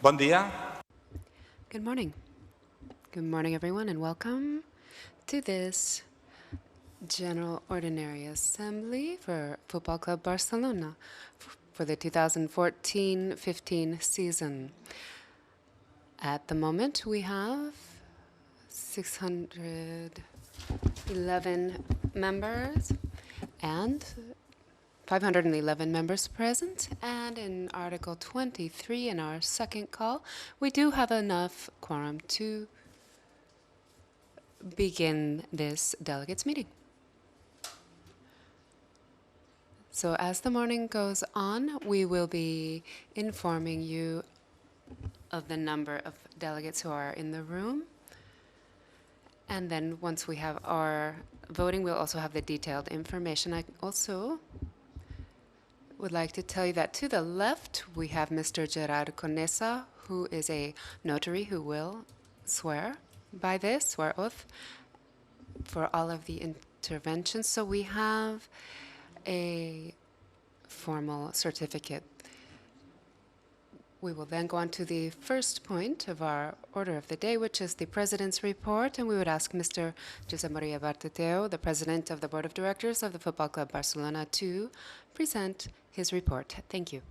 Bon dia. Good morning. Good morning, everyone, and welcome to this General Ordinary Assembly for Football Club Barcelona for the 2014-15 season. At the moment, we have 611 members and 511 members present, and in Article 23 in our second call, we do have enough quorum to begin this delegates meeting. So as the morning goes on, we will be informing you of the number of delegates who are in the room. And then once we have our voting, we'll also have the detailed information. I also would like to tell you that to the left, we have Mr. Gerard Conesa, who is a notary who will swear oath for all of the interventions. So we have a formal certificate. We will then go on to the first point of our order of the day, which is the President's report, and we would ask Mr. José María Barteteu, the President of the Board of Directors of the Football Club Barcelona, to present his report. Thank you.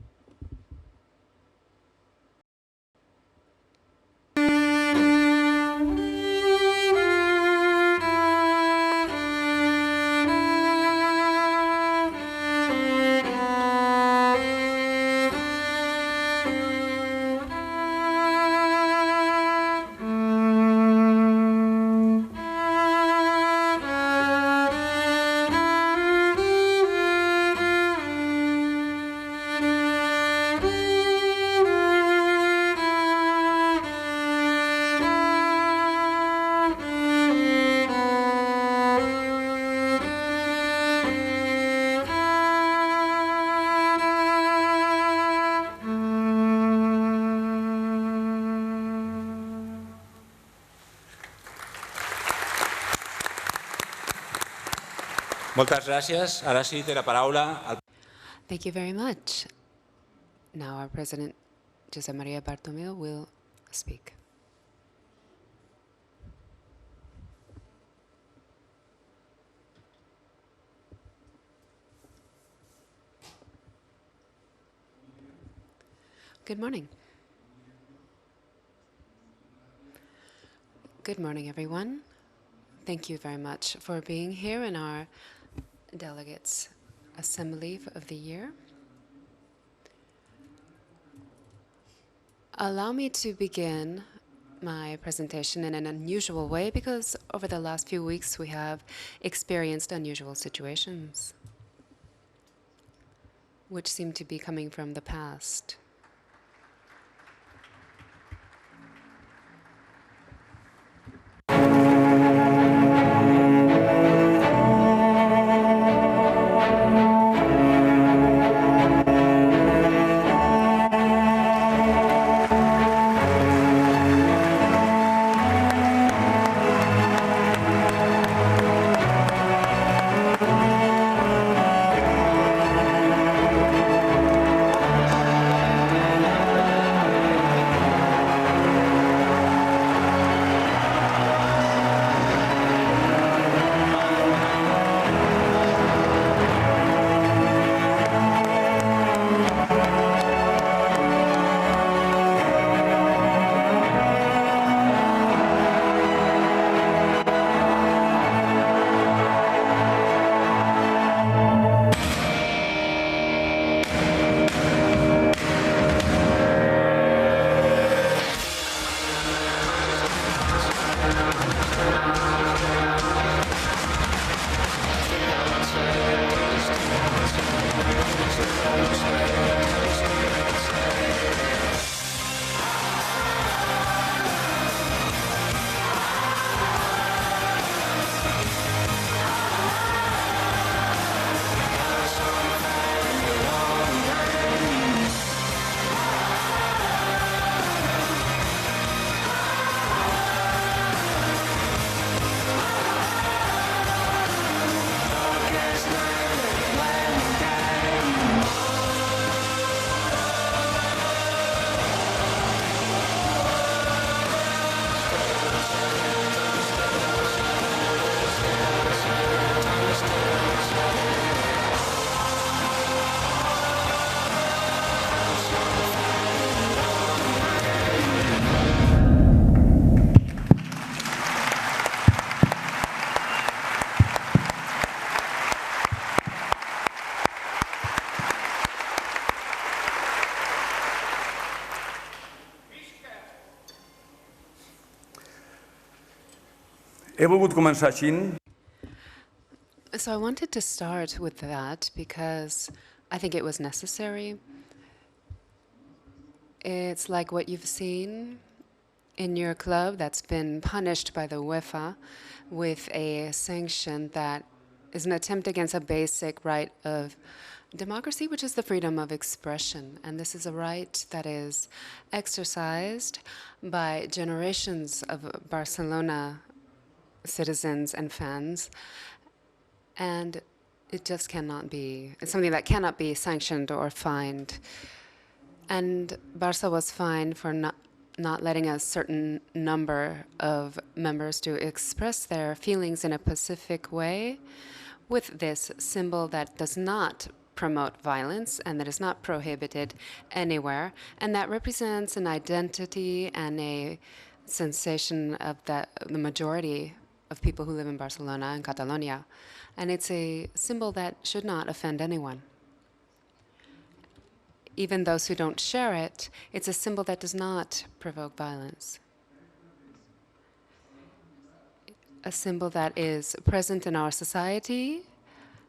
Moltes gràcies. Ara sí té la paraula al... Thank you very much. Now our President, José María Bartomeu, will speak. Good morning. Good morning, everyone. Thank you very much for being here in our Delegates Assembly of the year. Allow me to begin my presentation in an unusual way because over the last few weeks we have experienced unusual situations which seem to be coming from the past. He volgut començar així So I wanted to start with that because I think it was necessary. It's like what you've seen in your club that's been punished by the UEFA with a sanction that is an attempt against a basic right of democracy, which is the freedom of expression. And this is a right that is exercised by generations of Barcelona citizens and fans. And it just cannot be, it's something that cannot be sanctioned or fined. And Barca was fined for not letting a certain number of members to express their feelings in a pacific way with this symbol that does not promote violence and that is not prohibited anywhere, and that represents an identity and a sensation of the majority of people who live in Barcelona and Catalonia. And it's a symbol that should not offend anyone. Even those who don't share it, it's a symbol that does not provoke violence. A symbol that is present in our society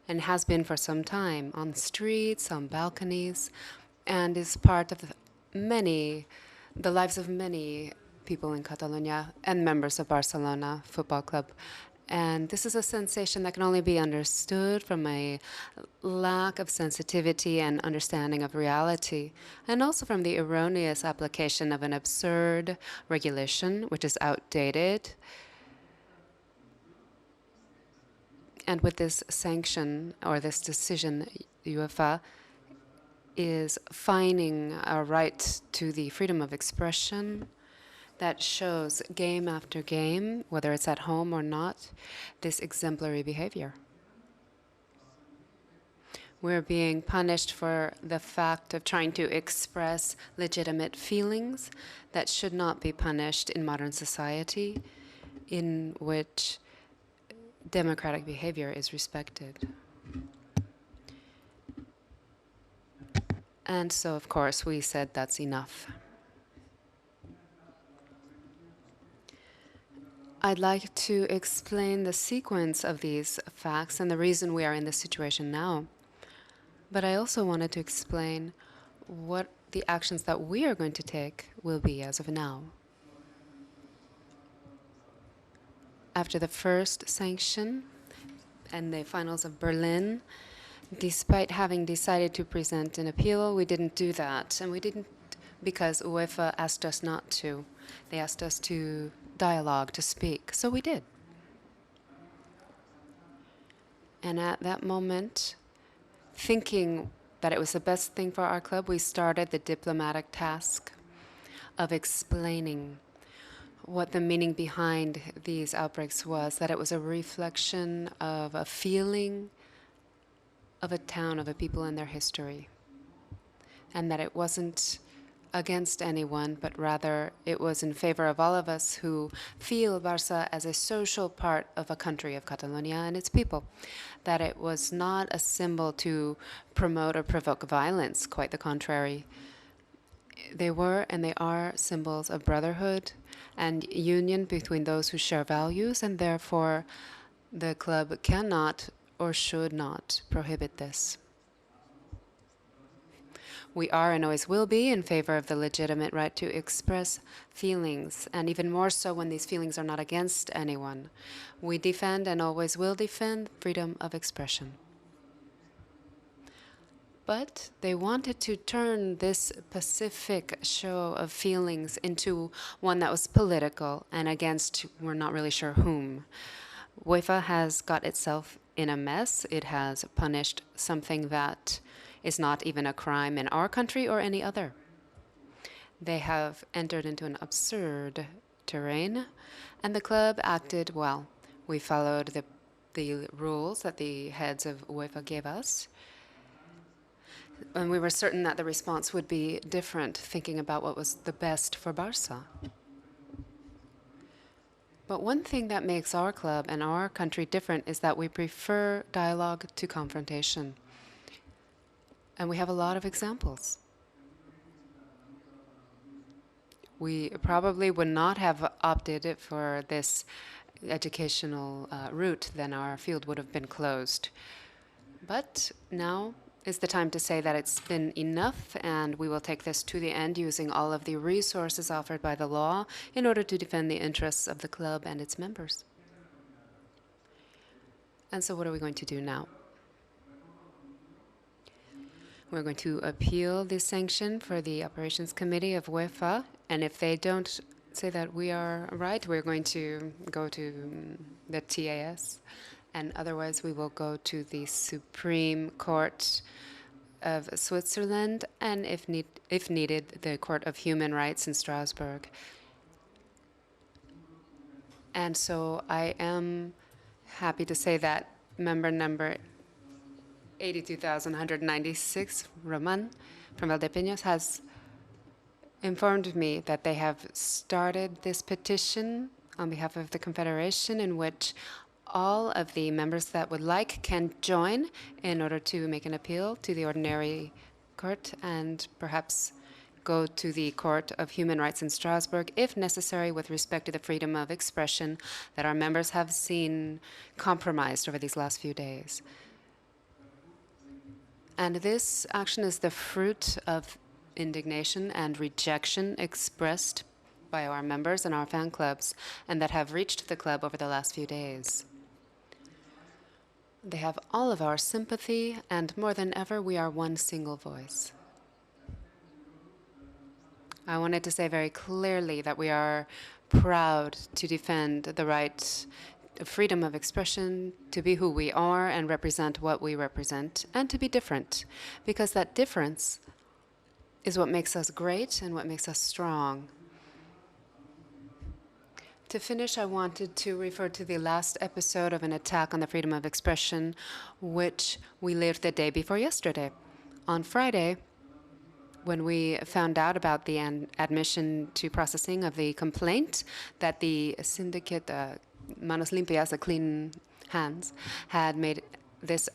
and has been for some time on streets, on balconies, and is part of the lives of many people in Catalonia and members of Barcelona Football Club. And this is a sensation that can only be understood from a lack of sensitivity and understanding of reality, and also from the erroneous application of an absurd regulation, which is outdated. And with this sanction, or this decision, UEFA is fining our right to the freedom of expression that shows game after game, whether it's at home or not, this exemplary behavior. We're being punished for the fact of trying to express legitimate feelings that should not be punished in modern society, in which democratic behavior is respected. And so, of course, we said that's enough. I'd like to explain the sequence of these facts and the reason we are in this situation now. But I also wanted to explain what the actions that we are going to take will be as of now. After the first sanction and the finals of Berlin, despite having decided to present an appeal, we didn't do that. And we didn't because UEFA asked us not to. They asked us to dialogue, to speak. So we did. And at that moment, thinking that it was the best thing for our club, we started the diplomatic task of explaining what the meaning behind these outbreaks was, that it was a reflection of a feeling of a town, of a people and their history, and that it wasn't against anyone, but rather it was in favor of all of us who feel Barça as a social part of a country, of Catalonia and its people, that it was not a symbol to promote or provoke violence, quite the contrary. They were and they are symbols of brotherhood and union between those who share values, and therefore the club cannot or should not prohibit this. We are and always will be in favor of the legitimate right to express feelings, and even more so when these feelings are not against anyone. We defend and always will defend freedom of expression. But they wanted to turn this pacific show of feelings into one that was political and against, we're not really sure whom. UEFA has got itself in a mess. It has punished something that is not even a crime in our country or any other. They have entered into an absurd terrain, and the club acted well. We followed the rules that the heads of UEFA gave us, and we were certain that the response would be different, thinking about what was the best for Barça. But one thing that makes our club and our country different is that we prefer dialogue to confrontation. And we have a lot of examples. We probably would not have opted for this educational route, then our field would have been closed. But now is the time to say that it's been enough, and we will take this to the end using all of the resources offered by the law in order to defend the interests of the club and its members. And so what are we going to do now? We're going to appeal the sanction for the Operations Committee of UEFA, and if they don't say that we are right, we're going to go to the TAS, and otherwise we will go to the Supreme Court of Switzerland, and if needed, the Court of Human Rights in Strasbourg. And so I am happy to say that member number 82,196, Roman from Valdepeñas, has informed me that they have started this petition on behalf of the Confederation, in which all of the members that would like can join in order to make an appeal to the ordinary court and perhaps go to the Court of Human Rights in Strasbourg, if necessary, with respect to the freedom of expression that our members have seen compromised over these last few days. And this action is the fruit of indignation and rejection expressed by our members and our fan clubs, and that have reached the club over the last few days. They have all of our sympathy, and more than ever, we are one single voice. I wanted to say very clearly that we are proud to defend the right of freedom of expression, to be who we are and represent what we represent, and to be different, because that difference is what makes us great and what makes us strong. To finish, I wanted to refer to the last episode of an attack on the freedom of expression, which we lived the day before yesterday. On Friday, when we found out about the admission to processing of the complaint that the syndicate Manos Limpias, the Clean Hands, had made this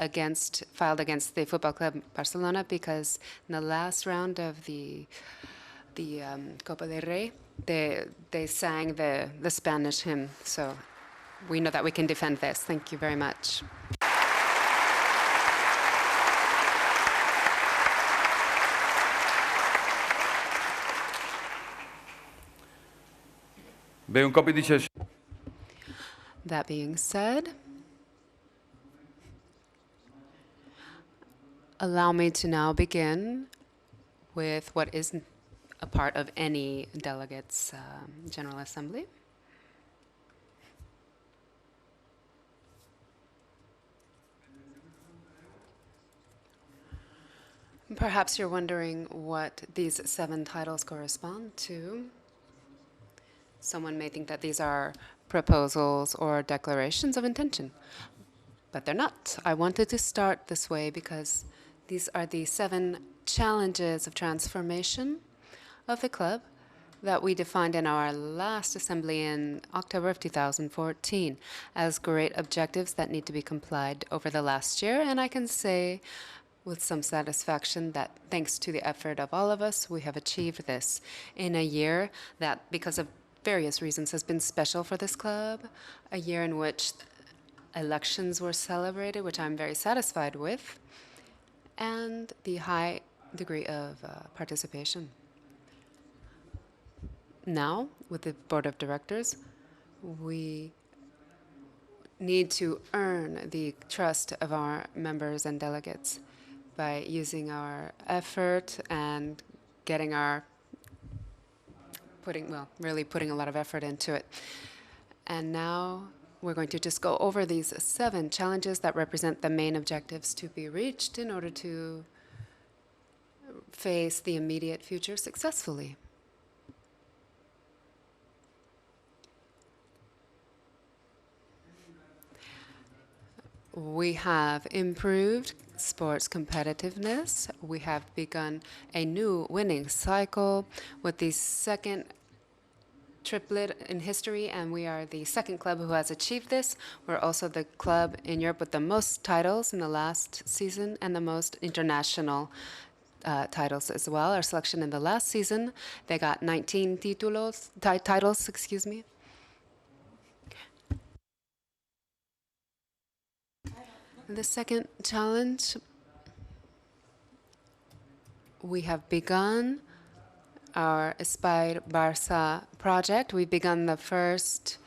filed against the football club Barcelona, because in the last round of the Copa del Rey, they sang the Spanish hymn. So we know that we can defend this. Thank you very much. That being said, allow me to now begin with what is a part of any delegate's General Assembly. Perhaps you're wondering what these 7 titles correspond to. Someone may think that these are proposals or declarations of intention, but they're not. I wanted to start this way because these are the 7 challenges of transformation of the club that we defined in our last assembly in October of 2014 as great objectives that need to be complied over the last year. And I can say with some satisfaction that thanks to the effort of all of us, we have achieved this in a year that, because of various reasons, has been special for this club, a year in which elections were celebrated, which I'm very satisfied with, and the high degree of participation. Now, with the board of directors, we need to earn the trust of our members and delegates by using our effort and getting really putting a lot of effort into it. And now we're going to just go over these 7 challenges that represent the main objectives to be reached in order to face the immediate future successfully. We have improved sports competitiveness. We have begun a new winning cycle with the 2nd triplet in history, and we are the 2nd club who has achieved this. We're also the club in Europe with the most titles in the last season and the most international titles as well. Our selection in the last season, they got 19 titles, excuse me. The second challenge, we have begun our Aspire Barça project. We've begun the first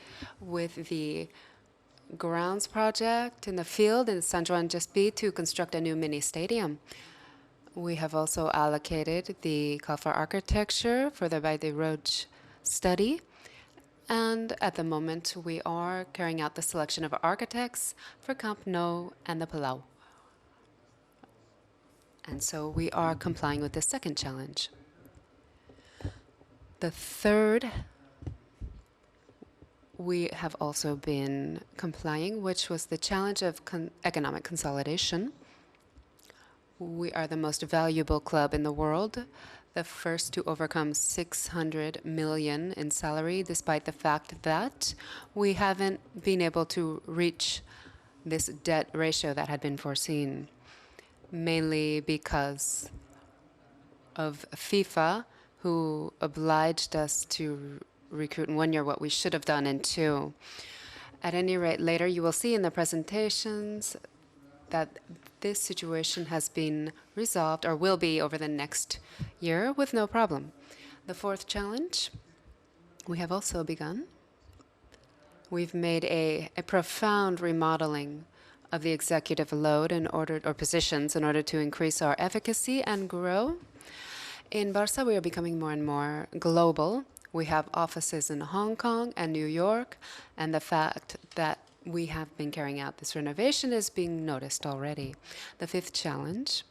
with the grounds project in the field in San Juan Despí to construct a new mini stadium. We have also allocated the call for architecture for the Vall de Roig study. And at the moment, we are carrying out the selection of architects for Camp Nou and the Palau. And so we are complying with the second challenge. The third, we have also been complying, which was the challenge of economic consolidation. We are the most valuable club in the world, the first to overcome 600 million in salary, despite the fact that we haven't been able to reach this debt ratio that had been foreseen, mainly because of FIFA, who obliged us to recruit in 1 year what we should have done in 2. At any rate, later you will see in the presentations that this situation has been resolved, or will be over the next year, with no problem. The fourth challenge, we have also begun. We've made a profound remodeling of the executive load or positions in order to increase our efficacy and grow. In Barça, we are becoming more and more global. We have offices in Hong Kong and New York, and the fact that we have been carrying out this renovation is being noticed already. The fifth challenge,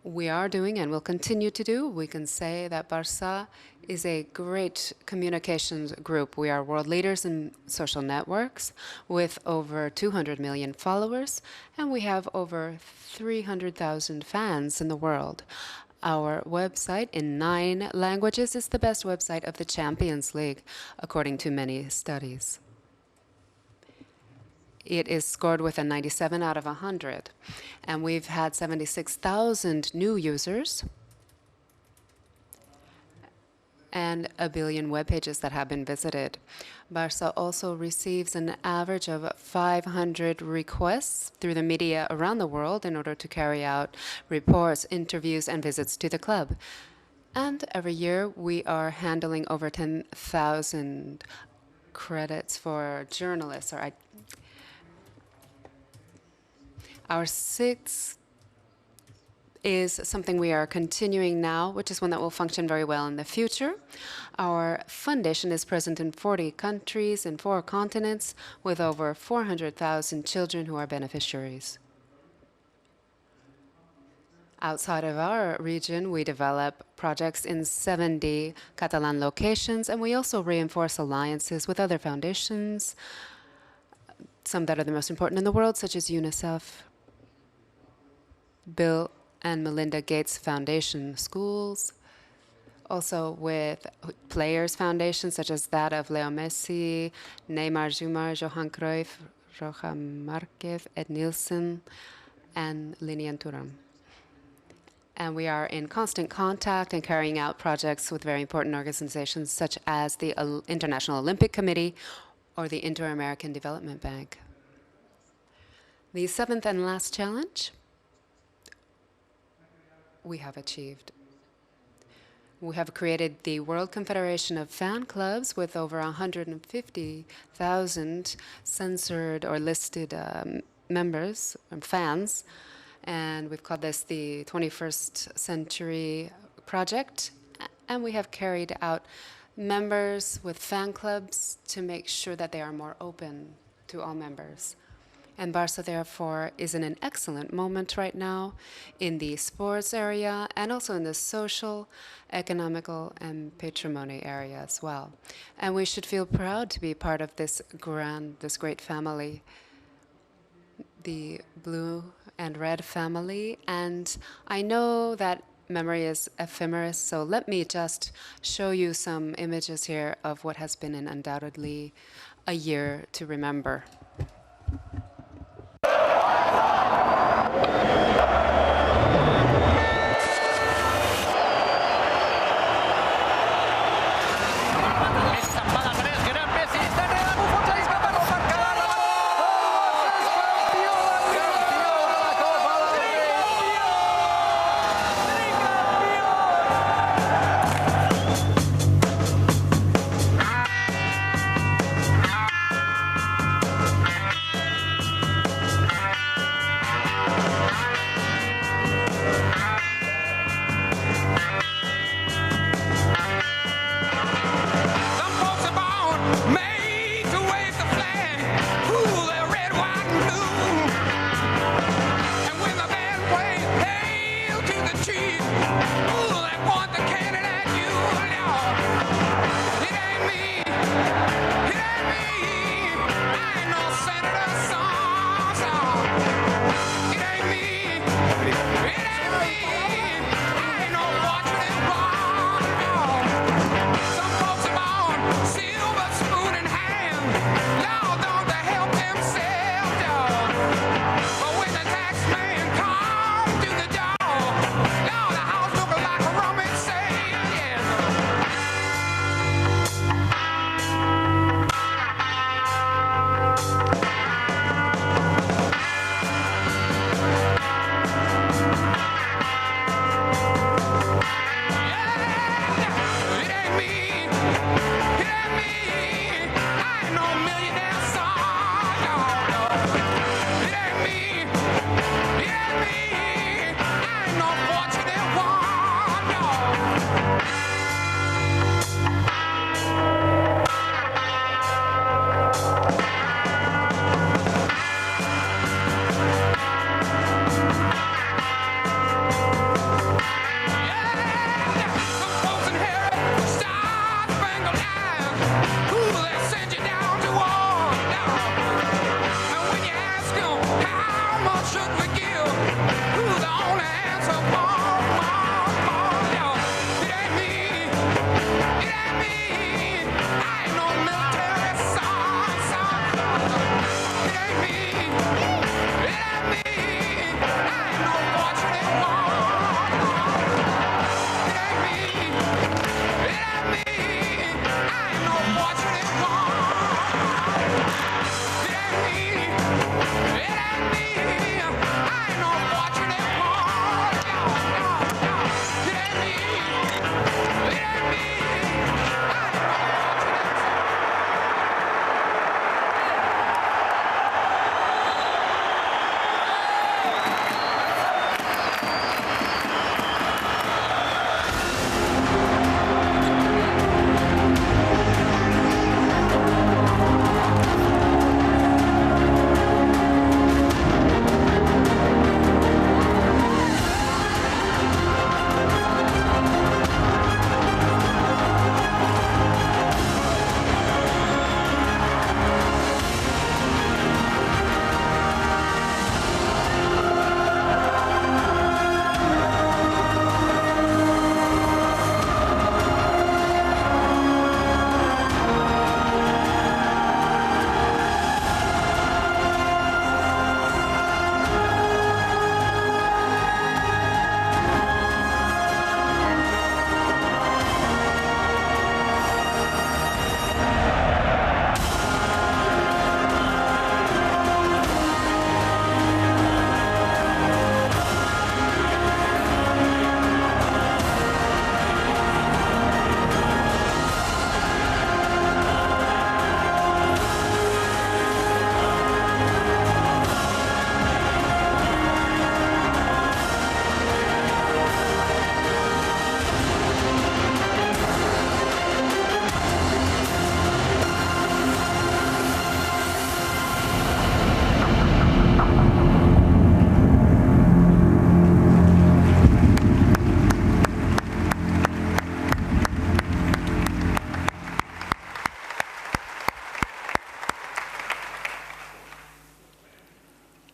we are doing and will continue to do. We can say that Barça is a great communications group. We are world leaders in social networks with over 200 million followers, and we have over 300,000 fans in the world. Our website in 9 languages is the best website of the Champions League, according to many studies. It is scored with a 97 out of 100. And we've had 76,000 new users and 1 billion web pages that have been visited. Barça also receives an average of 500 requests through the media around the world in order to carry out reports, interviews, and visits to the club. And every year, we are handling over 10,000 credits for journalists. Our sixth is something we are continuing now, which is one that will function very well in the future. Our foundation is present in 40 countries in 4 continents with over 400,000 children who are beneficiaries. Outside of our region, we develop projects in 70 Catalan locations, and we also reinforce alliances with other foundations, some that are the most important in the world, such as UNICEF, Bill and Melinda Gates Foundation schools, also with players' foundations such as that of Leo Messi, Neymar Jr., Johan Cruyff, Roja Marquez, Ed Nielsen, and Linian Thuram. And we are in constant contact and carrying out projects with very important organizations such as the International Olympic Committee or the Inter-American Development Bank. The seventh and last challenge we have achieved. We have created the World Confederation of Fan Clubs with over 150,000 censored or listed members and fans. And we've called this the 21st Century Project. And we have carried out members with fan clubs to make sure that they are more open to all members. And Barça, therefore, is in an excellent moment right now in the sports area and also in the social, economical, and patrimony area as well. And we should feel proud to be part of this great family, the blue and red family. And I know that memory is ephemeral, so let me just show you some images here of what has been an undoubtedly a year to remember.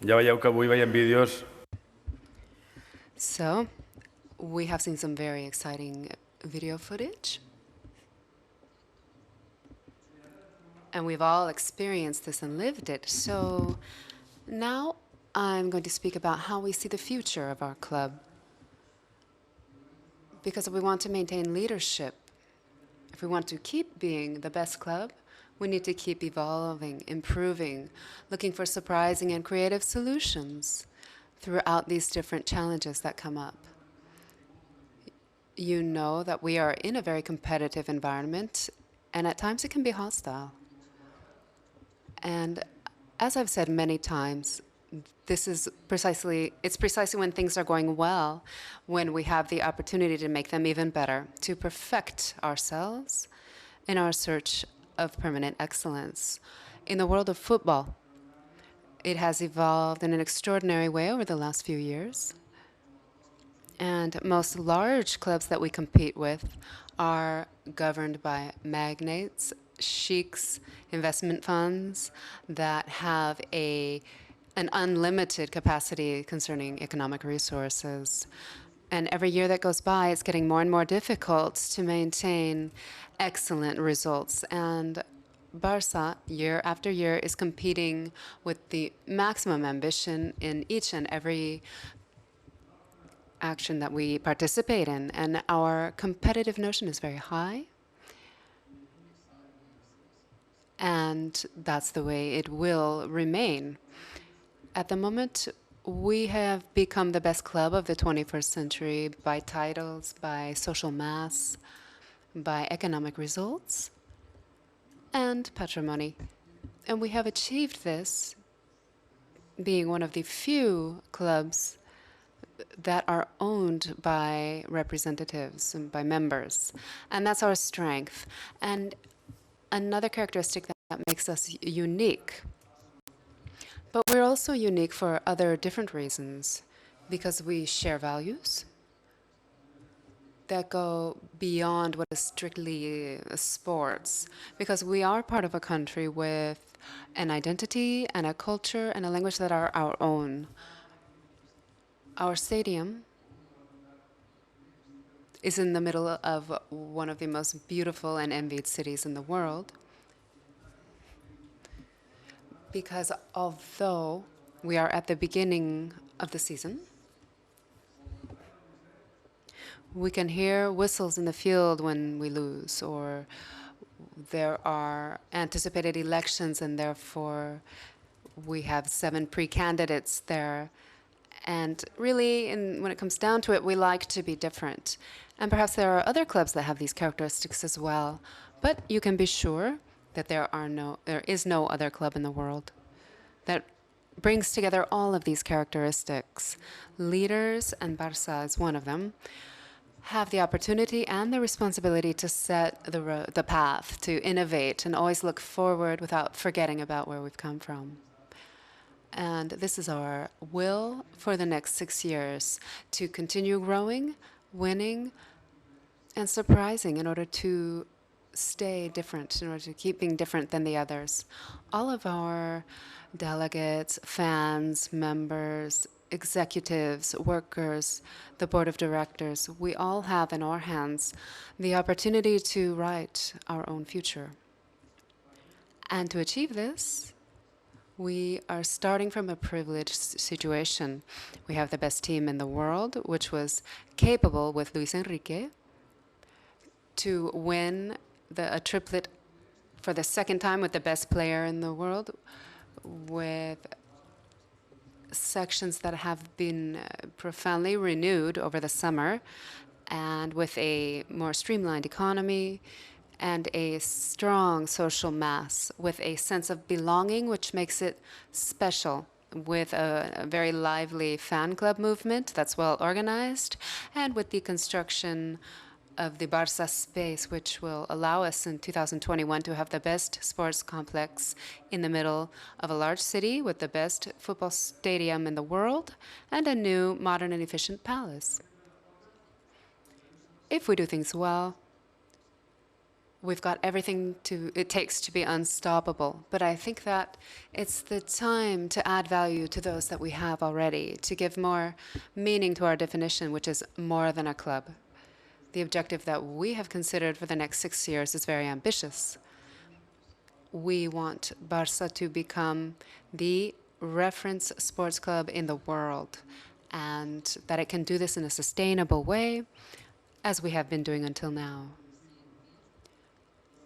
Ja veieu que avui veiem vídeos So, we have seen some very exciting video footage. And we've all experienced this and lived it. So now I'm going to speak about how we see the future of our club. Because if we want to maintain leadership, if we want to keep being the best club, we need to keep evolving, improving, looking for surprising and creative solutions throughout these different challenges that come up. You know that we are in a very competitive environment, and at times it can be hostile. And as I've said many times, it's precisely when things are going well, when we have the opportunity to make them even better, to perfect ourselves in our search of permanent excellence. In the world of football, it has evolved in an extraordinary way over the last few years. And most large clubs that we compete with are governed by magnates, sheiks, investment funds that have an unlimited capacity concerning economic resources. And every year that goes by, it's getting more and more difficult to maintain excellent results. And Barça, year after year, is competing with the maximum ambition in each and every action that we participate in. And our competitive notion is very high. And that's the way it will remain. At the moment, we have become the best club of the 21st century by titles, by social mass, by economic results, and patrimony. And we have achieved this being one of the few clubs that are owned by representatives and by members. And that's our strength. And another characteristic that makes us unique. But we're also unique for other different reasons, because we share values that go beyond what is strictly sports, because we are part of a country with an identity and a culture and a language that are our own. Our stadium is in the middle of one of the most beautiful and envied cities in the world, because although we are at the beginning of the season, we can hear whistles in the field when we lose, or there are anticipated elections, and therefore we have 7 pre-candidates there. And really, when it comes down to it, we like to be different. And perhaps there are other clubs that have these characteristics as well. But you can be sure that there is no other club in the world that brings together all of these characteristics. Leaders, and Barça is one of them, have the opportunity and the responsibility to set the path, to innovate, and always look forward without forgetting about where we've come from. And this is our will for the next 6 years, to continue growing, winning, and surprising in order to stay different, in order to keep being different than the others. All of our delegates, fans, members, executives, workers, the board of directors, we all have in our hands the opportunity to write our own future. And to achieve this, we are starting from a privileged situation. We have the best team in the world, which was capable, with Luis Enrique, to win a triplet for the second time with the best player in the world, with sections that have been profoundly renewed over the summer, and with a more streamlined economy, and a strong social mass, with a sense of belonging, which makes it special, with a very lively fan club movement that's well organized, and with the construction of the Barça space, which will allow us in 2021 to have the best sports complex in the middle of a large city, with the best football stadium in the world, and a new, modern, and efficient palace. If we do things well, we've got everything it takes to be unstoppable. But I think that it's the time to add value to those that we have already, to give more meaning to our definition, which is more than a club. The objective that we have considered for the next 6 years is very ambitious. We want Barça to become the reference sports club in the world, and that it can do this in a sustainable way, as we have been doing until now.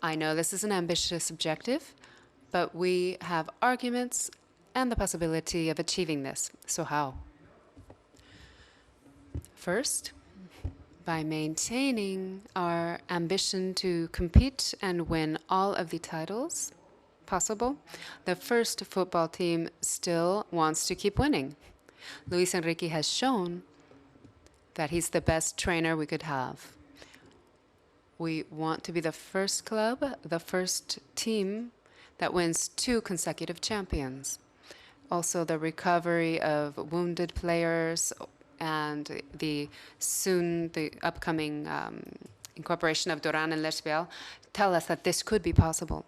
I know this is an ambitious objective, but we have arguments and the possibility of achieving this. So how? First, by maintaining our ambition to compete and win all of the titles possible. The first football team still wants to keep winning. Luis Enrique has shown that he's the best trainer we could have. We want to be the first club, the first team that wins 2 consecutive champions. Also, the recovery of wounded players and the upcoming incorporation of Duran and Lesbiel tell us that this could be possible.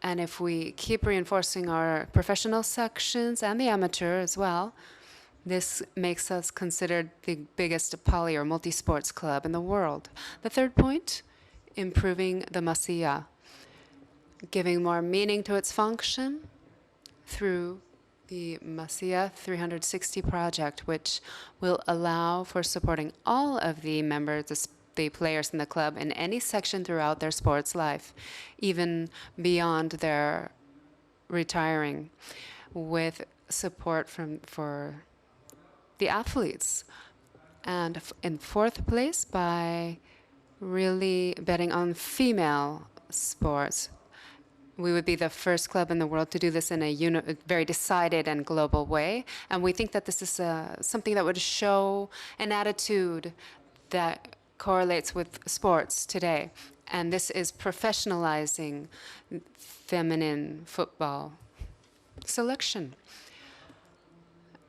And if we keep reinforcing our professional sections and the amateur as well, this makes us considered the biggest poly or multi-sports club in the world. The third point, improving the Masia, giving more meaning to its function through the Masia 360 project, which will allow for supporting all of the members, the players in the club in any section throughout their sports life, even beyond their retiring, with support for the athletes. And in fourth place, by really betting on female sports. We would be the first club in the world to do this in a very decided and global way. And we think that this is something that would show an attitude that correlates with sports today. And this is professionalizing feminine football selection.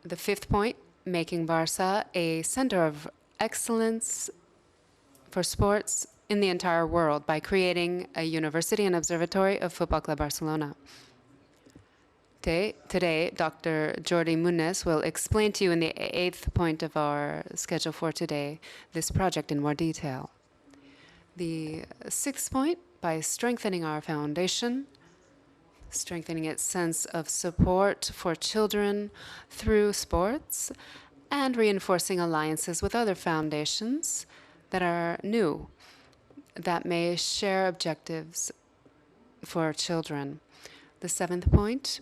The fifth point, making Barça a center of excellence for sports in the entire world by creating a university and observatory of Football Club Barcelona. Today, Dr. Jordi Muniz will explain to you in the 8th point of our schedule for today this project in more detail. The 6th point, by strengthening our foundation, strengthening its sense of support for children through sports, and reinforcing alliances with other foundations that are new, that may share objectives for children. The 7th point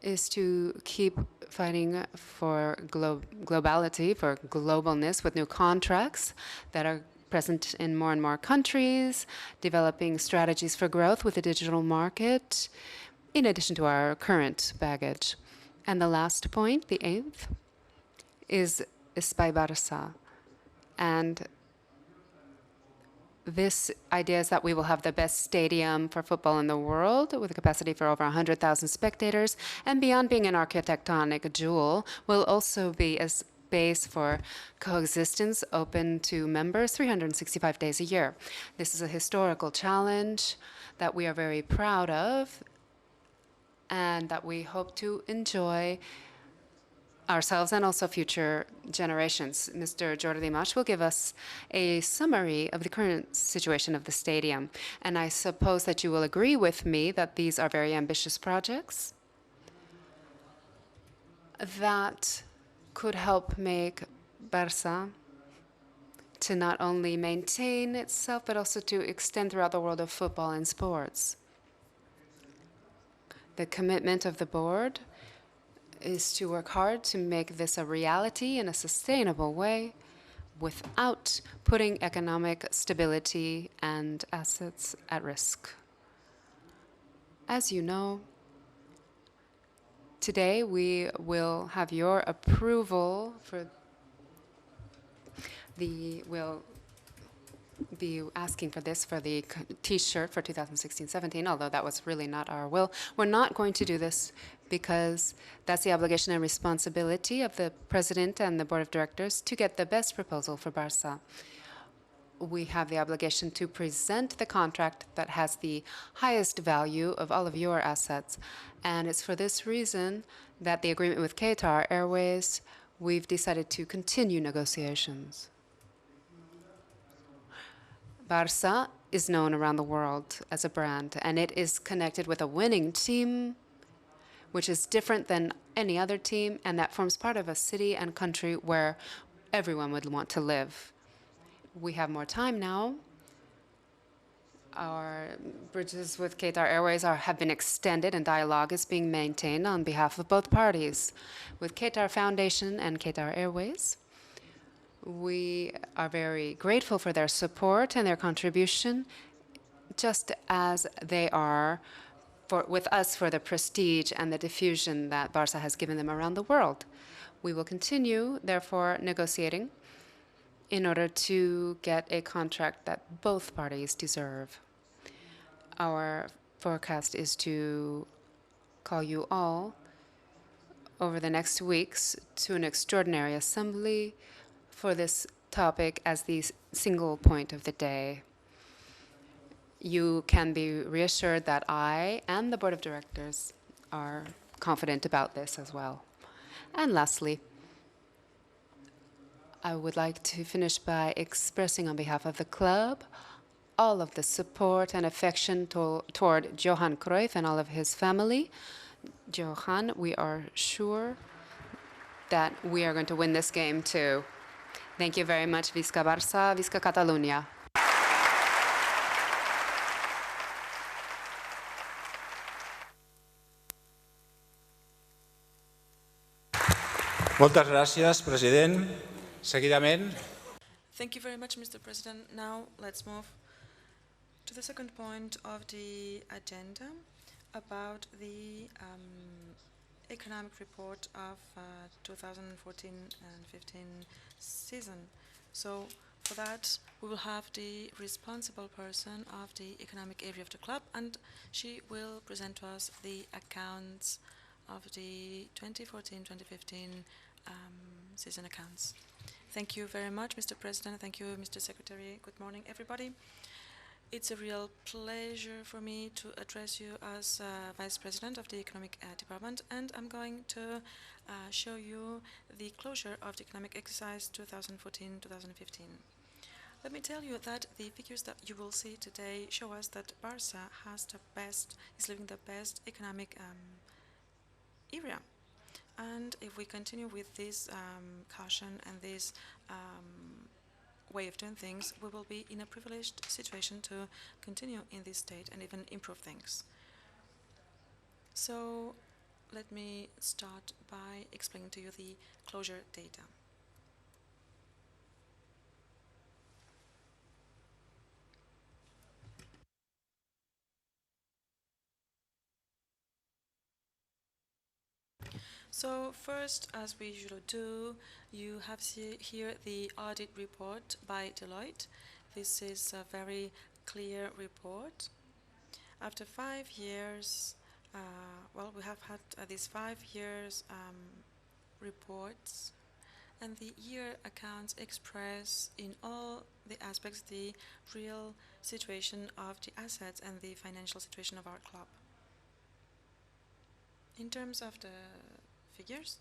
is to keep fighting for globality, for globalness, with new contracts that are present in more and more countries, developing strategies for growth with the digital market, in addition to our current baggage. And the last point, the 8th, is Espai Barça. And this idea is that we will have the best stadium for football in the world, with a capacity for over 100,000 spectators. And beyond being an architectonic jewel, will also be a space for coexistence open to members 365 days a year. This is a historical challenge that we are very proud of and that we hope to enjoy ourselves and also future generations. Mr. Jordi Muniz will give us a summary of the current situation of the stadium. And I suppose that you will agree with me that these are very ambitious projects that could help make Barça to not only maintain itself, but also to extend throughout the world of football and sports. The commitment of the board is to work hard to make this a reality in a sustainable way without putting economic stability and assets at risk. As you know, today we will have your approval for we'll be asking for this for the T-shirt for 2016-17, although that was really not our will. We're not going to do this because that's the obligation and responsibility of the president and the board of directors to get the best proposal for Barça. we have the obligation to present the contract that has the highest value of all of your assets. And it's for this reason that the agreement with Qatar Airways, we've decided to continue negotiations. Barça is known around the world as a brand, and it is connected with a winning team, which is different than any other team, and that forms part of a city and country where everyone would want to live. We have more time now. Our bridges with Qatar Airways have been extended, and dialogue is being maintained on behalf of both parties. With Qatar Foundation and Qatar Airways, we are very grateful for their support and their contribution, just as they are with us for the prestige and the diffusion that Barça has given them around the world. We will continue, therefore, negotiating in order to get a contract that both parties deserve. Our forecast is to call you all over the next weeks to an extraordinary assembly for this topic as the single point of the day. You can be reassured that I and the board of directors are confident about this as well. And lastly, I would like to finish by expressing on behalf of the club all of the support and affection toward Johan Cruyff and all of his family. Johan, we are sure that we are going to win this game too. Thank you very much. Visca Barça, Visca Catalunya. Moltes gràcies, president. Seguidament, Thank you very much, Mr. President. Now let's move to the second point of the agenda about the economic report of 2014 and 15 season. So for that, we will have the responsible person of the economic area of the club, and she will present to us the accounts of the 2014-2015 season accounts. Thank you very much, Mr. President. Thank you, Mr. Secretary. Good morning, everybody. It's a real pleasure for me to address you as Vice President of the Economic Department, and I'm going to show you the closure of the economic exercise 2014-2015. Let me tell you that the figures that you will see today show us that Barça is living the best economic area. And if we continue with this caution and this way of doing things, we will be in a privileged situation to continue in this state and even improve things. So let me start by explaining to you the closure data. So first, as we usually do, you have here the audit report by Deloitte. This is a very clear report. After 5 years, we have had these 5 years reports, and the year accounts express in all the aspects the real situation of the assets and the financial situation of our club. In terms of the figures,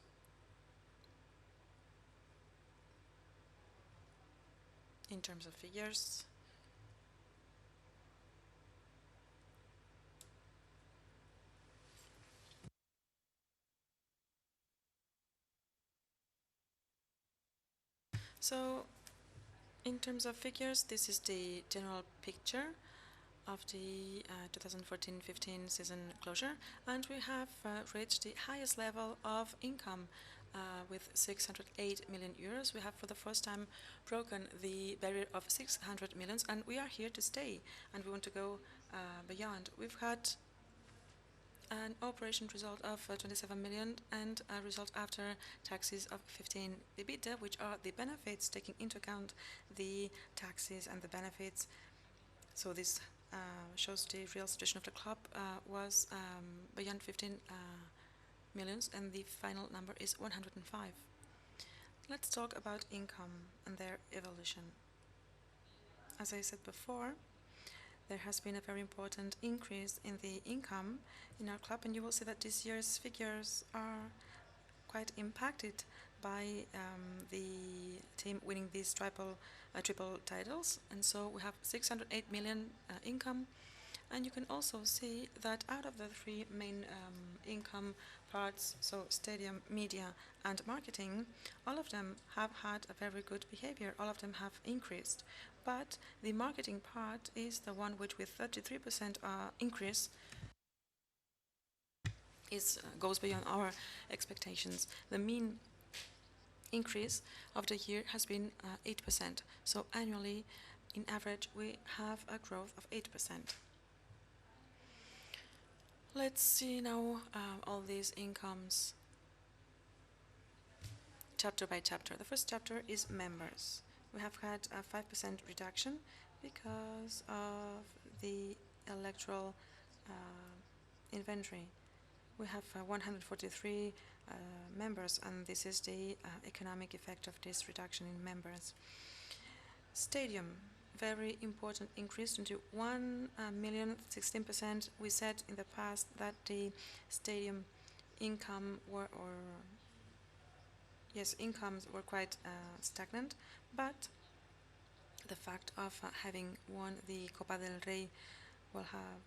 this is the general picture of the 2014-15 season closure, and we have reached the highest level of income with 608 million euros. We have for the first time broken the barrier of 600 millions, and we are here to stay, and we want to go beyond. We've had an operation result of 27 million and a result after taxes of 15. The EBITDA, which are the benefits, taking into account the taxes and the benefits, so this shows the real situation of the club, was beyond 15 millions, and the final number is 105. Let's talk about income and their evolution. as I said before, there has been a very important increase in the income in our club, and you will see that this year's figures are quite impacted by the team winning these triple titles. And so we have 608 million income. And you can also see that out of the three main income parts, so stadium, media, and marketing, all of them have had a very good behavior. All of them have increased. But the marketing part is the one which, with 33% increase, goes beyond our expectations. The mean increase of the year has been 8%. So annually, in average, we have a growth of 8%. Let's see now all these incomes chapter by chapter. The first chapter is members. We have had a 5% reduction because of the electoral inventory. We have 143 members, and this is the economic effect of this reduction in members. Stadium, very important increase, 21 million, 16%. We said in the past that the stadium income incomes were quite stagnant, but the fact of having won the Copa del Rey will have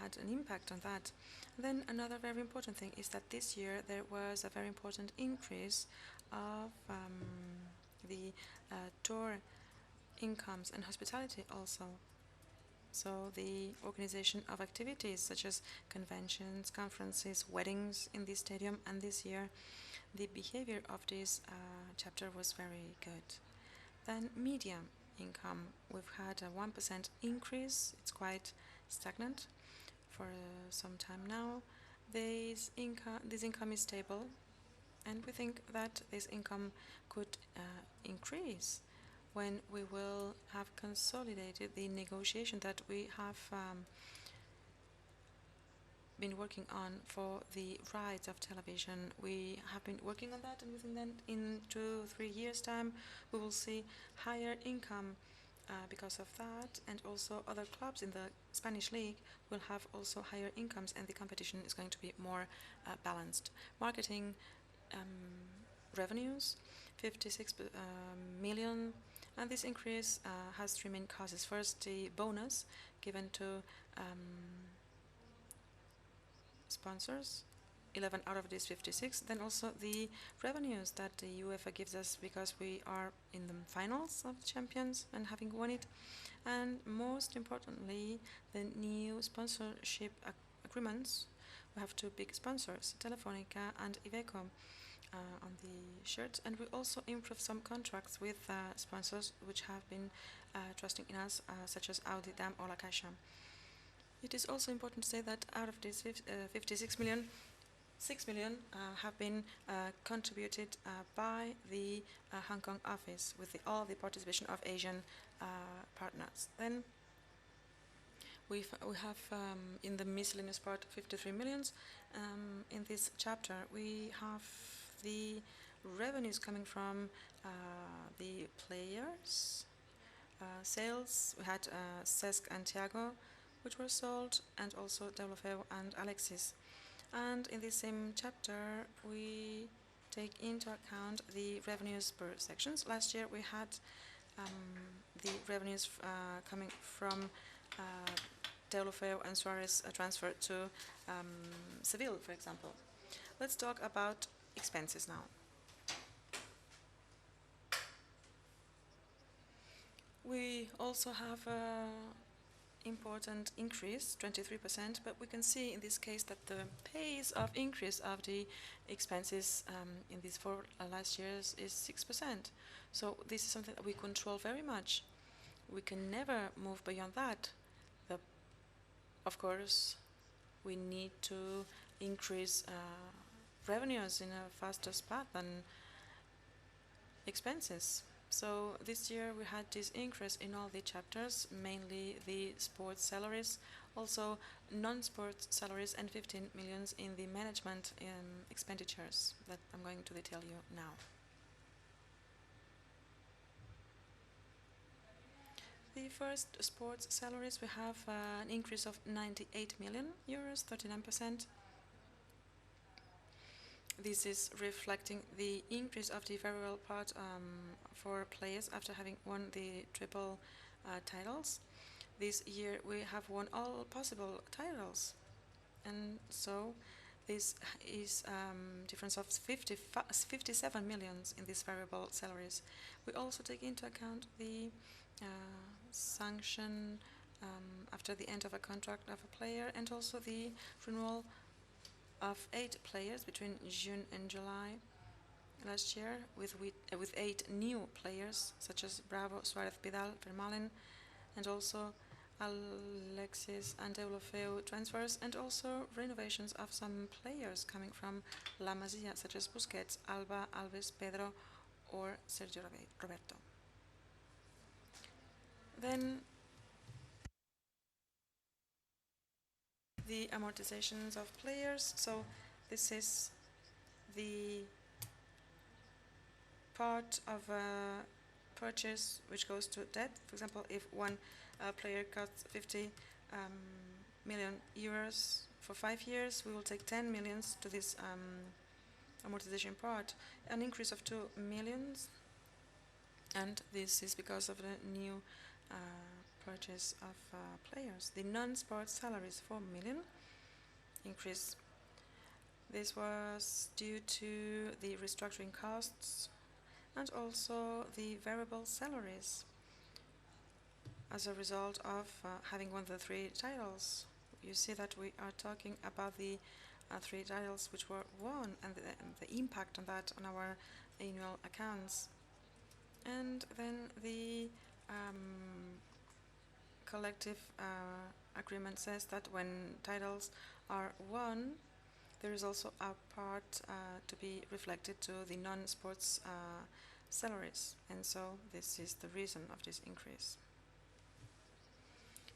had an impact on that. Then another very important thing is that this year there was a very important increase of the tour incomes and hospitality also. So the organization of activities such as conventions, conferences, weddings in this stadium, and this year the behavior of this chapter was very good. Then media income, we've had a 1% increase. It's quite stagnant for some time now. This income is stable, and we think that this income could increase when we will have consolidated the negotiation that we have been working on for the rights of television. We have been working on that, and we think that in 2-3 years' time we will see higher income because of that, and also other clubs in the Spanish league will have also higher incomes, and the competition is going to be more balanced. Marketing revenues, 56 million, and this increase has three main causes. First, the bonus given to sponsors, 11 out of these 56. Then also the revenues that the UEFA gives us because we are in the finals of the Champions and having won it. And most importantly, the new sponsorship agreements. We have two big sponsors, Telefónica and Iveco, on the shirts, and we also improved some contracts with sponsors which have been trusting in us, such as Audi, Dam or La Caixa. It is also important to say that out of these 56 million, 6 million have been contributed by the Hong Kong office with all the participation of Asian partners. Then we have in the miscellaneous part 53 millions. In this chapter we have the revenues coming from the players, sales. We had Cesc and Thiago, which were sold, and also Deulofeu and Alexis. And in this same chapter we take into account the revenues per sections. Last year we had the revenues coming from Deulofeu and Suarez transfer to Seville, for example. Let's talk about expenses now. We also have an important increase, 23%, but we can see in this case that the pace of increase of the expenses in these 4 last years is 6%. So this is something that we control very much. We can never move beyond that. Of course, we need to increase revenues in a faster path than expenses. So this year we had this increase in all the chapters, mainly the sports salaries, also non-sports salaries, and 15 millions in the management expenditures that I'm going to detail you now. the first sports salaries, we have an increase of 98 million euros, 39%. This is reflecting the increase of the variable part for players after having won the triple titles. This year we have won all possible titles, and so this is difference of 57 millions in these variable salaries. We also take into account the sanction after the end of a contract of a player, and also the renewal of 8 players between June and July last year, with 8 new players such as Bravo, Suarez, Vidal, Vermaelen, and also Alexis and Deulofeu transfers, and also renovations of some players coming from La Masia, such as Busquets, Alba, Alves, Pedro, or Sergio Roberto. Then the amortizations of players. So this is the part of a purchase which goes to debt. For example, if one player costs 50 million euros for 5 years, we will take 10 millions to this amortization part, an increase of 2 millions, and this is because of the new purchase of players. The non-sports salaries, 4 million increase. This was due to the restructuring costs and also the variable salaries as a result of having won the 3 titles. You see that we are talking about the 3 titles which were won, and the impact on that on our annual accounts. And then the collective agreement says that when titles are won, there is also a part to be reflected to the non-sports salaries, and so this is the reason of this increase.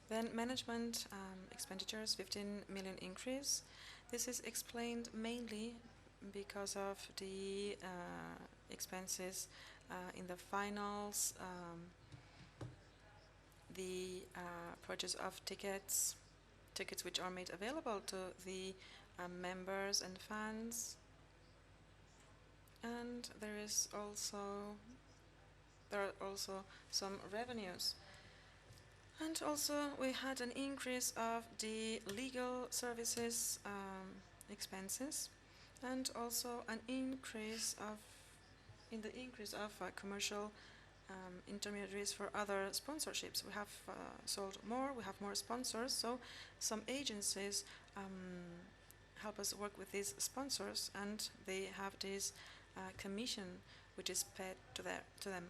Then management expenditures, 15 million increase. This is explained mainly because of the expenses in the finals, the purchase of tickets which are made available to the members and fans, and there are also some revenues. And also we had an increase of the legal services expenses, and also an increase of commercial intermediaries for other sponsorships. We have sold more, we have more sponsors, so some agencies help us work with these sponsors, and they have this commission which is paid to them.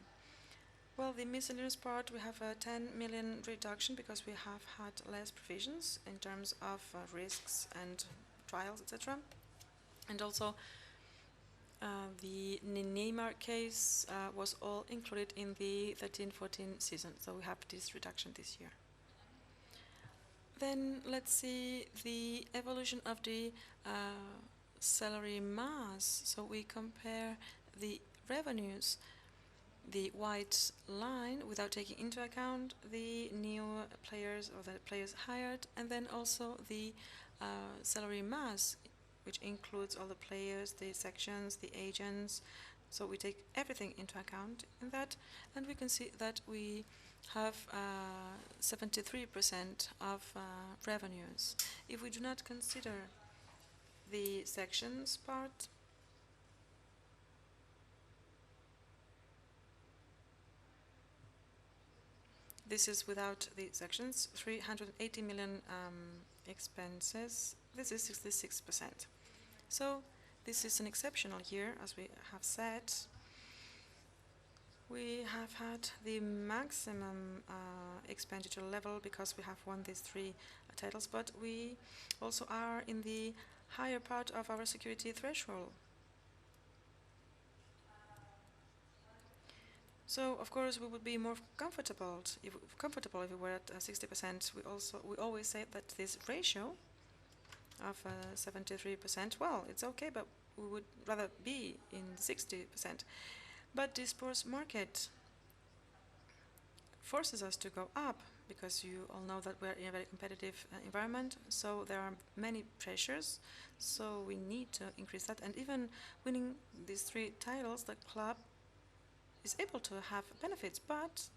Well, the miscellaneous part, we have a 10 million reduction because we have had less provisions in terms of risks and trials, etc. And also the Neymar case was all included in the 13-14 season, so we have this reduction this year. Then let's see the evolution of the salary mass. So we compare the revenues, the white line, without taking into account the new players or the players hired, and then also the salary mass, which includes all the players, the sections, the agents. So we take everything into account in that, and we can see that we have 73% of revenues. If we do not consider the sections part, this is without the sections, 380 million expenses. This is 66%. So this is an exceptional year, as we have said. We have had the maximum expenditure level because we have won these 3 titles, but we also are in the higher part of our security threshold. So of course we would be more comfortable if we were at 60%. We always say that this ratio of 73%, well, it's okay, but we would rather be in 60%. But the sports market forces us to go up, because you all know that we're in a very competitive environment, so there are many pressures, so we need to increase that. And even winning these 3 titles, the club is able to have benefits, but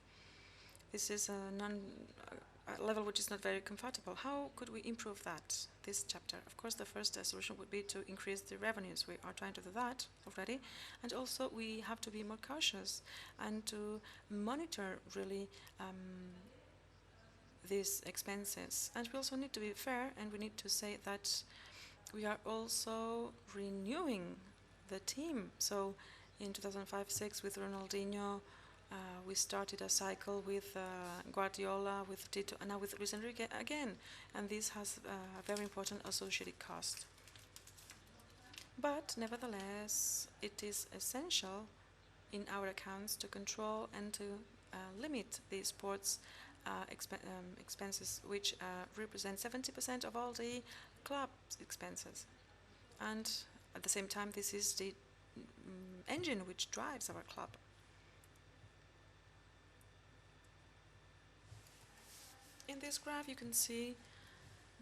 this is a level which is not very comfortable. How could we improve that, this chapter? Of course, the first solution would be to increase the revenues. We are trying to do that already. And also, we have to be more cautious and to monitor really these expenses. And we also need to be fair, and we need to say that we are also renewing the team. So in 2005-06 with Ronaldinho, we started a cycle with Guardiola, with Tito, and now with Luis Enrique again. And this has a very important associated cost. But nevertheless, it is essential in our accounts to control and to limit the sports expenses, which represent 70% of all the club's expenses. And at the same time, this is the engine which drives our club. In this graph, you can see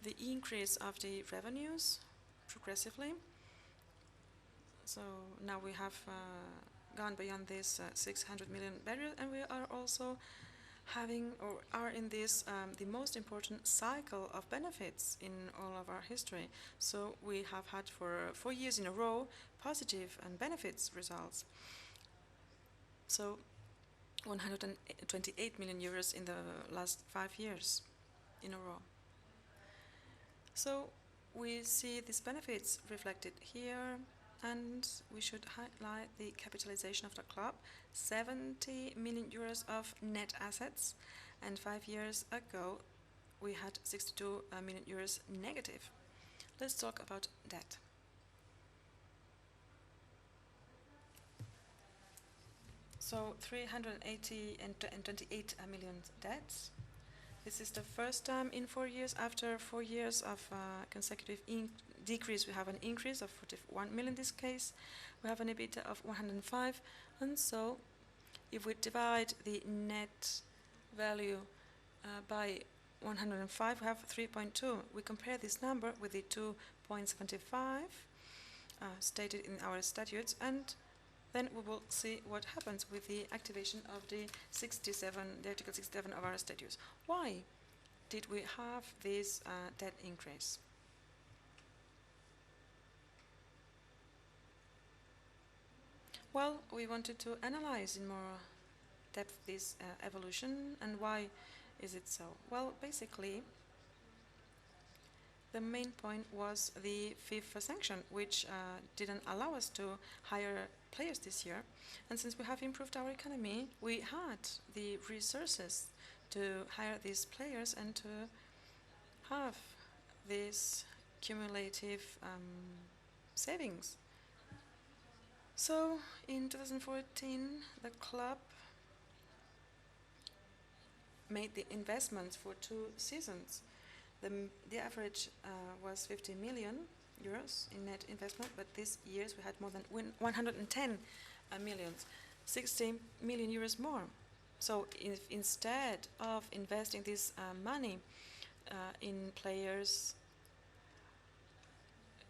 the increase of the revenues progressively. So now we have gone beyond this 600 million barrier, and we are also having, or are in this, the most important cycle of benefits in all of our history. So we have had for 4 years in a row positive and benefits results. So 128 million euros in the last 5 years in a row. So we see these benefits reflected here, and we should highlight the capitalization of the club, 70 million euros of net assets, and 5 years ago we had 62 million euros negative. Let's talk about debt. So 328 million debts. This is the first time in 4 years. After 4 years of consecutive decrease, we have an increase of 41 million in this case. We have an EBITDA of 105, and so if we divide the net value by 105, we have 3.2. We compare this number with the 2.75 stated in our statutes, and then we will see what happens with the activation of the Article 67 of our statutes. Why did we have this debt increase? Well, we wanted to analyze in more depth this evolution, and why is it so? Well, basically, the main point was the FIFA sanction, which didn't allow us to hire players this year. And since we have improved our economy, we had the resources to hire these players and to have this cumulative savings. So in 2014, the club made the investments for 2 seasons. The average was 50 million euros in net investment, but this years we had more than 110 millions, 60 million euros more. So instead of investing this money in players,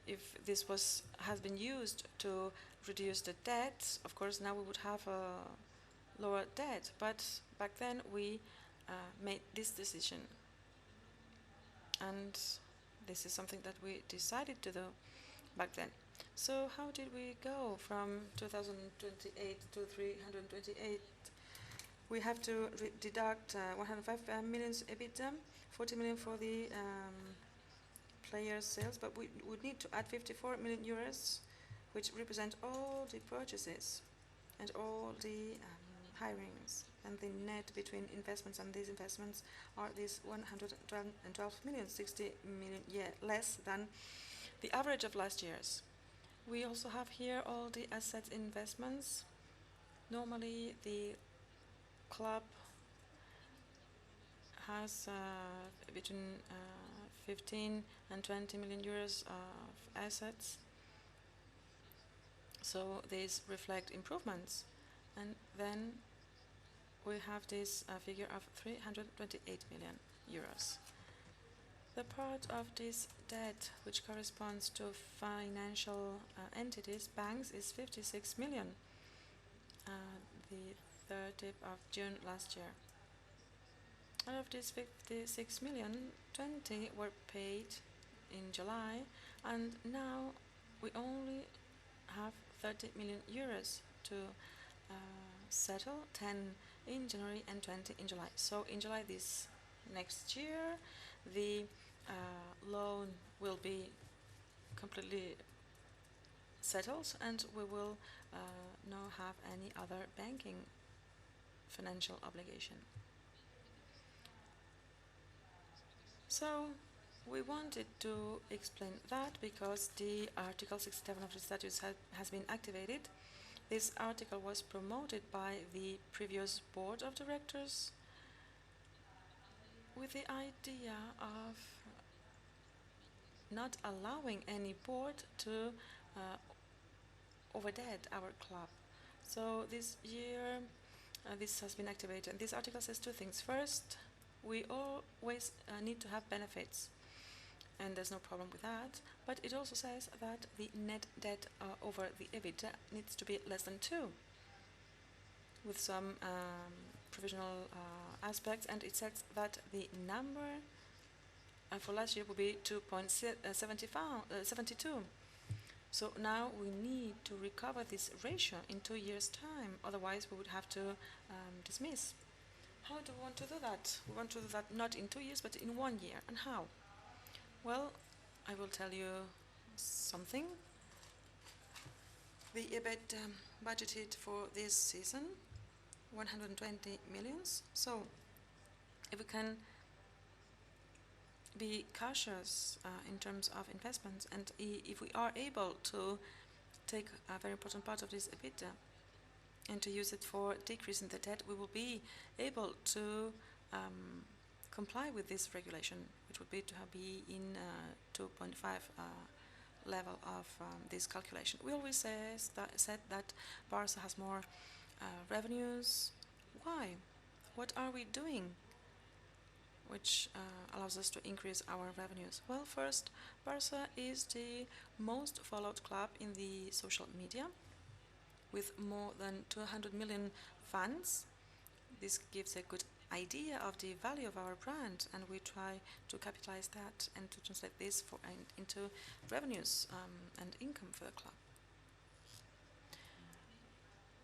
if this has been used to reduce the debt, of course now we would have a lower debt. But back then we made this decision. And this is something that we decided to do back then. So how did we go from 2028 to 328? We have to deduct 105 million EBITDA, 40 million for the player sales, but we would need to add 54 million euros, which represent all the purchases and all the hirings. And the net between investments and these investments are these 112 million, 60 million less than the average of last year's. We also have here all the assets investments. Normally the club has between 15 and 20 million euros of assets. So these reflect improvements. And then we have this figure of 328 million euros. The part of this debt which corresponds to financial entities, banks, is 56 million, the 30th of June last year. Out of these 56 million, 20 were paid in July, and now we only have 30 million euros to settle, 10 in January and 20 in July. So in July this next year, the loan will be completely settled, and we will not have any other banking financial obligation. So we wanted to explain that because the Article 67 of the statutes has been activated. This article was promoted by the previous board of directors with the idea of not allowing any board to overdebt our club. So this year this has been activated. This article says two things. First, we always need to have benefits, and there's no problem with that, but it also says that the net debt over the EBITDA needs to be less than 2, with some provisional aspects, and it says that the number for last year will be 2.72. So now we need to recover this ratio in 2 years' time, otherwise we would have to dismiss. How do we want to do that? We want to do that not in 2 years, but in 1 year. And how? Well, I will tell you something. The EBIT budgeted for this season, 120 millions. So if we can be cautious in terms of investments, and if we are able to take a very important part of this EBITDA and to use it for decreasing the debt, we will be able to comply with this regulation, which would be to be in 2.5 level of this calculation. We always said that Barca has more revenues. Why? What are we doing which allows us to increase our revenues? Well, first, Barca is the most followed club in the social media, with more than 200 million fans. This gives a good idea of the value of our brand, and we try to capitalize that and to translate this into revenues and income for the club.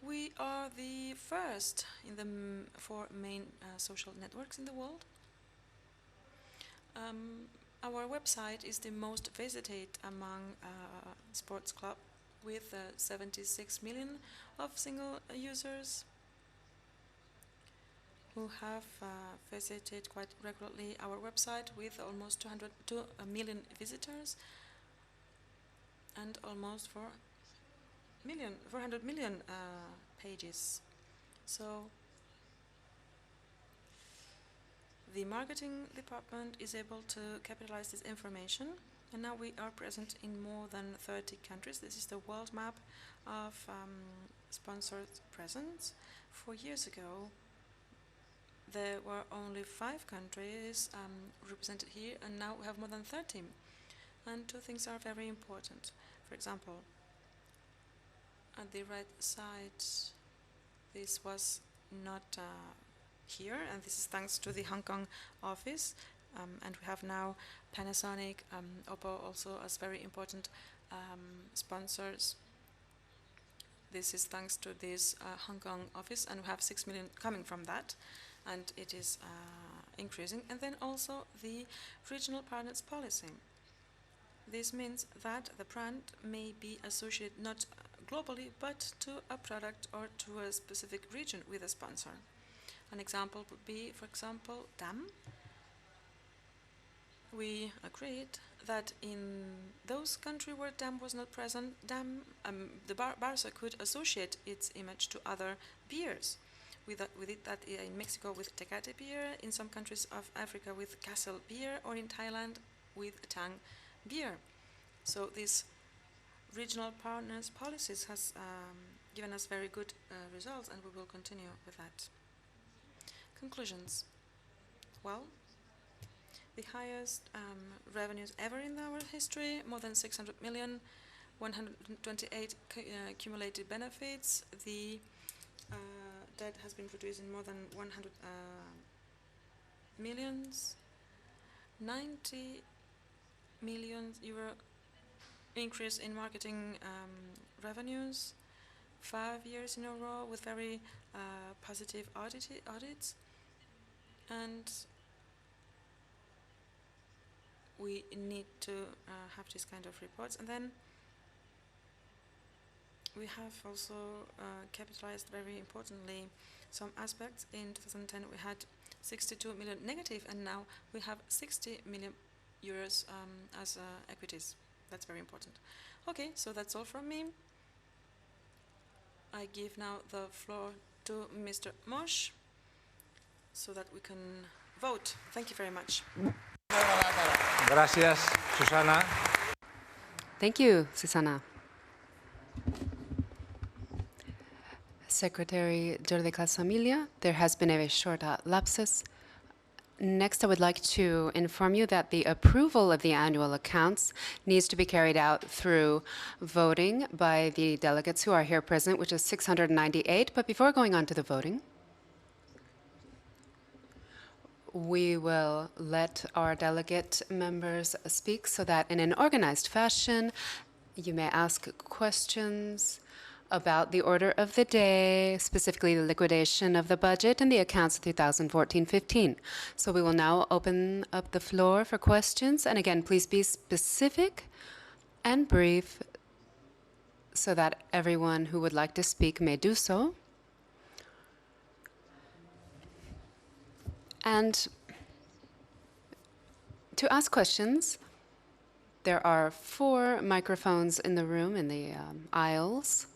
We are the first in the 4 main social networks in the world. Our website is the most visited among sports clubs, with 76 million of single users who have visited quite regularly our website, with almost 2 million visitors and almost 400 million pages. So the marketing department is able to capitalize this information, and now we are present in more than 30 countries. This is the world map of sponsored presence. 4 years ago, there were only 5 countries represented here, and now we have more than 30. And 2 things are very important. For example, at the right side, this was not here, and this is thanks to the Hong Kong office, and we have now Panasonic, Oppo also as very important sponsors. This is thanks to this Hong Kong office, and we have 6 million coming from that, and it is increasing. And then also the regional partners policy. This means that the brand may be associated not globally, but to a product or to a specific region with a sponsor. An example would be, for example, DAM. We agreed that in those countries where DAM was not present, the Barca could associate its image to other beers. We did that in Mexico with Tecate beer, in some countries of Africa with Castle beer, or in Thailand with Tang beer. So this regional partners policies has given us very good results, and we will continue with that. Conclusions. Well, the highest revenues ever in our history, more than 600 million, 128 cumulative benefits. The debt has been reduced in more than 100 millions, 90 million euro increase in marketing revenues, 5 years in a row with very positive audits, and we need to have this kind of reports. And then we have also capitalized very importantly some aspects. In 2010 we had 62 million negative, and now we have 60 million euros as equities. That's very important. Okay, so that's all from me. I give now the floor to Mr. Mosch so that we can vote. Thank you very much. Gracias, Susana. Thank you, Susana. Secretary Jordi Casamilia, there has been a short lapsus. Next, I would like to inform you that the approval of the annual accounts needs to be carried out through voting by the delegates who are here present, which is 698. But before going on to the voting, we will let our delegate members speak so that in an organized fashion, you may ask questions about the order of the day, specifically the liquidation of the budget and the accounts of 2014-15. So we will now open up the floor for questions. And again, please be specific and brief so that everyone who would like to speak may do so. And to ask questions, there are 4 microphones in the room, in the aisles.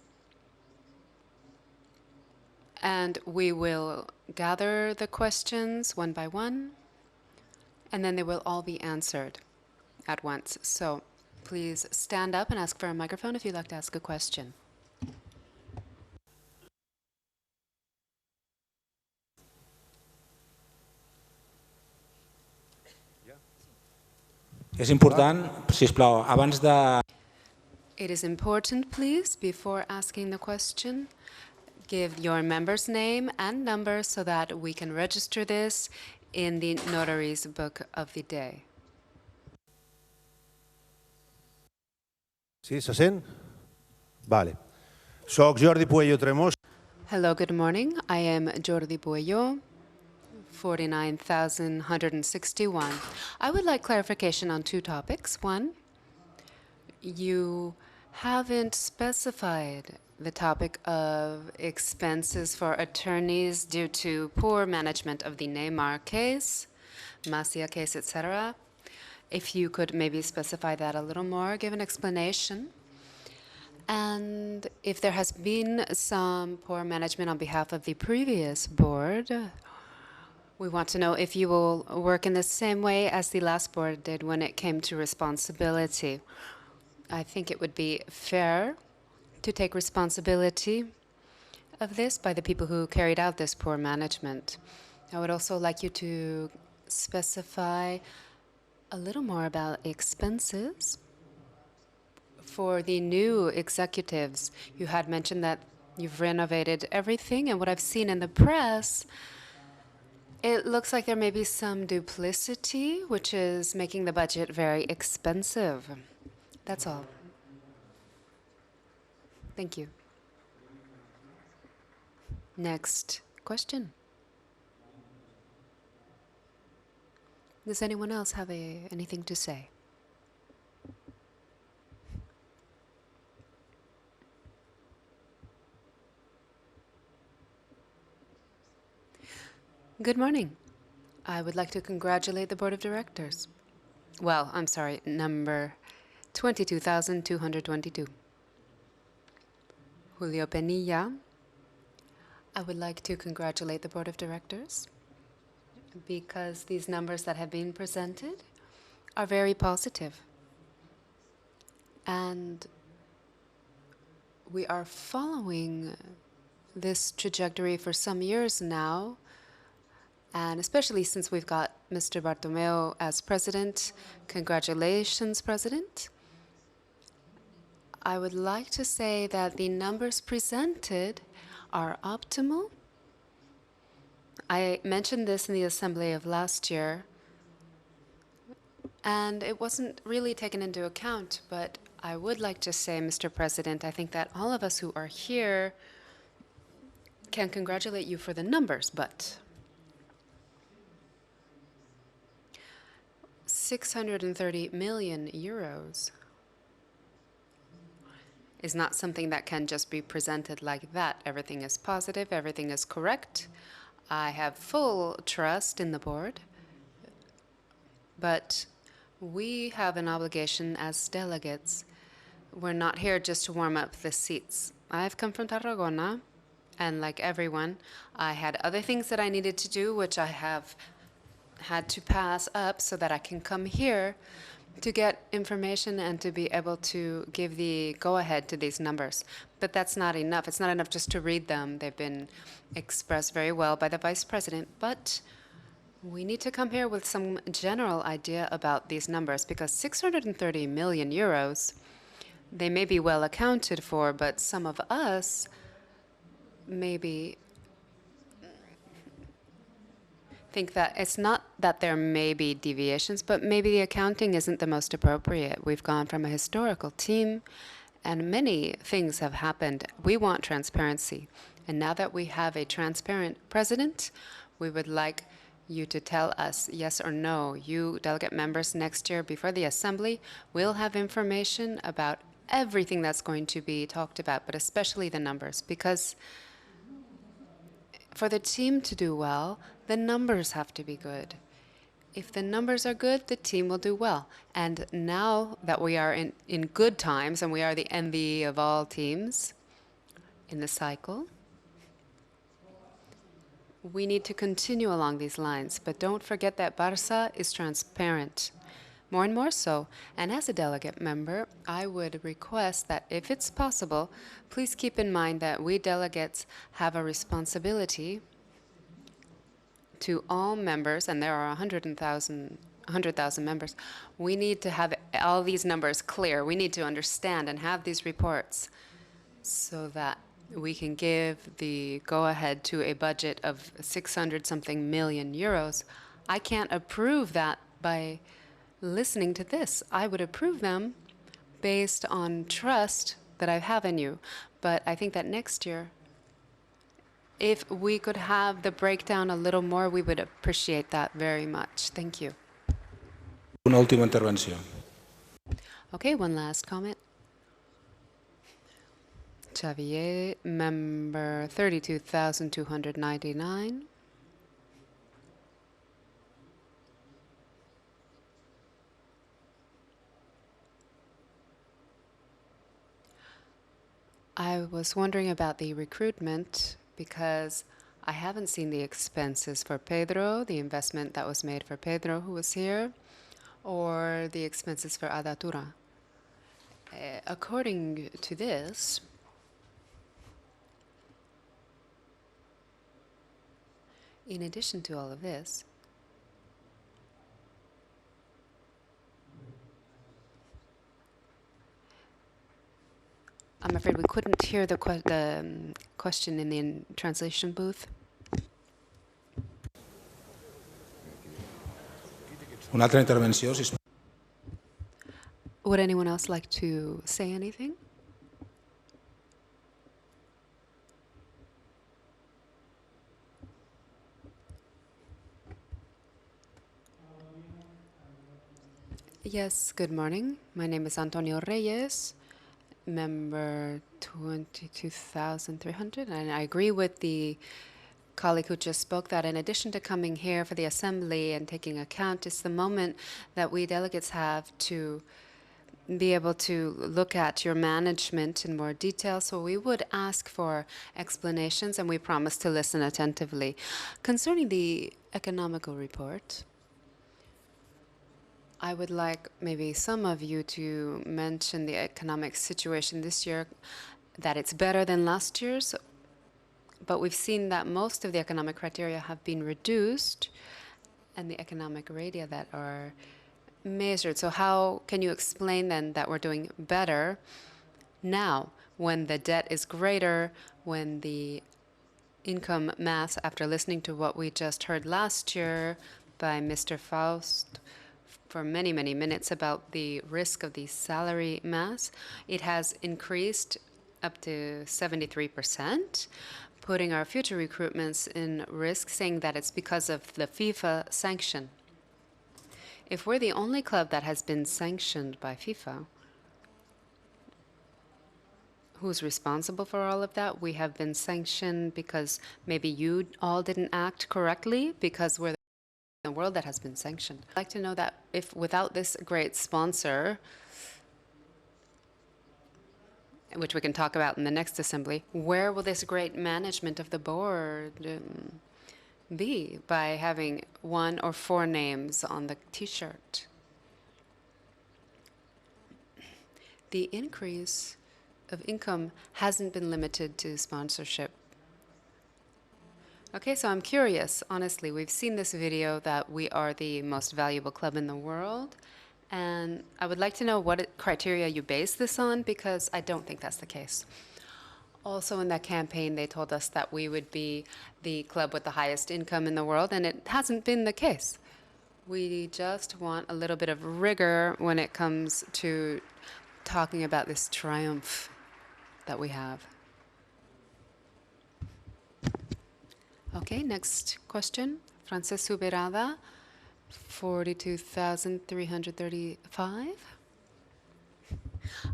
And we will gather the questions one by one, and then they will all be answered at once. So please stand up and ask for a microphone if you'd like to ask a question. És important, sisplau, abans de... It is important, please, before asking the question, give your member's name and number so that we can register this in the notary's book of the day. Sí, se sent? Vale. Soc Jordi Puello Tremós. Hello, good morning. I am Jordi Puello, 49,161. I would like clarification on 2 topics. One, you haven't specified the topic of expenses for attorneys due to poor management of the Neymar case, Macia case, etc. If you could maybe specify that a little more, give an explanation. And if there has been some poor management on behalf of the previous board, we want to know if you will work in the same way as the last board did when it came to responsibility. I think it would be fair to take responsibility of this by the people who carried out this poor management. I would also like you to specify a little more about expenses for the new executives. You had mentioned that you've renovated everything, and what I've seen in the press, it looks like there may be some duplicity, which is making the budget very expensive. That's all. Thank you. Next question. Does anyone else have anything to say? Good morning. I would like to congratulate the Board of Directors. Well, I'm sorry, number 22,222. Julio Penilla. I would like to congratulate the Board of Directors because these numbers that have been presented are very positive. And we are following this trajectory for some years now And especially since we've got Mr. Bartomeu as president, congratulations, President. I would like to say that the numbers presented are optimal. I mentioned this in the assembly of last year, and it wasn't really taken into account, but I would like to say, Mr. President, I think that all of us who are here can congratulate you for the numbers, but 630 million euros is not something that can just be presented like that. Everything is positive, everything is correct. I have full trust in the board, but we have an obligation as delegates. We're not here just to warm up the seats. I've come from Tarragona, and like everyone, I had other things that I needed to do, which I have had to pass up so that I can come here to get information and to be able to give the go-ahead to these numbers. But that's not enough. It's not enough just to read them. They've been expressed very well by the Vice President, but we need to come here with some general idea about these numbers, because 630 million euros, they may be well accounted for, but some of us maybe think that it's not that there may be deviations, but maybe the accounting isn't the most appropriate. We've gone from a historical team, and many things have happened. We want transparency. And now that we have a transparent president, we would like you to tell us yes or no. You delegate members next year before the assembly will have information about everything that's going to be talked about, but especially the numbers, because for the team to do well, the numbers have to be good. If the numbers are good, the team will do well. And now that we are in good times and we are the envy of all teams in the cycle, we need to continue along these lines. But don't forget that Barça is transparent, more and more so. And as a delegate member, I would request that if it's possible, please keep in mind that we delegates have a responsibility to all members, and there are 100,000 members. We need to have all these numbers clear. We need to understand and have these reports so that we can give the go-ahead to a budget of 600-something million euros. I can't approve that by listening to this. I would approve them based on trust that I have in you. But I think that next year, if we could have the breakdown a little more, we would appreciate that very much. Thank you. Una última intervenció. Okay, one last comment. Xavier, member 32,299. I was wondering about the recruitment because I haven't seen the expenses for Pedro, the investment that was made for Pedro, who was here, or the expenses for Adatura. According to this, in addition to all of this, I'm afraid we couldn't hear the question in the translation booth. Una altra intervenció, sisplau. Would anyone else like to say anything? Yes, good morning. My name is Antonio Reyes, member 22,300, and I agree with the colleague who just spoke that in addition to coming here for the assembly and taking account, it's the moment that we delegates have to be able to look at your management in more detail. So we would ask for explanations, and we promise to listen attentively. Concerning the economical report, I would like maybe some of you to mention the economic situation this year, that it's better than last year's, but we've seen that most of the economic criteria have been reduced and the economic radia that are measured. So how can you explain then that we're doing better now when the debt is greater, when the income mass, after listening to what we just heard last year by Mr. Faust for many, many minutes about the risk of the salary mass, it has increased up to 73%, putting our future recruitments in risk, saying that it's because of the FIFA sanction. If we're the only club that has been sanctioned by FIFA, who's responsible for all of that? We have been sanctioned because maybe you all didn't act correctly, because we're the world that has been sanctioned. I'd like to know that if without this great sponsor, which we can talk about in the next assembly, where will this great management of the board be by having 1 or 4 names on the T-shirt? The increase of income hasn't been limited to sponsorship. Okay, so I'm curious, honestly, we've seen this video that we are the most valuable club in the world, and I would like to know what criteria you base this on, because I don't think that's the case. Also in that campaign, they told us that we would be the club with the highest income in the world, and it hasn't been the case. We just want a little bit of rigor when it comes to talking about this triumph that we have. Okay, next question. Frances Suberada, 42,335.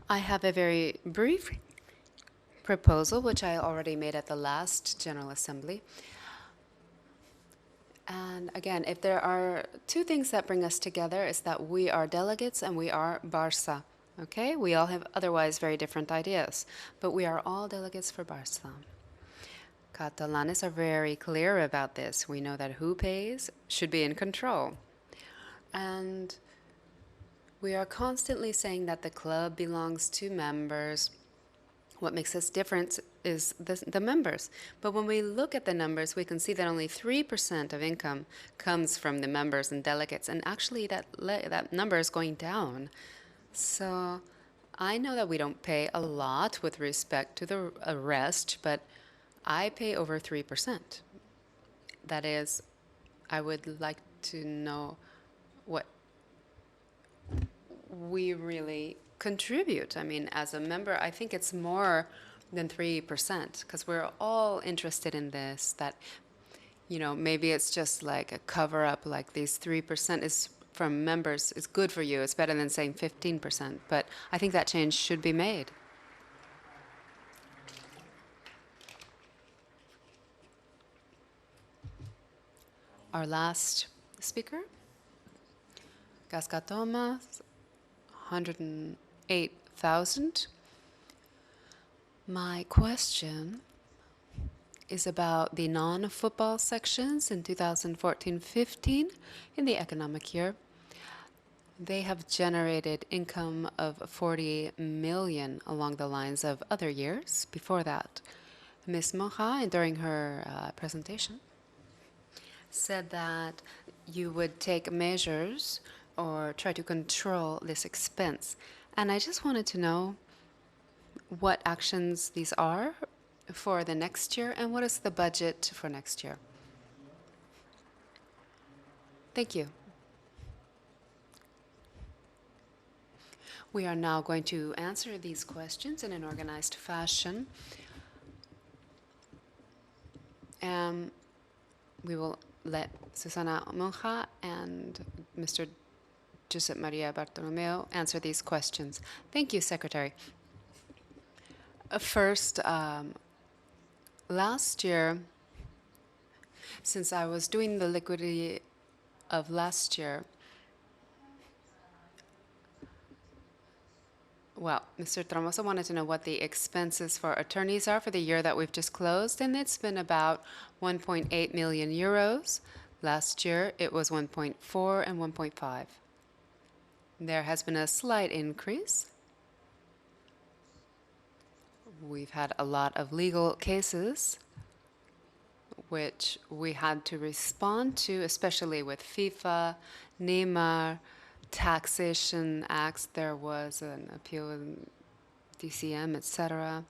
I have a very brief proposal, which I already made at the last General Assembly. And again, if there are 2 things that bring us together, is that we are delegates and we are Barça. Okay, we all have otherwise very different ideas, but we are all delegates for Barça. Catalanes are very clear about this. We know that who pays should be in control. And we are constantly saying that the club belongs to members. What makes us different is the members. But when we look at the numbers, we can see that only 3% of income comes from the members and delegates. And actually, that number is going down. So I know that we don't pay a lot with respect to the rest, but I pay over 3%. That is, I would like to know what we really contribute. I mean, as a member, I think it's more than 3%, because we're all interested in this, that, you know, maybe it's just like a cover-up, like these 3% is from members, it's good for you, it's better than saying 15%, but I think that change should be made. Our last speaker, Gascatoma, 108,000. My question is about the non-football sections in 2014-15 in the economic year. They have generated income of 40 million along the lines of other years before that. Ms. Monja, during her presentation, said that you would take measures or try to control this expense. And I just wanted to know what actions these are for the next year and what is the budget for next year. Thank you. We are now going to answer these questions in an organized fashion. We will let Susana Monja and Mr. Josep Maria Bartolomeo answer these questions. Thank you, Secretary. First, last year, since I was doing the liquidity of last year, well, Mr. Tramosa wanted to know what the expenses for attorneys are for the year that we've just closed, and it's been about 1.8 million euros. Last year, it was 1.4 and 1.5. There has been a slight increase. We've had a lot of legal cases which we had to respond to, especially with FIFA, Neymar, taxation acts. There was an appeal in DCM, etc.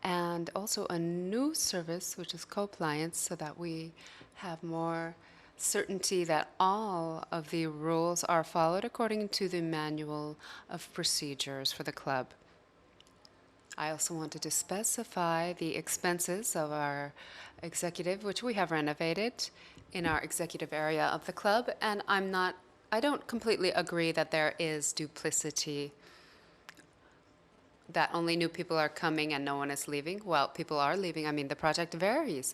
And also a new service, which is compliance, so that we have more certainty that all of the rules are followed according to the manual of procedures for the club. I also wanted to specify the expenses of our executive, which we have renovated in our executive area of the club, and I don't completely agree that there is duplicity, that only new people are coming and no one is leaving. Well, people are leaving. I mean, the project varies.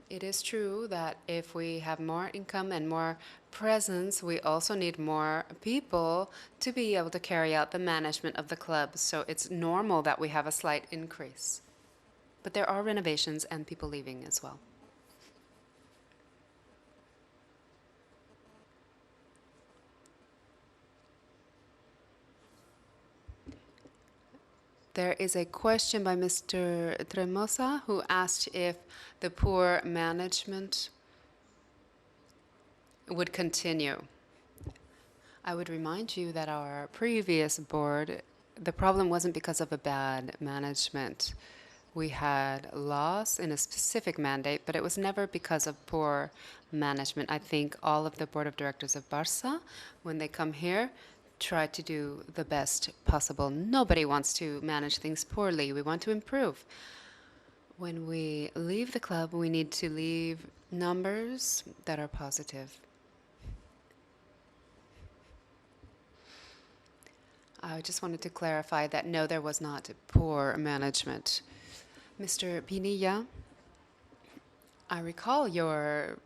It is true that if we have more income and more presence, we also need more people to be able to carry out the management of the club. So it's normal that we have a slight increase. But there are renovations and people leaving as well. There is a question by Mr. Tremosa, who asked if the poor management would continue. I would remind you that our previous board, the problem wasn't because of a bad management. We had loss in a specific mandate, but it was never because of poor management. I think all of the board of directors of Barça, when they come here, try to do the best possible. Nobody wants to manage things poorly. We want to improve. When we leave the club, we need to leave numbers that are positive. I just wanted to clarify that no, there was not poor management. Mr. Pinilla, I recall your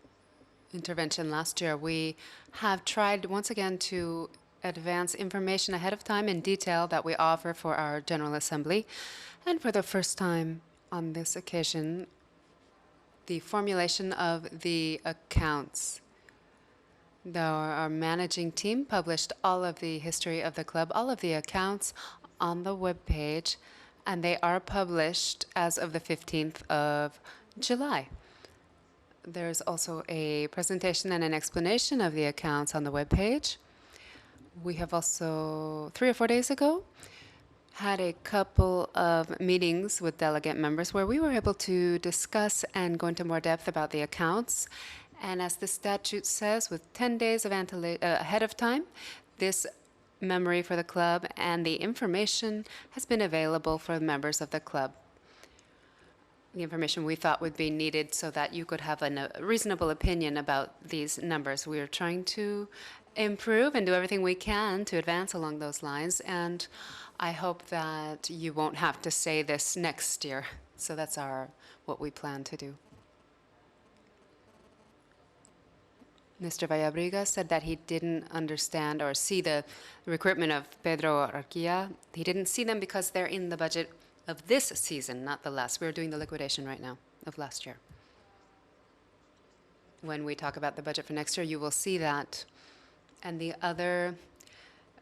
intervention last year. We have tried once again to advance information ahead of time in detail that we offer for our General Assembly. And for the first time on this occasion, the formulation of the accounts. Our managing team published all of the history of the club, all of the accounts on the webpage, and they are published as of the 15th of July. There's also a presentation and an explanation of the accounts on the webpage. We have also, 3 or 4 days ago, had a couple of meetings with delegate members where we were able to discuss and go into more depth about the accounts. And as the statute says, with 10 days of ahead of time, this memory for the club and the information has been available for the members of the club. The information we thought would be needed so that you could have a reasonable opinion about these numbers. We are trying to improve and do everything we can to advance along those lines, and I hope that you won't have to say this next year. So that's what we plan to do. Mr. Vallabriga said that he didn't understand or see the recruitment of Pedro Arquilla. He didn't see them because they're in the budget of this season, not the last. We're doing the liquidation right now of last year. When we talk about the budget for next year, you will see that. And the other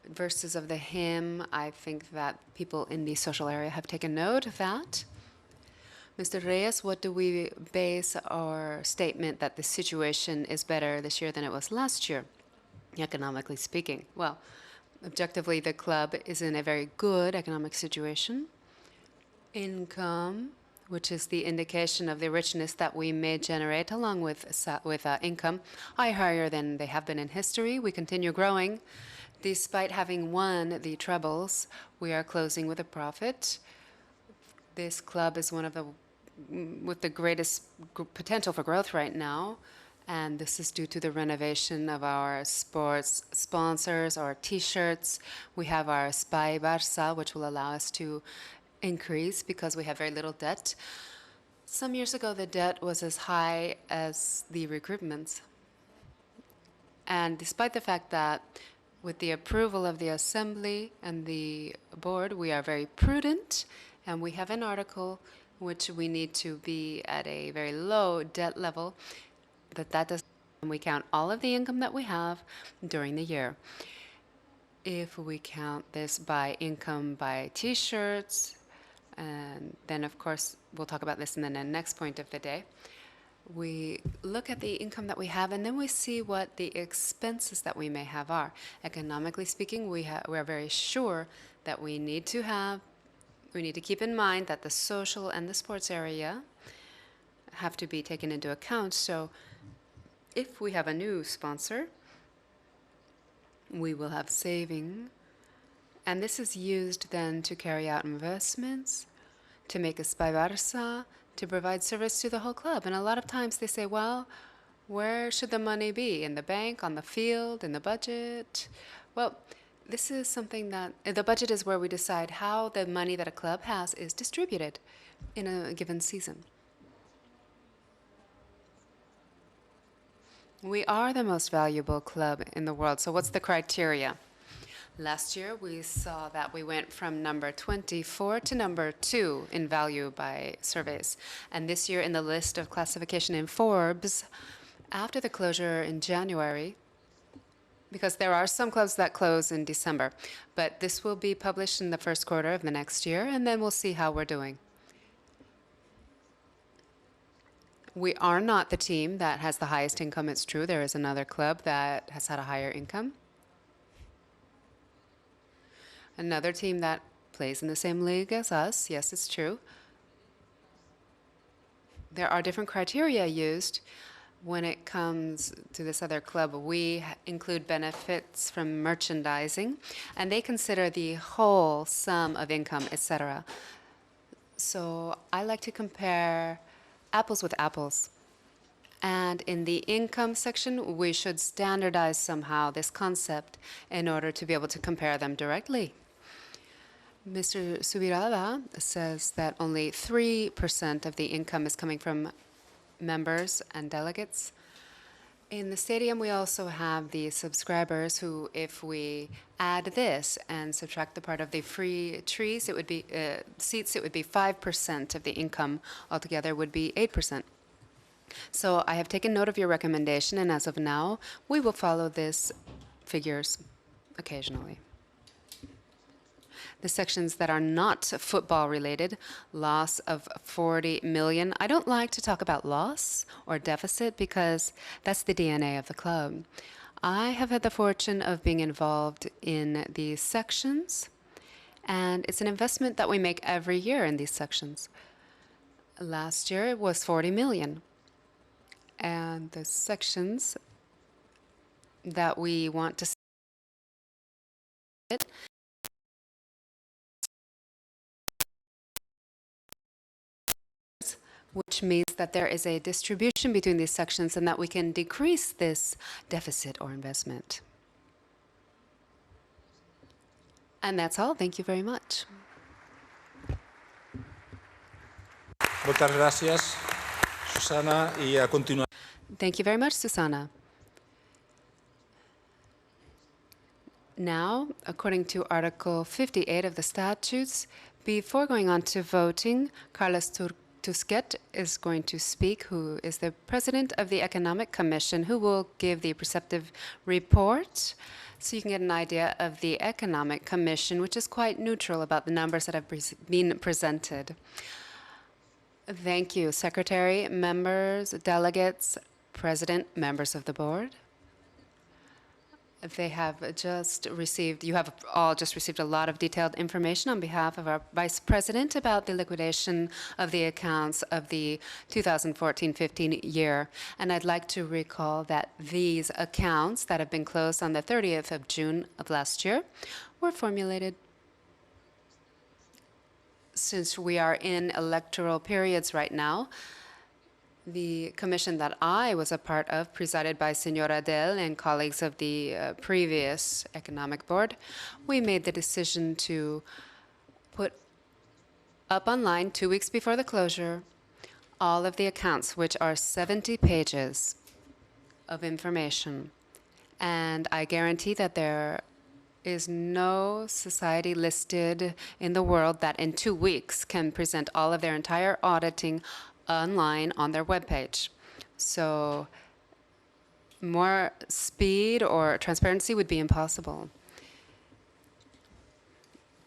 verses of the hymn, I think that people in the social area have taken note of that. Mr. Reyes, what do we base our statement that the situation is better this year than it was last year, economically speaking? Well, objectively, the club is in a very good economic situation. Income, which is the indication of the richness that we may generate along with income, are higher than they have been in history. We continue growing. Despite having won the trebles, we are closing with a profit. This club is one of the with the greatest potential for growth right now, and this is due to the renovation of our sports sponsors, our T-shirts. We have our Spy Barça, which will allow us to increase because we have very little debt. Some years ago, the debt was as high as the recruitments. And despite the fact that with the approval of the Assembly and the board, we are very prudent, and we have an article which we need to be at a very low debt level, that does, and we count all of the income that we have during the year. If we count this by income by T-shirts, and then of course we'll talk about this in the next point of the day, we look at the income that we have, and then we see what the expenses that we may have are. Economically speaking, we are very sure that we need to keep in mind that the social and the sports area have to be taken into account. So if we have a new sponsor, we will have saving, and this is used then to carry out investments, to make a Spy Barça, to provide service to the whole club. And a lot of times they say, well, where should the money be? In the bank, on the field, in the budget? Well, this is something that the budget is where we decide how the money that a club has is distributed in a given season. We are the most valuable club in the world. So what's the criteria? Last year, we saw that we went from number 24 to number 2 in value by surveys. And this year, in the list of classification in Forbes, after the closure in January, because there are some clubs that close in December, but this will be published in the first quarter of the next year, and then we'll see how we're doing. We are not the team that has the highest income, it's true. There is another club that has had a higher income. Another team that plays in the same league as us, yes, it's true. There are different criteria used when it comes to this other club. We include benefits from merchandising, and they consider the whole sum of income, etc. So I like to compare apples with apples. And in the income section, we should standardize somehow this concept in order to be able to compare them directly. Mr. Subirada says that only 3% of the income is coming from members and delegates. In the stadium, we also have the subscribers who, if we add this and subtract the part of the free trees, it would be seats, it would be 5% of the income. Altogether would be 8%. So I have taken note of your recommendation, and as of now, we will follow these figures occasionally. The sections that are not football related, loss of 40 million. I don't like to talk about loss or deficit because that's the DNA of the club. I have had the fortune of being involved in these sections, and it's an investment that we make every year in these sections. Last year it was 40 million. And the sections that we want to see it, which means that there is a distribution between these sections and that we can decrease this deficit or investment. And that's all. Thank you very much. Moltes gràcies, Susana, i a continuació. Thank you very much, Susana. Now, according to Article 58 of the statutes, before going on to voting, Carlos Tusquet is going to speak, who is the president of the Economic Commission, who will give the preceptive report, so you can get an idea of the Economic Commission, which is quite neutral about the numbers that have been presented. Thank you, Secretary, members, delegates, President, members of the board. They have just received, you have all just received a lot of detailed information on behalf of our Vice President about the liquidation of the accounts of the 2014-15 year. And I'd like to recall that these accounts that have been closed on the 30th of June of last year were formulated since we are in electoral periods right now. The commission that I was a part of, presided by Senora Del and colleagues of the previous economic board, we made the decision to put up online 2 weeks before the closure all of the accounts, which are 70 pages of information. And I guarantee that there is no society listed in the world that in 2 weeks can present all of their entire auditing online on their webpage. So more speed or transparency would be impossible.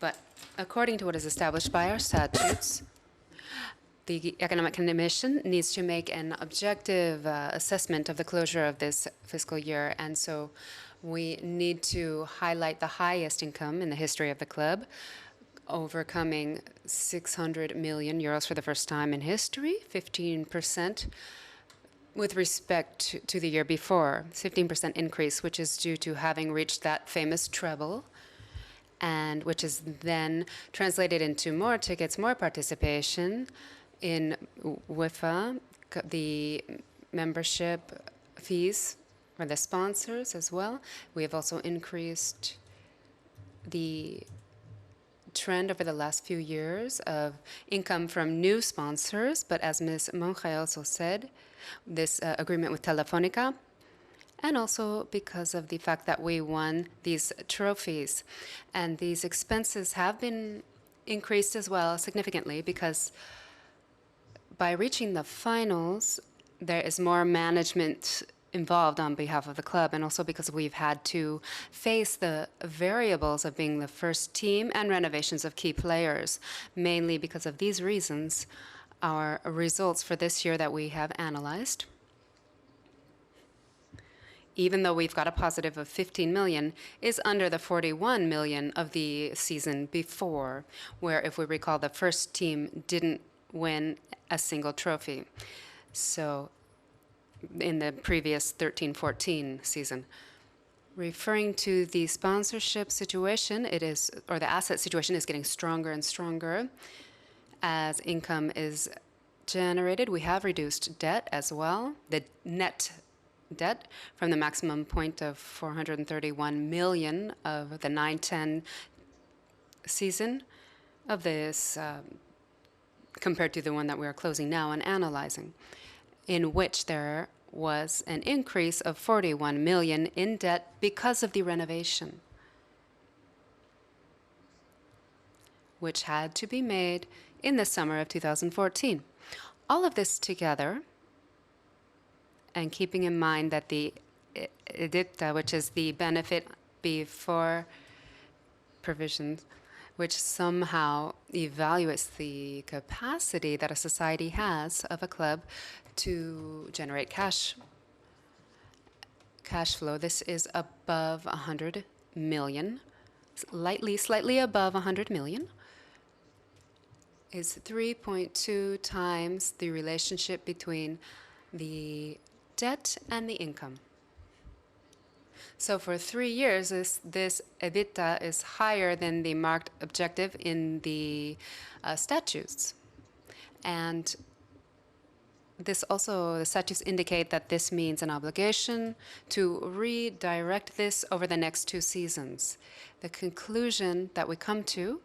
But according to what is established by our statutes, the Economic Commission needs to make an objective assessment of the closure of this fiscal year, and so we need to highlight the highest income in the history of the club, overcoming 600 million euros for the first time in history, 15% with respect to the year before, 15% increase, which is due to having reached that famous treble, and which is then translated into more tickets, more participation in UEFA, the membership fees for the sponsors as well. We have also increased the trend over the last few years of income from new sponsors, but as Ms. Monge also said, this agreement with Telefonica, and also because of the fact that we won these trophies. And these expenses have been increased as well significantly because by reaching the finals, there is more management involved on behalf of the club, and also because we've had to face the variables of being the first team and renovations of key players. Mainly because of these reasons, our results for this year that we have analyzed, even though we've got a positive of 15 million, is under the 41 million of the season before, where, if we recall, the first team didn't win a single trophy. So in the previous 13-14 season. Referring to the sponsorship situation, or the asset situation is getting stronger and stronger as income is generated. We have reduced debt as well, the net debt from the maximum point of 431 million of the 9-10 season of this, compared to the one that we are closing now and analyzing, in which there was an increase of 41 million in debt because of the renovation, which had to be made in the summer of 2014. All of this together, and keeping in mind that the EBITDA, which is the benefit before provisions, which somehow evaluates the capacity that a society has of a club to generate cash flow. This is above 100 million, slightly above 100 million, is 3.2 times the relationship between the debt and the income. So for 3 years, this EBITDA is higher than the marked objective in the statutes. And this also, the statutes indicate that this means an obligation to redirect this over the next 2 seasons. The conclusion that we come to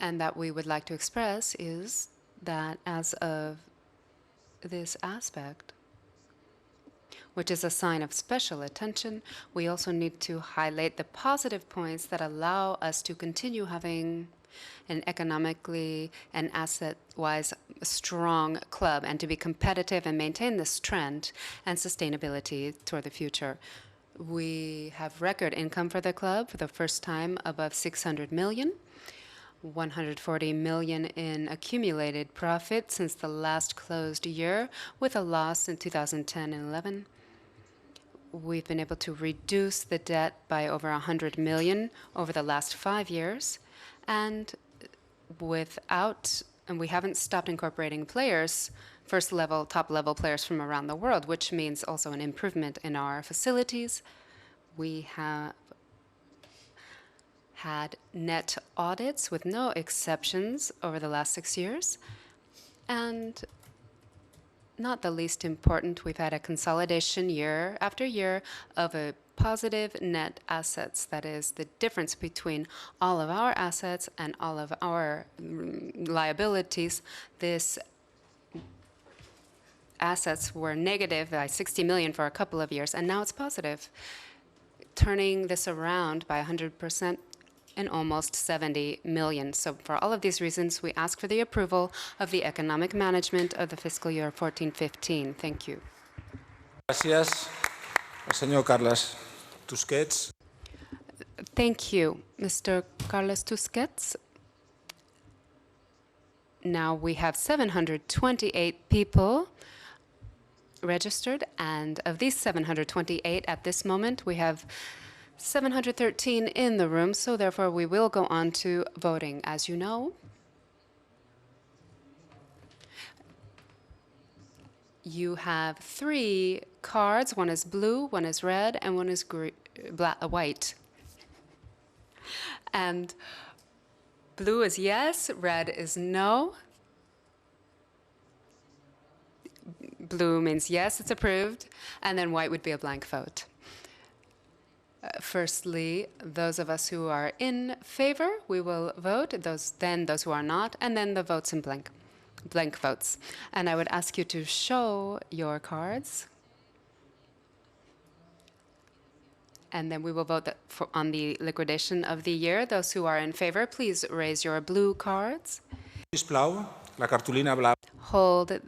and that we would like to express is that as of this aspect, which is a sign of special attention, we also need to highlight the positive points that allow us to continue having an economically and asset-wise strong club and to be competitive and maintain this trend and sustainability toward the future. We have record income for the club for the first time above 600 million, 140 million in accumulated profit since the last closed year, with a loss in 2010 and 11. We've been able to reduce the debt by over 100 million over the last 5 years, and we haven't stopped incorporating players, first-level, top-level players from around the world, which means also an improvement in our facilities. We have had net audits with no exceptions over the last 6 years. And not the least important, we've had a consolidation year after year of a positive net assets. That is the difference between all of our assets and all of our liabilities. This assets were negative by 60 million for a couple of years, and now it's positive, turning this around by 100% in almost 70 million. So for all of these reasons, we ask for the approval of the economic management of the fiscal year 14-15. Thank you. Gracias. El señor Carles Tusquets. Thank you, Mr. Carles Tusquets. Now we have 728 people registered, and of these 728 at this moment, we have 713 in the room, so therefore we will go on to voting. As you know, you have 3 cards. One is blue, one is red, and one is white. And blue is yes, red is no. Blue means yes, it's approved, and then white would be a blank vote. Firstly, those of us who are in favor, we will vote. Those who are not, and then the votes in blank votes. And I would ask you to show your cards. And then we will vote on the liquidation of the year. Those who are in favor, please raise your blue cards. Sisplau, la cartolina blava. Hold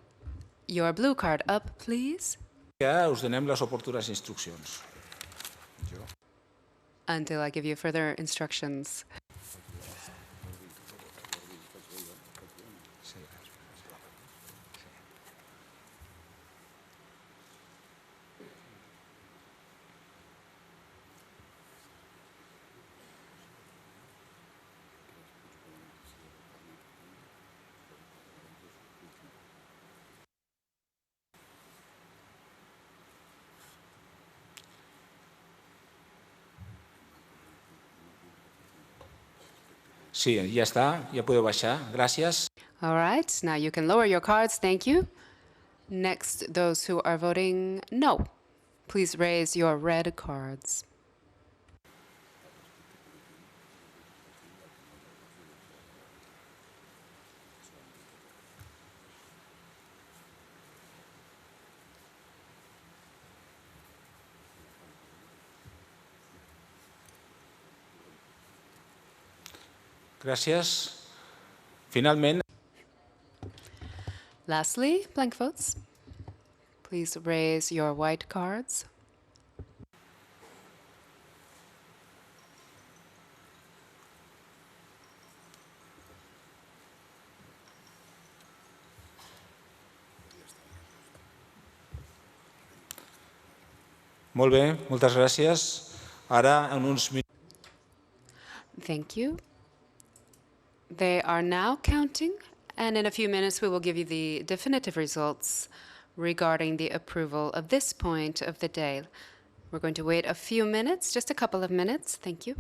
your blue card up, please. Ja us donem les oportunes instruccions. Until I give you further instructions. Sí, ja està, ja podeu baixar. Gràcies. All right, now you can lower your cards. Thank you. Next, those who are voting no, please raise your red cards. Gràcies. Finalment, Lastly, blank votes. Please raise your white cards. molt bé, moltes gràcies. Ara, en uns minuts, Thank you. They are now counting, and in a few minutes we will give you the definitive results regarding the approval of this point of the day. We're going to wait a few minutes, just a couple of minutes. Thank you.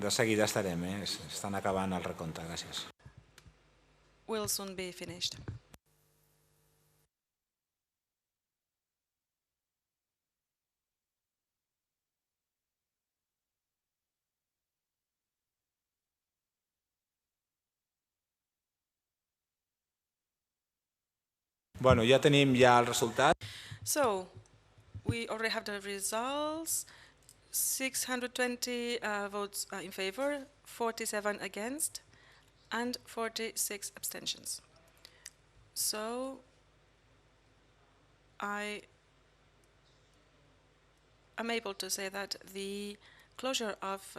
De seguida estarem, estan acabant el recompte. Gràcies. Will soon be finished. Bueno, ja tenim el resultat. So, we already have the results. 620 votes in favor, 47 against, and 46 abstentions. So, I am able to say that the closure of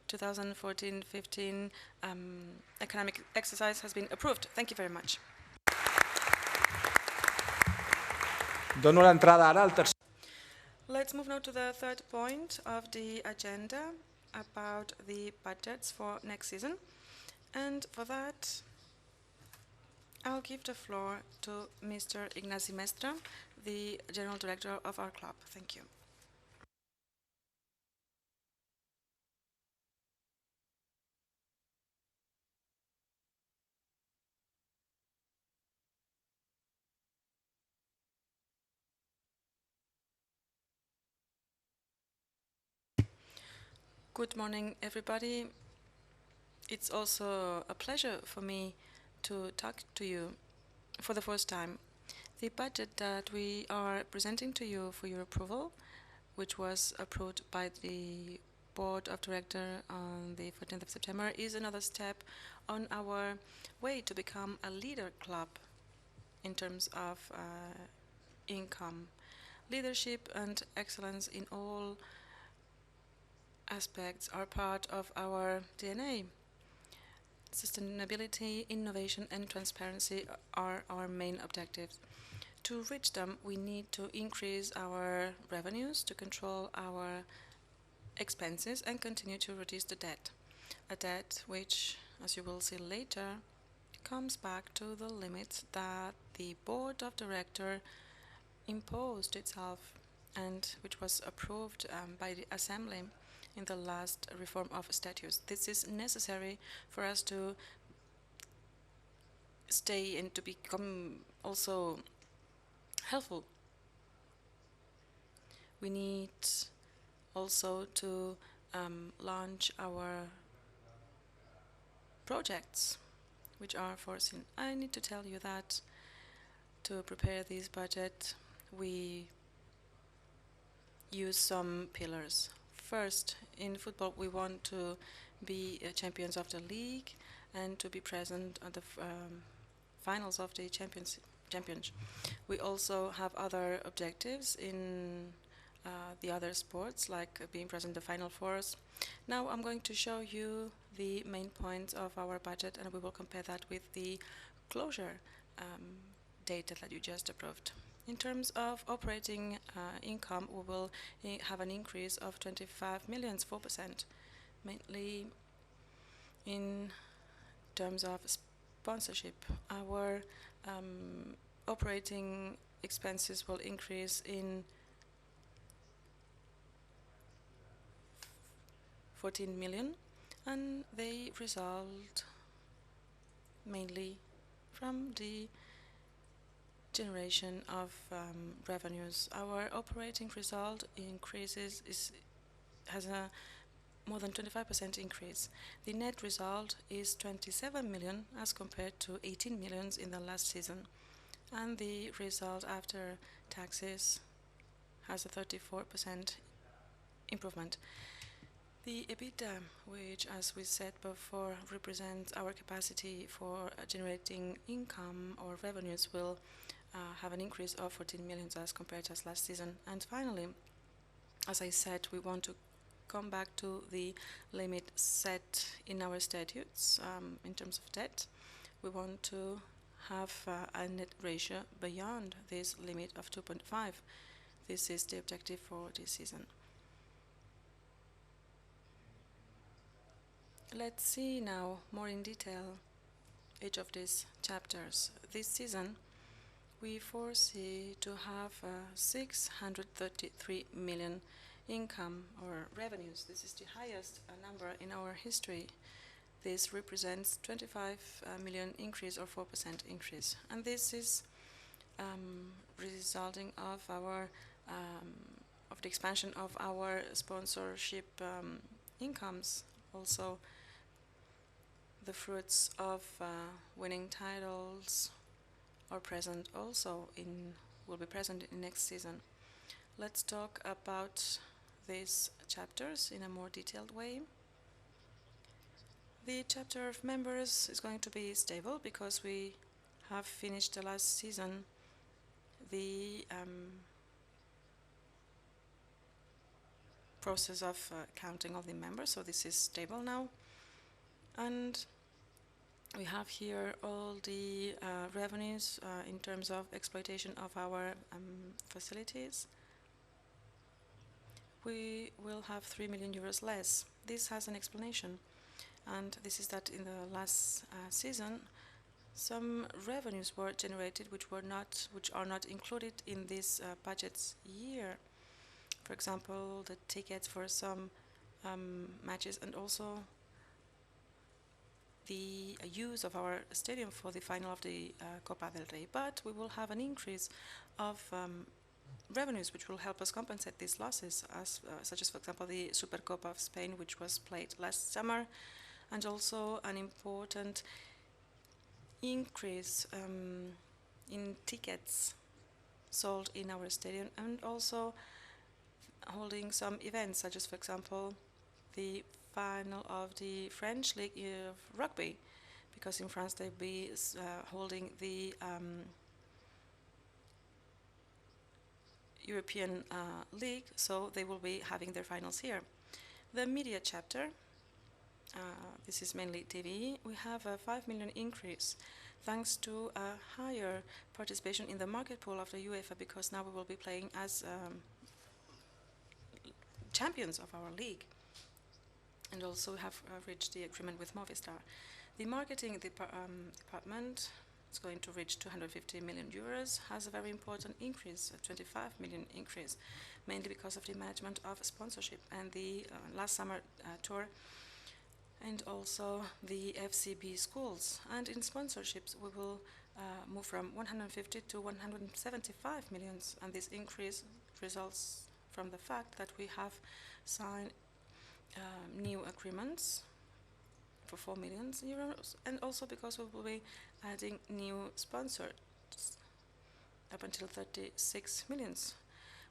2014-15 economic exercise has been approved. Thank you very much. Dono l'entrada ara al tercer. Let's move now to the third point of the agenda about the budgets for next season. And for that, I'll give the floor to Mr. Ignasi Mestre, the General Director of our club. Thank you. Good morning, everybody. It's also a pleasure for me to talk to you for the first time. The budget that we are presenting to you for your approval, which was approved by the Board of Directors on the 14th of September, is another step on our way to become a leader club in terms of income. Leadership and excellence in all aspects are part of our DNA. Sustainability, innovation, and transparency are our main objectives. To reach them, we need to increase our revenues, to control our expenses, and continue to reduce the debt. A debt which, as you will see later, comes back to the limits that the Board of Directors imposed itself and which was approved by the Assembly in the last reform of statutes. This is necessary for us to stay and to become also helpful. We need also to launch our projects which are foreseen. I need to tell you that to prepare this budget, we use some pillars. First, in football, we want to be champions of the league and to be present at the finals of the champions. We also have other objectives in the other sports, like being present in the Final Fours. Now I'm going to show you the main points of our budget, and we will compare that with the closure data that you just approved. In terms of operating income, we will have an increase of 25 million, 4%, mainly in terms of sponsorship. Our operating expenses will increase in 14 million, and they result mainly from the generation of revenues. Our operating result has a more than 25% increase. The net result is 27 million as compared to 18 million in the last season, and the result after taxes has a 34% improvement. The EBITDA, which, as we said before, represents our capacity for generating income or revenues, will have an increase of 14 million as compared to last season. And finally, as I said, we want to come back to the limit set in our statutes in terms of debt. We want to have a net ratio beyond this limit of 2.5. This is the objective for this season. Let's see now more in detail each of these chapters. This season, we foresee to have 633 million income or revenues. This is the highest number in our history. This represents 25 million increase or 4% increase. And this is resulting of our of the expansion of our sponsorship incomes. Also, the fruits of winning titles are present also will be present in next season. Let's talk about these chapters in a more detailed way. The chapter of members is going to be stable because we have finished the last season the process of counting of the members, so this is stable now. And we have here all the revenues in terms of exploitation of our facilities. We will have 3 million euros less. This has an explanation, and this is that in the last season, some revenues were generated which are not included in this budget year. For example, the tickets for some matches, and also the use of our stadium for the final of the Copa del Rey. But we will have an increase of revenues which will help us compensate these losses, such as, for example, the Supercopa of Spain, which was played last summer, and also an important increase in tickets sold in our stadium, and also holding some events, such as, for example, the final of the French League of Rugby, because in France they'll be holding the European League, so they will be having their finals here. The media chapter, this is mainly TV, we have a 5 million increase thanks to a higher participation in the market pool of the UEFA, because now we will be playing as champions of our league. And also we have reached the agreement with Movistar. The marketing department is going to reach 250 million euros, has a very important increase, a 25 million increase, mainly because of the management of sponsorship and the last summer tour, and also the FCB schools. And in sponsorships we will move from 150 to 175 millions, and this increase results from the fact that we have signed new agreements for 4 million euros, and also because we will be adding new sponsors up until 36 millions.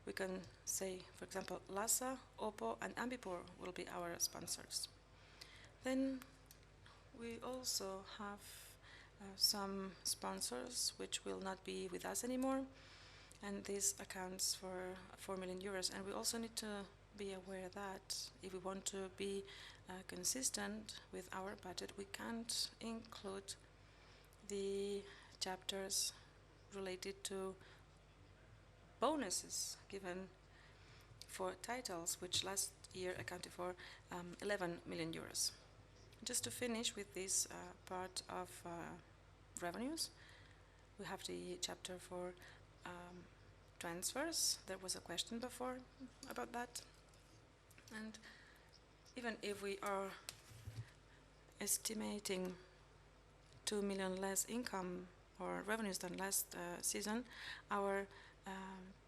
We can say, for example, LASA, Oppo, and Ambipur will be our sponsors. Then we also have some sponsors which will not be with us anymore, and this accounts for 4 million euros. And we also need to be aware that if we want to be consistent with our budget, we can't include the chapters related to bonuses given for titles, which last year accounted for 11 million euros. Just to finish with this part of revenues, we have the chapter for transfers. There was a question before about that. And even if we are estimating 2 million less income or revenues than last season, our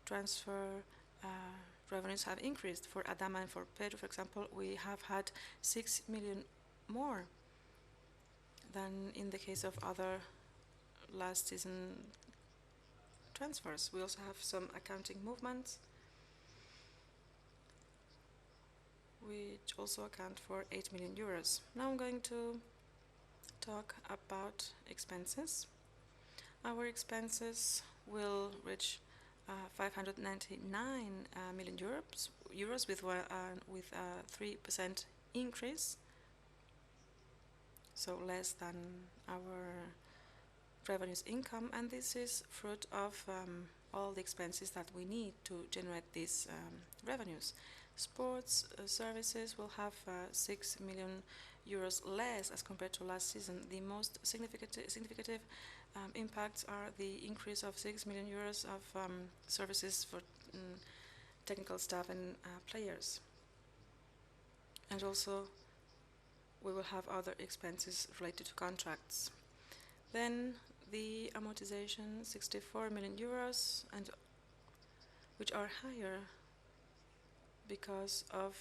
transfer revenues have increased. For Adama and for Pedro, for example, we have had 6 million more than in the case of other last season transfers. We also have some accounting movements which also account for 8 million euros. Now I'm going to talk about expenses. Our expenses will reach 599 million euros with a 3% increase, so less than our revenues income, and this is fruit of all the expenses that we need to generate these revenues. Sports services will have 6 million euros less as compared to last season. The most significant impacts are the increase of 6 million euros of services for technical staff and players. And also, we will have other expenses related to contracts. Then the amortization, 64 million euros, and which are higher because of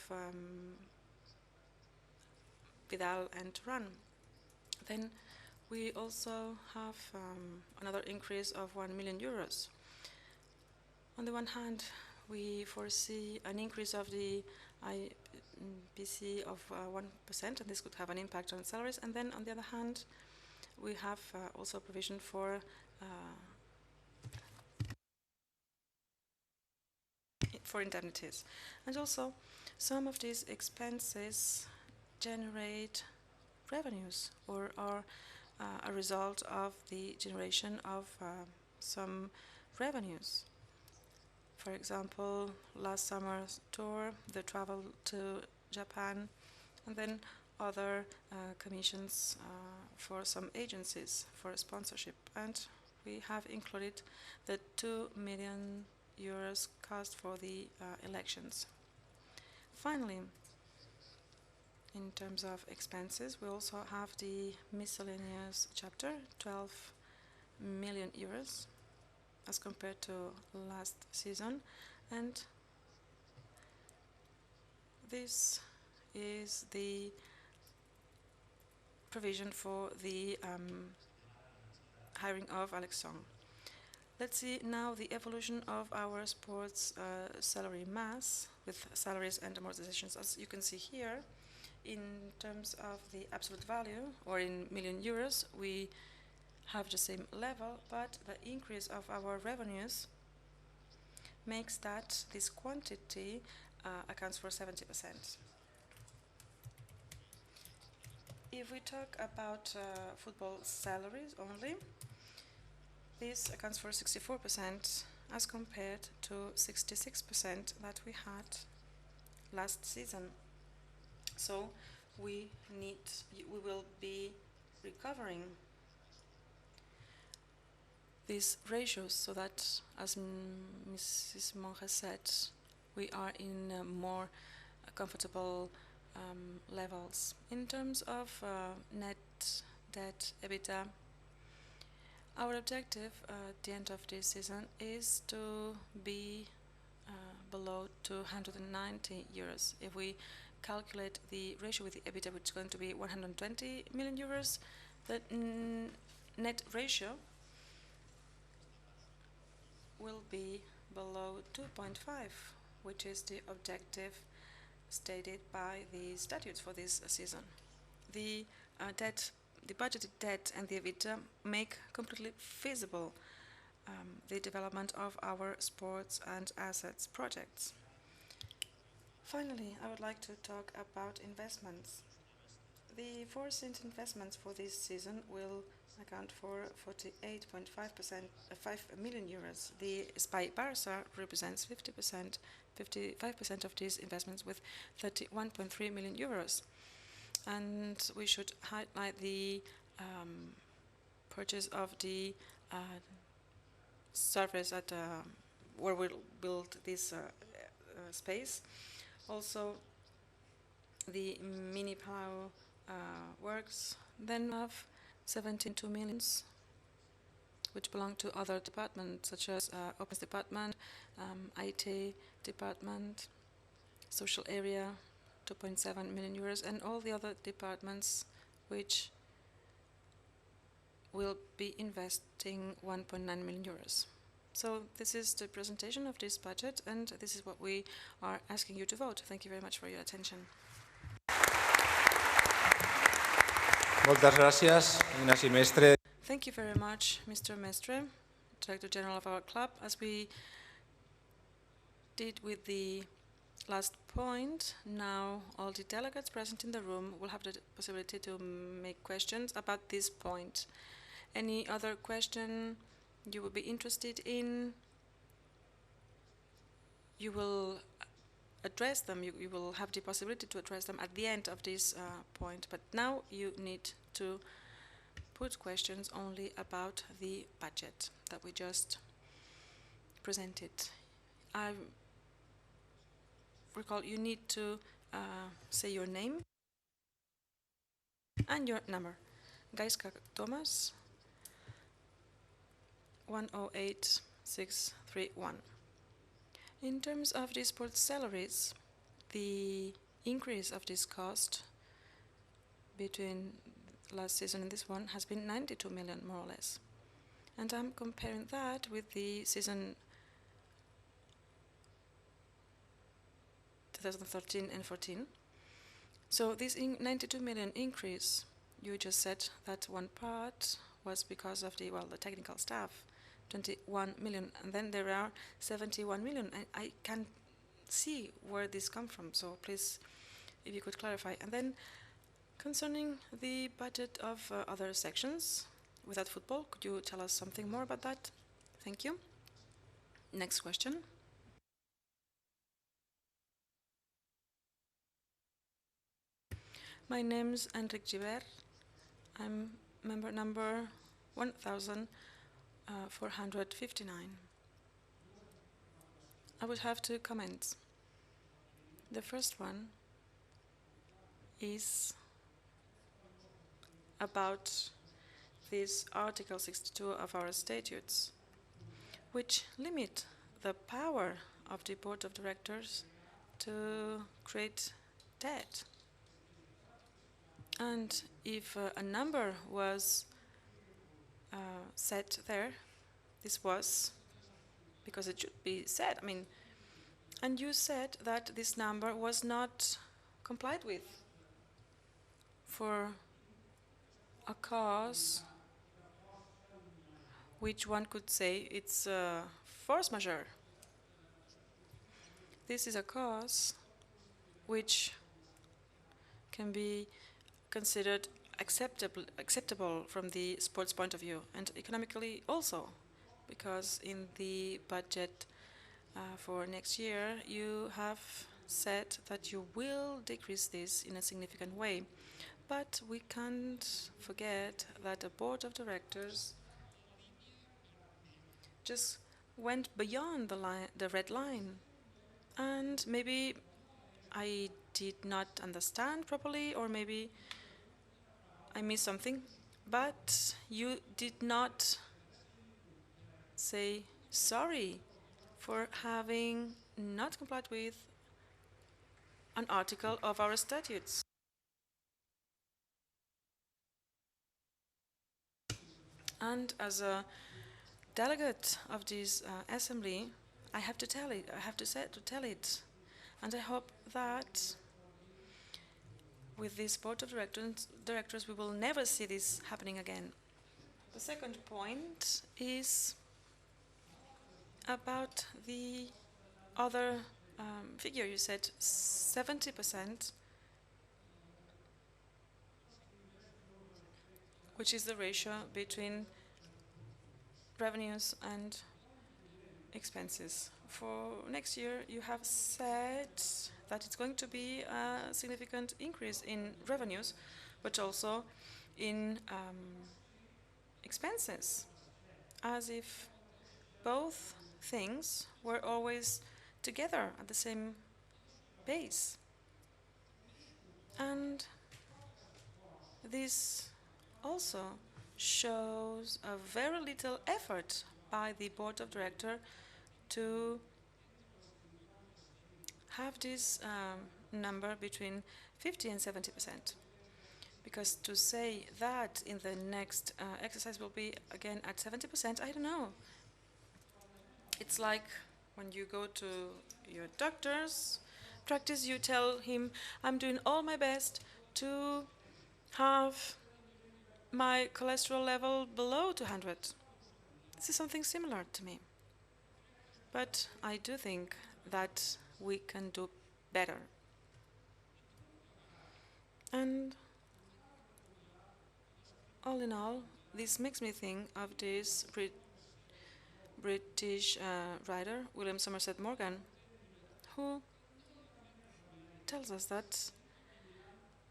Vidal and Run. Then we also have another increase of 1 million euros. On the one hand, we foresee an increase of the IPC of 1%, and this could have an impact on salaries. And then, on the other hand, we have also provision for indemnities. And also, some of these expenses generate revenues or are a result of the generation of some revenues. For example, last summer's tour, the travel to Japan, and then other commissions for some agencies for sponsorship. And we have included the 2 million euros cost for the elections. Finally, in terms of expenses, we also have the miscellaneous chapter, 12 million euros as compared to last season, and this is the provision for the hiring of Alex Song. Let's see now the evolution of our sports salary mass with salaries and amortizations. As you can see here, in terms of the absolute value, or in million euros, we have the same level, but the increase of our revenues makes that this quantity accounts for 70%. If we talk about football salaries only, this accounts for 64% as compared to 66% that we had last season. So we will be recovering these ratios so that, as Mrs. Monge said, we are in more comfortable levels. In terms of net debt EBITDA, our objective at the end of this season is to be below 290 euros. If we calculate the ratio with the EBITDA, which is going to be 120 million euros, the net ratio will be below 2.5, which is the objective stated by the statutes for this season. The budgeted debt and the EBITDA make completely feasible the development of our sports and assets projects. Finally, I would like to talk about investments. The foreseen investments for this season will account for 5 million euros. The SPY Barca represents 55% of these investments with 31.3 million euros. And we should highlight the purchase of the surface at where we'll build this space. Also, the mini Palau works. Then we have 17.2 million, which belong to other departments, such as Opens Department, IT Department, Social Area, 2.7 million euros, and all the other departments which will be investing 1.9 million euros. So this is the presentation of this budget, and this is what we are asking you to vote. Thank you very much for your attention. Moltes gràcies, Ignasi Mestre. Thank you very much, Mr. Mestre, Director General of our club. As we did with the last point, now all the delegates present in the room will have the possibility to make questions about this point. Any other question you would be interested in, you will address them. You will have the possibility to address them at the end of this point. But now you need to put questions only about the budget that we just presented. I recall, you need to say your name and your number. Gaiska Thomas, 108631. In terms of the sports salaries, the increase of this cost between last season and this one has been 92 million, more or less. And I'm comparing that with the season 2013 and 14. So this 92 million increase, you just said that one part was because of the technical staff, 21 million, and then there are 71 million. I can't see where this comes from, so please, if you could clarify. And then concerning the budget of other sections without football, could you tell us something more about that? Thank you. Next question. My name's Enric Gibert. I'm member number 1459. I would have 2 comments. The first one is about this Article 62 of our statutes, which limit the power of the board of directors to create debt. And if a number was set there, this was because it should be said. I mean, and you said that this number was not complied with for a cause which one could say it's force majeure. This is a cause which can be considered acceptable from the sports point of view, and economically also, because in the budget for next year you have said that you will decrease this in a significant way. But we can't forget that a board of directors just went beyond the red line, and maybe I did not understand properly, or maybe I missed something, but you did not say sorry for having not complied with an article of our statutes. And as a delegate of this assembly, I have to tell it. I have to tell it, and I hope that with this board of directors, we will never see this happening again. The second point is about the other figure. You said 70%, which is the ratio between revenues and expenses. For next year, you have said that it's going to be a significant increase in revenues, but also in expenses, as if both things were always together at the same base. And this also shows a very little effort by the board of directors to have this number between 50 and 70%. Because to say that in the next exercise will be again at 70%, I don't know. It's like when you go to your doctor's practice, you tell him, I'm doing all my best to have my cholesterol level below 200. This is something similar to me. But I do think that we can do better. And all in all, this makes me think of this British writer, William Somerset Maugham, who tells us that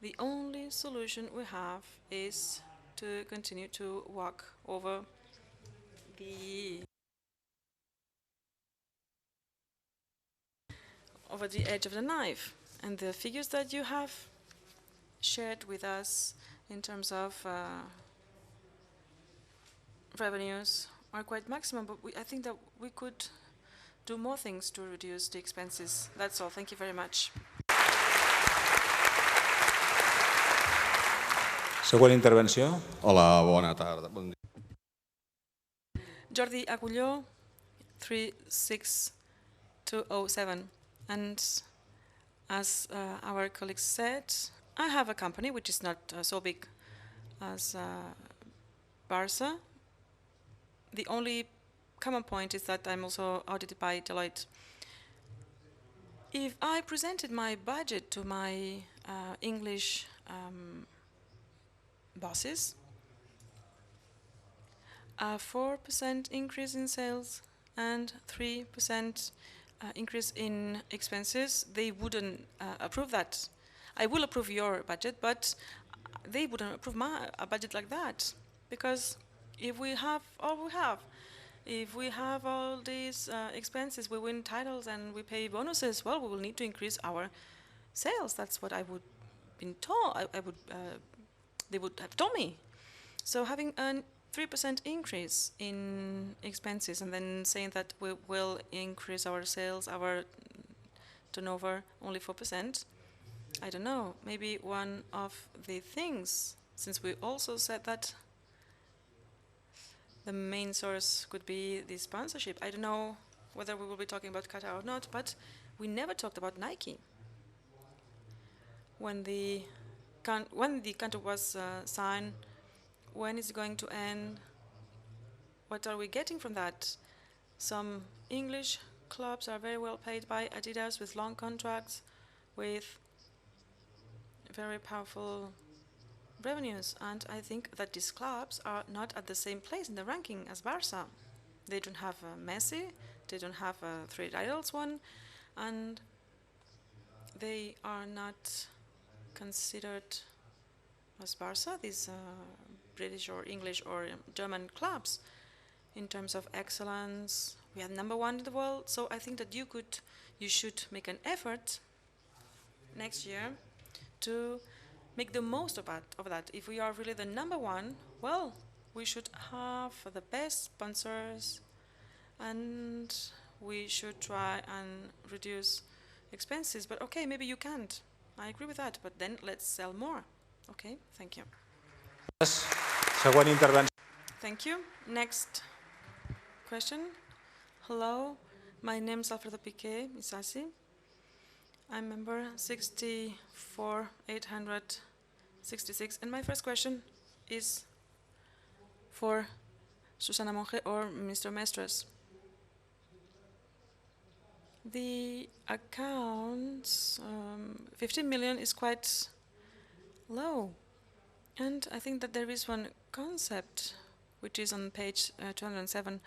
the only solution we have is to continue to walk over the over the edge of the knife. And the figures that you have shared with us in terms of revenues are quite maximum, but I think that we could do more things to reduce the expenses. That's all. Thank you very much. Següent intervenció. Hola, bona tarda. Bon dia. Jordi Agulló, 36207. And as our colleagues said, I have a company which is not so big as Barça. The only common point is that I'm also audited by Deloitte. If I presented my budget to my English bosses, a 4% increase in sales and 3% increase in expenses, they wouldn't approve that. I will approve your budget, but they wouldn't approve a budget like that, because if we have all we have, if we have all these expenses, we win titles and we pay bonuses, well, we will need to increase our sales. That's what I would been told. They would have told me. So having a 3% increase in expenses and then saying that we will increase our sales, our turnover only 4%, I don't know. Maybe one of the things, since we also said that the main source could be the sponsorship. I don't know whether we will be talking about Qatar or not, but we never talked about Nike. When the contract was signed, when is it going to end? What are we getting from that? Some English clubs are very well paid by Adidas with long contracts, with very powerful revenues, and I think that these clubs are not at the same place in the ranking as Barça. They don't have Messi, they don't have a 3 titles one, and they are not considered as Barça, these British or English or German clubs, in terms of excellence. We are #1 in the world, so I think that you should make an effort next year to make the most of that. If we are really the #1, well, we should have the best sponsors, and we should try and reduce expenses. But okay, maybe you can't. I agree with that, but then let's sell more. Okay, thank you. Següent intervenció. Thank you. Next question. Hello, my name is Alfredo Piqué Isasi. I'm member 64866, and my first question is for Susana Monge or Mr. Mestres. The accounts, 15 million is quite low, and I think that there is one concept which is on page 207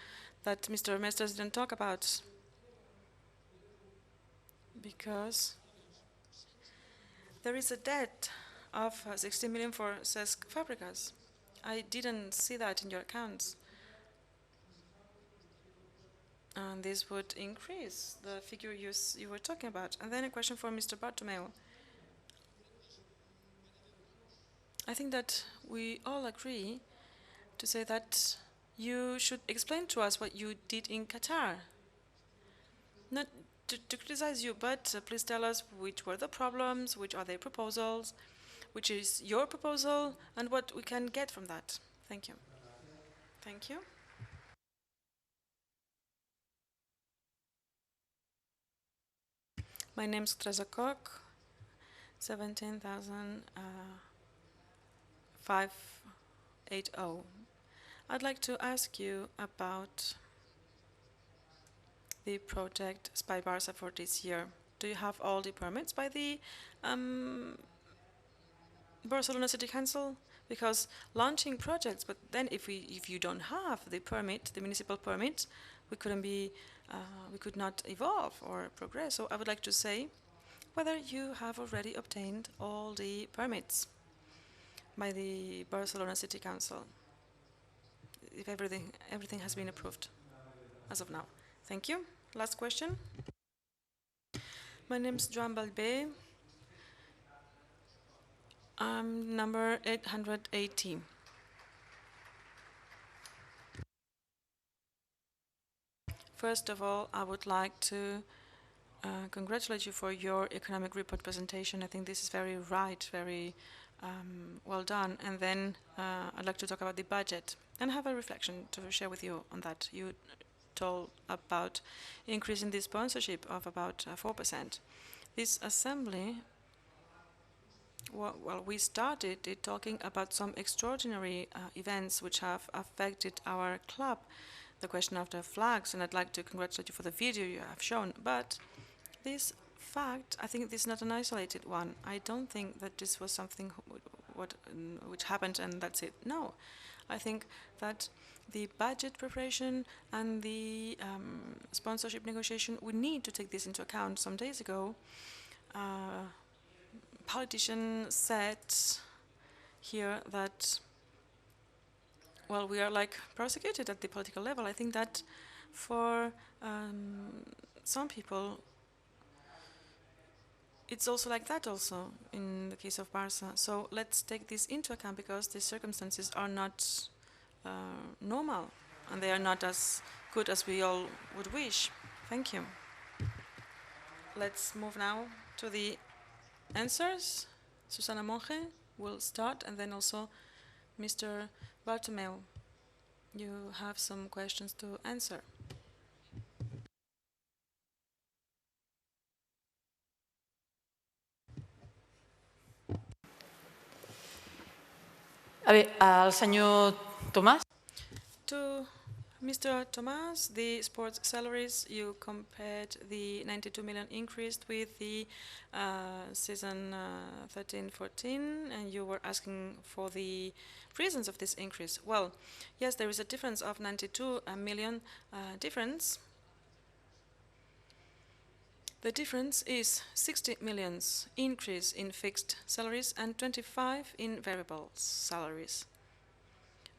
that Mr. Mestres didn't talk about, because there is a debt of 60 million for Cesc Fábricas. I didn't see that in your accounts. And this would increase the figure you were talking about. And then a question for Mr. Bartomeu. I think that we all agree to say that you should explain to us what you did in Qatar. Not to criticize you, but please tell us which were the problems, which are their proposals, which is your proposal, and what we can get from that. Thank you. Thank you. My name is Teresa Koch, 17,580. I'd like to ask you about the project Spy Barça for this year. Do you have all the permits by the Barcelona City Council? Because launching projects, but then if you don't have the permit, the municipal permit, we could not evolve or progress. So I would like to say whether you have already obtained all the permits by the Barcelona City Council, if everything has been approved as of now. Thank you. Last question. My name's Joan Balbé. I'm number 880. First of all, I would like to congratulate you for your economic report presentation. I think this is very right, very well done. And then I'd like to talk about the budget and have a reflection to share with you on that. You told about increasing the sponsorship of about 4%. This assembly, well, we started it talking about some extraordinary events which have affected our club, the question of the flags, and I'd like to congratulate you for the video you have shown. But this fact, I think this is not an isolated one. I don't think that this was something which happened and that's it. No, I think that the budget preparation and the sponsorship negotiation, we need to take this into account. Some days ago, politician said here that, well, we are like prosecuted at the political level. I think that for some people, it's also like that also in the case of Barca. So let's take this into account because the circumstances are not normal and they are not as good as we all would wish. Thank you. Let's move now to the answers. Susana Monge will start and then also Mr. Bartomeu. You have some questions to answer. A ver, al senyor Tomàs. To Mr. Thomas, the sports salaries, you compared the 92 million increase with the season 13-14, and you were asking for the reasons of this increase. Well, yes, there is a difference of 92 million difference. The difference is 60 millions increase in fixed salaries and 25 in variable salaries.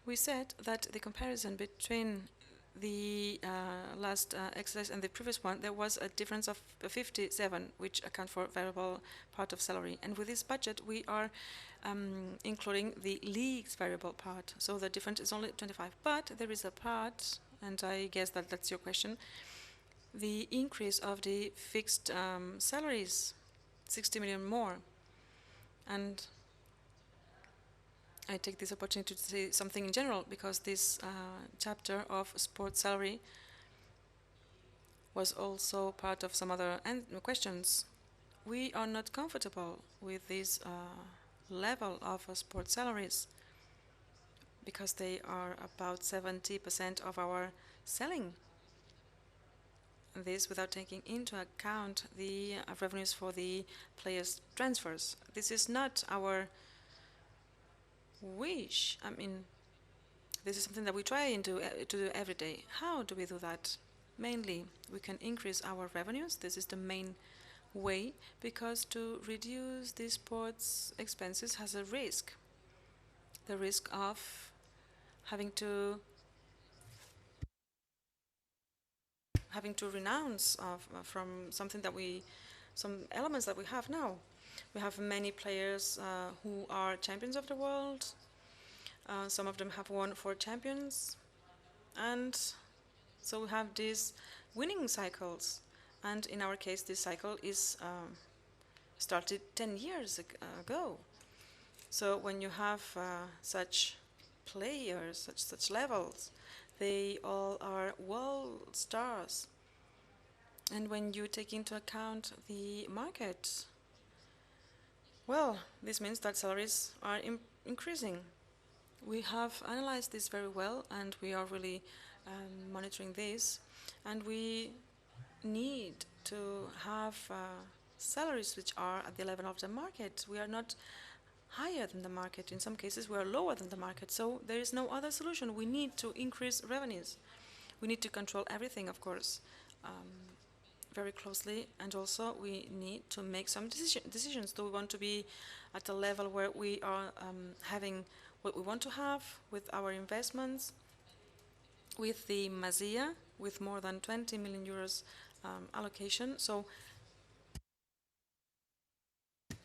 We said that the comparison between the last exercise and the previous one, there was a difference of 57, which account for variable part of salary. And with this budget, we are including the league's variable part. So the difference is only 25. But there is a part, and I guess that that's your question, the increase of the fixed salaries, 60 million more. And I take this opportunity to say something in general, because this chapter of sports salary was also part of some other questions. We are not comfortable with this level of sports salaries because they are about 70% of our selling. This without taking into account the revenues for the players' transfers. This is not our wish. I mean, this is something that we try to do every day. How do we do that? Mainly, we can increase our revenues. This is the main way, because to reduce the sports expenses has a risk. The risk of having to renounce from something that some elements that we have now. We have many players who are champions of the world. Some of them have won 4 champions, and so we have these winning cycles. And in our case, this cycle is started 10 years ago. So when you have such players, such levels, they all are world stars. And when you take into account the market, well, this means that salaries are increasing. We have analyzed this very well, and we are really monitoring this. And we need to have salaries which are at the level of the market. We are not higher than the market. In some cases, we are lower than the market. So there is no other solution. We need to increase revenues. We need to control everything, of course, very closely. And also, we need to make some decisions. Do we want to be at a level where we are having what we want to have with our investments, with the Masia, with more than 20 million euros allocation? So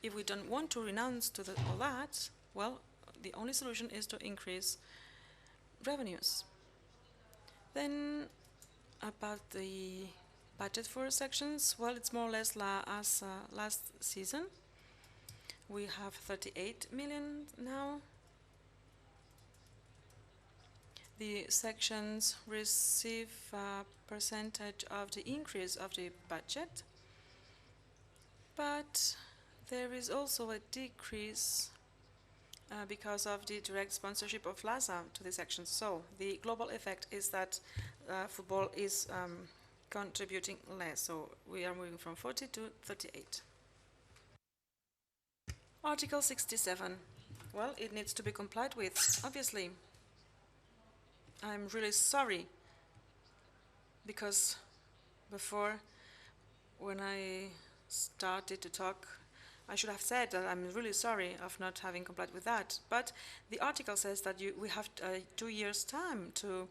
if we don't want to renounce to all that, well, the only solution is to increase revenues. Then about the budget for sections, well, it's more or less as last season. We have 38 million now. The sections receive a percentage of the increase of the budget, but there is also a decrease because of the direct sponsorship of LASA to the sections. So the global effect is that football is contributing less. So we are moving from 40 to 38. Article 67. Well, it needs to be complied with, obviously. I'm really sorry, because before, when I started to talk, I should have said that I'm really sorry of not having complied with that. But the article says that we have 2 years' time to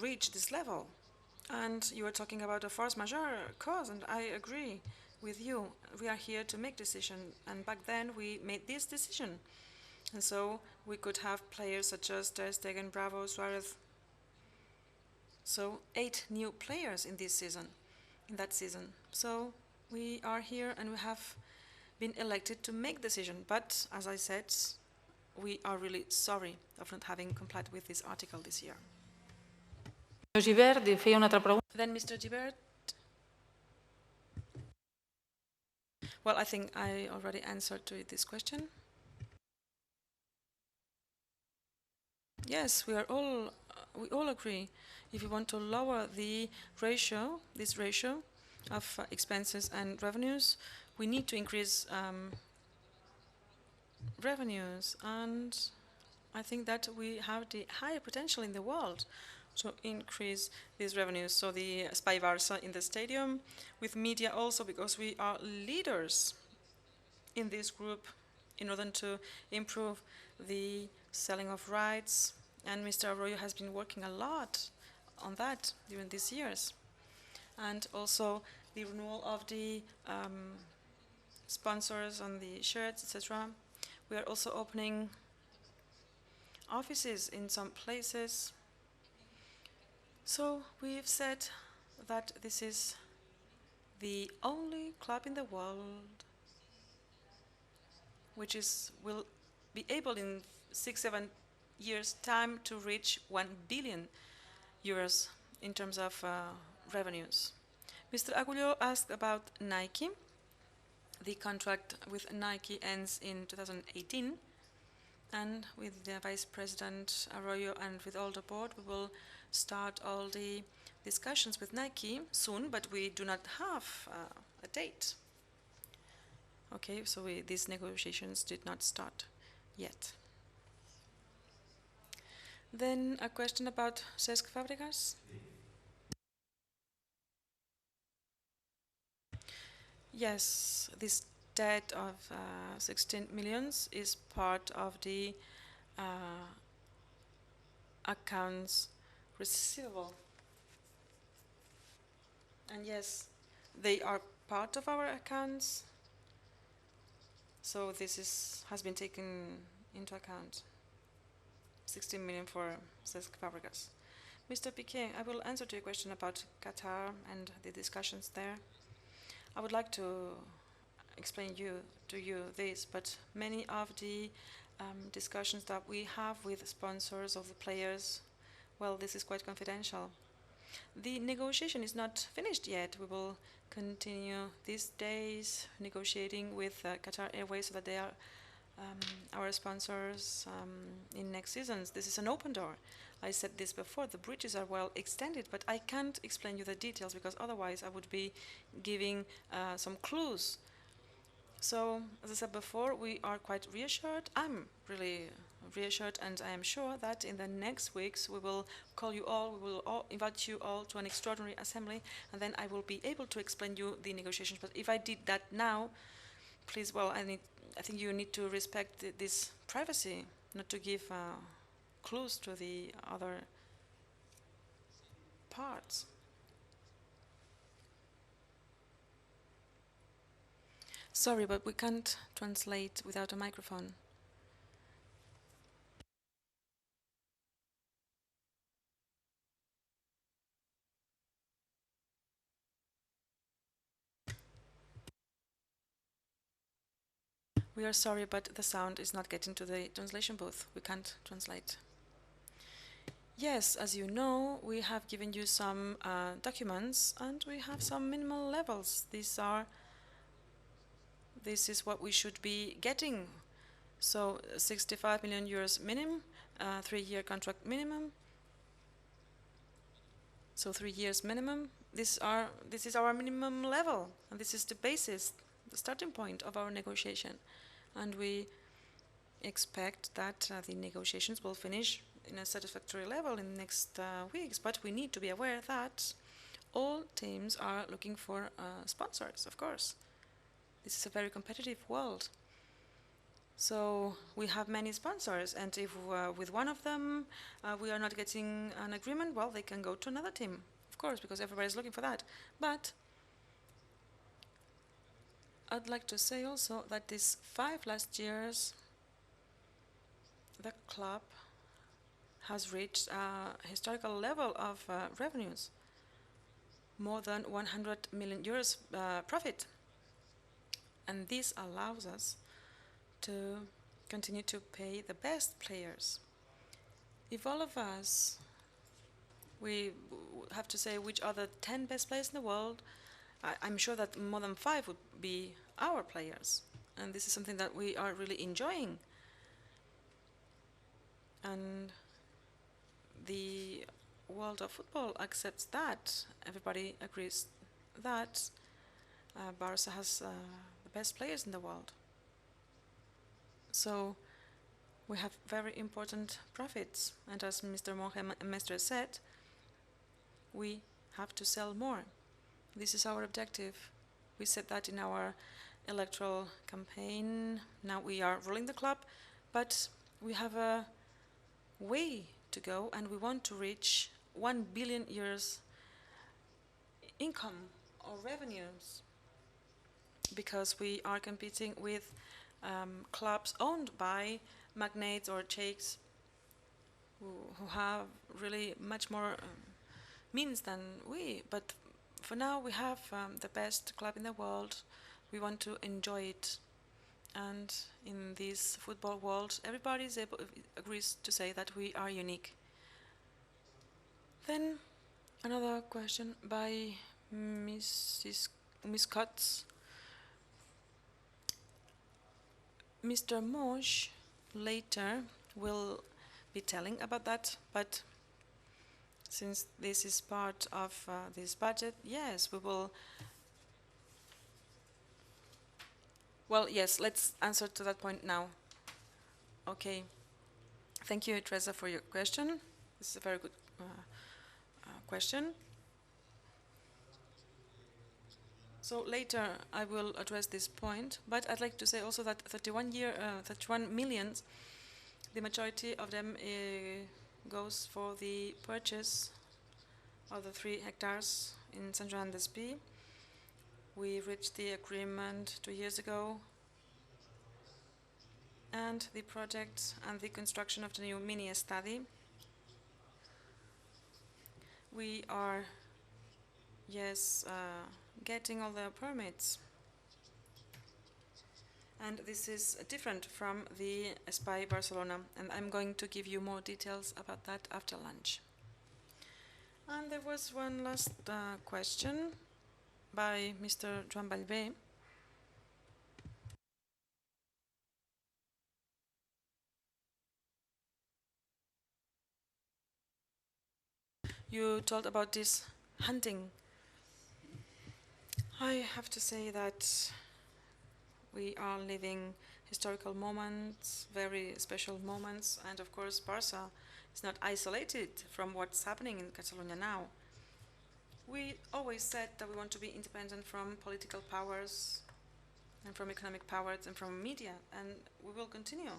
reach this level. And you are talking about a force majeure cause, and I agree with you. We are here to make decisions, and back then we made this decision. And so we could have players such as Ter Stegen, Bravo, Suarez. So 8 new players in this season, in that season. So we are here and we have been elected to make decision. But as I said, we are really sorry of not having complied with this article this year. Gibert, feia una altra pregunta. Then Mr. Gibert. Well, I think I already answered to this question. Yes, we all agree. If we want to lower the ratio, this ratio of expenses and revenues, we need to increase revenues, and I think that we have the higher potential in the world to increase these revenues. So the Spy Barça in the stadium, with media also, because we are leaders in this group in order to improve the selling of rights, and Mr. Arroyo has been working a lot on that during these years. And also the renewal of the sponsors on the shirts, etc. We are also opening offices in some places. So we've said that this is the only club in the world which will be able in 6-7 years' time to reach 1 billion euros in terms of revenues. Mr. Agullo asked about Nike. The contract with Nike ends in 2018, and with the Vice President Arroyo and with all the board, we will start all the discussions with Nike soon, but we do not have a date. Okay, so these negotiations did not start yet. Then a question about Cesc Fabregas. Yes, this debt of 16 millions is part of the accounts receivable. And yes, they are part of our accounts. So this has been taken into account. 16 million for Cesc Fabregas. Mr. Piquet, I will answer to your question about Qatar and the discussions there. I would like to explain to you this, but many of the discussions that we have with sponsors of the players, well, this is quite confidential. The negotiation is not finished yet. We will continue these days negotiating with Qatar Airways so that they are our sponsors in next seasons. This is an open door. I said this before, the bridges are well extended, but I can't explain you the details because otherwise I would be giving some clues. So, as I said before, we are quite reassured. I'm really reassured, and I am sure that in the next weeks we will call you all, we will invite you all to an extraordinary assembly, and then I will be able to explain you the negotiations. But if I did that now, please, well, I think you need to respect this privacy, not to give clues to the other parts. Sorry, but we can't translate without a microphone. We are sorry, but the sound is not getting to the translation booth. We can't translate. Yes, as you know, we have given you some documents and we have some minimal levels. This is what we should be getting. So 65 million euros minimum, 3-year contract minimum. So 3 years minimum. This is our minimum level, and this is the basis, the starting point of our negotiation. And we expect that the negotiations will finish in a satisfactory level in the next weeks. But we need to be aware that all teams are looking for sponsors, of course. This is a very competitive world. So we have many sponsors, and if with one of them we are not getting an agreement, well, they can go to another team, of course, because everybody's looking for that. But I'd like to say also that these 5 last years, the club has reached a historical level of revenues, more than 100 million euros profit. And this allows us to continue to pay the best players. If all of us, we have to say which are the 10 best players in the world, I'm sure that more than 5 would be our players. And this is something that we are really enjoying. And the world of football accepts that. Everybody agrees that Barca has the best players in the world. So we have very important profits. And as Mr. Monge Mestre said, we have to sell more. This is our objective. We said that in our electoral campaign. Now we are ruling the club, but we have a way to go, and we want to reach 1 billion euros income or revenues, because we are competing with clubs owned by magnates or sheikhs who have really much more means than we. But for now, we have the best club in the world. We want to enjoy it. And in this football world, everybody agrees to say that we are unique. Then another question by Miss Cutts. Mr. Mosh later will be telling about that, but since this is part of this budget, yes, we will. Well, yes, let's answer to that point now. Okay. Thank you, Teresa, for your question. This is a very good question. So later I will address this point, but I'd like to say also that 31 million, the majority of them goes for the purchase of the 3 hectares in San Joan d'Espí. We reached the agreement 2 years ago, and the project and the construction of the new mini study. We are, yes, getting all the permits. And this is different from the Espai Barcelona, and I'm going to give you more details about that after lunch. And there was one last question by Mr. Joan Ballbé. You told about this hunting. I have to say that we are living historical moments, very special moments, and of course Barca is not isolated from what's happening in Catalonia now. We always said that we want to be independent from political powers and from economic powers and from media, and we will continue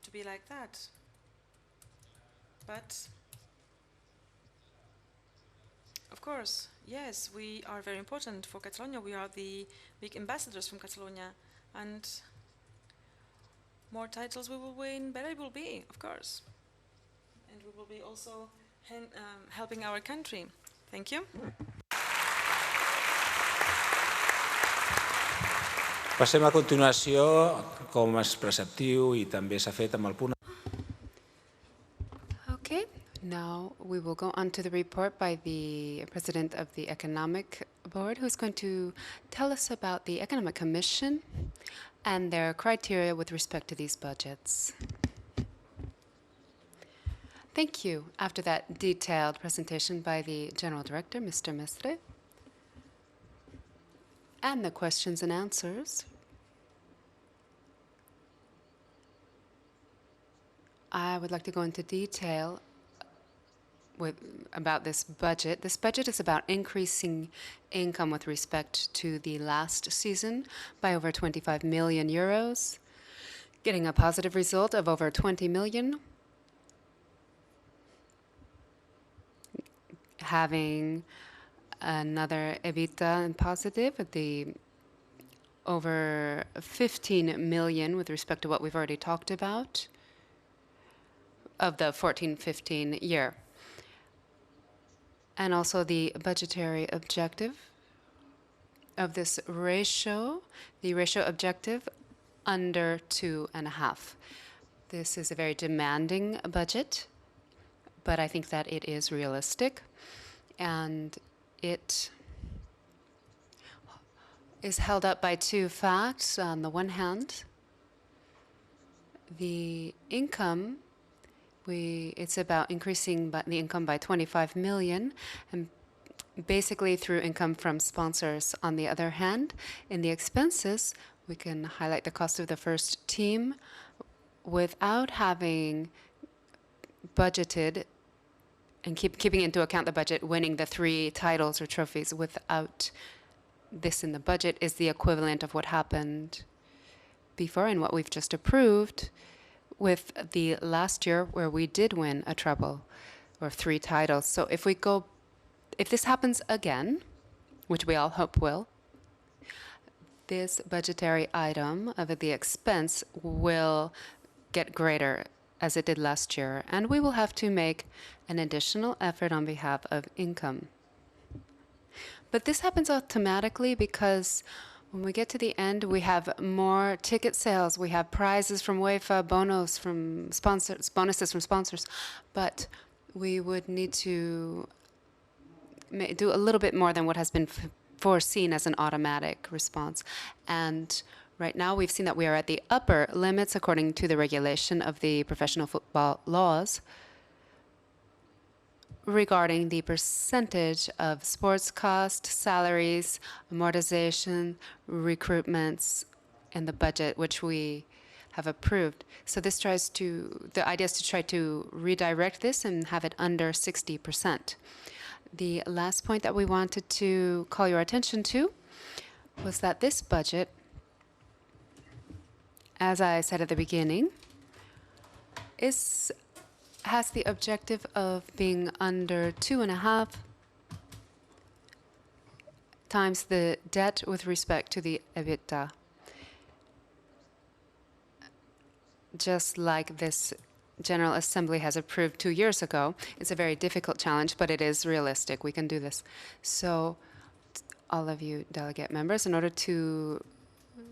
to be like that. But Of course, yes, we are very important for Catalonia. We are the big ambassadors from Catalonia, and more titles we will win, better it will be, of course. And we will be also helping our country. Thank you. Passem a continuació, com és preceptiu i també s'ha fet amb el punt. Okay, now we will go on to the report by the President of the Economic Board, who's going to tell us about the Economic Commission and their criteria with respect to these budgets. Thank you. After that detailed presentation by the General Director, Mr. Mestre, and the questions and answers, I would like to go into detail about this budget. This budget is about increasing income with respect to the last season by over 25 million euros, getting a positive result of over 20 million, having another EBITDA in positive at the over 15 million with respect to what we've already talked about of the 14-15 year. And also the budgetary objective of this ratio, the ratio objective under 2.5. This is a very demanding budget, but I think that it is realistic, and it is held up by two facts. On the one hand, the income, it's about increasing the income by 25 million, and basically through income from sponsors. On the other hand, in the expenses, we can highlight the cost of the first team without having budgeted and keeping into account the budget, winning the 3 titles or trophies without this in the budget is the equivalent of what happened before and what we've just approved with the last year where we did win a treble or 3 titles. So if this happens again, which we all hope will, this budgetary item of the expense will get greater as it did last year, and we will have to make an additional effort on behalf of income. But this happens automatically because when we get to the end, we have more ticket sales, we have prizes from UEFA, bonuses from sponsors, but we would need to do a little bit more than what has been foreseen as an automatic response. And right now, we've seen that we are at the upper limits according to the regulation of the professional football laws regarding the percentage of sports cost, salaries, amortization, recruitments, and the budget, which we have approved. So the idea is to try to redirect this and have it under 60%. The last point that we wanted to call your attention to was that this budget, as I said at the beginning, has the objective of being under 2.5 times the debt with respect to the EBITDA. Just like this General Assembly has approved 2 years ago. It's a very difficult challenge, but it is realistic. We can do this. So all of you delegate members, in order to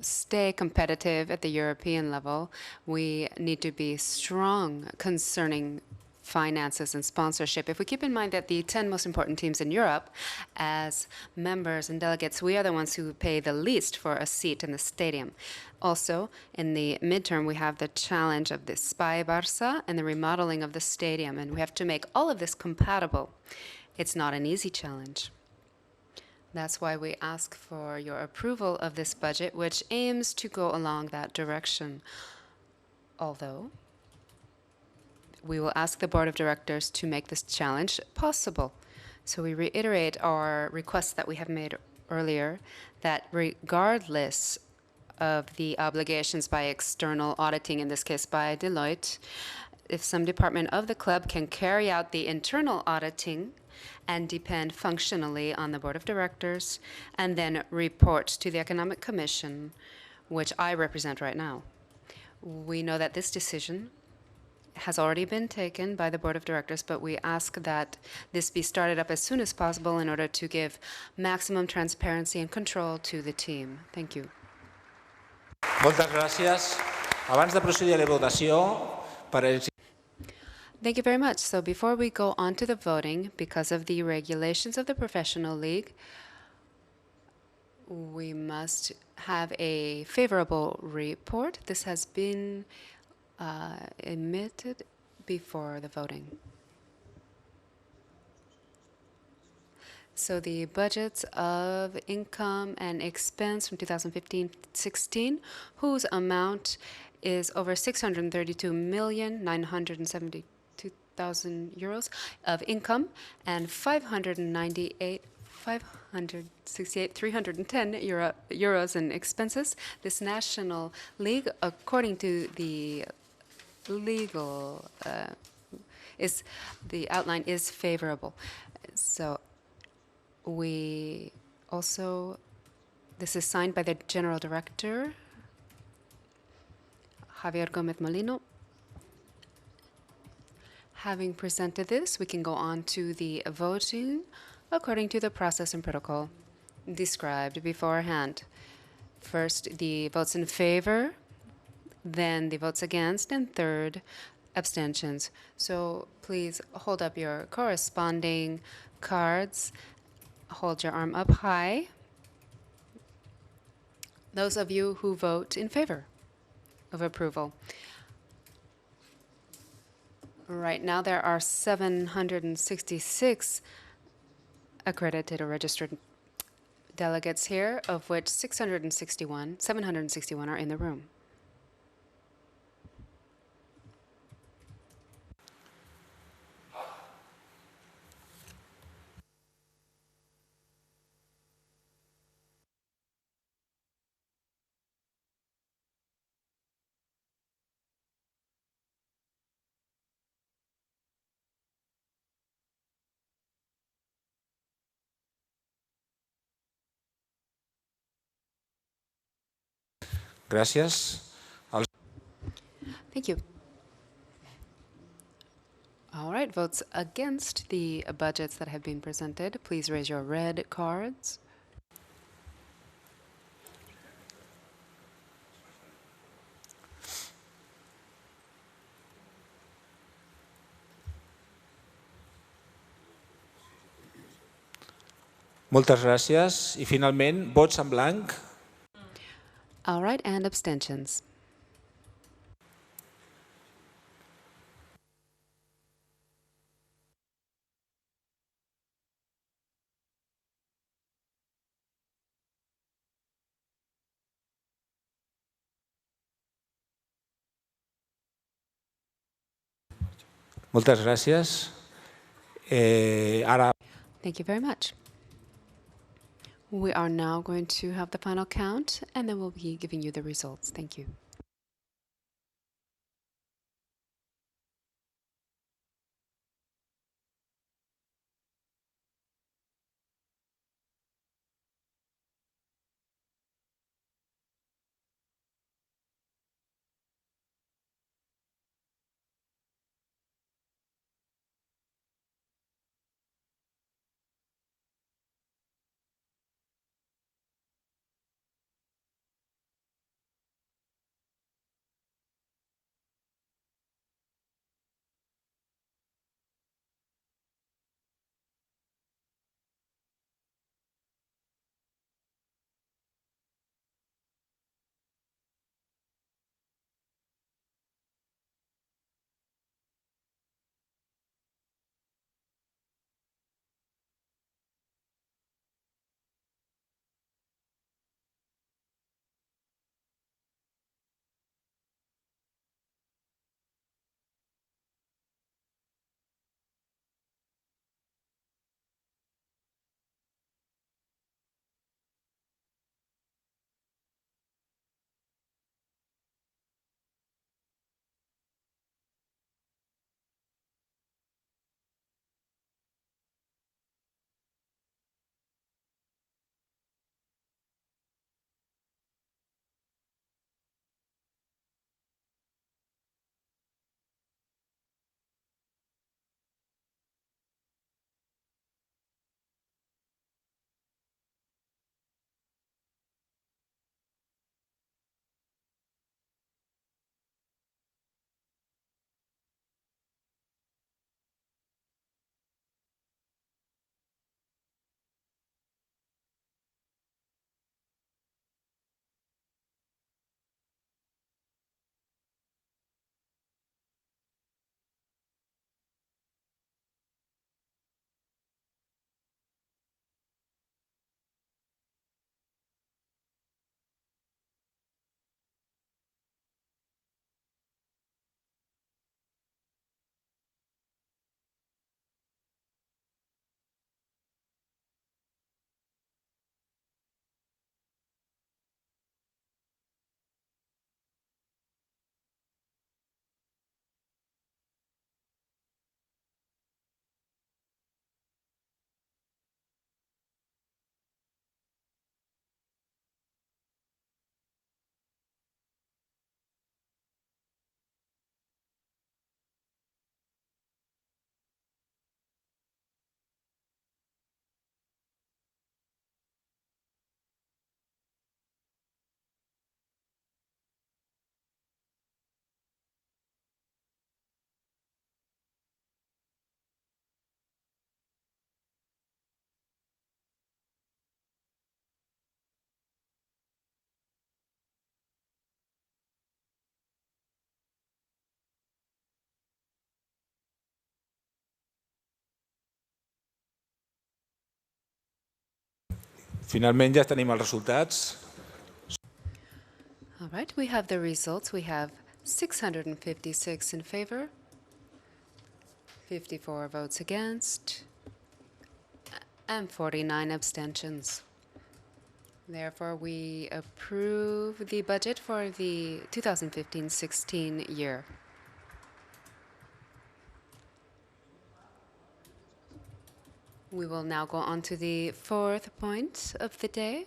stay competitive at the European level, we need to be strong concerning finances and sponsorship. If we keep in mind that the 10 most important teams in Europe, as members and delegates, we are the ones who pay the least for a seat in the stadium. Also, in the midterm, we have the challenge of the Spy Barça and the remodeling of the stadium, and we have to make all of this compatible. It's not an easy challenge. That's why we ask for your approval of this budget, which aims to go along that direction. Although, we will ask the Board of Directors to make this challenge possible. So we reiterate our request that we have made earlier, that regardless of the obligations by external auditing, in this case by Deloitte, if some department of the club can carry out the internal auditing and depend functionally on the board of directors, and then report to the Economic Commission, which I represent right now. We know that this decision has already been taken by the board of directors, but we ask that this be started up as soon as possible in order to give maximum transparency and control to the team. Thank you. Moltes gràcies. Abans de procedir a la votació, per Thank you very much. So before we go on to the voting, because of the regulations of the professional league, we must have a favorable report. This has been emitted before the voting. So the budgets of income and expense from 2015-16, whose amount is over 632,972,000 euros of income and 568,310 euros in expenses. This national league, according to the legal, the outline is favorable. So we also, this is signed by the General Director, Javier Gomez Molino. Having presented this, we can go on to the voting according to the process and protocol described beforehand. First, the votes in favor, then the votes against, and third, abstentions. So please hold up your corresponding cards. Hold your arm up high. Those of you who vote in favor of approval. Right now, there are 766 accredited or registered delegates here, of which 761 are in the room. Gràcies. Thank you. All right, votes against the budgets that have been presented, please raise your red cards. Moltes gràcies. I finalment, vots en blanc. All right, and abstentions. Moltes gràcies. Ara Thank you very much. We are now going to have the final count, and then we'll be giving you the results. Thank you. Finalment ja tenim els resultats. All right, we have the results. We have 656 in favor, 54 votes against, and 49 abstentions. Therefore, we approve the budget for the 2015-16 year. We will now go on to the fourth point of the day.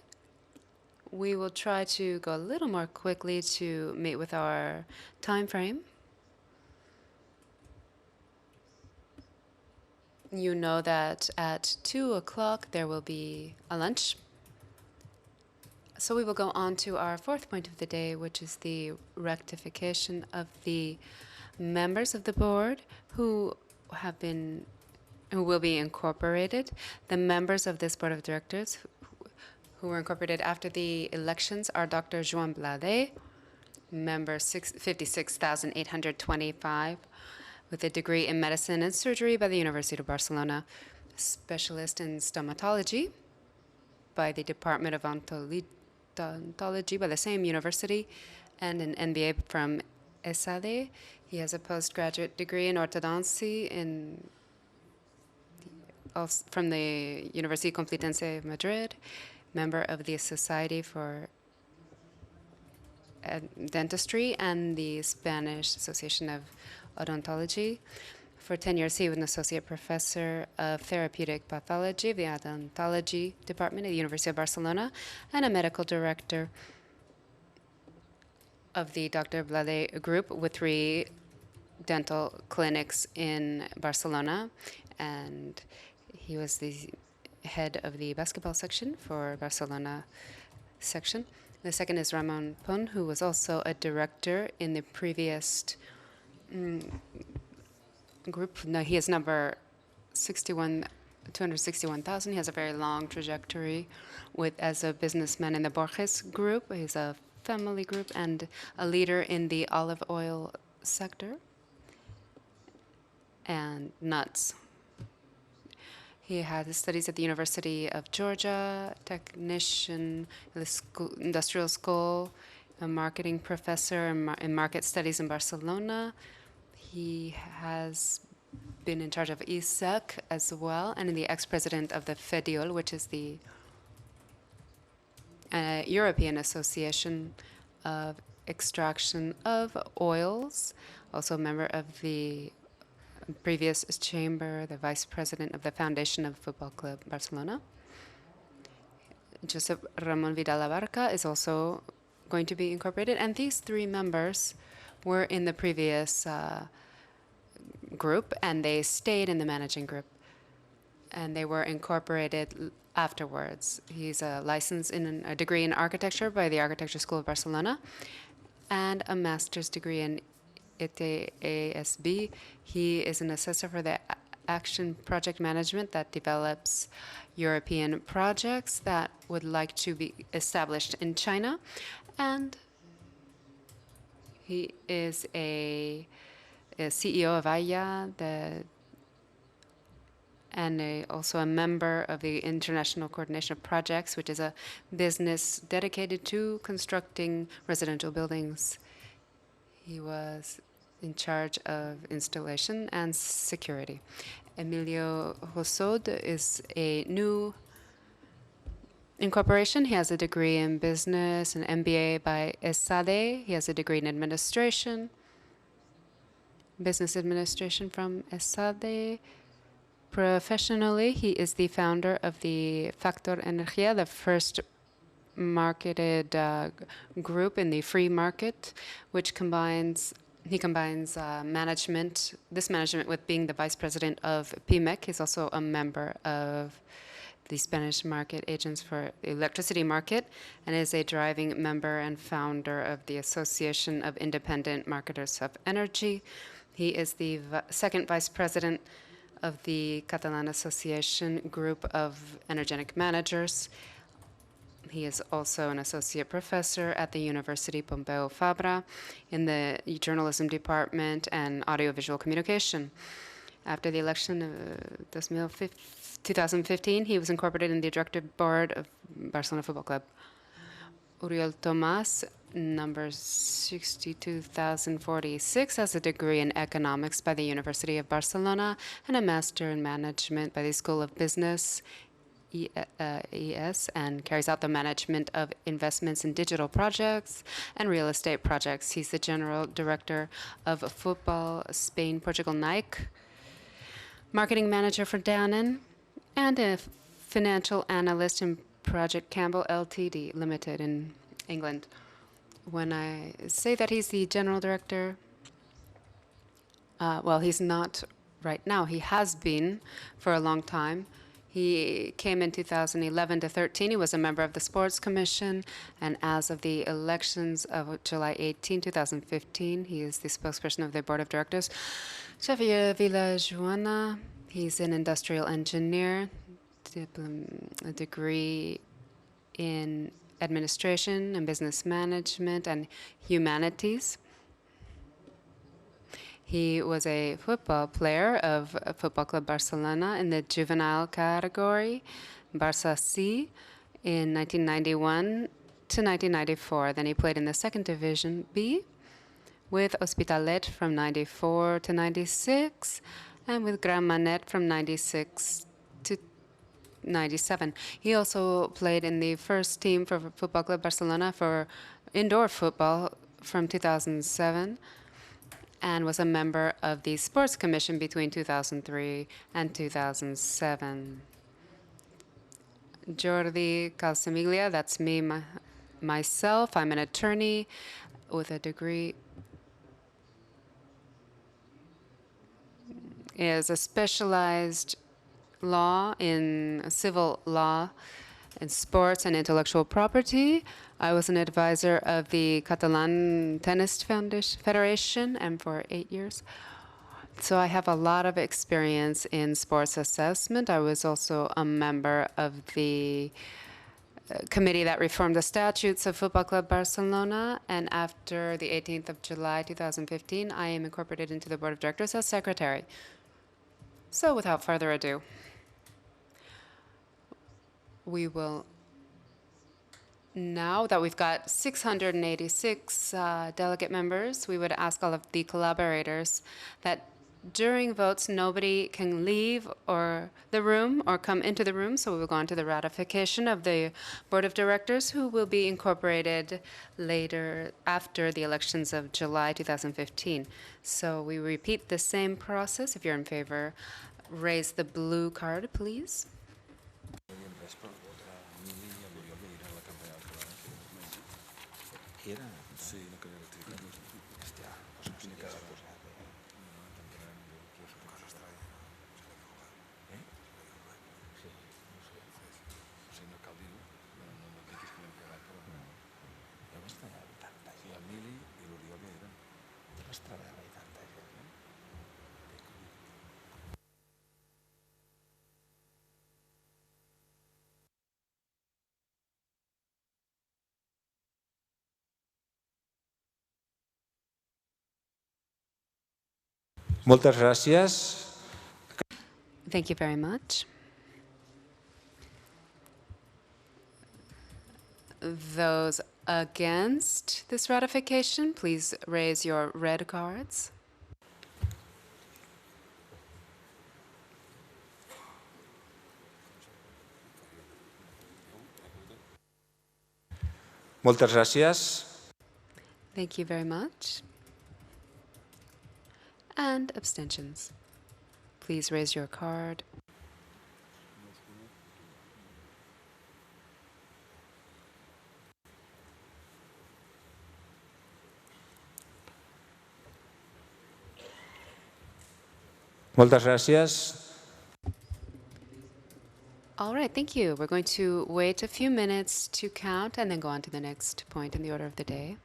We will try to go a little more quickly to meet with our time frame. You know that at 2 o'clock there will be a lunch. So we will go on to our fourth point of the day, which is the rectification of the members of the board who will be incorporated. The members of this board of directors who were incorporated after the elections are Dr. Joan Blade, member 56,825, with a degree in medicine and surgery by the University of Barcelona, specialist in stomatology by the Department of Odontology by the same university, and an MBA from ESADE. He has a postgraduate degree in orthodoncy from the University Complutense of Madrid, member of the Society for Dentistry and the Spanish Association of Odontology. For 10 years, he was an associate professor of therapeutic pathology of the odontology department at the University of Barcelona and a medical director of the Dr. Blade group with 3 dental clinics in Barcelona. And he was the head of the basketball section for Barcelona section. The second is Ramon Pon, who was also a director in the previous group. No, he is number 261,000. He has a very long trajectory as a businessman in the Borges group. He's a family group and a leader in the olive oil sector and nuts. He had his studies at the University of Georgia, technician, industrial school, a marketing professor in market studies in Barcelona. He has been in charge of ISEC as well, and the ex-president of the FEDIOL, which is the European Association of Extraction of Oils, also a member of the previous chamber, the vice president of the Foundation of Football Club Barcelona. Josep Ramon Vidal Abarca is also going to be incorporated, and these 3 members were in the previous group, and they stayed in the managing group, and they were incorporated afterwards. He's a license in a degree in architecture by the Architecture School of Barcelona, and a master's degree in ETASB. He is an assessor for the Action Project Management that develops European projects that would like to be established in China, and he is a CEO of AYA, and also a member of the International Coordination of Projects, which is a business dedicated to constructing residential buildings. He was in charge of installation and security. Emilio Rossod is a new incorporation. He has a degree in business, an MBA by ESADE. He has a degree in administration, business administration from ESADE. Professionally, he is the founder of the Factor Energía, the first marketed group in the free market, which combines management with being the vice president of PIMEC. He's also a member of the Spanish market agents for the electricity market, and is a driving member and founder of the Association of Independent Marketers of Energy. He is the second vice president of the Catalan Association Group of Energetic Managers. He is also an associate professor at the University Pompeu Fabra in the journalism department and audiovisual communication. After the election of 2015, he was incorporated in the directive board of Barcelona Football Club. Uriel Tomás, number 62,046, has a degree in economics by the University of Barcelona and a master in management by the School of Business, ES, and carries out the management of investments in digital projects and real estate projects. He's the general director of Football Spain, Portugal, Nike, marketing manager for Danone, and a financial analyst in Project Campbell Ltd. Limited in England. When I say that he's the general director, well, he's not right now. He has been for a long time. He came in 2011 to 13. He was a member of the Sports Commission, and as of the elections of July 18, 2015, he is the spokesperson of the board of directors. Xavier Villajuana, he's an industrial engineer, a degree in administration and business management and humanities. He was a football player of Football Club Barcelona in the juvenile category, Barça C, in 1991 to 1994. Then he played in the second division B with Hospitalet from 94 to 96 and with Gran Manet from 96 to 97. He also played in the first team for Football Club Barcelona for indoor football from 2007 and was a member of the Sports Commission between 2003 and 2007. Jordi Calsamiglia, that's me, myself. I'm an attorney with a degree is a specialized law in civil law in sports and intellectual property. I was an advisor of the Catalan Tennis Federation and for 8 years. So I have a lot of experience in sports assessment. I was also a member of the committee that reformed the statutes of Football Club Barcelona, and after the 18th of July 2015, I am incorporated into the board of directors as secretary. So without further ado, we will, now that we've got 686 delegate members, we would ask all of the collaborators that during votes, nobody can leave or the room or come into the room. So we will go on to the ratification of the board of directors, who will be incorporated later after the elections of July 2015. So we repeat the same process. If you're in favor, raise the blue card, please. Moltes gràcies. Thank you very much. Those against this ratification, please raise your red cards. Moltes gràcies. Thank you very much. And abstentions. Please raise your card. Moltes gràcies. All right, thank you. We're going to wait a few minutes to count and then go on to the next point in the order of the day.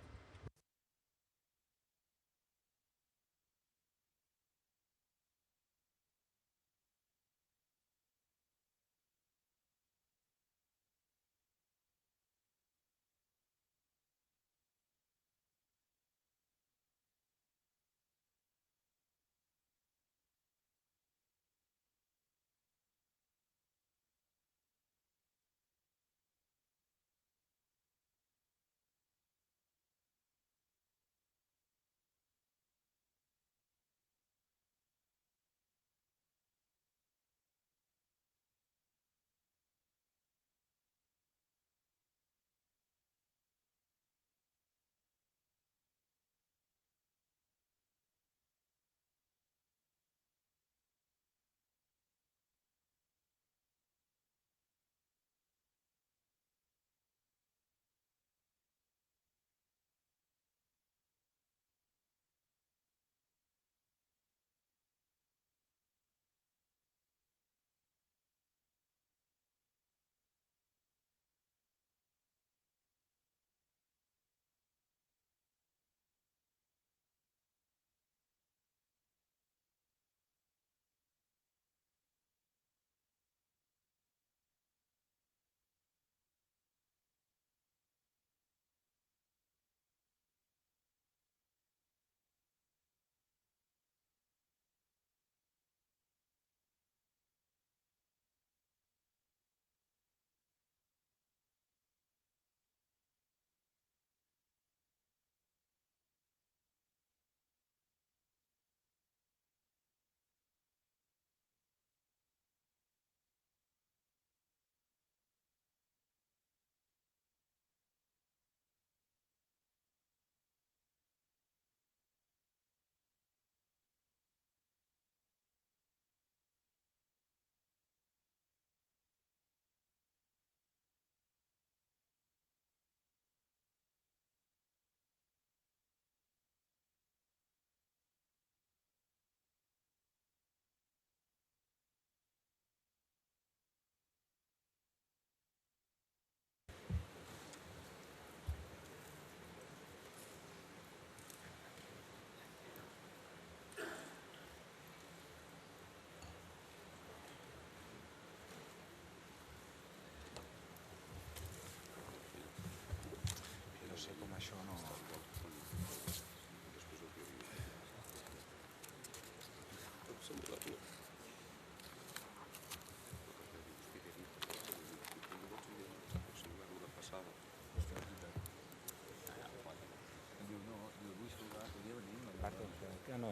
Que no...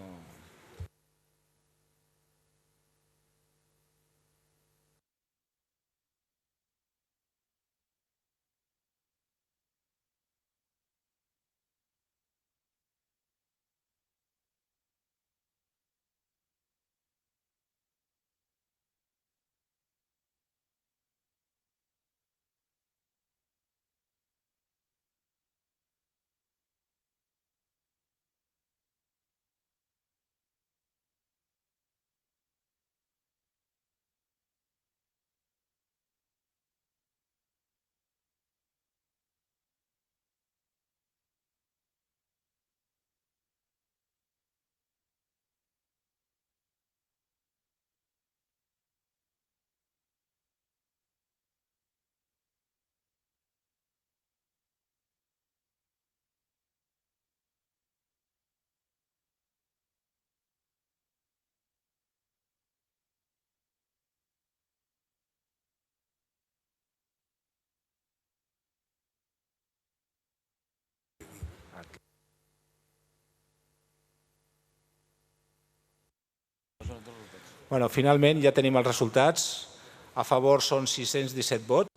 Bueno, finalment ja tenim els resultats. A favor són 617 vots.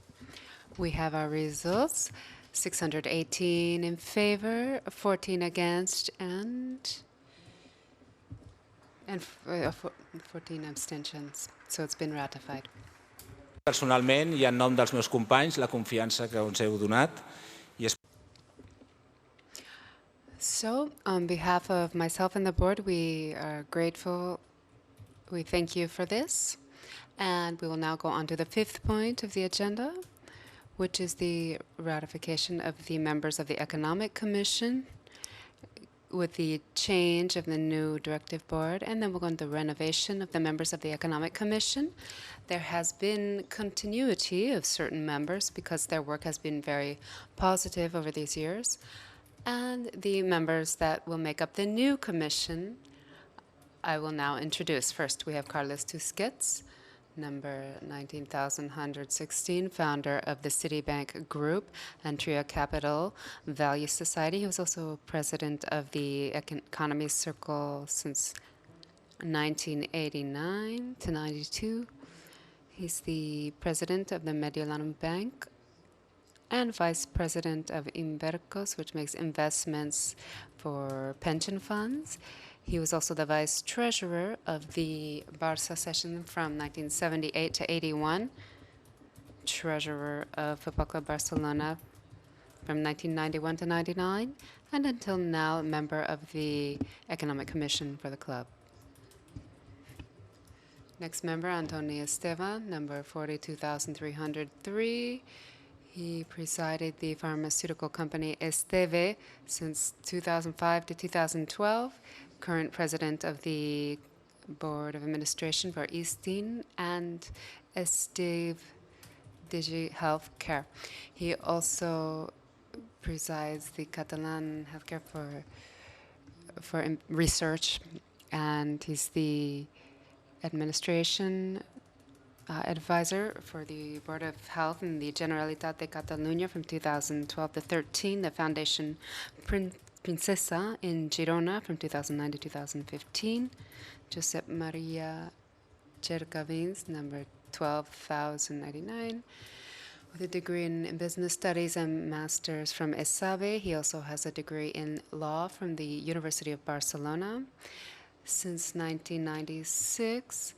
We have our results. 618 in favor, 14 against, and 14 abstentions. So it's been ratified. Personalment i en nom dels meus companys, la confiança que ens heu donat. So, on behalf of myself and the board, we are grateful. We thank you for this. And we will now go on to the fifth point of the agenda, which is the ratification of the members of the Economic Commission with the change of the new directive board, and then we'll go into the renovation of the members of the Economic Commission. There has been continuity of certain members because their work has been very positive over these years. And the members that will make up the new commission, I will now introduce. First, we have Carlos Tusquets, number 19,116, founder of the Citibank Group and Tria Capital Value Society. He was also president of the Economy Circle since 1989 to 92. He's the president of the Mediolanum Bank and vice president of Invercos, which makes investments for pension funds. He was also the vice treasurer of the Barça session from 1978 to 81, treasurer of Football Club Barcelona from 1991 to 99, and until now, a member of the Economic Commission for the club. Next member, Antonio Esteban, number 42,303. He presided the pharmaceutical company Esteve since 2005 to 2012, current president of the Board of Administration for Eastin and Esteve Digi Healthcare. He also presides the Catalan Healthcare for research, and he's the administration advisor for the Board of Health in the Generalitat de Catalunya from 2012 to 13, the Foundation Princesa in Girona from 2009 to 2015, Josep Maria Cercavins, number 12,099, with a degree in business studies and master's from ESABE. He also has a degree in law from the University of Barcelona. Since 1996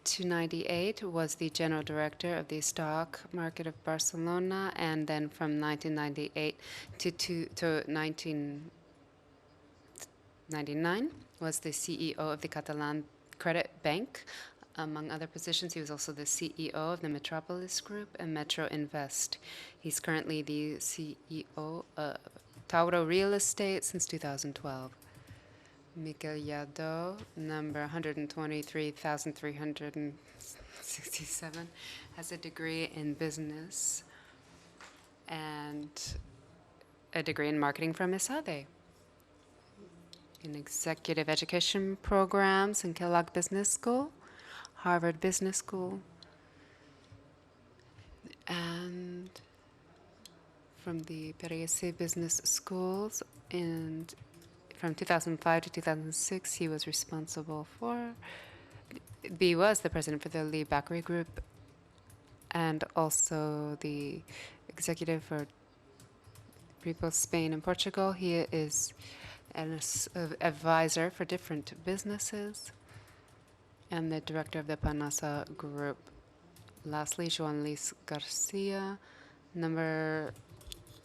to 98 was the general director of the stock market of Barcelona, and then from 1998 to 1999 was the CEO of the Catalan Credit Bank. Among other positions, he was also the CEO of the Metropolis Group and Metro Invest. He's currently the CEO of Tauro Real Estate since 2012. Mikel Yado, number 123,367, has a degree in business and a degree in marketing from ISADE, in executive education programs in Kellogg Business School, Harvard Business School, and from the Perese Business Schools. And from 2005 to 2006, he was responsible for, he was the president for the Lee Bakery Group and also the executive for both Spain and Portugal. He is an advisor for different businesses and the director of the Panasa Group. Lastly, Joan Luis Garcia, number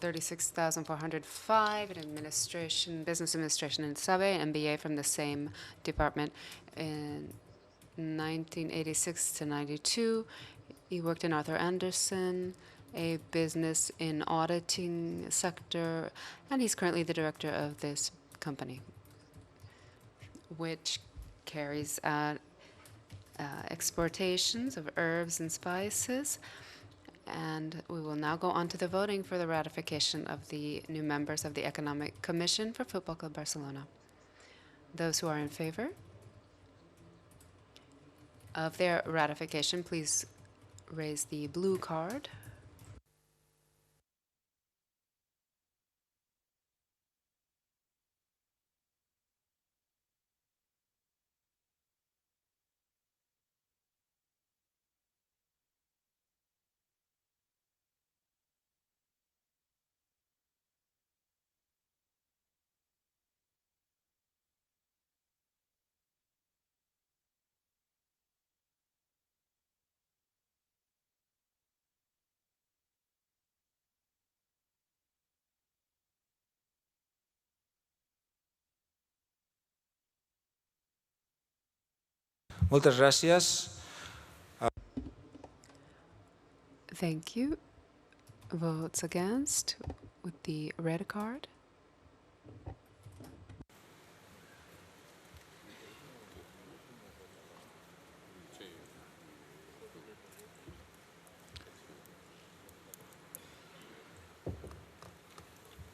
36,405 in administration, business administration in SABE, MBA from the same department in 1986 to 92. He worked in Arthur Anderson, a business in auditing sector, and he's currently the director of this company, which carries out exportations of herbs and spices. And we will now go on to the voting for the ratification of the new members of the Economic Commission for Football Club Barcelona. Those who are in favor of their ratification, please raise the blue card. Moltes gràcies. Thank you. Votes against with the red card.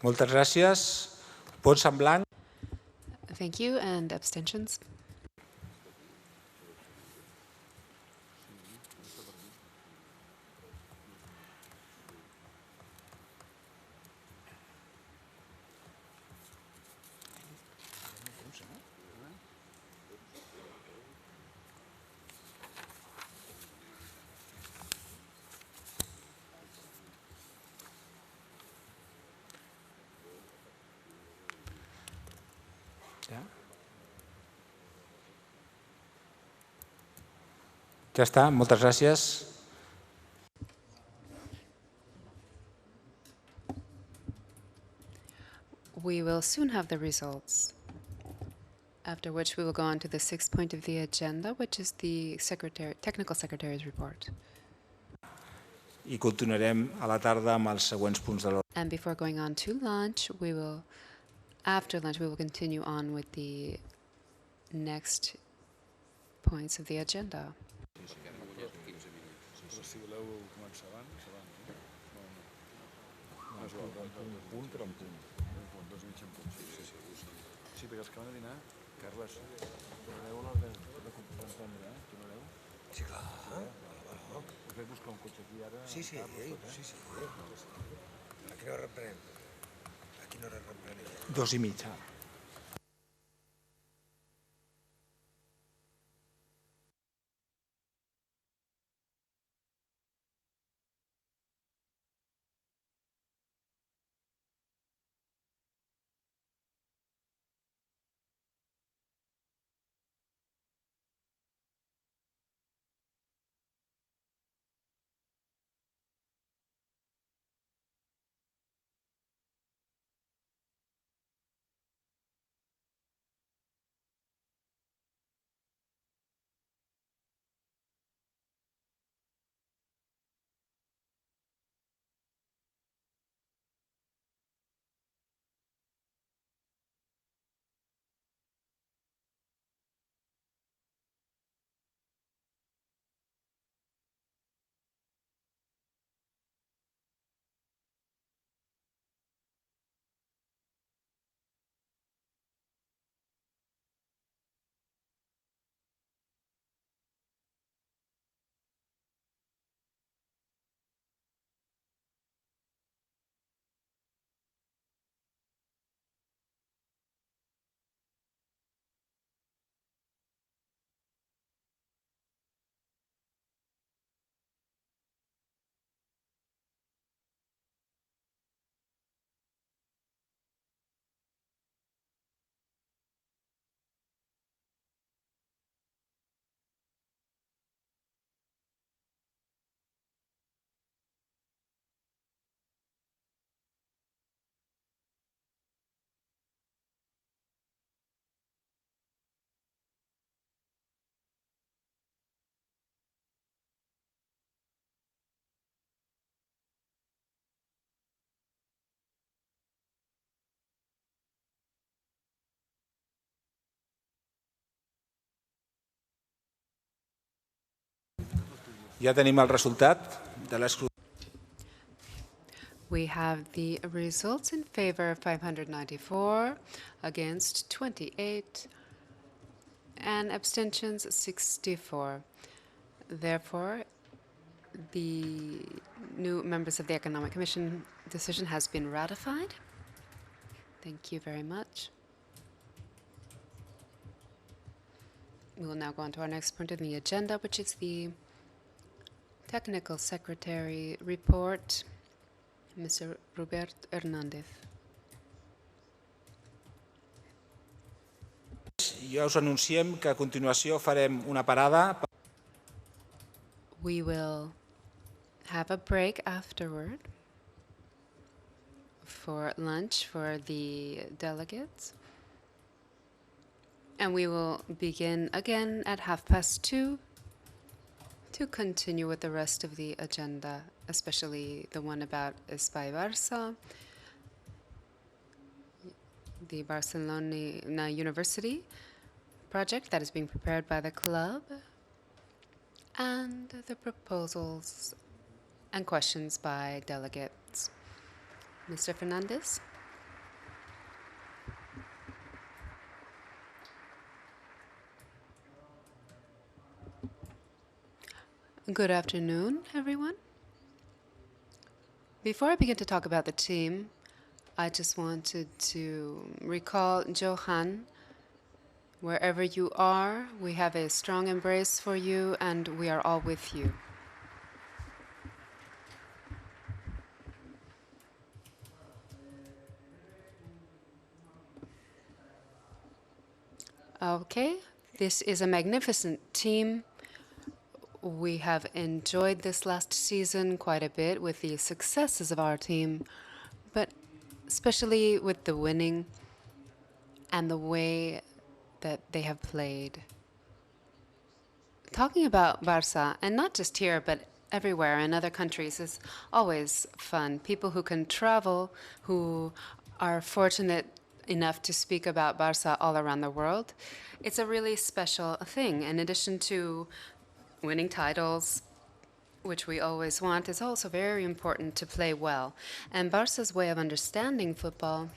Moltes gràcies. Vots en blanc. Thank you. And abstentions? Ja està, moltes gràcies. We will soon have the results, after which we will go on to the sixth point of the agenda, which is the technical secretary's report. I continuarem a la tarda amb els següents punts de l'ordre. And before going on to lunch, after lunch, we will continue on with the next points of the agenda. Si voleu començar abans, abans. No és un punt per un punt. Un punt, dos i mig en punt. Sí, perquè els que van a dinar, Carles, tornareu a l'hora de comprendre, eh? Tornareu? Sí, clar. Us vaig buscar un cotxe aquí ara. Sí. A quina hora reprenem? A quina hora reprenem? 2:30. Ja tenim el resultat de l'escrutini. We have the results in favor of 594, against 28, and abstentions 64. Therefore, the new members of the Economic Commission decision has been ratified. Thank you very much. We will now go on to our next point on the agenda, which is the Technical Secretary report, Mr. Robert Hernández. Ja us anunciem que a continuació farem una parada. We will have a break afterward for lunch for the delegates. And we will begin again at 2:30 to continue with the rest of the agenda, especially the one about Espai Barça, the Barcelona University project that is being prepared by the club, and the proposals and questions by delegates. Mr. Fernandez? Good afternoon, everyone. Before I begin to talk about the team, I just wanted to recall Johan. Wherever you are, we have a strong embrace for you, and we are all with you. Okay, this is a magnificent team. We have enjoyed this last season quite a bit with the successes of our team, but especially with the winning and the way that they have played. Talking about Barça, and not just here, but everywhere in other countries, is always fun. People who can travel, who are fortunate enough to speak about Barça all around the world, it's a really special thing. In addition to winning titles, which we always want, it's also very important to play well. And Barca's way of understanding football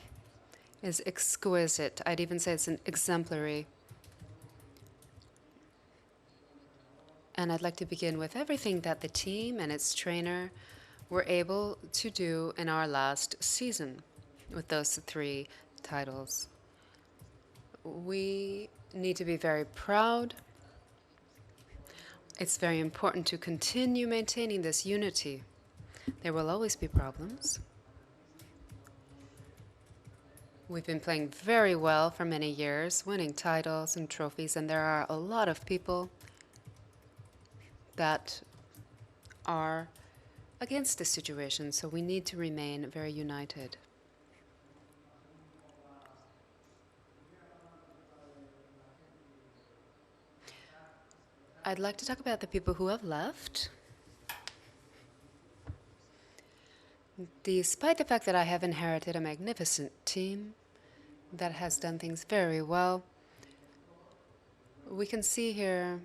is exquisite. I'd even say it's an exemplary. And I'd like to begin with everything that the team and its trainer were able to do in our last season with those 3 titles. We need to be very proud. It's very important to continue maintaining this unity. There will always be problems. We've been playing very well for many years, winning titles and trophies, and there are a lot of people that are against this situation, so we need to remain very united. I'd like to talk about the people who have left. Despite the fact that I have inherited a magnificent team that has done things very well, we can see here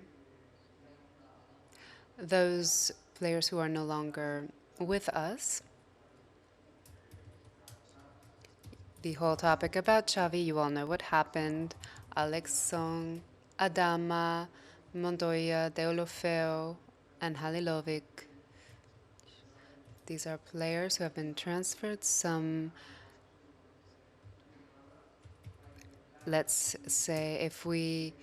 those players who are no longer with us. The whole topic about Xavi, you all know what happened. Alex Song, Adama, Montoya, Deulofeu, and Halilovic. These are players who have been transferred. Some, let's say, if we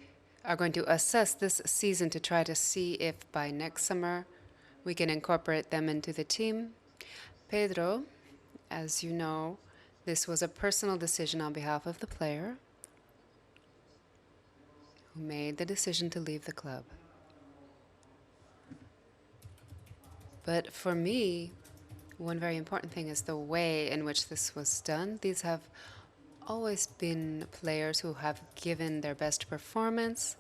are going to assess this season to try to see if by next summer we can incorporate them into the team. Pedro, as you know, this was a personal decision on behalf of the player who made the decision to leave the club. But for me, one very important thing is the way in which this was done. These have always been players who have given their best performance,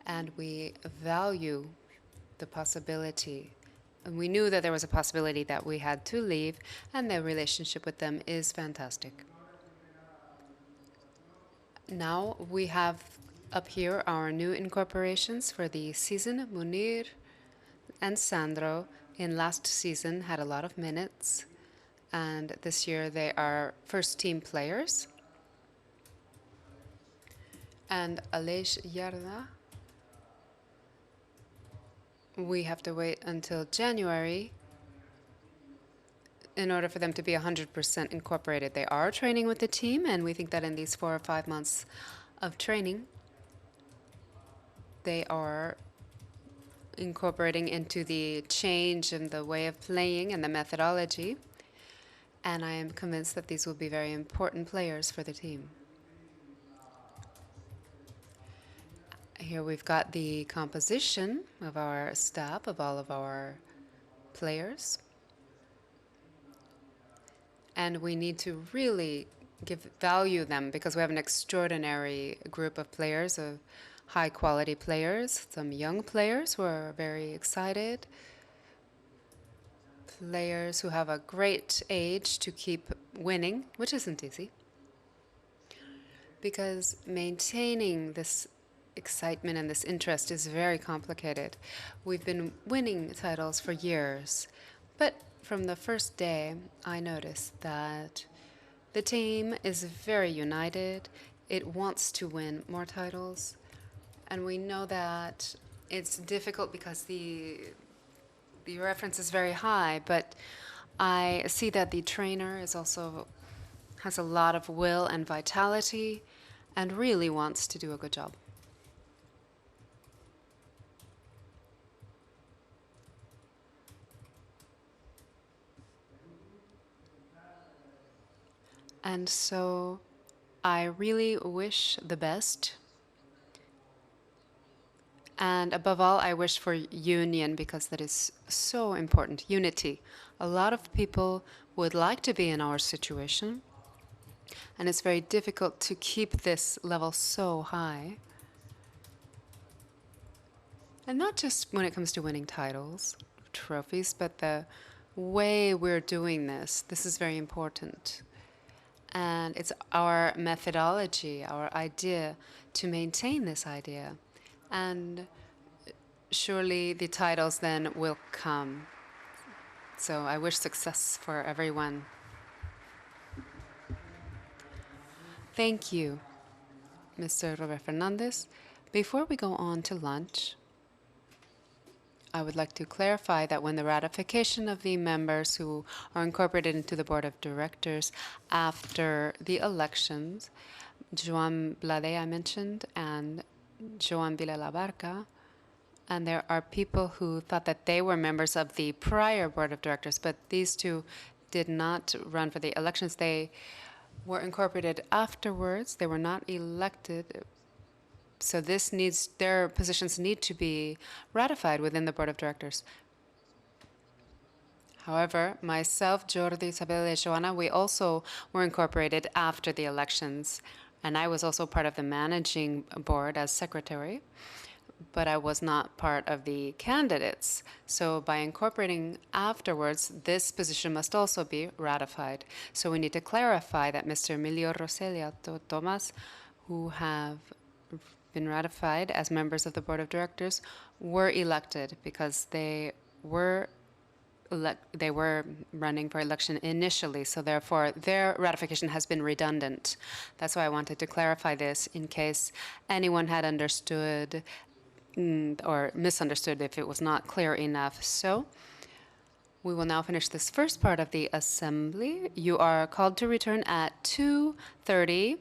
and we value the possibility. And we knew that there was a possibility that we had to leave, and the relationship with them is fantastic. Now we have up here our new incorporations for the season. Munir and Sandro in last season had a lot of minutes, and this year they are first-team players. And Aleix Yarda, we have to wait until January in order for them to be 100% incorporated. They are training with the team, and we think that in these 4 or 5 months of training, they are incorporating into the change in the way of playing and the methodology. And I am convinced that these will be very important players for the team. Here we've got the composition of our staff, of all of our players. And we need to really value them because we have an extraordinary group of players, of high-quality players, some young players who are very excited, players who have a great age to keep winning, which isn't easy, because maintaining this excitement and this interest is very complicated. We've been winning titles for years, but from the first day, I noticed that the team is very united. It wants to win more titles. And we know that it's difficult because the reference is very high, but I see that the trainer is also has a lot of will and vitality and really wants to do a good job. And so I really wish the best. And above all, I wish for union because that is so important, unity. A lot of people would like to be in our situation, and it's very difficult to keep this level so high. And not just when it comes to winning titles, trophies, but the way we're doing this is very important. And it's our methodology, our idea to maintain this idea. And surely the titles then will come. So I wish success for everyone. Thank you, Mr. Robert Fernandez. Before we go on to lunch, I would like to clarify that when the ratification of the members who are incorporated into the board of directors after the elections, Joan Blade I mentioned, and Joan Villalabarca, and there are people who thought that they were members of the prior board of directors, but these two did not run for the elections. They were incorporated afterwards. They were not elected. So their positions need to be ratified within the board of directors. However, myself, Jordi, Isabel, and Joanna, we also were incorporated after the elections. And I was also part of the managing board as secretary, but I was not part of the candidates. So by incorporating afterwards, this position must also be ratified. So we need to clarify that Mr. Emilio Roselia Thomas, who have been ratified as members of the board of directors, were elected because they were running for election initially, so therefore their ratification has been redundant. That's why I wanted to clarify this in case anyone had understood or misunderstood if it was not clear enough. So we will now finish this first part of the assembly. You are called to return at 2:30.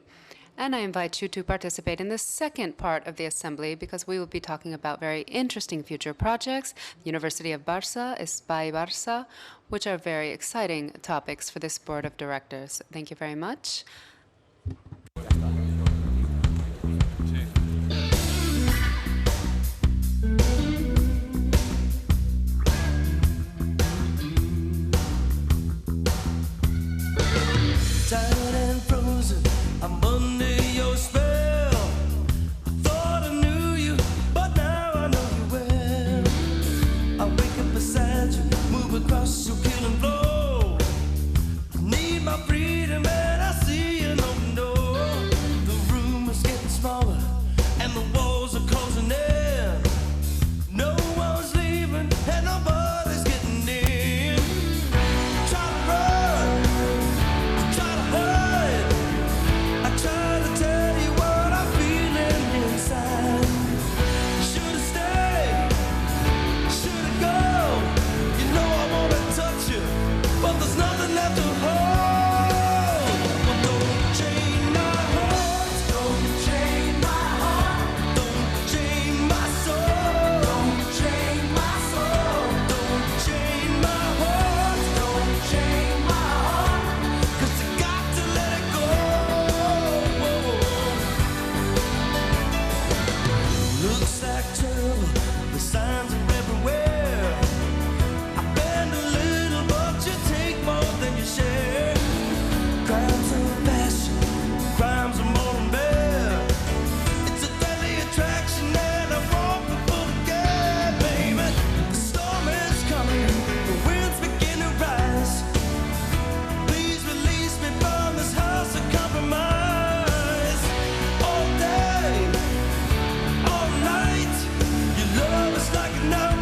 And I invite you to participate in the second part of the assembly because we will be talking about very interesting future projects, the University of Barça, Espai Barça, which are very exciting topics for this board of directors. Thank you very much. Tired and frozen, I'm under your spell. I thought I knew you, but now I know you well. I wake up beside you, move across your killing floor. I need my freedom and I see you like trouble, the signs are everywhere. I bend a little, but you take more than you share. Crimes of passion, crimes are more than bare. It's a deadly attraction and I won't be full again, baby. The storm is coming, the winds begin to rise. Please release me from this house of compromise. All day, all night, your love is like a knife.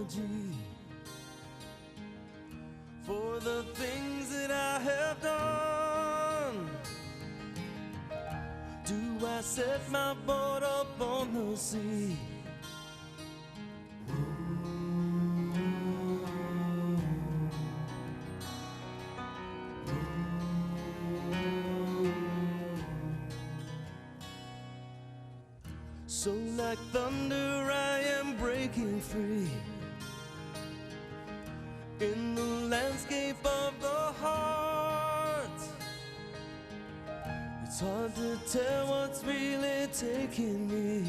apology for the things that I have done. Do I set my boat up on the sea? So like thunder I am breaking free in the landscape of the heart. It's hard to tell what's really taking me.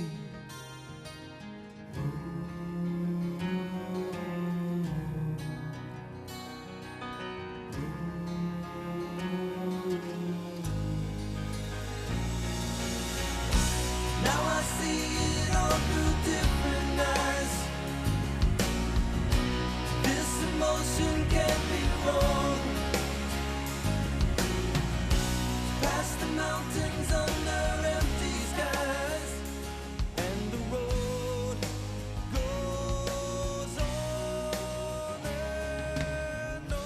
Now I see it all through different eyes. This emotion can't be wrong. Past the mountains under empty skies, and the road goes on and on.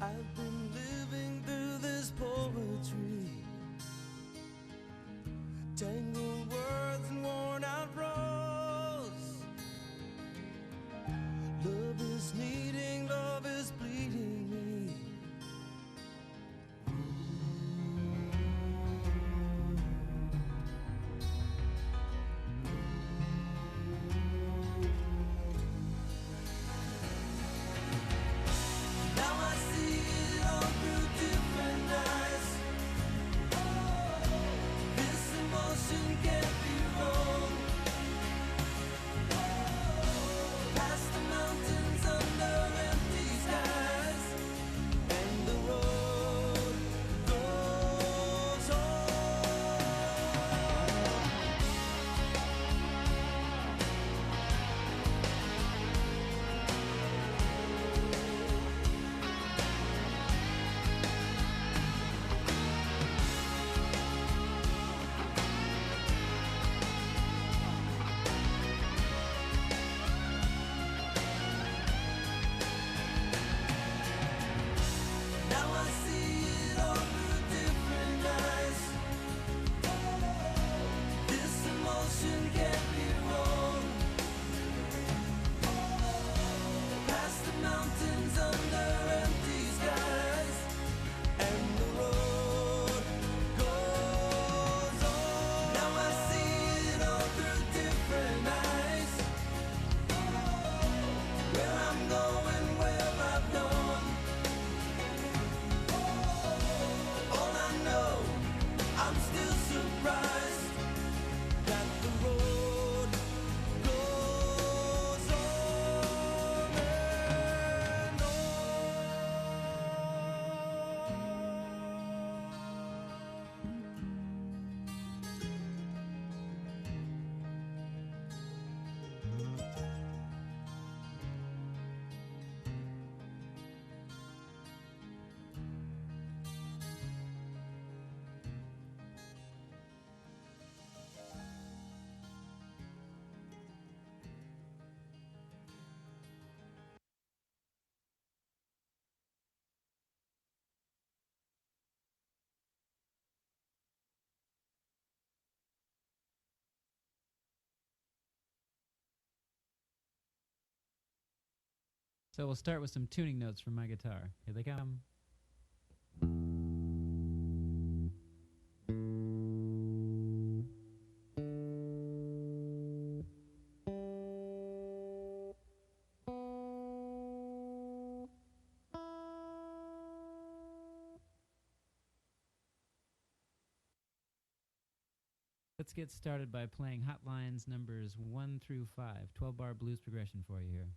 I've been living through this poetry, tangled words and worn out roads. Love is needing, love is bleeding me. Now I see it all through different eyes. This emotion can't be wrong. Past the mountains under empty skies, and the road goes on. Now I see it all through different eyes. This emotion can't be wrong. Past the mountains under empty skies, and the road goes on. Now I see it all through different eyes. Where I'm going, where I've gone. All I know, I'm still surprised that the road goes on and on. So we'll start with some tuning notes from my guitar. Here they come. Let's get started by playing Hotlines numbers 1 through 5, 12-bar blues progression for you here.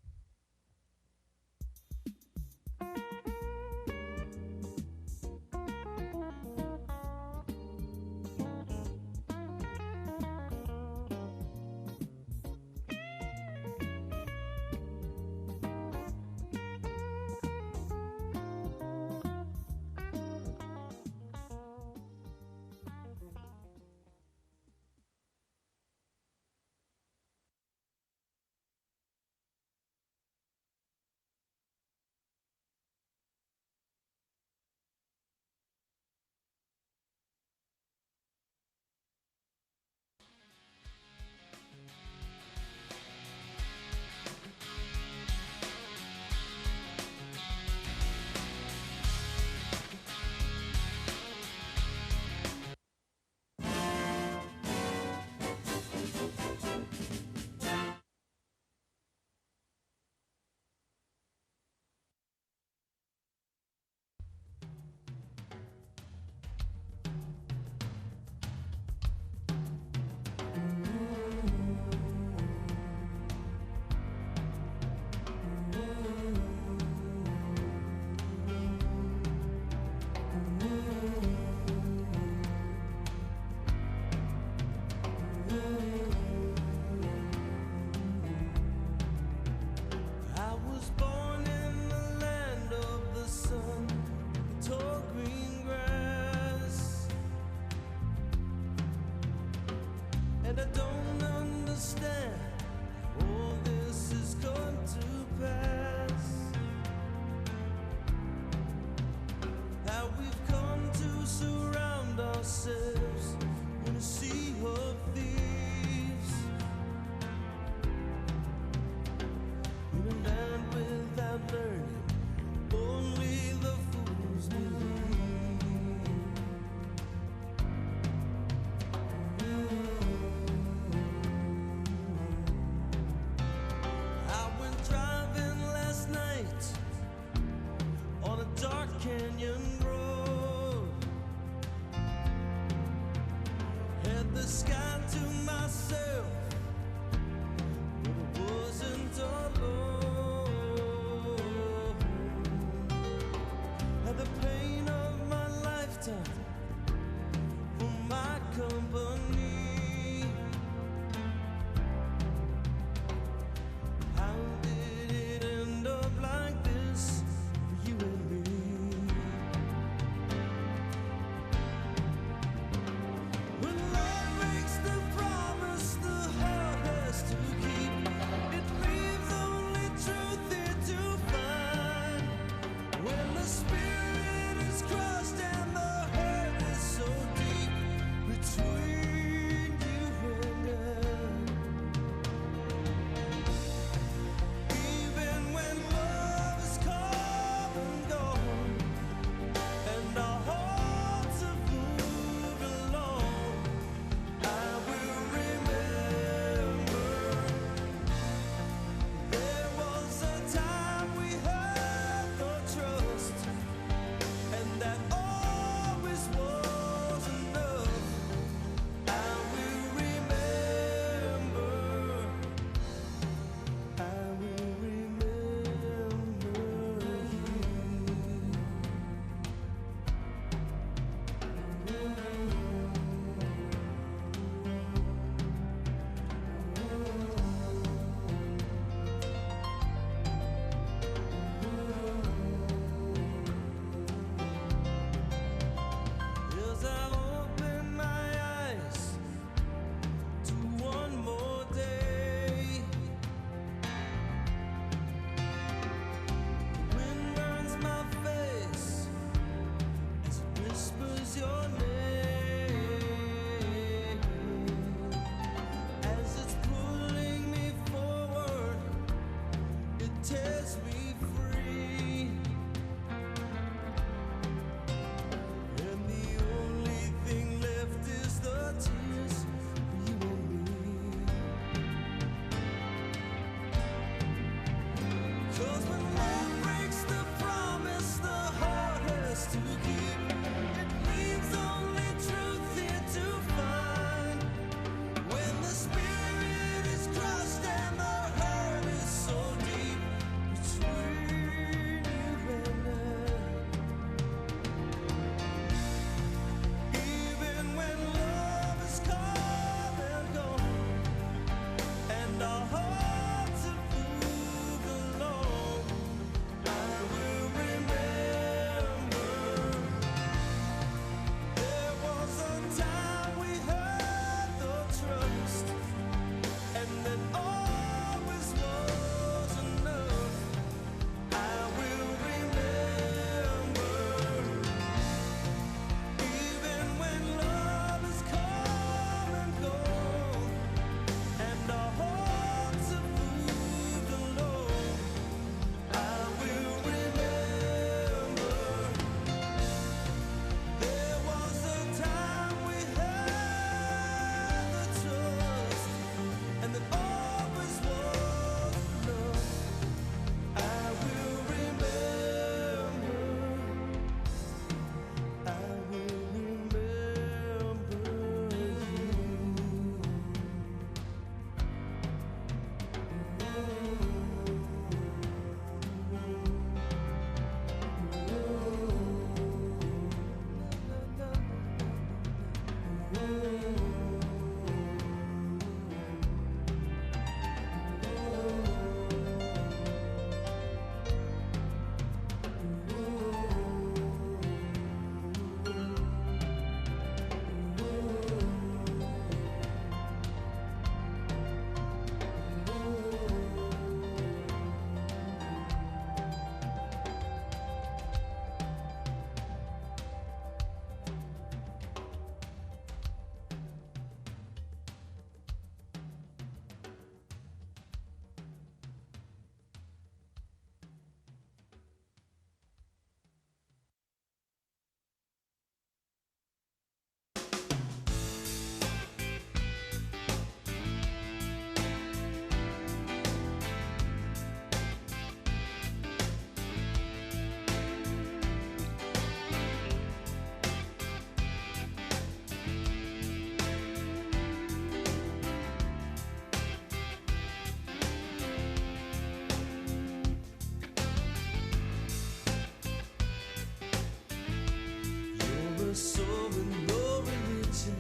soul with no religion.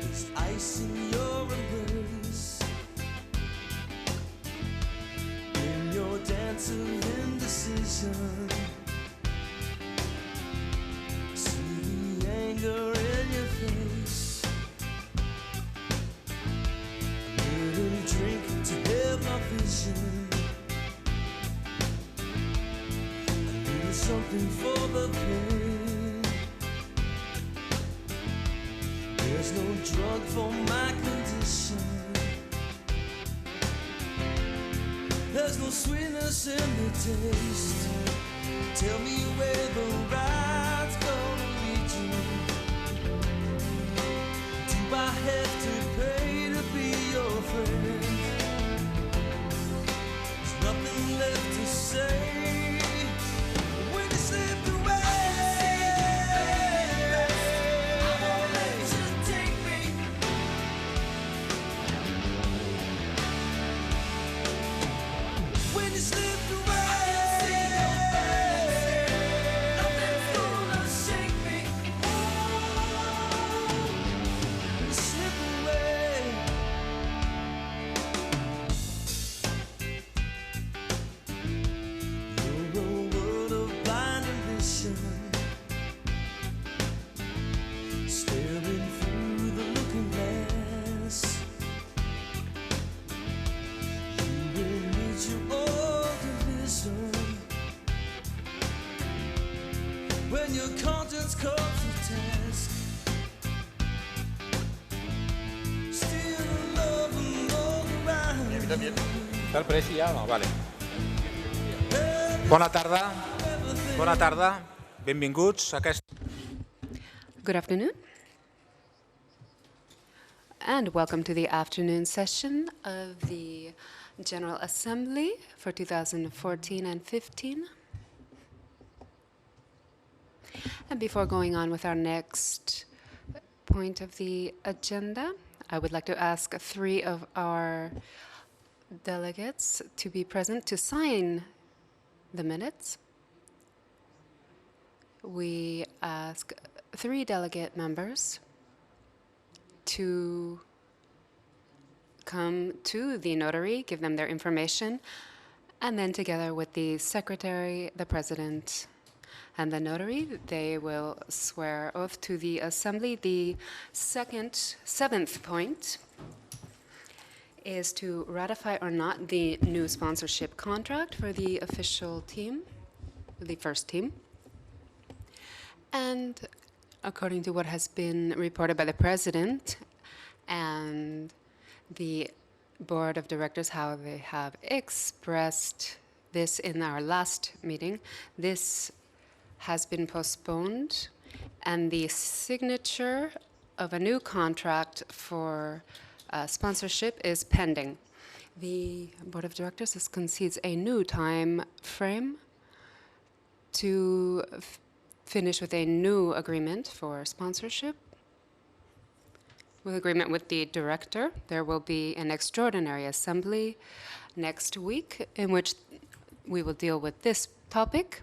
There's ice in your embrace, in your dance of indecision. See the anger in your face. A little drink to help my vision. Something for the pain. There's no drug for my condition. There's no sweetness in the taste. Tell me where the ride's gonna lead you. Do I have to pay to be your friend? There's nothing left to say. When your conscience comes to task, still love and all around. Està el preci ja? No, vale. Bona tarda. Bona tarda. Benvinguts a aquest... Good afternoon. And welcome to the afternoon session of the General Assembly for 2014 and 15. And before going on with our next point of the agenda, I would like to ask 3 of our delegates to be present to sign the minutes. We ask 3 delegate members to come to the notary, give them their information, and then together with the secretary, the president, and the notary, they will swear oath to the assembly. The 7th point is to ratify or not the new sponsorship contract for the official team, the first team. And according to what has been reported by the president and the board of directors, how they have expressed this in our last meeting, this has been postponed, and the signature of a new contract for sponsorship is pending. The board of directors concedes a new time frame to finish with a new agreement for sponsorship. With agreement with the director, there will be an extraordinary assembly next week in which we will deal with this topic.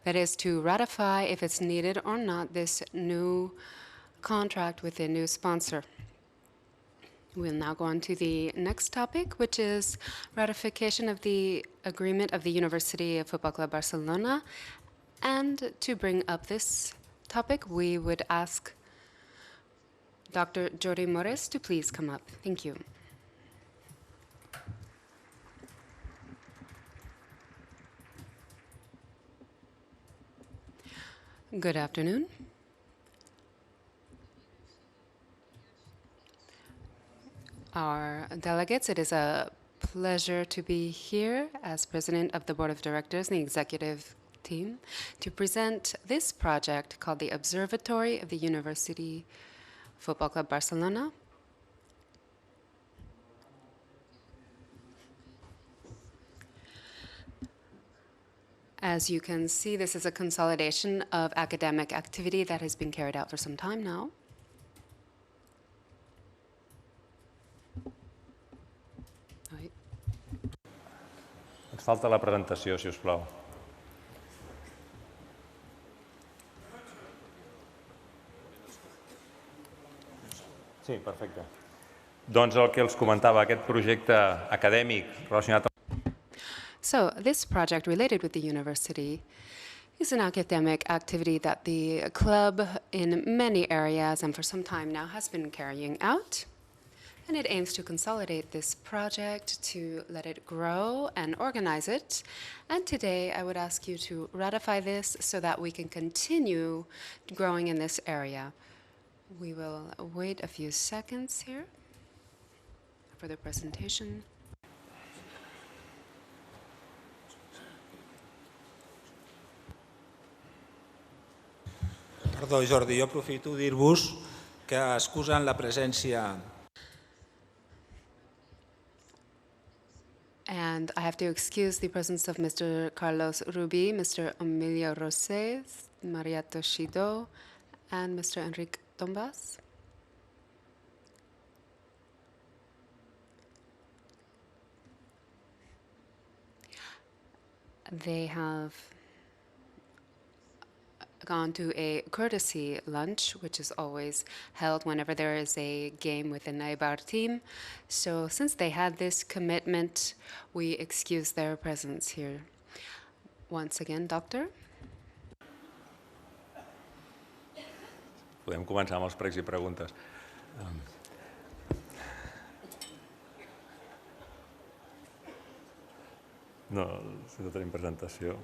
That is to ratify, if it's needed or not, this new contract with a new sponsor. We'll now go on to the next topic, which is ratification of the agreement of the University of Football Club Barcelona. And to bring up this topic, we would ask Dr. Jordi Mores to please come up. Thank you. Good afternoon. Our delegates, it is a pleasure to be here as president of the board of directors and the executive team to present this project called the Observatory of the University Football Club Barcelona. As you can see, this is a consolidation of academic activity that has been carried out for some time now. Ens falta la presentació, si us plau. Sí, perfecte. Doncs el que els comentava, aquest projecte acadèmic relacionat amb... So this project related with the university is an academic activity that the club in many areas and for some time now has been carrying out. And it aims to consolidate this project, to let it grow and organize it. And today I would ask you to ratify this so that we can continue growing in this area. We will wait a few seconds here for the presentation. Perdó, Jordi, jo aprofito dir-vos que excusen la presència. And I have to excuse the presence of Mr. Carlos Rubi, Mr. Emilio Rosés, Maria Toshido, and Mr. Enrique Tombas. They have gone to a courtesy lunch, which is always held whenever there is a game within a bar team. So since they had this commitment, we excuse their presence here. Once again, Doctor. Podem començar amb els pregs i preguntes. No, si no tenim presentació.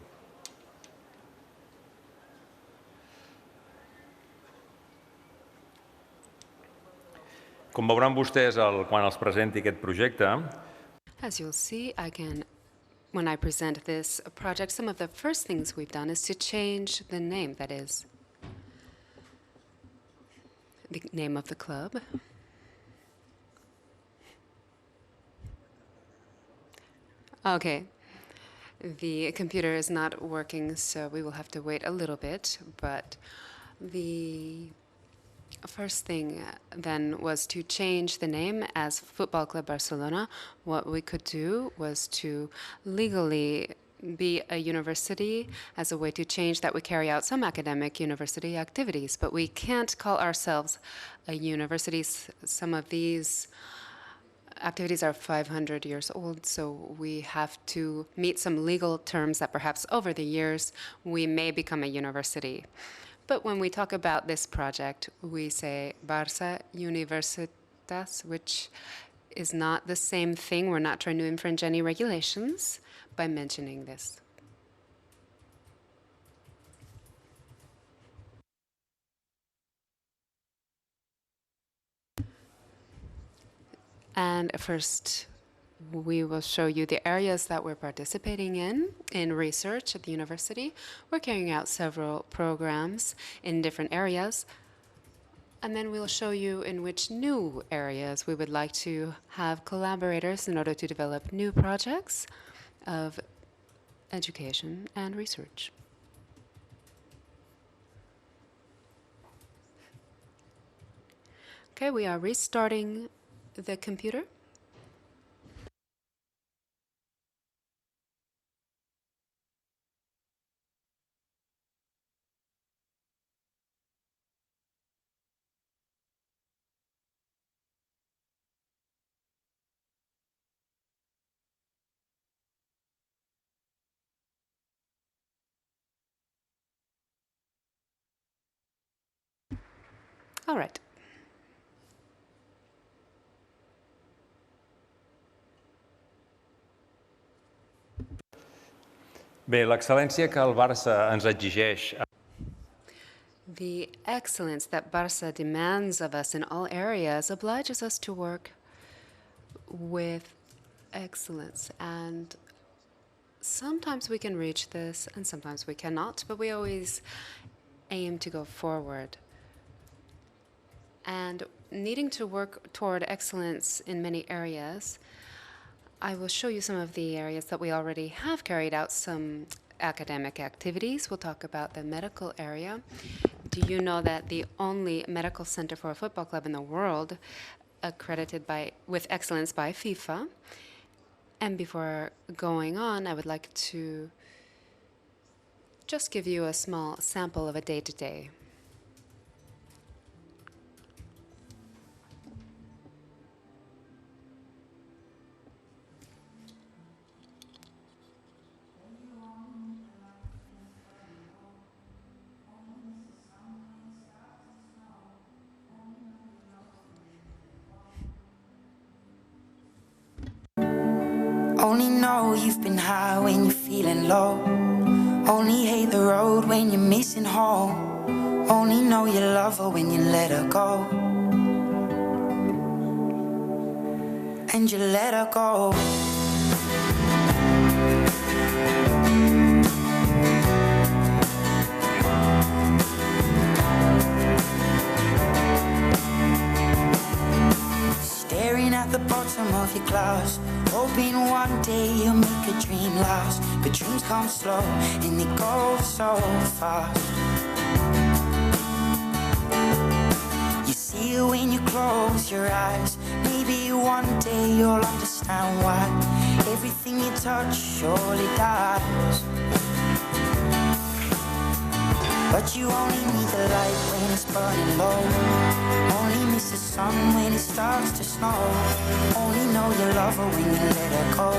Com veuran vostès quan els presenti aquest projecte, As you'll see, when I present this project, some of the first things we've done is to change the name, that is, the name of the club. Okay. The computer is not working, so we will have to wait a little bit, but the first thing then was to change the name as Football Club Barcelona. What we could do was to legally be a university as a way to change that we carry out some academic university activities, but we can't call ourselves a university. Some of these activities are 500 years old, so we have to meet some legal terms that perhaps over the years we may become a university. But when we talk about this project, we say Barça Universitas, which is not the same thing. We're not trying to infringe any regulations by mentioning this. And first, we will show you the areas that we're participating in research at the university. We're carrying out several programs in different areas. And then we'll show you in which new areas we would like to have collaborators in order to develop new projects of education and research. Okay, we are restarting the computer. All right. bé, l'excel·lència que el Barça ens exigeix... The excellence that Barça demands of us in all areas obliges us to work with excellence. And sometimes we can reach this and sometimes we cannot, but we always aim to go forward. And needing to work toward excellence in many areas, I will show you some of the areas that we already have carried out some academic activities. We'll talk about the medical area. Do you know that the only medical center for a football club in the world accredited with excellence by FIFA? And before going on, I would like to just give you a small sample of a day-to-day. Only know you've been high when you're feeling low. Only hate the road when you're missing home. Only know you love her when you let her go. And you let her go. Staring at the bottom of your glass, hoping one day you'll make a dream last. But dreams come slow and they go so fast. You see it when you close your eyes. Maybe one day you'll understand why everything you touch surely dies. But you only need the light when it's burning low. Only miss the sun when it starts to snow. Only know you love her when you let her go.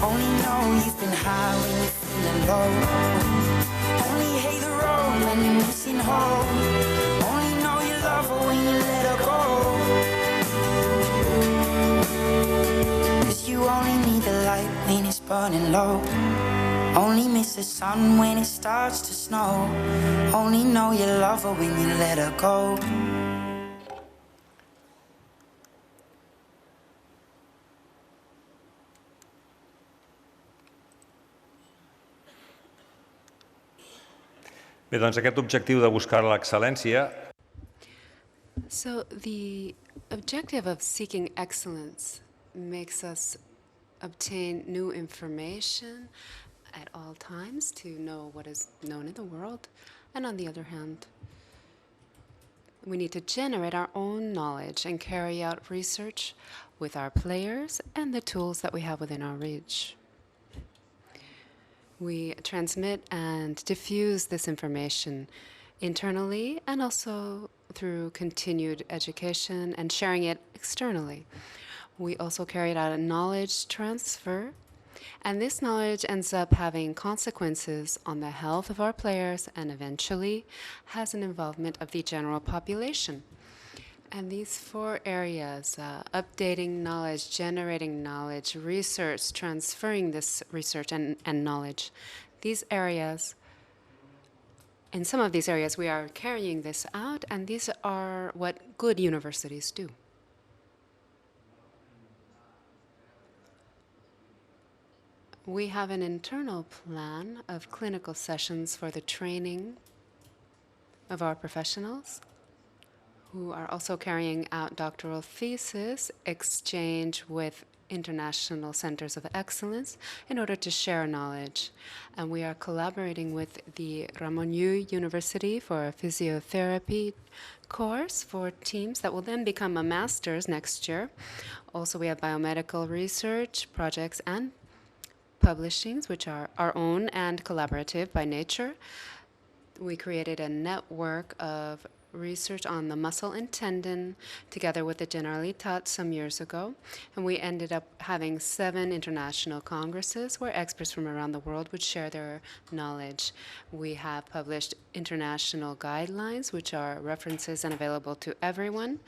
Only know you've been high when you're feeling low. Only hate the road when you're missing home. Only know you love her when you let her go. 'Cause you only need the light when it's burning low. Only miss the sun when it starts to snow. Only know you love her when you let her go. Bé, doncs aquest objectiu de buscar l'excel·lència. So the objective of seeking excellence makes us obtain new information at all times to know what is known in the world. And on the other hand, we need to generate our own knowledge and carry out research with our players and the tools that we have within our reach. We transmit and diffuse this information internally and also through continued education and sharing it externally. We also carried out a knowledge transfer, and this knowledge ends up having consequences on the health of our players and eventually has an involvement of the general population. And these 4 areas, updating knowledge, generating knowledge, research, transferring this research and knowledge, these areas, in some of these areas we are carrying this out, and these are what good universities do. We have an internal plan of clinical sessions for the training of our professionals who are also carrying out doctoral thesis, exchange with international centers of excellence in order to share knowledge. And we are collaborating with the Ramon Llull University for a physiotherapy course for teams that will then become a master's next year. Also, we have biomedical research projects and publishings, which are our own and collaborative by nature. We created a network of research on the muscle and tendon together with the Generalitat some years ago, and we ended up having 7 international congresses where experts from around the world would share their knowledge. We have published international guidelines, which are references and available to everyone,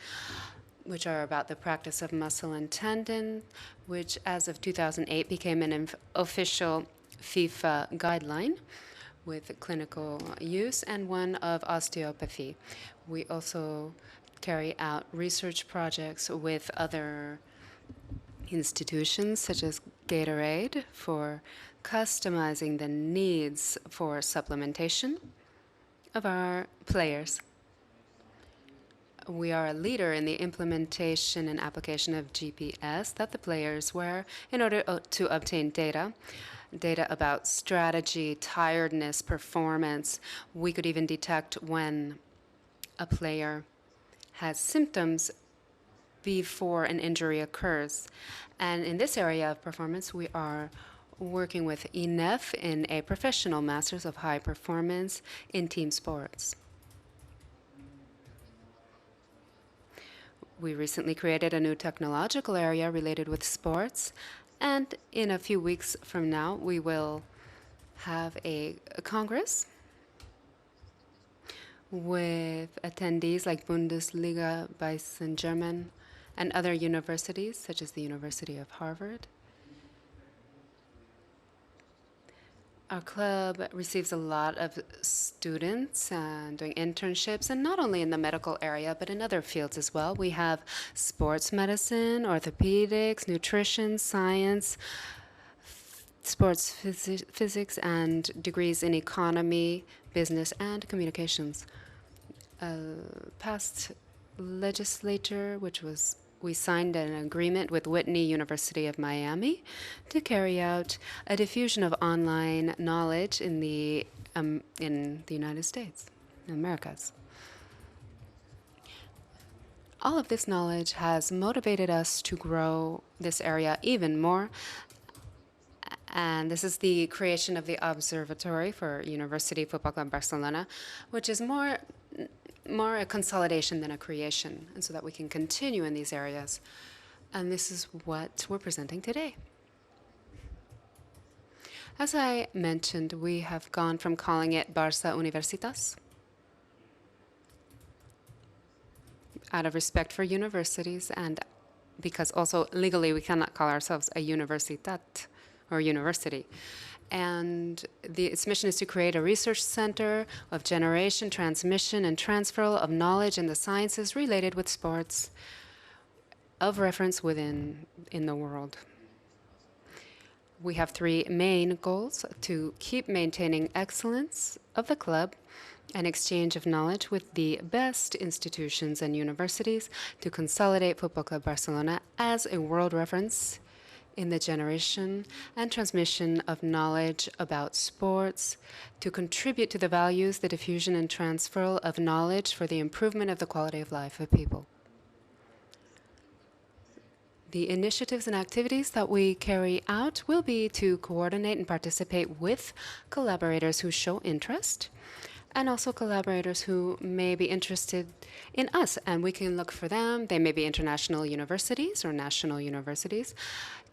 which are about the practice of muscle and tendon, which as of 2008 became an official FIFA guideline with clinical use, and one of osteopathy. We also carry out research projects with other institutions, such as Gatorade, for customizing the needs for supplementation of our players. We are a leader in the implementation and application of GPS that the players wear in order to obtain data about strategy, tiredness, performance. We could even detect when a player has symptoms before an injury occurs. And in this area of performance, we are working with INEF in a professional Masters of High Performance in Team Sports. We recently created a new technological area related with sports, and in a few weeks from now, we will have a congress with attendees like Bundesliga by Saint-Germain and other universities, such as the University of Harvard. Our club receives a lot of students doing internships, and not only in the medical area, but in other fields as well. We have sports medicine, orthopedics, nutrition, science, sports physics, and degrees in economy, business, and communications. Past legislature, we signed an agreement with Whitney University of Miami to carry out a diffusion of online knowledge in the United States, in Americas. All of this knowledge has motivated us to grow this area even more. And this is the creation of the Observatory for University Football Club Barcelona, which is more a consolidation than a creation, and so that we can continue in these areas. And this is what we're presenting today. As I mentioned, we have gone from calling it Barça Universitas, out of respect for universities, and because also legally we cannot call ourselves a universitat or university. And its mission is to create a research center of generation, transmission, and transfer of knowledge in the sciences related with sports of reference in the world. We have three main goals: to keep maintaining excellence of the club, an exchange of knowledge with the best institutions and universities, to consolidate Football Club Barcelona as a world reference in the generation and transmission of knowledge about sports, to contribute to the values, the diffusion and transfer of knowledge for the improvement of the quality of life of people. The initiatives and activities that we carry out will be to coordinate and participate with collaborators who show interest, and also collaborators who may be interested in us, and we can look for them. They may be international universities or national universities,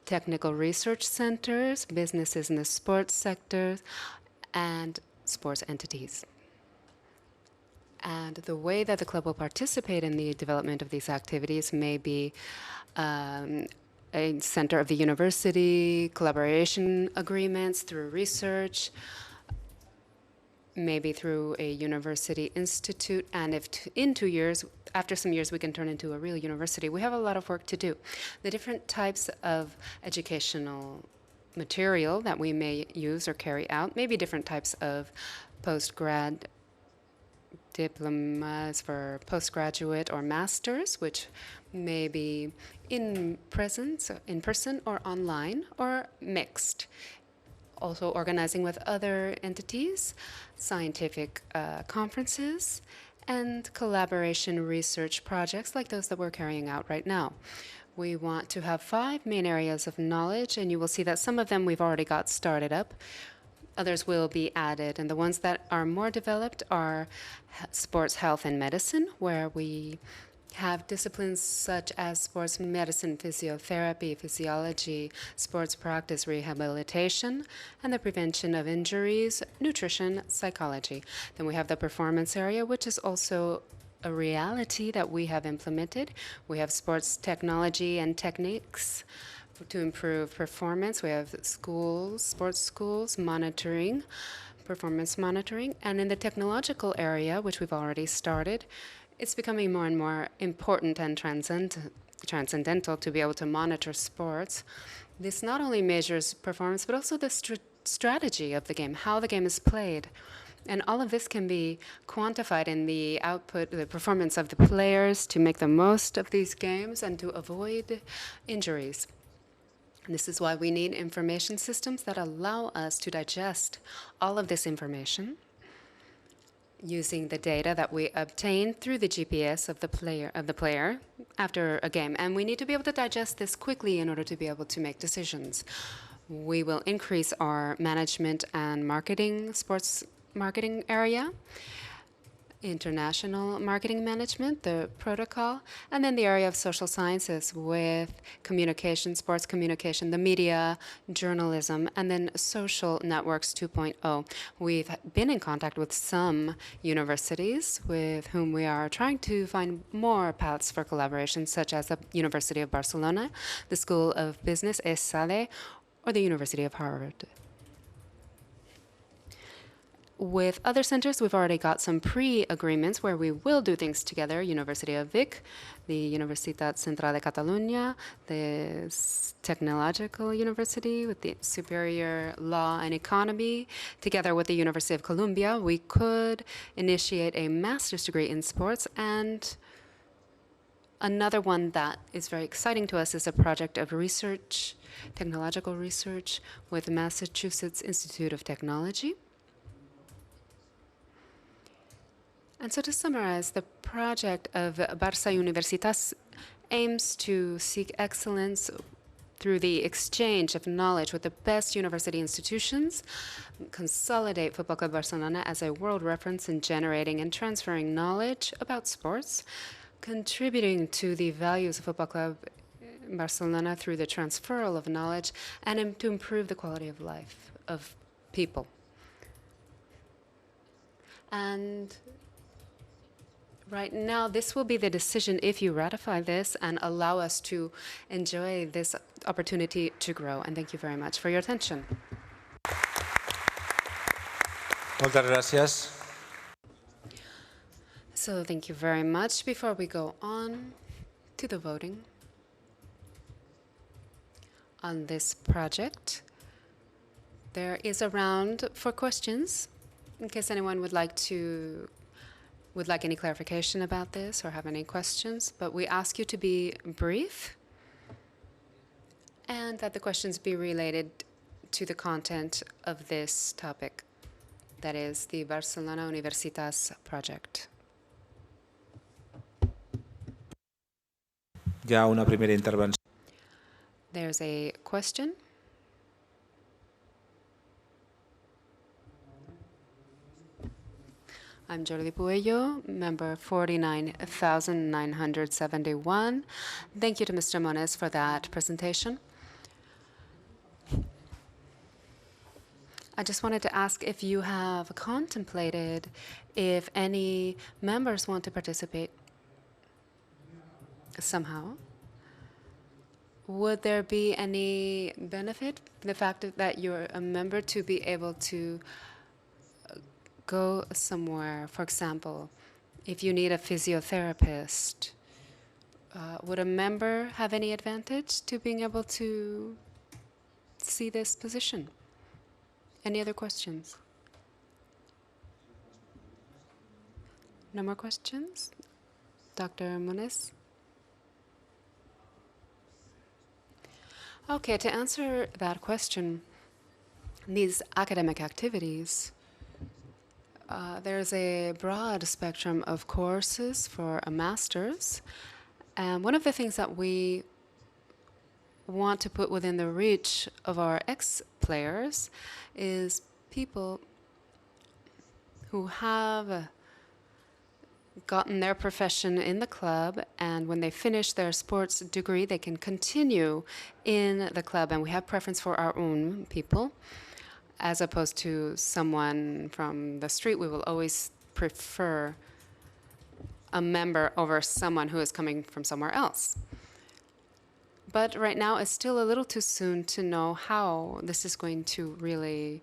technical research centers, businesses in the sports sector, and sports entities. And the way that the club will participate in the development of these activities may be a center of the university, collaboration agreements through research, maybe through a university institute, and if in 2 years, after some years, we can turn into a real university. We have a lot of work to do. The different types of educational material that we may use or carry out, maybe different types of postgrad diplomas for postgraduate or masters, which may be in person or online, or mixed. Also organizing with other entities, scientific conferences, and collaboration research projects like those that we're carrying out right now. We want to have 5 main areas of knowledge, and you will see that some of them we've already got started up. Others will be added, and the ones that are more developed are sports health and medicine, where we have disciplines such as sports medicine, physiotherapy, physiology, sports practice, rehabilitation, and the prevention of injuries, nutrition, psychology. Then we have the performance area, which is also a reality that we have implemented. We have sports technology and techniques to improve performance. We have schools, sports schools, monitoring, performance monitoring. And in the technological area, which we've already started, it's becoming more and more important and transcendental to be able to monitor sports. This not only measures performance, but also the strategy of the game, how the game is played. And all of this can be quantified in the output, the performance of the players to make the most of these games and to avoid injuries. And this is why we need information systems that allow us to digest all of this information using the data that we obtain through the GPS of the player after a game. And we need to be able to digest this quickly in order to be able to make decisions. We will increase our management and marketing, sports marketing area. international marketing management, the protocol, and then the area of social sciences with communication, sports communication, the media, journalism, and then social networks 2.0. We've been in contact with some universities with whom we are trying to find more paths for collaboration, such as the University of Barcelona, the School of Business, ESADE, or the University of Harvard. With other centers, we've already got some pre-agreements where we will do things together. University of Vic, the Universitat Central de Catalunya, the Technological University with the Superior Law and Economy. Together with the University of Columbia, we could initiate a master's degree in sports. And another one that is very exciting to us is a project of research, technological research, with Massachusetts Institute of Technology. And so to summarize, the project of Barça Universitas aims to seek excellence through the exchange of knowledge with the best university institutions, consolidate Football Club Barcelona as a world reference in generating and transferring knowledge about sports, contributing to the values of Football Club Barcelona through the transferal of knowledge, and to improve the quality of life of people. And right now, this will be the decision if you ratify this and allow us to enjoy this opportunity to grow. And thank you very much for your attention. Moltes gràcies. So thank you very much. Before we go on to the voting on this project, there is a round for questions in case anyone would like any clarification about this or have any questions, but we ask you to be brief and that the questions be related to the content of this topic, that is the Barcelona Universitas project. Hi ha una primera intervenció. There's a question. I'm Jordi Puello, member 49,971. Thank you to Mr. Moniz for that presentation. I just wanted to ask if you have contemplated if any members want to participate somehow. Would there be any benefit, the fact that you're a member, to be able to go somewhere? For example, if you need a physiotherapist, would a member have any advantage to being able to see this position? Any other questions? No more questions? Dr. Moniz? Okay, to answer that question, these academic activities, there's a broad spectrum of courses for a master's. And one of the things that we want to put within the reach of our ex-players is people who have gotten their profession in the club, and when they finish their sports degree, they can continue in the club. And we have preference for our own people, as opposed to someone from the street. We will always prefer a member over someone who is coming from somewhere else. But right now, it's still a little too soon to know how this is going to really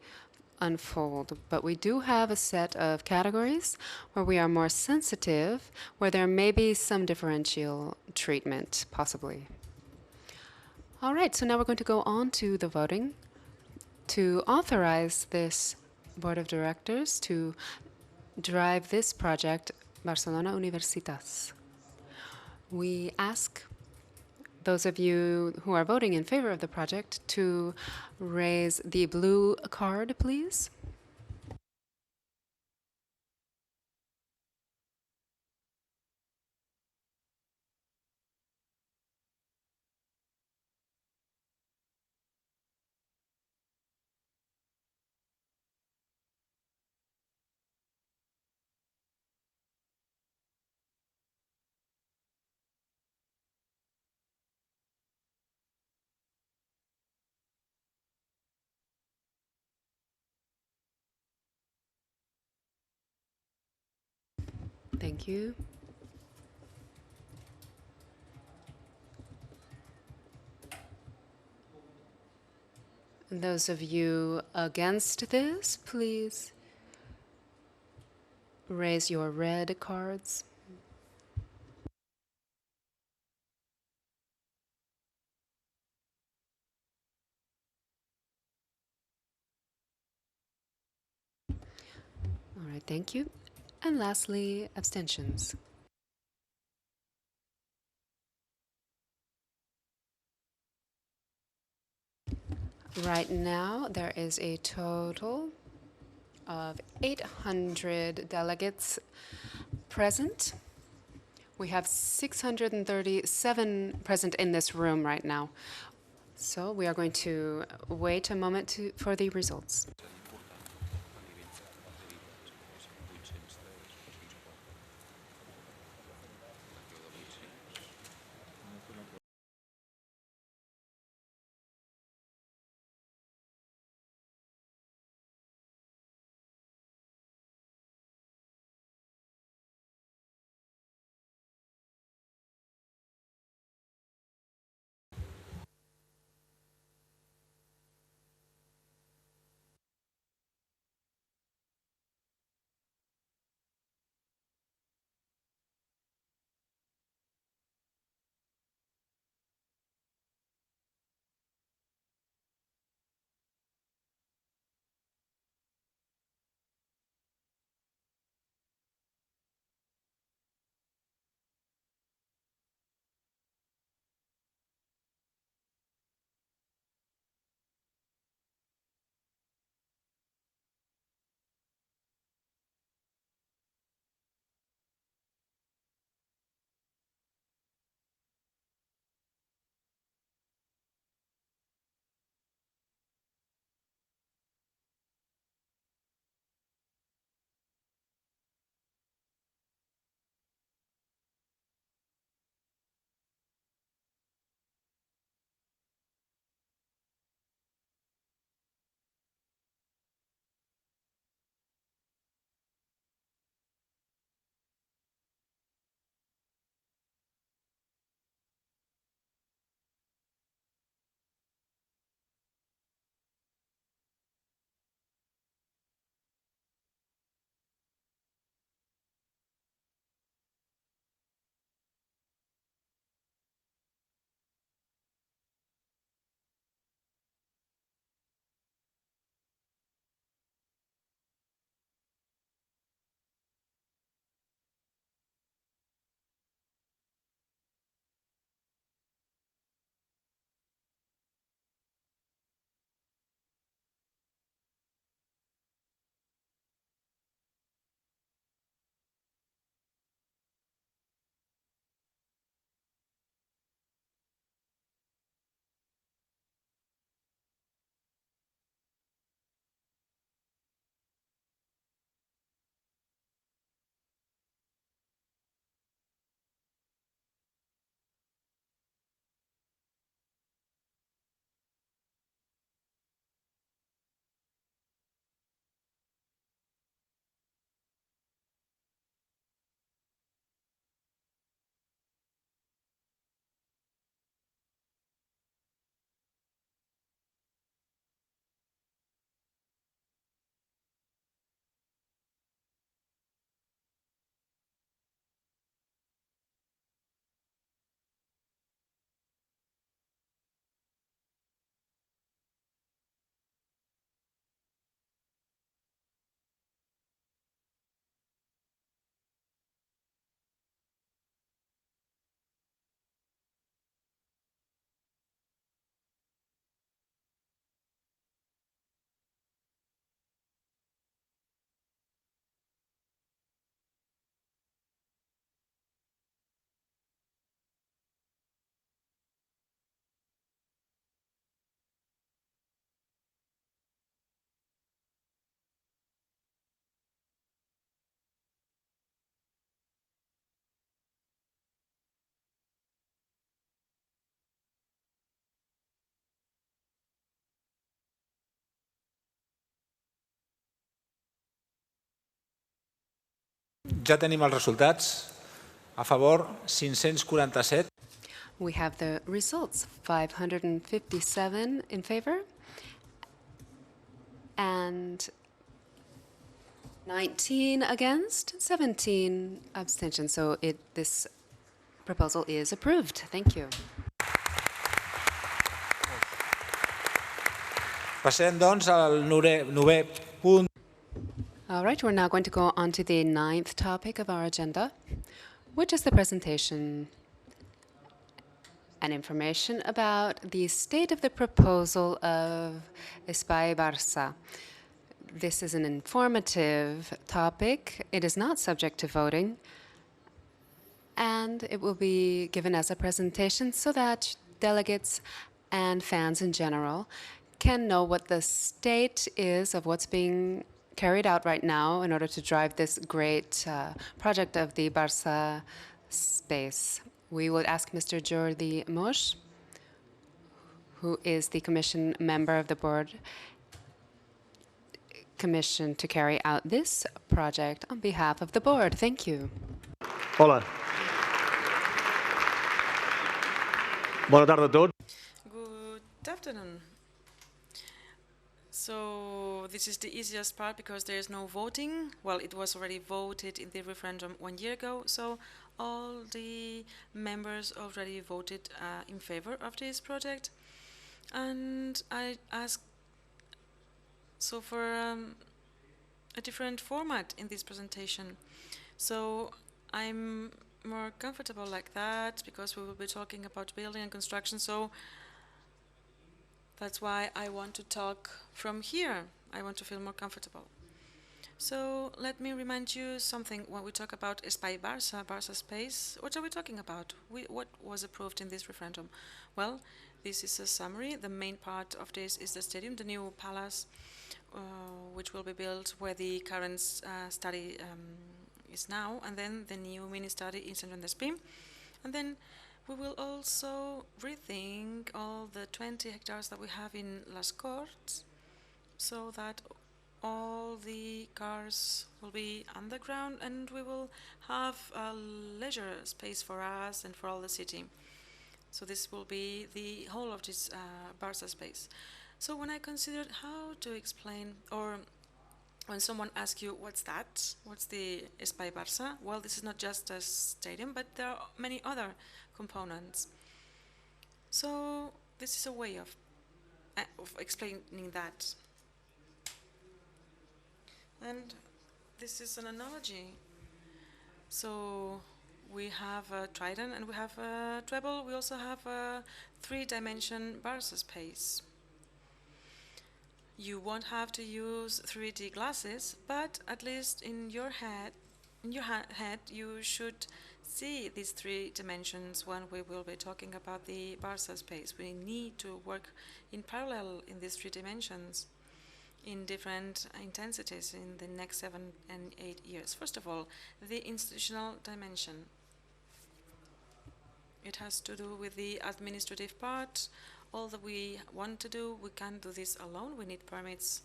unfold. But we do have a set of categories where we are more sensitive, where there may be some differential treatment, possibly. All right, so now we're going to go on to the voting to authorize this board of directors to drive this project, Barcelona Universitas. We ask those of you who are voting in favor of the project to raise the blue card, please. Thank you. And those of you against this, please raise your red cards. All right, thank you. And lastly, abstentions. Right now, there is a total of 800 delegates present. We have 637 present in this room right now. So we are going to wait a moment for the results. Ja tenim els resultats. A favor, 547. We have the results, 557 in favor and 19 against, 17 abstentions. So this proposal is approved. Thank you. Passem, doncs, al novè punt. All right, we're now going to go on to the 9th topic of our agenda, which is the presentation and information about the state of the proposal of Espai Barça. This is an informative topic. It is not subject to voting, and it will be given as a presentation so that delegates and fans in general can know what the state is of what's being carried out right now in order to drive this great project of the Barça space. We will ask Mr. Jordi Moix, who is the commission member of the board commission, to carry out this project on behalf of the board. Thank you. Hola. Bona tarda a tots. Good afternoon. So this is the easiest part because there is no voting. Well, it was already voted in the referendum 1 year ago, so all the members already voted in favor of this project. And I asked for a different format in this presentation. So I'm more comfortable like that because we will be talking about building and construction. So that's why I want to talk from here. I want to feel more comfortable. So let me remind you something. When we talk about Espai Barça, Barça Space, what are we talking about? What was approved in this referendum? Well, this is a summary. The main part of this is the stadium, the new palace, which will be built where the current study is now, and then the new mini-study in Saint-Jean-d'Espí. And then we will also rethink all the 20 hectares that we have in Las Corts, so that all the cars will be underground and we will have a leisure space for us and for all the city. So this will be the whole of this Barça space. So when I considered how to explain, or when someone asks you, what's that? What's the Espai Barça? Well, this is not just a stadium, but there are many other components. So this is a way of explaining that. And this is an analogy. So we have a trident and we have a treble. We also have a 3-dimension Barça space. You won't have to use 3D glasses, but at least in your head, you should see these 3 dimensions when we will be talking about the Barça space. We need to work in parallel in these 3 dimensions in different intensities in the next 7 and 8 years. First of all, the institutional dimension. It has to do with the administrative part. All that we want to do, we can't do this alone. We need permits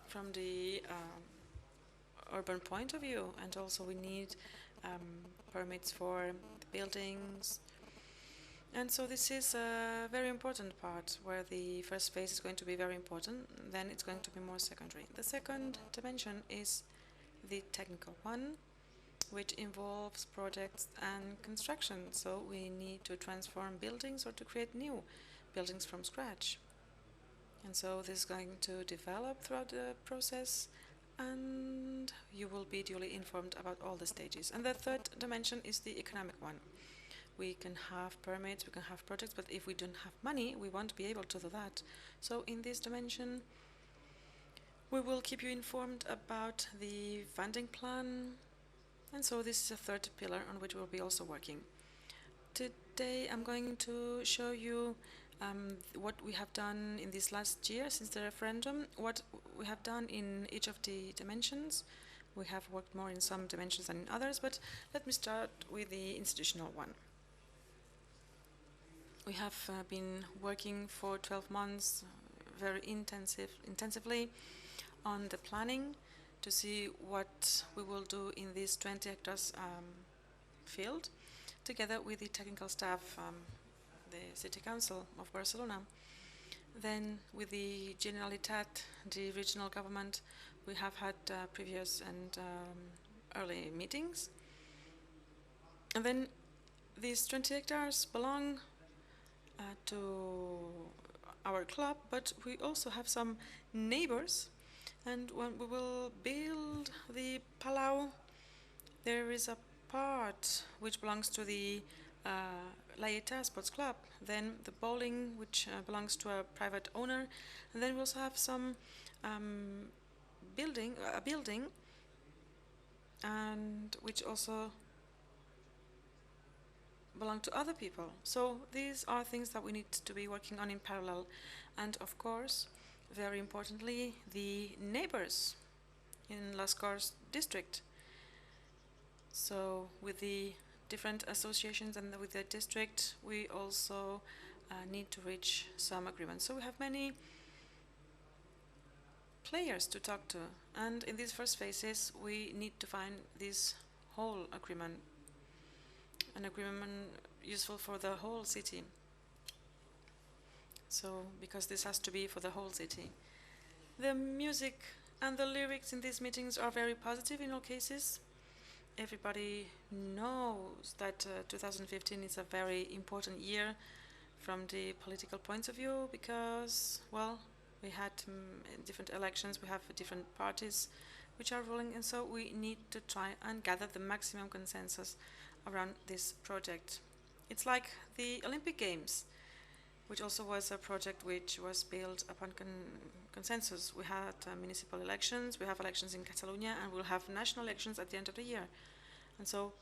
from the urban point of view, and also we need permits for the buildings. And so this is a very important part where the first phase is going to be very important, then it's going to be more secondary. The second dimension is the technical one, which involves projects and construction. So we need to transform buildings or to create new buildings from scratch. And so this is going to develop throughout the process, and you will be duly informed about all the stages. And the third dimension is the economic one. We can have permits, we can have projects, but if we don't have money, we won't be able to do that. So in this dimension, we will keep you informed about the funding plan. And so this is a third pillar on which we'll be also working. Today I'm going to show you what we have done in this last year since the referendum, what we have done in each of the dimensions. We have worked more in some dimensions than in others, but let me start with the institutional one. We have been working for 12 months very intensively on the planning to see what we will do in this 20 hectares field, together with the technical staff, the City Council of Barcelona. Then with the Generalitat, the regional government, we have had previous and early meetings. And then these 20 hectares belong to our club, but we also have some neighbors. And when we will build the Palau, there is a part which belongs to the Laeta Sports Club, then the bowling, which belongs to a private owner, and then we also have some a building, and which also belong to other people. So these are things that we need to be working on in parallel, and of course, very importantly, the neighbors in Las Corts district. So with the different associations and with the district, we also need to reach some agreement. So we have many players to talk to, and in these first phases, we need to find this whole agreement, an agreement useful for the whole city. So, because this has to be for the whole city. The music and the lyrics in these meetings are very positive in all cases. Everybody knows that 2015 is a very important year from the political point of view because, well, we had different elections, we have different parties which are ruling, and so we need to try and gather the maximum consensus around this project. It's like the Olympic Games, which also was a project which was built upon consensus. We had municipal elections, we have elections in Catalonia, and we'll have national elections at the end of the year. And so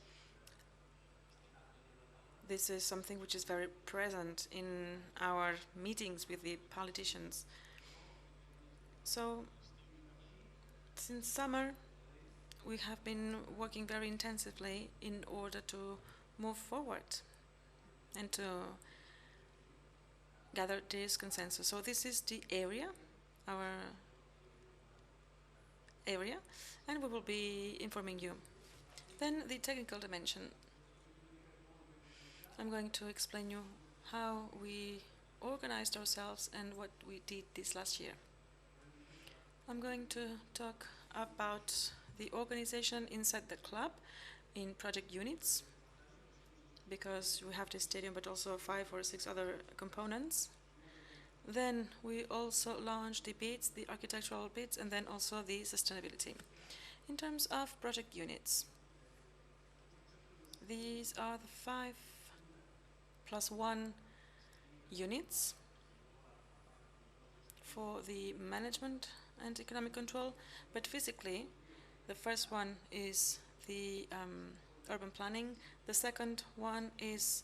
this is something which is very present in our meetings with the politicians. So since summer, we have been working very intensively in order to move forward and to gather this consensus. So this is the area, our area, and we will be informing you. Then the technical dimension. I'm going to explain you how we organized ourselves and what we did this last year. I'm going to talk about the organization inside the club in project units, because we have the stadium but also 5 or 6 other components. Then we also launched the bids, the architectural bids, and then also the sustainability. In terms of project units, these are the 5+1 units for the management and economic control, but physically the first one is the urban planning, the second one is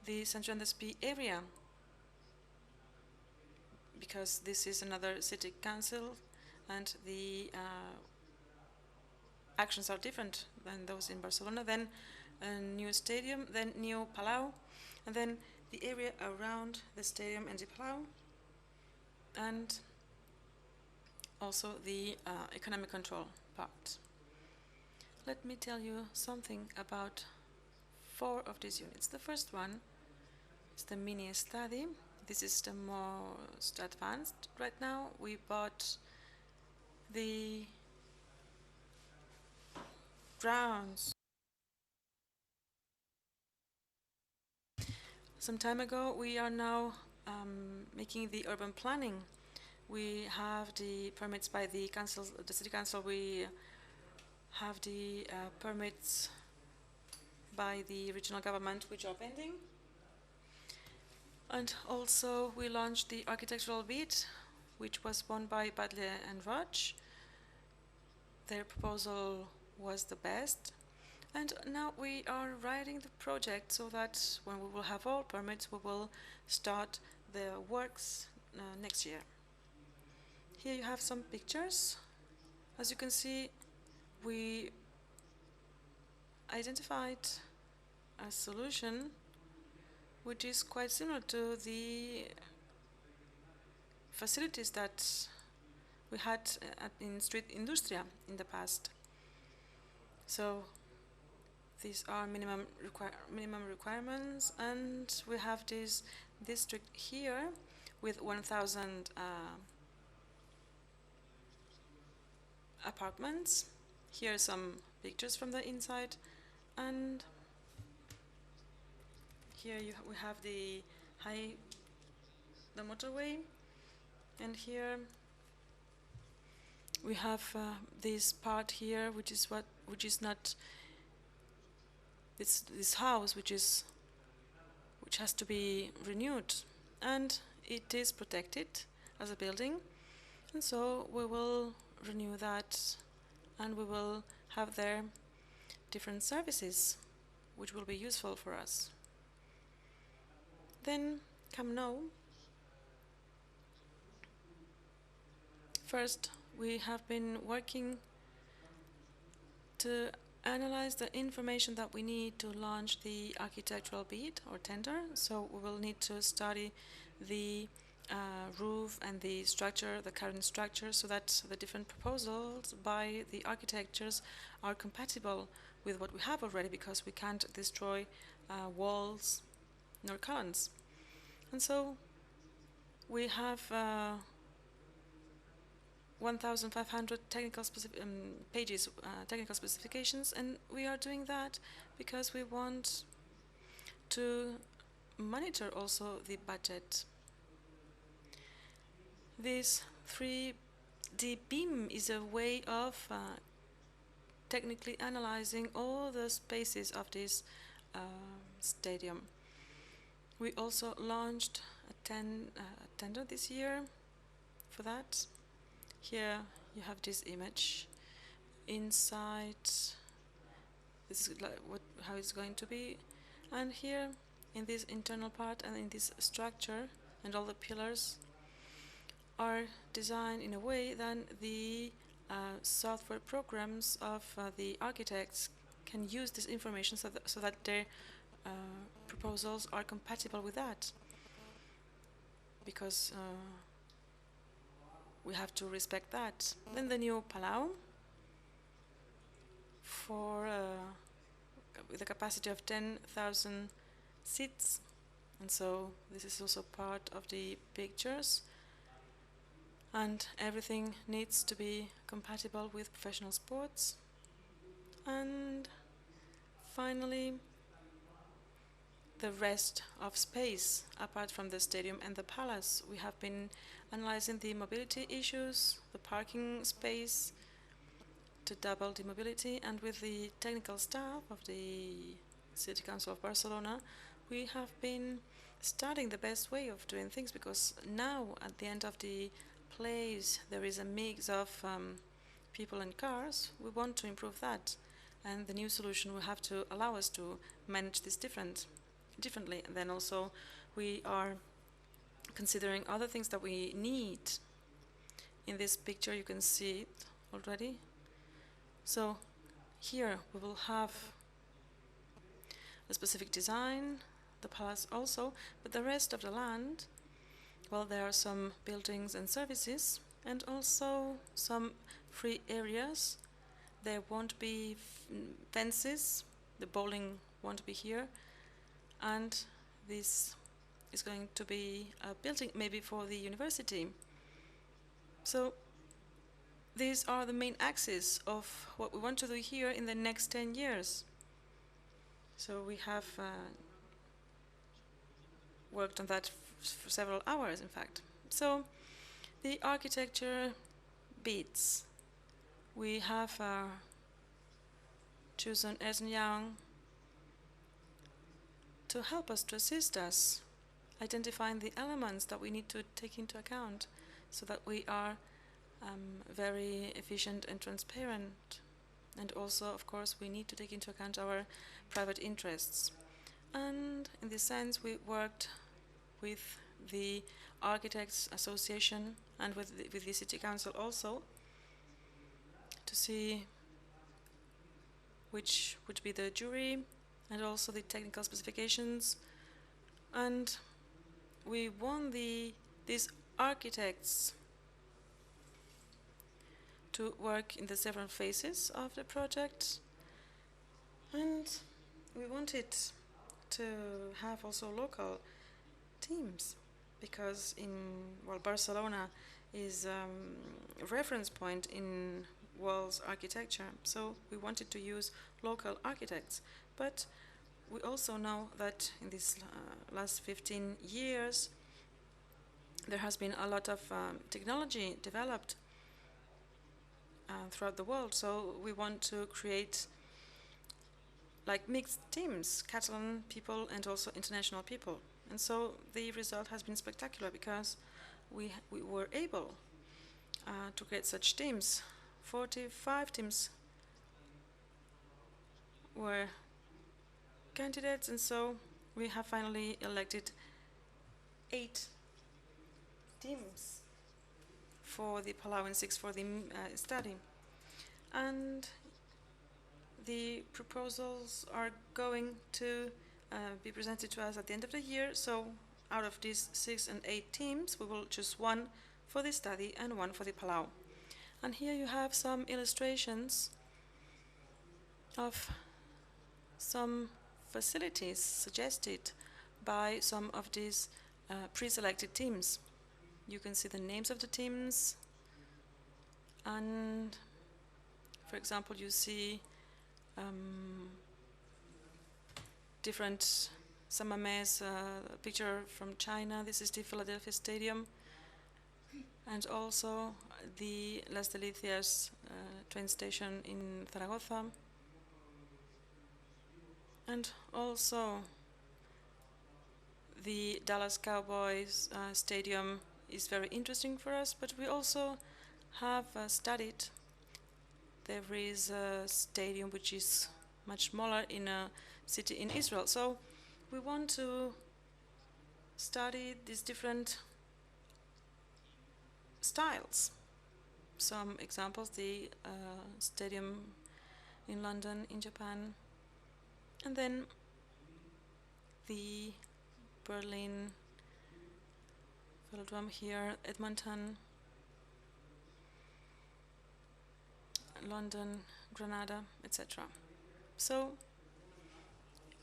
the Centro Endespí area, because this is another city council and the actions are different than those in Barcelona. Then a new stadium, then new Palau, and then the area around the stadium and the Palau, and also the economic control part. Let me tell you something about 4 of these units. The first one is the mini study. This is the most advanced right now. We bought the grounds some time ago. We are now making the urban planning. We have the permits by the council, the city council. We have the permits by the regional government, which are pending. And also we launched the architectural bid, which was won by Badle and Roche. Their proposal was the best. And now we are writing the project so that when we will have all permits, we will start the works next year. Here you have some pictures. As you can see, we identified a solution which is quite similar to the facilities that we had in Street Industria in the past. So these are minimum requirements, and we have this district here with 1,000 apartments. Here are some pictures from the inside, and here we have the motorway, and here we have this part here, which is not this house, which has to be renewed, and it is protected as a building, and so we will renew that, and we will have there different services which will be useful for us. Then Camp Nou. First, we have been working to analyze the information that we need to launch the architectural bid or tender. So we will need to study the roof and the structure, the current structure, so that the different proposals by the architectures are compatible with what we have already, because we can't destroy walls nor columns. And so we have 1,500 technical pages, technical specifications, and we are doing that because we want to monitor also the budget. This 3D BIM is a way of technically analyzing all the spaces of this stadium. We also launched a tender this year for that. Here you have this image. Inside, this is like how it's going to be, and here in this internal part and in this structure, and all the pillars are designed in a way that the software programs of the architects can use this information so that their proposals are compatible with that, because we have to respect that. Then the new Palau with a capacity of 10,000 seats, and so this is also part of the pictures, and everything needs to be compatible with professional sports. And finally, the rest of space apart from the stadium and the palace. We have been analyzing the mobility issues, the parking space to double the mobility, and with the technical staff of the City Council of Barcelona, we have been studying the best way of doing things, because now at the end of the place there is a mix of people and cars. We want to improve that, and the new solution will have to allow us to manage this differently. And then also we are considering other things that we need. In this picture you can see it already. So here we will have a specific design, the palace also, but the rest of the land, well, there are some buildings and services, and also some free areas. There won't be fences, the bowling won't be here, and this is going to be a building maybe for the university. So these are the main axes of what we want to do here in the next 10 years. So we have worked on that for several hours, in fact. So the architecture bids. We have chosen Ernst & Young to help us, to assist us, identifying the elements that we need to take into account so that we are very efficient and transparent. And also, of course, we need to take into account our private interests. And in this sense, we worked with the Architects Association and with the City Council also to see which would be the jury and also the technical specifications. And we won these architects to work in the several phases of the project. And we wanted to have also local teams, because Barcelona is a reference point in world architecture. So we wanted to use local architects. But we also know that in these last 15 years, there has been a lot of technology developed throughout the world. So we want to create like mixed teams, Catalan people and also international people. And so the result has been spectacular, because we were able to create such teams. 45 teams were candidates, and so we have finally elected 8 teams for the Palau and 6 for the study. And the proposals are going to be presented to us at the end of the year. So out of these 6 and 8 teams, we will choose 1 for the study and 1 for the Palau. And here you have some illustrations of some facilities suggested by some of these pre-selected teams. You can see the names of the teams, and for example, you see different Samames picture from China. This is the Philadelphia Stadium, and also the Las Delicias train station in Zaragoza, and also the Dallas Cowboys stadium is very interesting for us. But we also have studied, there is a stadium which is much smaller in a city in Israel. So we want to study these different styles. Some examples, the stadium in London, in Japan, and then the Berlin Velodrome here, Edmonton, London, Granada, etc. So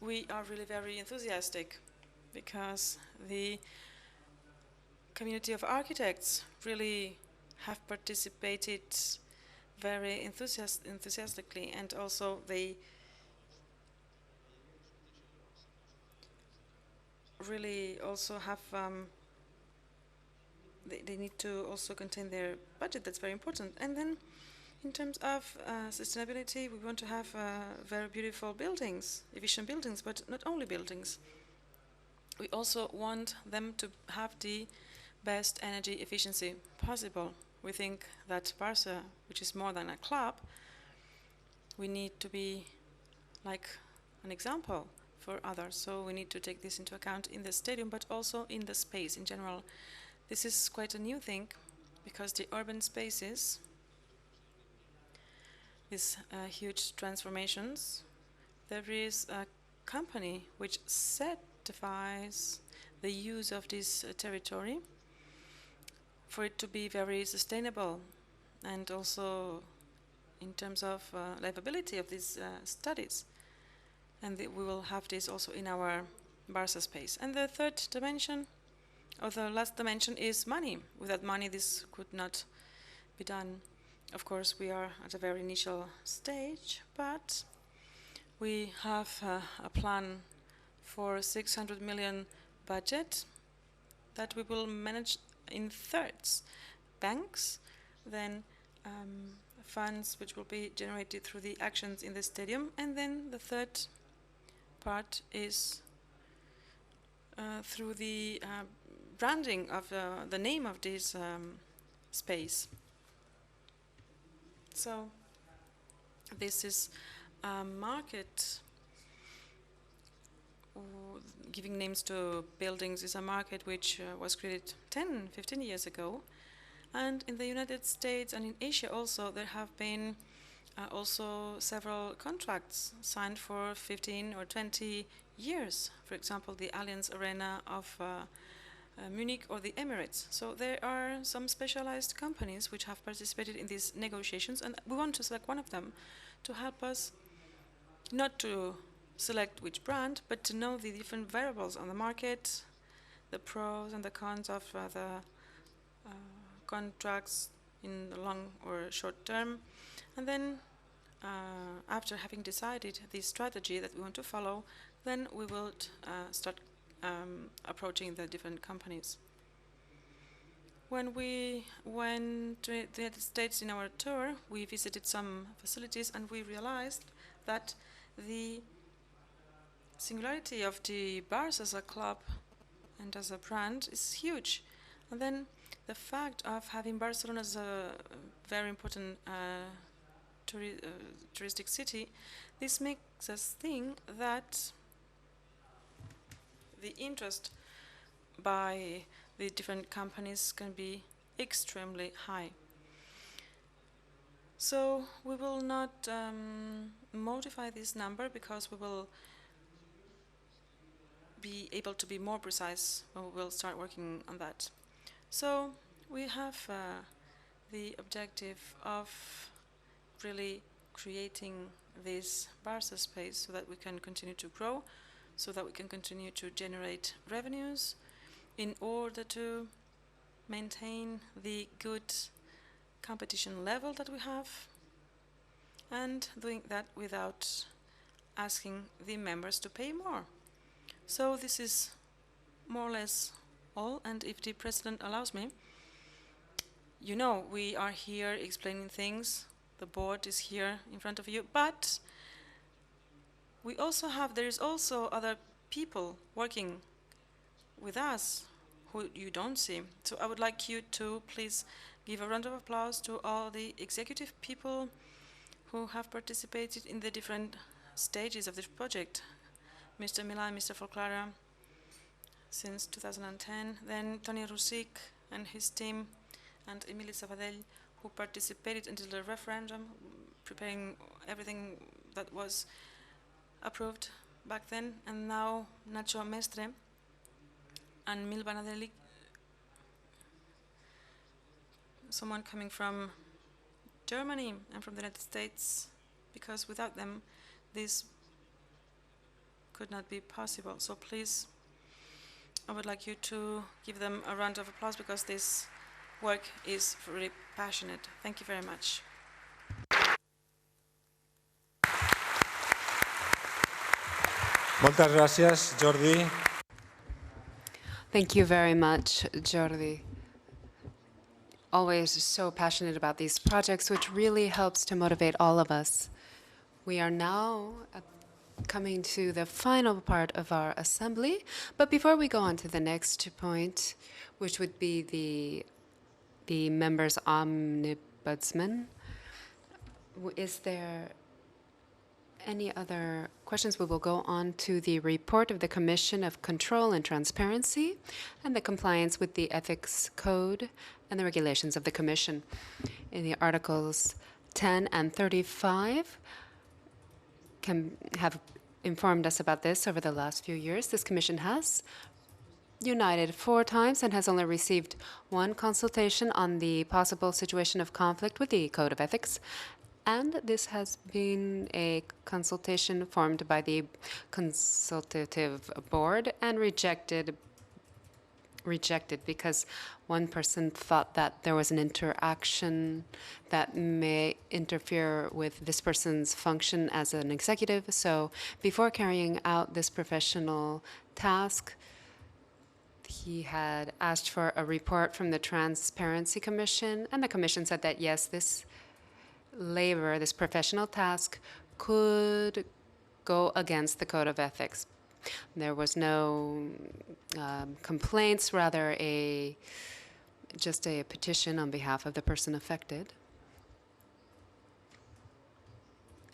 we are really very enthusiastic, because the community of architects really have participated very enthusiastically, and also they really also have they need to also contain their budget. That's very important. And then in terms of sustainability, we want to have very beautiful buildings, efficient buildings, but not only buildings. We also want them to have the best energy efficiency possible. We think that Barca, which is more than a club, we need to be like an example for others. So we need to take this into account in the stadium, but also in the space in general. This is quite a new thing, because the urban spaces, these huge transformations, there is a company which certifies the use of this territory for it to be very sustainable, and also in terms of livability of these studies. And we will have this also in our Barca space. And the third dimension, or the last dimension, is money. Without money, this could not be done. Of course, we are at a very initial stage, but we have a plan for 600 million budget that we will manage in thirds. Banks, then funds which will be generated through the actions in the stadium, and then the third part is through the branding of the name of this space. So this is a market. Giving names to buildings is a market which was created 10, 15 years ago. And in the United States and in Asia also, there have been also several contracts signed for 15 or 20 years. For example, the Allianz Arena of Munich or the Emirates. So there are some specialized companies which have participated in these negotiations, and we want to select one of them to help us not to select which brand, but to know the different variables on the market, the pros and the cons of the contracts in the long or short term. And then after having decided the strategy that we want to follow, then we will start approaching the different companies. When we went to the United States in our tour, we visited some facilities and we realized that the singularity of the bars as a club and as a brand is huge. And then the fact of having Barcelona as a very important touristic city, this makes us think that the interest by the different companies can be extremely high. So we will not modify this number because we will be able to be more precise when we will start working on that. So we have the objective of really creating this Barca space so that we can continue to grow, so that we can continue to generate revenues in order to maintain the good competition level that we have, and doing that without asking the members to pay more. So this is more or less all, and if the President allows me, you know, we are here explaining things, the board is here in front of you, but we also have, there is also other people working with us who you don't see. So I would like you to please give a round of applause to all the executive people who have participated in the different stages of this project. Mr. Milan, Mr. Folclara, since 2010, then Tony Rusic and his team, and Emily Sabadell, who participated until the referendum, preparing everything that was approved back then, and now Nacho Mestre and Mil Banadelli, someone coming from Germany and from the United States, because without them this could not be possible. So please, I would like you to give them a round of applause because this work is really passionate. Thank you very much. Moltes gràcies, Jordi. Thank you very much, Jordi. Always so passionate about these projects, which really helps to motivate all of us. We are now coming to the final part of our assembly, but before we go on to the next point, which would be the members' ombudsman, is there any other questions? We will go on to the report of the Commission of Control and Transparency and the compliance with the ethics code and the regulations of the Commission. In the Articles 10 and 35 have informed us about this over the last few years. This Commission has united 4 times and has only received 1 consultation on the possible situation of conflict with the Code of Ethics. And this has been a consultation formed by the consultative board and rejected because one person thought that there was an interaction that may interfere with this person's function as an executive. So before carrying out this professional task, he had asked for a report from the Transparency Commission, and the Commission said that yes, this labor, this professional task, could go against the Code of Ethics. There was no complaints, rather just a petition on behalf of the person affected.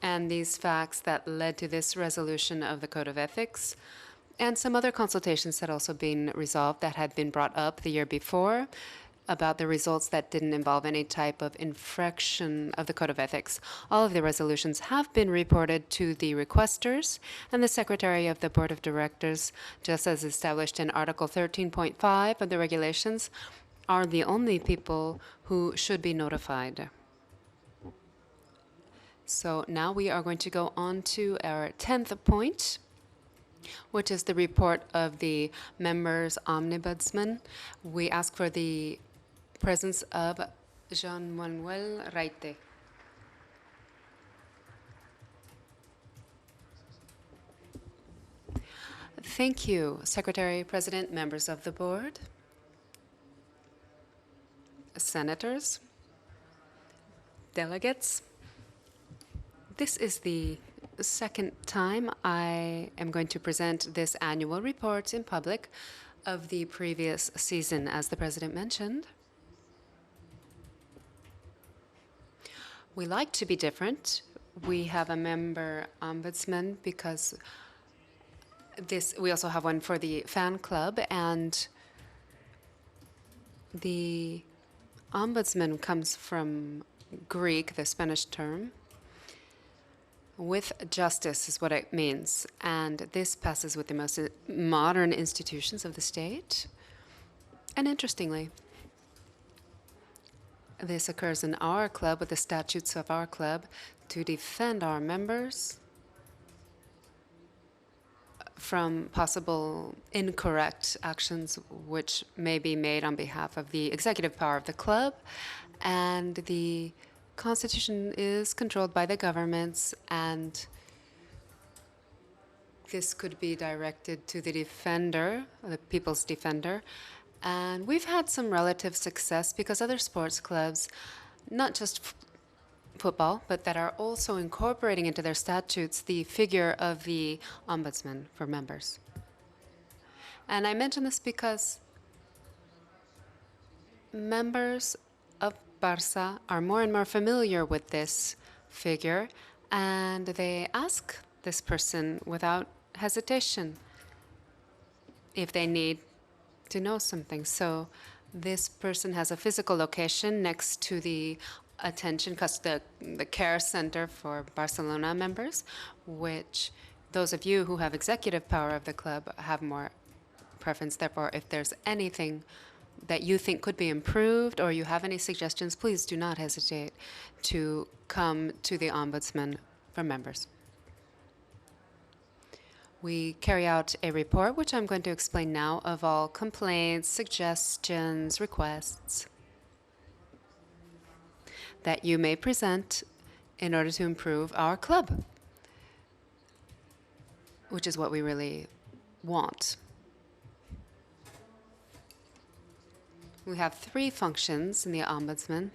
And these facts that led to this resolution of the Code of Ethics and some other consultations had also been resolved that had been brought up the year before about the results that didn't involve any type of infraction of the Code of Ethics. All of the resolutions have been reported to the requesters and the Secretary of the Board of Directors, just as established in Article 13.5 of the regulations, are the only people who should be notified. So now we are going to go on to our 10th point, which is the report of the members' ombudsman. We ask for the presence of Jean Manuel Raite. Thank you, Secretary, President, members of the board, senators, delegates. This is the second time I am going to present this annual report in public of the previous season, as the President mentioned. We like to be different. We have a member ombudsman because we also have one for the fan club, and the ombudsman comes from Greek, the Spanish term. With justice is what it means, and this passes with the most modern institutions of the state. And interestingly, this occurs in our club with the statutes of our club to defend our members from possible incorrect actions which may be made on behalf of the executive power of the club. And the Constitution is controlled by the governments, and this could be directed to the defender, the people's defender. And we've had some relative success because other sports clubs, not just football, but that are also incorporating into their statutes the figure of the ombudsman for members. And I mention this because members of Barça are more and more familiar with this figure, and they ask this person without hesitation if they need to know something. So this person has a physical location next to the the care center for Barcelona members, which those of you who have executive power of the club have more preference. Therefore, if there's anything that you think could be improved or you have any suggestions, please do not hesitate to come to the ombudsman for members. We carry out a report, which I'm going to explain now, of all complaints, suggestions, requests that you may present in order to improve our club, which is what we really want. We have 3 functions in the ombudsman.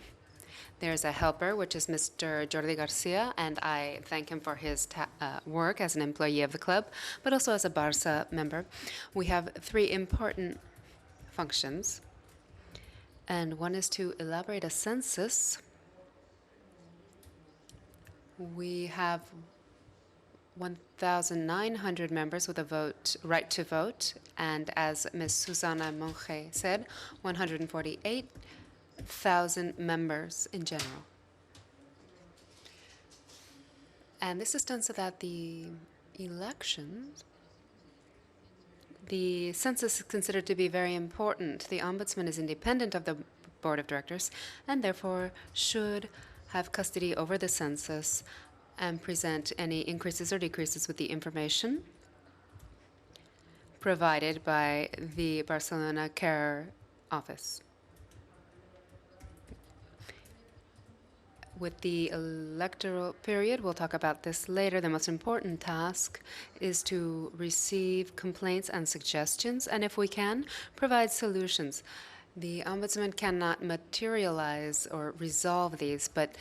There's a helper, which is Mr. Jordi Garcia, and I thank him for his work as an employee of the club, but also as a Barça member. We have 3 important functions, and one is to elaborate a census. We have 1,900 members with a right to vote, and as Ms. Susana Monge said, 148,000 members in general. And this is done so that the census is considered to be very important. The ombudsman is independent of the board of directors and therefore should have custody over the census and present any increases or decreases with the information provided by the Barcelona Care Office. With the electoral period, we'll talk about this later, the most important task is to receive complaints and suggestions, and if we can, provide solutions. The ombudsman cannot materialize or resolve these, but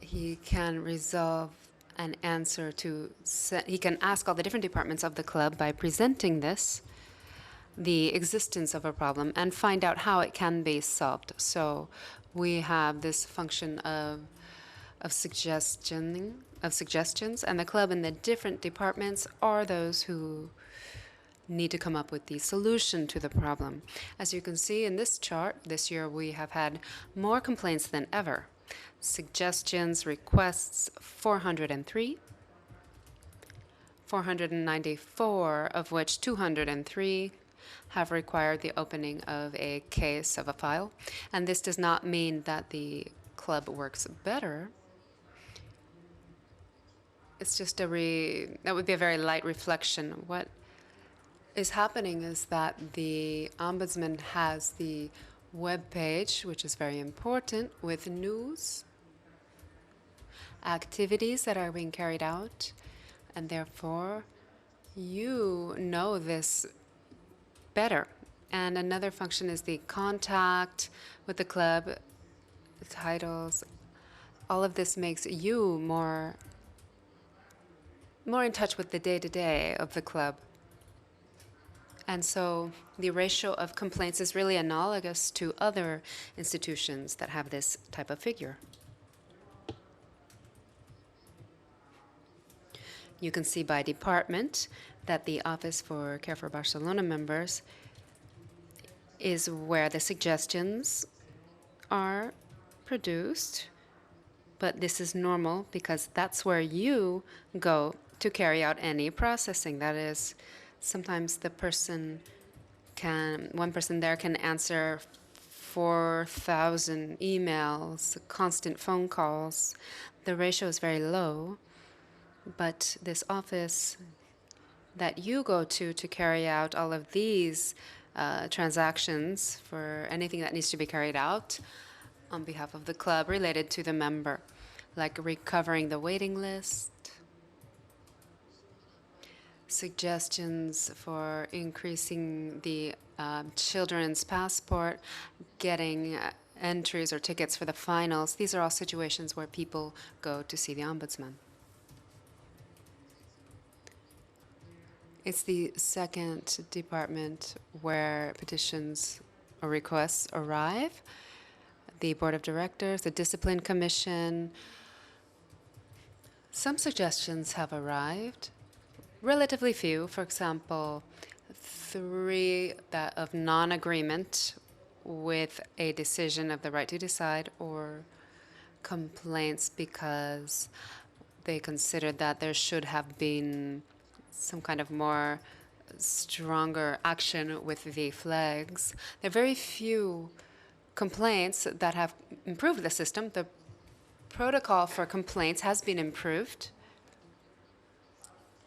he can resolve an answer to, he can ask all the different departments of the club by presenting the existence of a problem, and find out how it can be solved. So we have this function of suggestions, and the club and the different departments are those who need to come up with the solution to the problem. As you can see in this chart, this year we have had more complaints than ever. Suggestions, requests, 403. 494, of which 203 have required the opening of a case of a file. And this does not mean that the club works better. It's just that would be a very light reflection. What is happening is that the Ombudsman has the web page, which is very important, with news, activities that are being carried out, and therefore you know this better. And another function is the contact with the club, the titles. All of this makes you more in touch with the day-to-day of the club. And so the ratio of complaints is really analogous to other institutions that have this type of figure. You can see by department that the Office for Care for Barcelona members is where the suggestions are produced, but this is normal because that's where you go to carry out any processing. That is, sometimes one person there can answer 4,000 emails, constant phone calls. The ratio is very low, but this office that you go to carry out all of these transactions for anything that needs to be carried out on behalf of the club related to the member, like recovering the waiting list, suggestions for increasing the children's passport, getting entries or tickets for the finals. These are all situations where people go to see the Ombudsman. It's the second department where petitions or requests arrive. The Board of Directors, the Discipline Commission. Some suggestions have arrived. Relatively few, for example, 3 that of non-agreement with a decision of the right to decide, or complaints because they considered that there should have been some kind of more stronger action with the flags. There are very few complaints that have improved the system. The protocol for complaints has been improved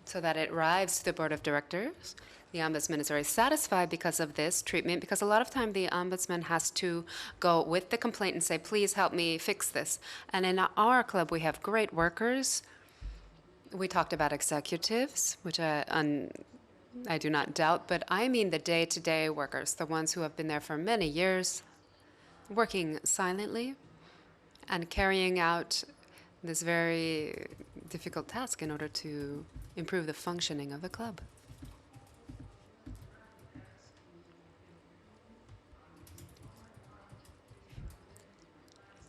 so that it arrives to the Board of Directors. The Ombudsman is very satisfied because of this treatment, because a lot of time the Ombudsman has to go with the complaint and say, please help me fix this. And in our club, we have great workers. We talked about executives, which I do not doubt, but I mean the day-to-day workers, the ones who have been there for many years, working silently and carrying out this very difficult task in order to improve the functioning of the club.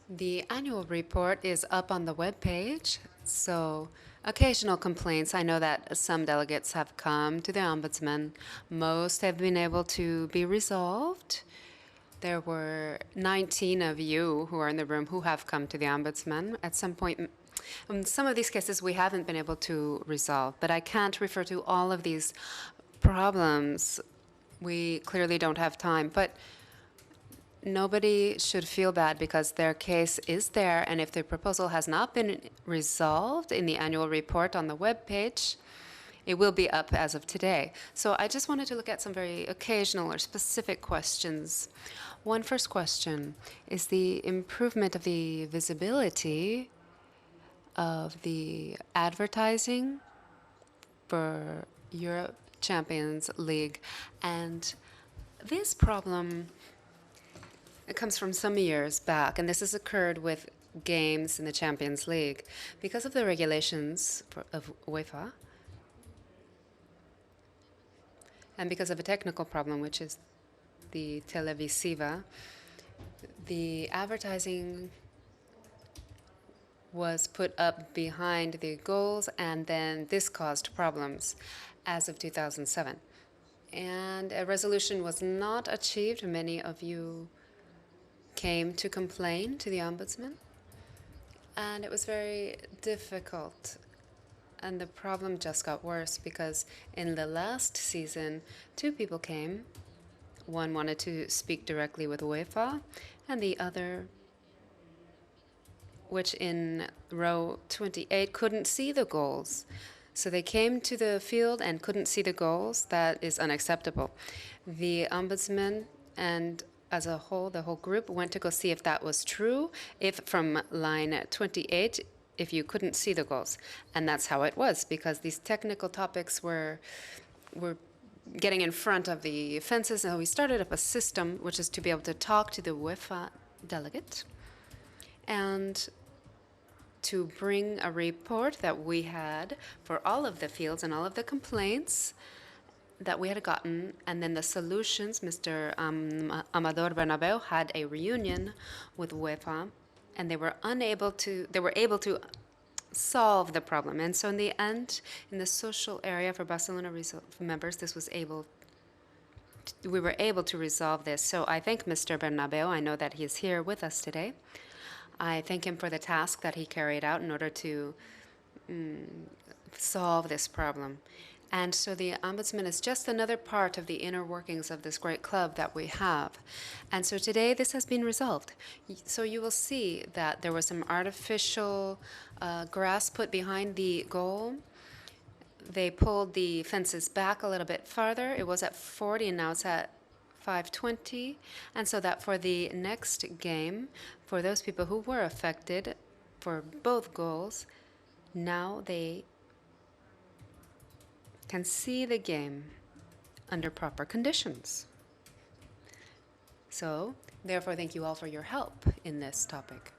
The annual report is up on the web page, so occasional complaints. I know that some delegates have come to the Ombudsman. Most have been able to be resolved. There were 19 of you who are in the room who have come to the Ombudsman at some point. Some of these cases we haven't been able to resolve, but I can't refer to all of these problems. We clearly don't have time, but nobody should feel bad because their case is there, and if the proposal has not been resolved in the annual report on the web page, it will be up as of today. So I just wanted to look at some very occasional or specific questions. One first question is the improvement of the visibility of the advertising for Europe Champions League. And this problem, it comes from some years back, and this has occurred with games in the Champions League. Because of the regulations of UEFA, and because of a technical problem, which is the Televisiva, the advertising was put up behind the goals, and then this caused problems as of 2007. and a resolution was not achieved. Many of you came to complain to the ombudsman, and it was very difficult. And the problem just got worse because in the last season, 2 people came. One wanted to speak directly with UEFA, and the other, which in row 28, couldn't see the goals. So they came to the field and couldn't see the goals. That is unacceptable. The ombudsman and as a whole, the whole group went to go see if that was true, if from line 28, if you couldn't see the goals. And that's how it was, because these technical topics were getting in front of the fences. And we started up a system which is to be able to talk to the UEFA delegate and to bring a report that we had for all of the fields and all of the complaints that we had gotten, and then the solutions. Mr. Amador Bernabeu had a reunion with UEFA, and they were able to solve the problem. And so in the end, in the social area for Barcelona members, we were able to resolve this. So I thank Mr. Bernabeu. I know that he is here with us today. I thank him for the task that he carried out in order to solve this problem. And so the Ombudsman is just another part of the inner workings of this great club that we have. And so today this has been resolved. So you will see that there was some artificial grass put behind the goal. They pulled the fences back a little bit farther. It was at 40 and now it's at 520. And so that for the next game, for those people who were affected for both goals, now they can see the game under proper conditions. So, therefore, thank you all for your help in this topic.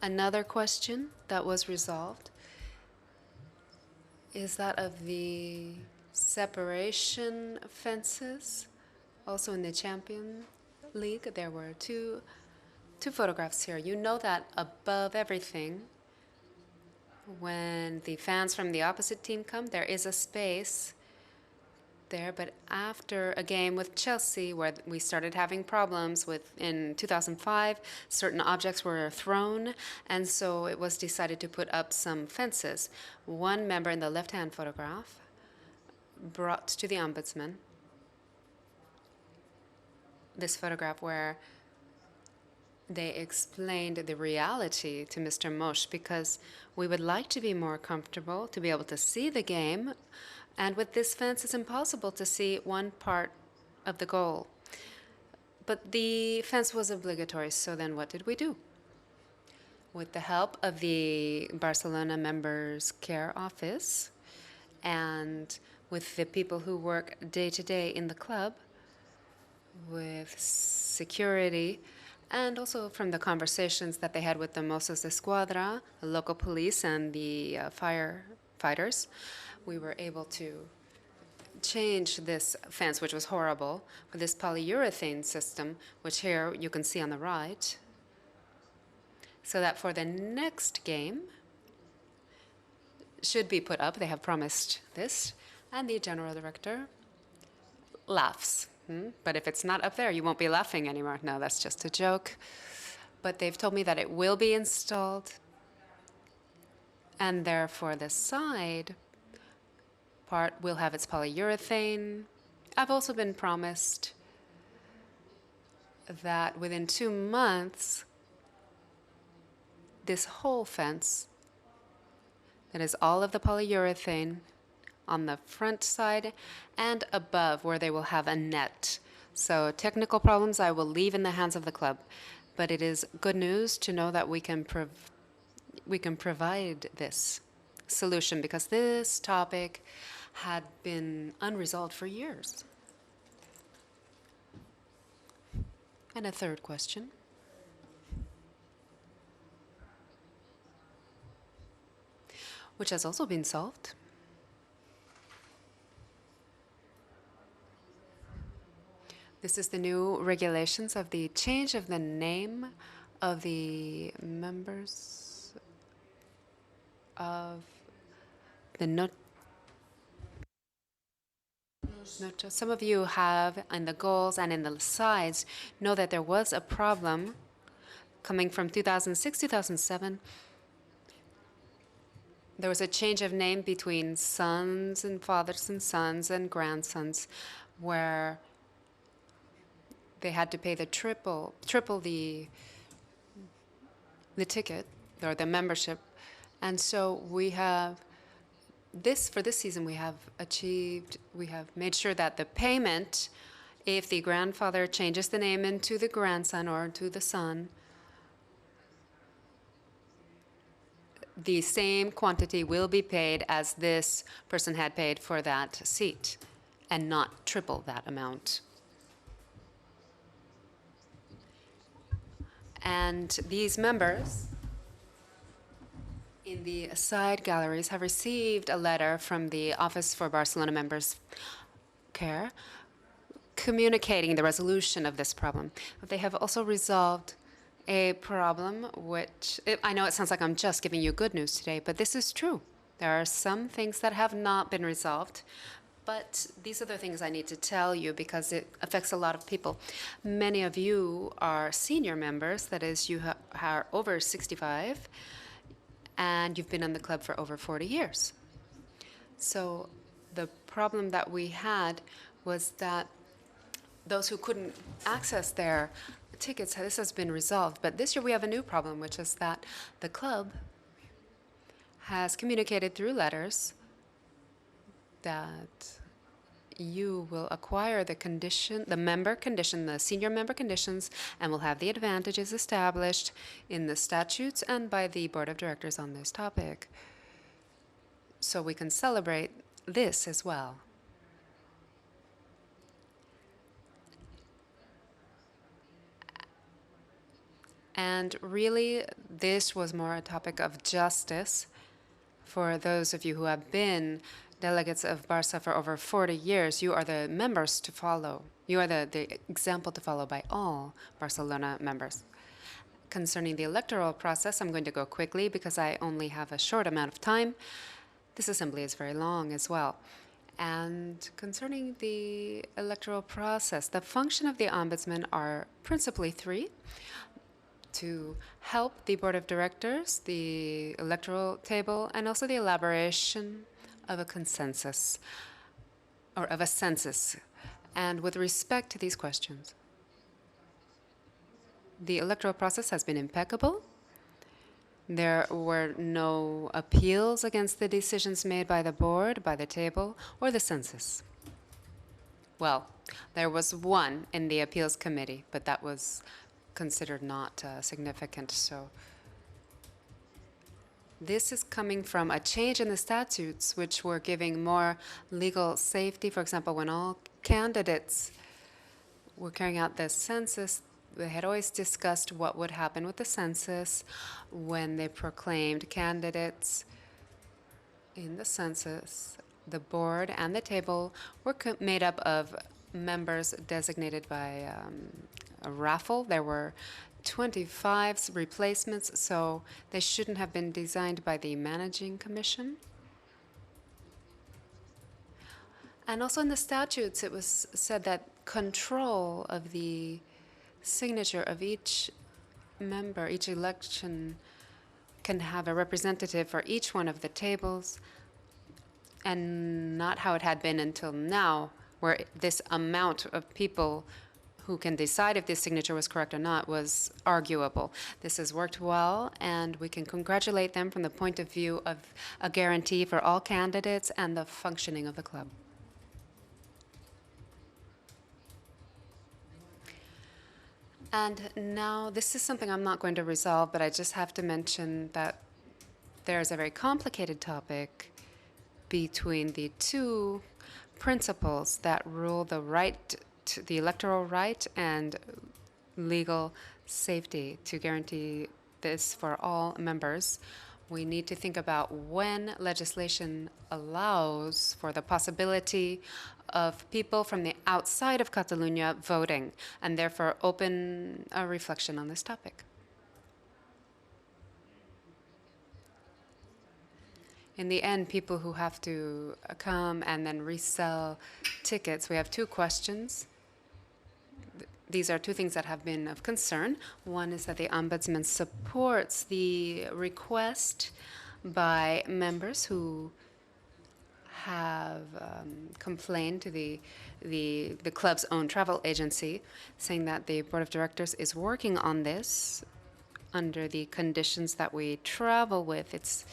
Another question that was resolved is that of the separation fences. Also in the Champions League, there were two photographs here. You know that above everything, when the fans from the opposite team come, there is a space there. But after a game with Chelsea, where we started having problems in 2005, certain objects were thrown, and so it was decided to put up some fences. One member in the left-hand photograph brought to the ombudsman this photograph where they explained the reality to Mr. Mosch, because we would like to be more comfortable, to be able to see the game, and with this fence it's impossible to see one part of the goal. But the fence was obligatory, so then what did we do? With the help of the Barcelona Members Care Office and with the people who work day to day in the club, with security, and also from the conversations that they had with the Mossos de Esquadra, the local police, and the firefighters, we were able to change this fence, which was horrible, with this polyurethane system, which here you can see on the right, so that for the next game should be put up. They have promised this, and the general director laughs. But if it's not up there, you won't be laughing anymore. No, that's just a joke. But they've told me that it will be installed. And therefore, the side part will have its polyurethane. I've also been promised that within 2 months, this whole fence, that is all of the polyurethane, on the front side and above, where they will have a net. So technical problems I will leave in the hands of the club, but it is good news to know that we can provide this solution, because this topic had been unresolved for years. And a third question. Which has also been solved. This is the new regulations of the change of the name of the members of the Some of you have, in the goals and in the sides, know that there was a problem coming from 2006, 2007. There was a change of name between sons and fathers and sons and grandsons, where they had to pay the triple the ticket or the membership. And so we have for this season, we have made sure that the payment, if the grandfather changes the name into the grandson or into the son, the same quantity will be paid as this person had paid for that seat, and not triple that amount. And these members in the side galleries have received a letter from the Office for Barcelona Members Care communicating the resolution of this problem. But they have also resolved a problem which, I know it sounds like I'm just giving you good news today, but this is true. There are some things that have not been resolved, but these are the things I need to tell you because it affects a lot of people. Many of you are senior members, that is, you are over 65, and you've been in the club for over 40 years. So the problem that we had was that those who couldn't access their tickets, this has been resolved. But this year we have a new problem, which is that the club has communicated through letters that you will acquire the member condition, the senior member conditions, and will have the advantages established in the statutes and by the board of directors on this topic. So we can celebrate this as well. And really, this was more a topic of justice for those of you who have been delegates of Barca for over 40 years. You are the members to follow. You are the example to follow by all Barcelona members. Concerning the electoral process, I'm going to go quickly because I only have a short amount of time. This assembly is very long as well. And concerning the electoral process, the function of the ombudsman are principally three: to help the board of directors, the electoral table, and also the elaboration of a consensus or of a census. And with respect to these questions, the electoral process has been impeccable. There were no appeals against the decisions made by the board, by the table, or the census. Well, there was one in the appeals committee, but that was considered not significant. So this is coming from a change in the statutes, which were giving more legal safety. For example, when all candidates were carrying out the census, they had always discussed what would happen with the census when they proclaimed candidates in the census. The board and the table were made up of members designated by a raffle. There were 25 replacements, so they shouldn't have been designed by the managing commission. And also in the statutes, it was said that control of the signature of each member, each election, can have a representative for each one of the tables, and not how it had been until now, where this amount of people who can decide if this signature was correct or not was arguable. This has worked well, and we can congratulate them from the point of view of a guarantee for all candidates and the functioning of the club. And now, this is something I'm not going to resolve, but I just have to mention that there's a very complicated topic between the two principles that rule the right to the electoral right and legal safety. To guarantee this for all members, we need to think about when legislation allows for the possibility of people from the outside of Catalonia voting, and therefore open a reflection on this topic. in the end, people who have to come and then resell tickets, we have two questions. These are two things that have been of concern. One is that the Ombudsman supports the request by members who have complained to the club's own travel agency, saying that the board of directors is working on this under the conditions that we travel with. It's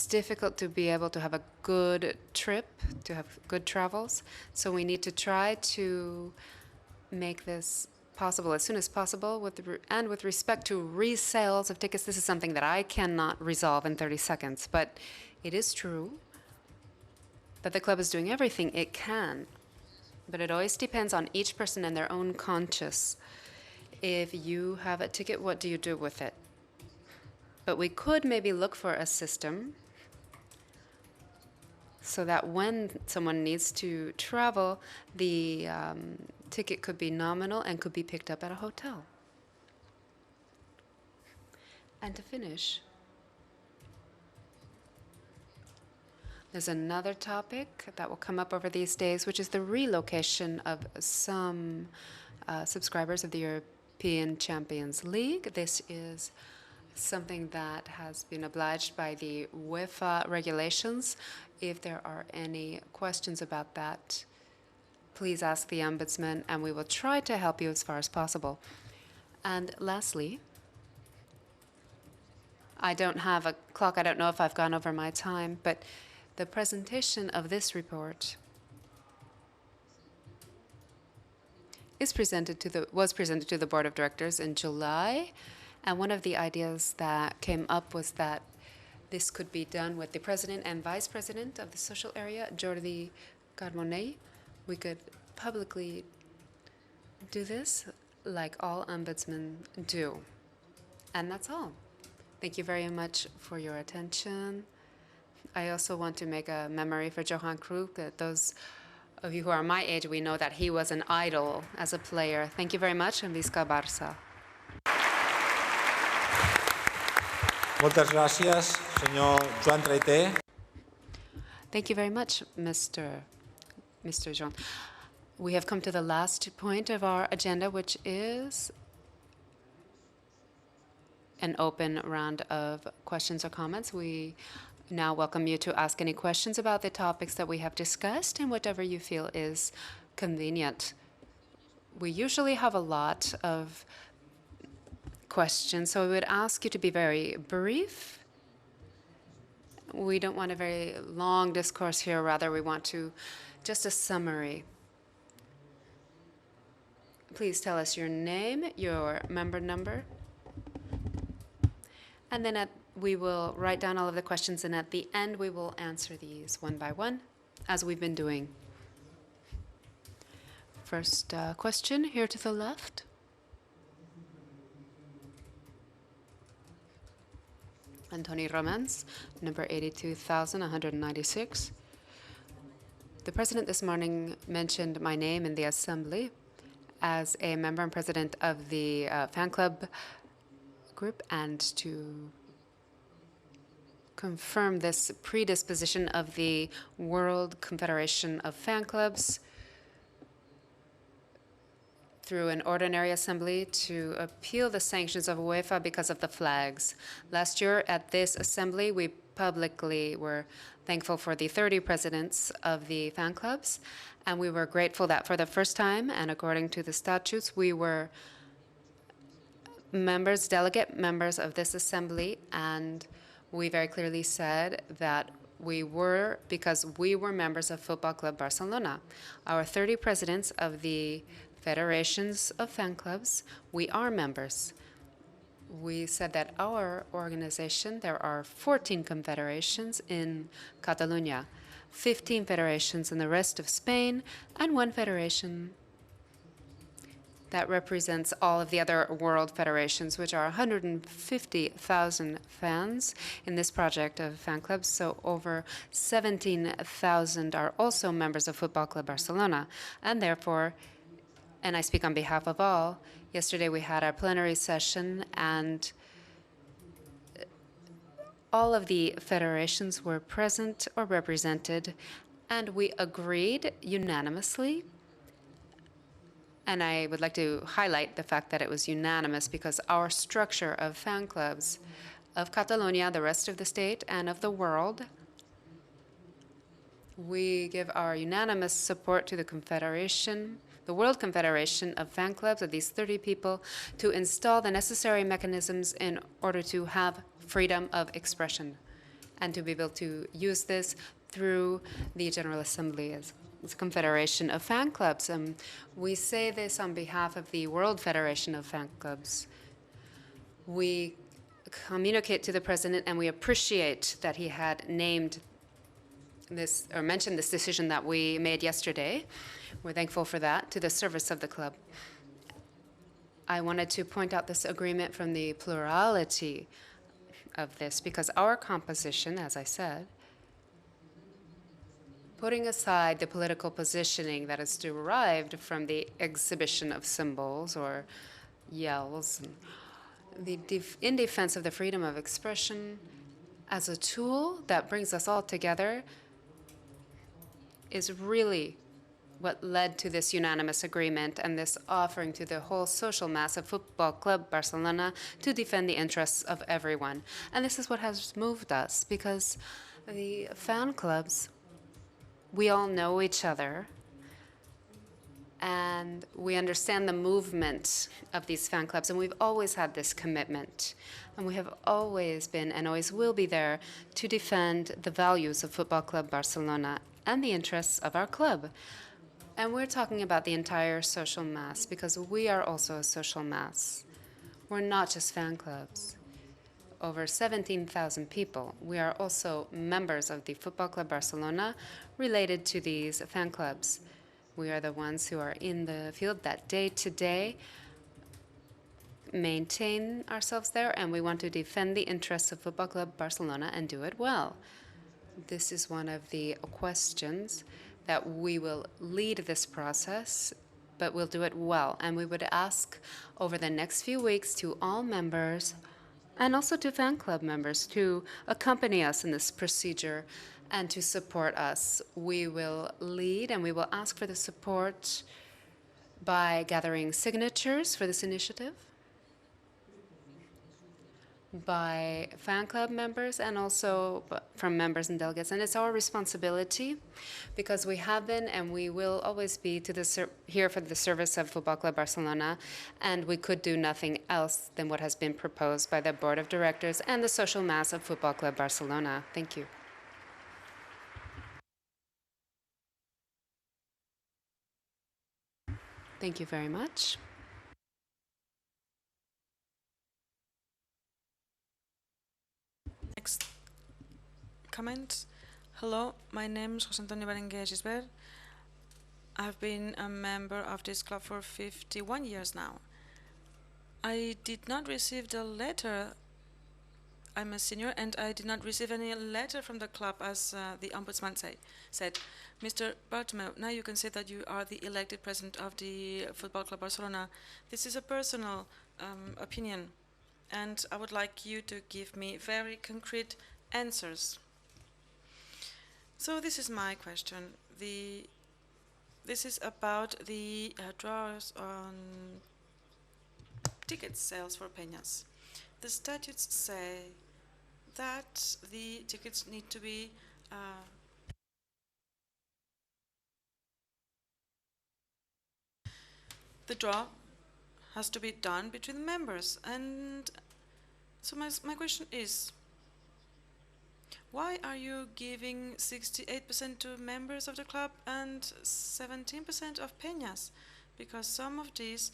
difficult to be able to have a good trip, to have good travels. So we need to try to make this possible as soon as possible. With respect to resales of tickets, this is something that I cannot resolve in 30 seconds. But it is true that the club is doing everything it can. But it always depends on each person and their own conscience. If you have a ticket, what do you do with it? But we could maybe look for a system so that when someone needs to travel, the ticket could be nominal and could be picked up at a hotel. And to finish, there's another topic that will come up over these days, which is the relocation of some subscribers of the European Champions League. This is something that has been obliged by the UEFA regulations. If there are any questions about that, please ask the Ombudsman, and we will try to help you as far as possible. And lastly, I don't have a clock. I don't know if I've gone over my time, but the presentation of this report was presented to the board of directors in July, and one of the ideas that came up was that this could be done with the president and vice president of the social area, Jordi Carbonell. We could publicly do this like all ombudsmen do. And that's all. Thank you very much for your attention. I also want to make a memory for Johan Cruyff, that those of you who are my age, we know that he was an idol as a player. Thank you very much, and visca Barça. Moltes gràcies, senyor Joan Traité. Thank you very much, Mr. Jean. We have come to the last point of our agenda, which is an open round of questions or comments. We now welcome you to ask any questions about the topics that we have discussed and whatever you feel is convenient. We usually have a lot of questions, so we would ask you to be very brief. We don't want a very long discourse here, rather we want to just a summary. Please tell us your name, your member number, and then we will write down all of the questions, and at the end we will answer these one by one, as we've been doing. First question here to the left. Antoni Romans, number 82,196. The president this morning mentioned my name in the assembly as a member and president of the fan club group, and to confirm this predisposition of the World Confederation of Fan Clubs through an ordinary assembly to appeal the sanctions of UEFA because of the flags. Last year at this assembly, we publicly were thankful for the 30 presidents of the fan clubs, and we were grateful that for the first time, and according to the statutes, we were delegate members of this assembly, and we very clearly said that we were because we were members of Football Club Barcelona. Our 30 presidents of the federations of fan clubs, we are members. We said that our organization, there are 14 confederations in Catalonia, 15 federations in the rest of Spain, and one federation that represents all of the other world federations, which are 150,000 fans in this project of fan clubs. So over 17,000 are also members of Football Club Barcelona. And therefore, and I speak on behalf of all, yesterday we had our plenary session, and all of the federations were present or represented, and we agreed unanimously. And I would like to highlight the fact that it was unanimous because our structure of fan clubs of Catalonia, the rest of the state, and of the world, we give our unanimous support to the Confederation, the World Confederation of Fan Clubs, of these 30 people, to install the necessary mechanisms in order to have freedom of expression and to be able to use this through the General Assembly as a Confederation of Fan Clubs. We say this on behalf of the World Federation of Fan Clubs. We communicate to the President, and we appreciate that he had named this, or mentioned this decision that we made yesterday. We're thankful for that, to the service of the club. I wanted to point out this agreement from the plurality of this, because our composition, as I said, putting aside the political positioning that is derived from the exhibition of symbols or yells, in defense of the freedom of expression as a tool that brings us all together, is really what led to this unanimous agreement and this offering to the whole social mass of Football Club Barcelona to defend the interests of everyone. And this is what has moved us, because the fan clubs, we all know each other, and we understand the movement of these fan clubs, and we've always had this commitment. And we have always been and always will be there to defend the values of Football Club Barcelona and the interests of our club. And we're talking about the entire social mass, because we are also a social mass. We're not just fan clubs. Over 17,000 people. We are also members of the Football Club Barcelona related to these fan clubs. We are the ones who are in the field that day to day, maintain ourselves there, and we want to defend the interests of Football Club Barcelona and do it well. This is one of the questions that we will lead this process, but we'll do it well. And we would ask over the next few weeks to all members and also to fan club members to accompany us in this procedure and to support us. We will lead and we will ask for the support by gathering signatures for this initiative, by fan club members and also from members and delegates. And it's our responsibility, because we have been and we will always be here for the service of Football Club Barcelona, and we could do nothing else than what has been proposed by the Board of Directors and the social mass of Football Club Barcelona. Thank you. Thank you very much. Next comment. Hello, my name is José Antonio Berenguer Gisbert. I've been a member of this club for 51 years now. I did not receive the letter. I'm a senior, and I did not receive any letter from the club, as the ombudsman said. Mr. Bartomeu, now you can say that you are the elected president of the Football Club Barcelona. This is a personal opinion, and I would like you to give me very concrete answers. So this is my question. This is about the draws on ticket sales for peñas. The statutes say that the tickets need to be the draw has to be done between the members. And so my question is, why are you giving 68% to members of the club and 17% of peñas? Because some of these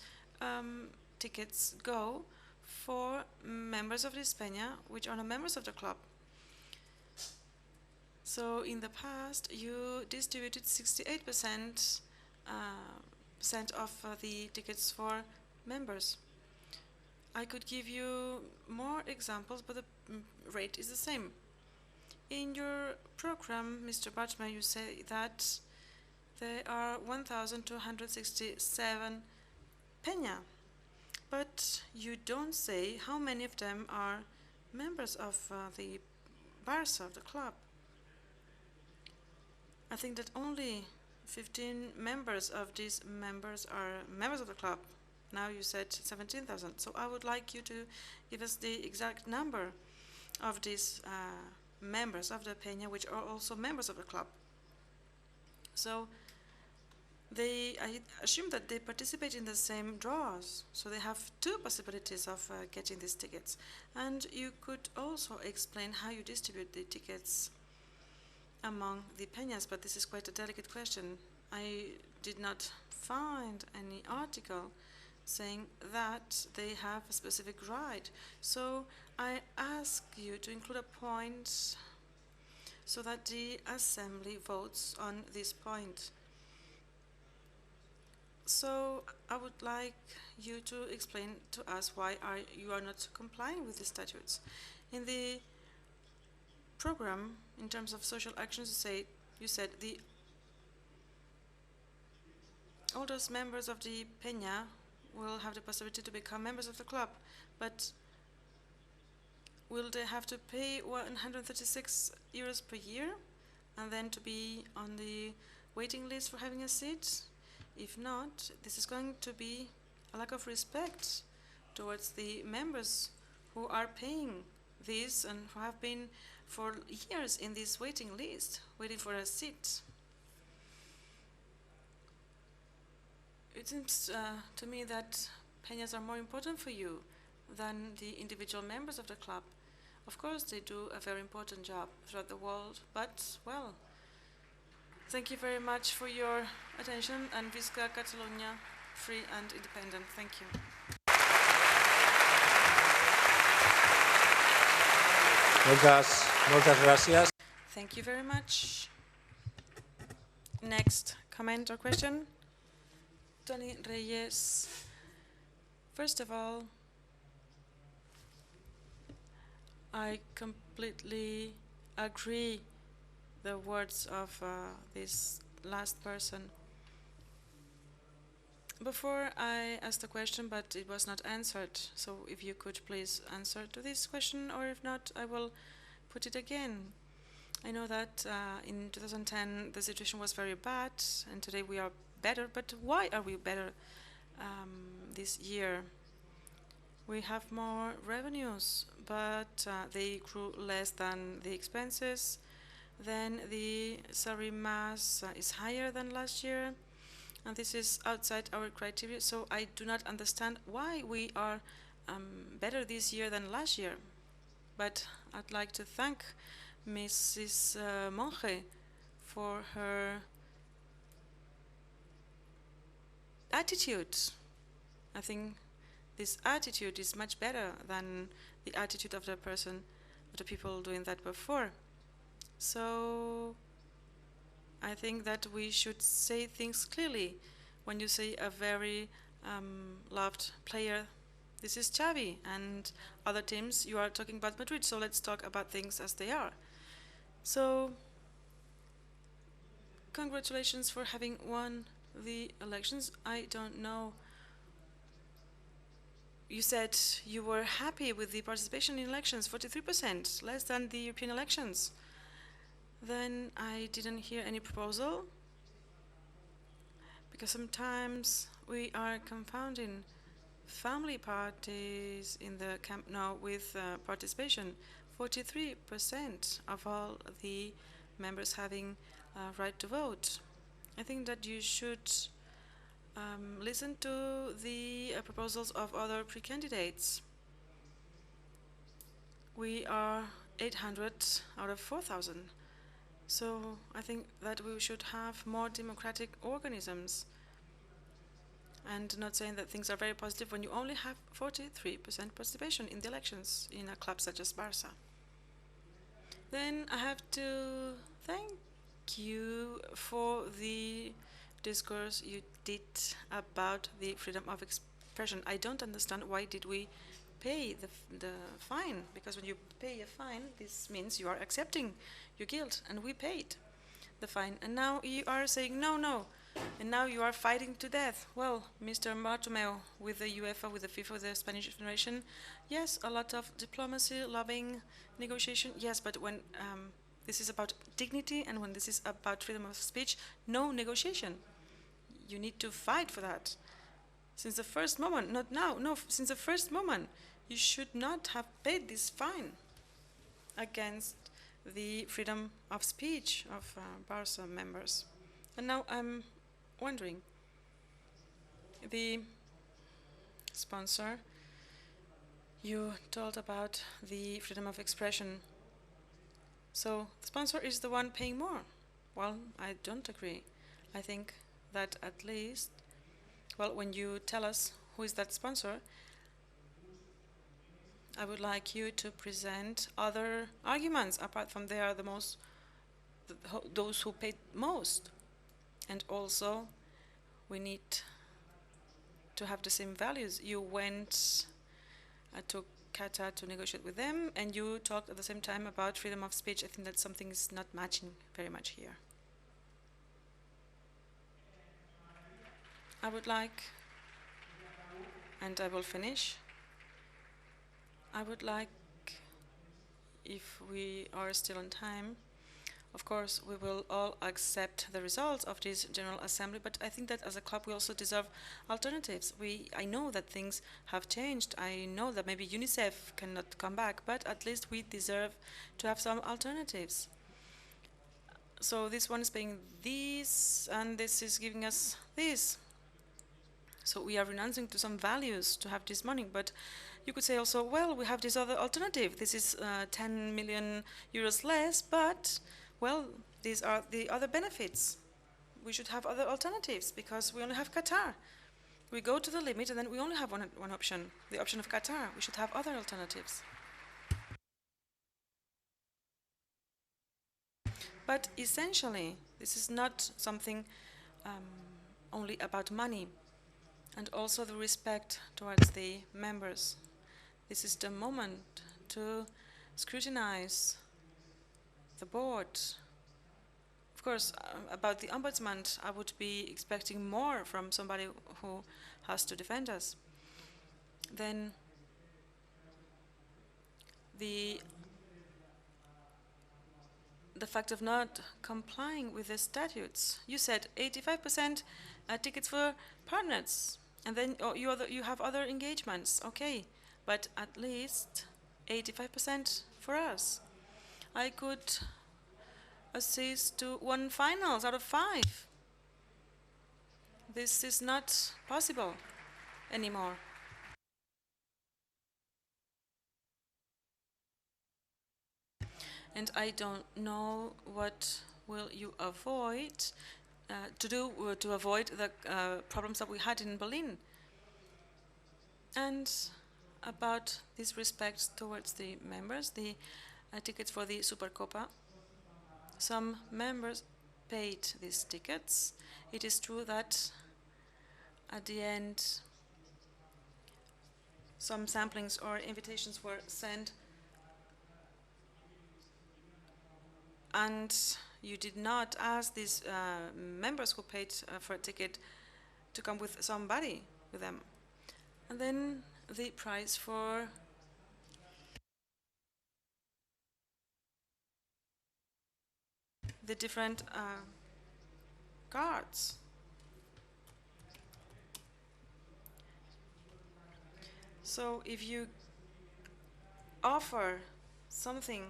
tickets go for members of this peña, which are not members of the club. So in the past, you distributed 68% of the tickets for members. I could give you more examples, but the rate is the same. In your program, Mr. Bartomeu, you say that there are 1,267 peña, but you don't say how many of them are members of the Barça, of the club. I think that only 15 members of these members are members of the club. Now you said 17,000. So I would like you to give us the exact number of these members of the Peña, which are also members of the club. So I assume that they participate in the same draws, so they have two possibilities of getting these tickets. And you could also explain how you distribute the tickets among the peñas, but this is quite a delicate question. I did not find any article saying that they have a specific right. So I ask you to include a point so that the assembly votes on this point. So I would like you to explain to us why you are not complying with the statutes. In the program, in terms of social actions, you said the oldest members of the Peña will have the possibility to become members of the club, but will they have to pay 136 euros per year and then to be on the waiting list for having a seat? If not, this is going to be a lack of respect towards the members who are paying this and who have been for years in this waiting list, waiting for a seat. It seems to me that peñas are more important for you than the individual members of the club. Of course, they do a very important job throughout the world, but, well, thank you very much for your attention, and Visca Catalunya, free and independent. Thank you. Moltes gràcies. Thank you very much. Next comment or question? Tony Reyes. First of all, I completely agree the words of this last person. Before I asked a question, but it was not answered. So if you could please answer to this question, or if not, I will put it again. I know that in 2010 the situation was very bad, and today we are better, but why are we better this year? We have more revenues, but they grew less than the expenses. Then the salary mass is higher than last year, and this is outside our criteria, so I do not understand why we are better this year than last year. But I'd like to thank Mrs. Monge for her attitude. I think this attitude is much better than the attitude of the people doing that before. So I think that we should say things clearly. When you say a very loved player, this is Xavi, and other teams, you are talking about Madrid, so let's talk about things as they are. So congratulations for having won the elections. I don't know. You said you were happy with the participation in elections, 43%, less than the European elections. Then I didn't hear any proposal, because sometimes we are confounding family parties in the Camp Nou with participation. 43% of all the members having right to vote. I think that you should listen to the proposals of other pre-candidates. We are 800 out of 4,000. So I think that we should have more democratic organisms, and not saying that things are very positive when you only have 43% participation in the elections in a club such as Barça. Then I have to thank you for the discourse you did about the freedom of expression. I don't understand why did we pay the fine, because when you pay a fine, this means you are accepting your guilt, and we paid the fine. And now you are saying, no, And now you are fighting to death. Well, Mr. Bartomeu, with the UEFA, with the FIFA, with the Spanish Federation, yes, a lot of diplomacy, lobbying, negotiation, yes, but when this is about dignity and when this is about freedom of speech, no negotiation. You need to fight for that. Since the first moment, not now, no, since the first moment, you should not have paid this fine against the freedom of speech of Barca members. And now I'm wondering, the sponsor, you told about the freedom of expression. So the sponsor is the one paying more. Well, I don't agree. I think that at least, well, when you tell us who is that sponsor, I would like you to present other arguments apart from they are the most, those who paid most. And also, we need to have the same values. You went to Qatar to negotiate with them, and you talked at the same time about freedom of speech. I think that something is not matching very much here. I would like, and I will finish, I would like, if we are still on time, of course, we will all accept the results of this General Assembly, but I think that as a club we also deserve alternatives. I know that things have changed. I know that maybe UNICEF cannot come back, but at least we deserve to have some alternatives. So this one is paying this, and this is giving us this. So we are renouncing to some values to have this money, but you could say also, well, we have this other alternative. This is 10 million euros less, but well, these are the other benefits. We should have other alternatives because we only have Qatar. We go to the limit and then we only have one option, the option of Qatar. We should have other alternatives. But essentially, this is not something only about money, and also the respect towards the members. This is the moment to scrutinize the board. Of course, about the ombudsman, I would be expecting more from somebody who has to defend us. Then the fact of not complying with the statutes. You said 85% tickets for partners, and then you have other engagements. Okay, but at least 85% for us. I could assist to 1 finals out of 5. This is not possible anymore. And I don't know what will you avoid to avoid the problems that we had in Berlin. And about this respect towards the members, the tickets for the Supercopa. Some members paid these tickets. It is true that at the end some samplings or invitations were sent and you did not ask these members who paid for a ticket to come with somebody with them. And then the price for the different cards. So if you offer something,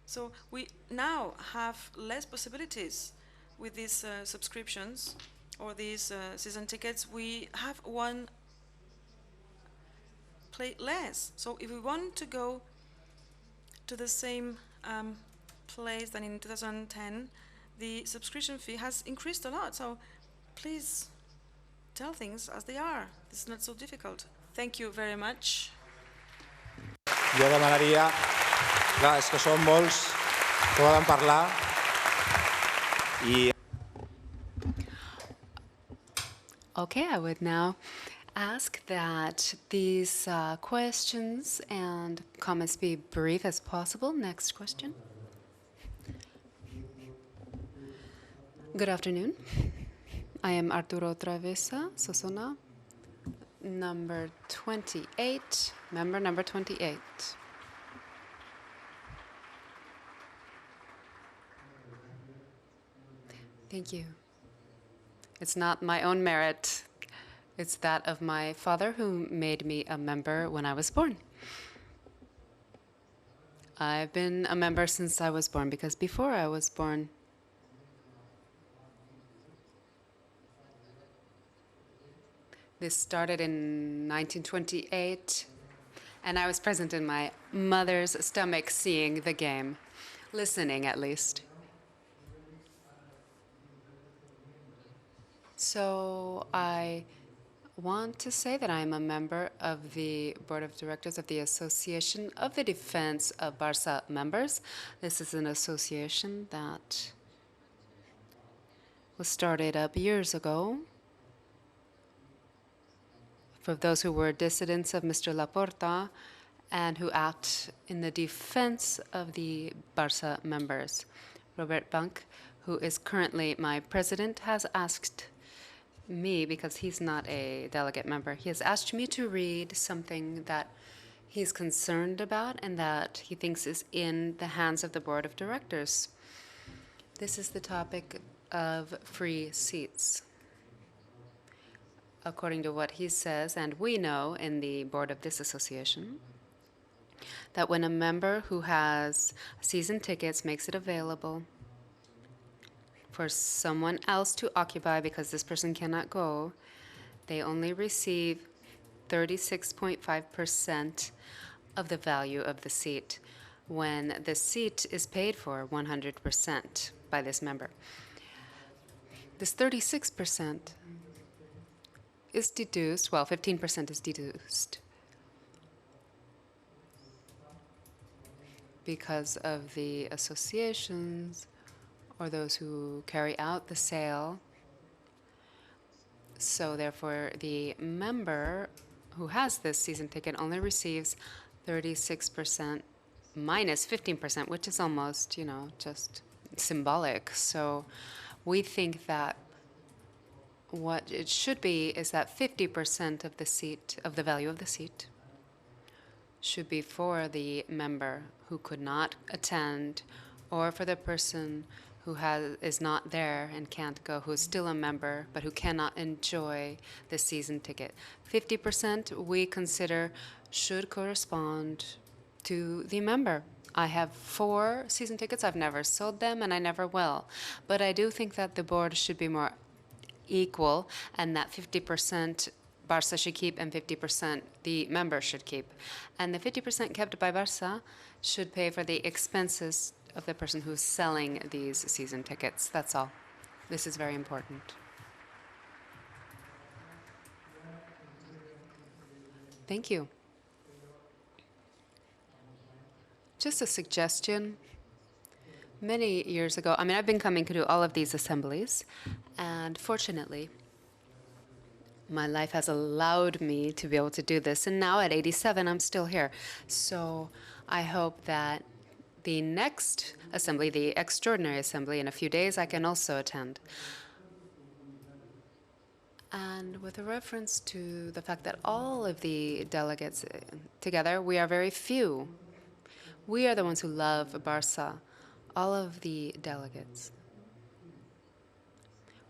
so we now have less possibilities with these subscriptions or these season tickets. We have one play less. So if we want to go to the same place than in 2010, the subscription fee has increased a lot. So please tell things as they are. This is not so difficult. Thank you very much. Jo demanaria, clar, és que són molts que poden parlar i... Okay, I would now ask that these questions and comments be brief as possible. Next question. Good afternoon. I am Arturo Travesa Sosona, number 28, member number 28. Thank you. It's not my own merit. It's that of my father, who made me a member when I was born. I've been a member since I was born, because before I was born, this started in 1928, and I was present in my mother's stomach seeing the game, listening at least. So I want to say that I'm a member of the board of directors of the Association of the Defense of Barça Members. This is an association that was started up years ago for those who were dissidents of Mr. Laporta and who act in the defense of the Barça members. Robert Bank, who is currently my president, has asked me, because he's not a delegate member, he has asked me to read something that he's concerned about and that he thinks is in the hands of the board of directors. This is the topic of free seats. According to what he says, and we know in the board of this association, that when a member who has season tickets makes it available for someone else to occupy because this person cannot go, they only receive 36.5% of the value of the seat when the seat is paid for 100% by this member. This 36% is deduced, well, 15% is deduced because of the associations or those who carry out the sale. So therefore, the member who has this season ticket only receives 36% minus 15%, which is almost, just symbolic. So we think that what it should be is that 50% of the seat, of the value of the seat, should be for the member who could not attend, or for the person who is not there and can't go, who is still a member, but who cannot enjoy the season ticket. 50% we consider should correspond to the member. I have 4 season tickets. I've never sold them, and I never will. But I do think that the board should be more equal, and that 50% Barça should keep and 50% the member should keep. And the 50% kept by Barça should pay for the expenses of the person who's selling these season tickets. That's all. This is very important. Thank you. Just a suggestion. Many years ago, I've been coming to all of these assemblies, and fortunately, my life has allowed me to be able to do this. And now at 87, I'm still here. So I hope that the next assembly, the extraordinary assembly in a few days, I can also attend. And with a reference to the fact that all of the delegates together, we are very few. We are the ones who love Barça, all of the delegates.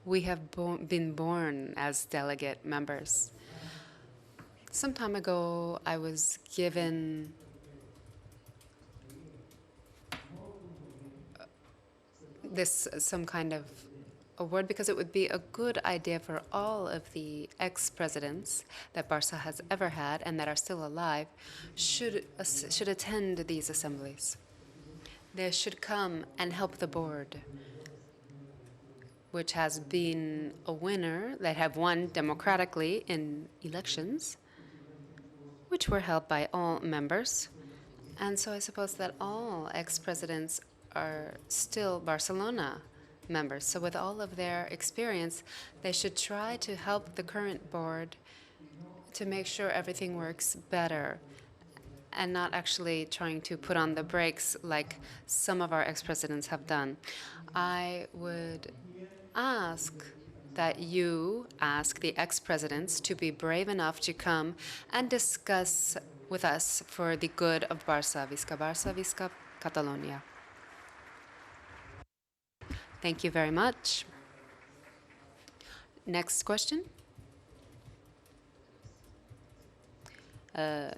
We have been born as delegate members. Some time ago, I was given some kind of award because it would be a good idea for all of the ex-presidents that Barça has ever had and that are still alive should attend these assemblies. They should come and help the board, which has been a winner, that have won democratically in elections, which were held by all members. And so I suppose that all ex-presidents are still Barcelona members. So with all of their experience, they should try to help the current board to make sure everything works better and not actually trying to put on the brakes like some of our ex-presidents have done. I would ask that you ask the ex-presidents to be brave enough to come and discuss with us for the good of Barça, Visca Catalonia. Thank you very much. Next question.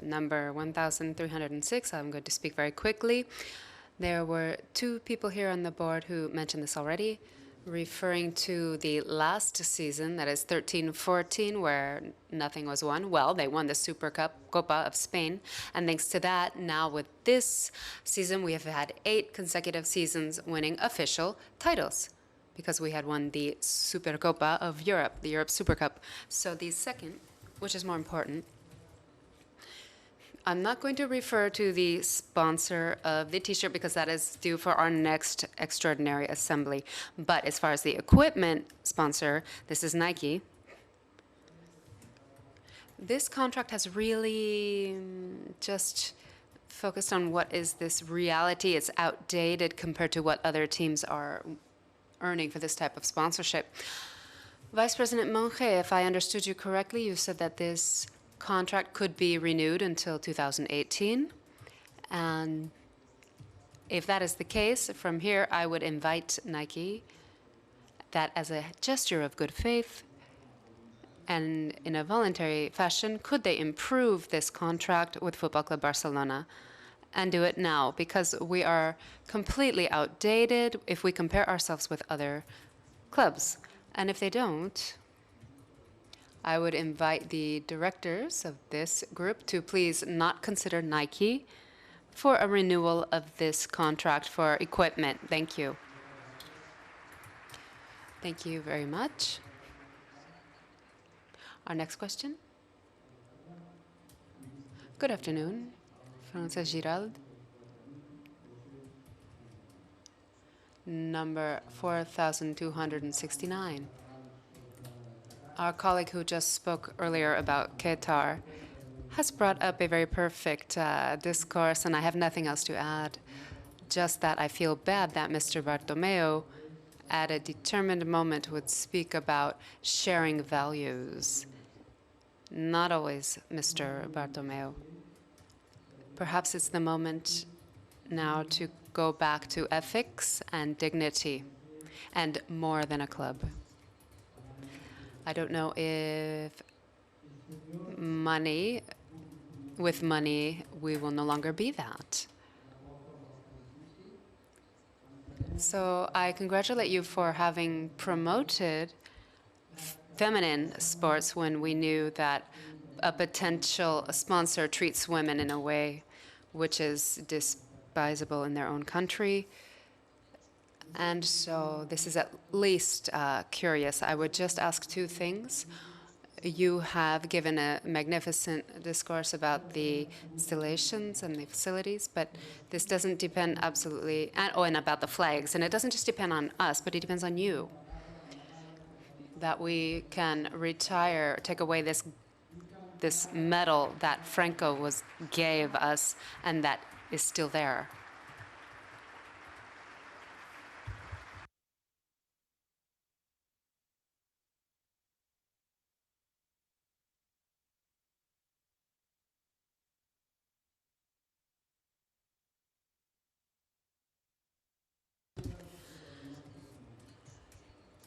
Number 1306, I'm going to speak very quickly. There were two people here on the board who mentioned this already, referring to the last season, that is 13-14, where nothing was won. Well, they won the Super Cup, Copa of Spain, and thanks to that, now with this season, we have had 8 consecutive seasons winning official titles, because we had won the Supercopa of Europe, the Europe Super Cup. So the second, which is more important, I'm not going to refer to the sponsor of the T-shirt because that is due for our next extraordinary assembly. But as far as the equipment sponsor, this is Nike. This contract has really just focused on what is this reality. It's outdated compared to what other teams are earning for this type of sponsorship. Vice President Monge, if I understood you correctly, you said that this contract could be renewed until 2018. And if that is the case, from here, I would invite Nike that as a gesture of good faith and in a voluntary fashion, could they improve this contract with Football Club Barcelona and do it now? Because we are completely outdated if we compare ourselves with other clubs. And if they don't, I would invite the directors of this group to please not consider Nike for a renewal of this contract for equipment. Thank you. Thank you very much. Our next question. Good afternoon. Frances Girald. Number 4269. Our colleague who just spoke earlier about Qatar has brought up a very perfect discourse, and I have nothing else to add. Just that I feel bad that Mr. Bartomeu, at a determined moment, would speak about sharing values. Not always, Mr. Bartomeu. Perhaps it's the moment now to go back to ethics and dignity, and more than a club. I don't know if with money, we will no longer be that. So I congratulate you for having promoted feminine sports when we knew that a potential sponsor treats women in a way which is despisable in their own country. And so this is at least curious. I would just ask two things. You have given a magnificent discourse about the installations and the facilities, but this doesn't depend absolutely, and about the flags, and it doesn't just depend on us, but it depends on you. That we can retire, take away this medal that Franco gave us, and that is still there.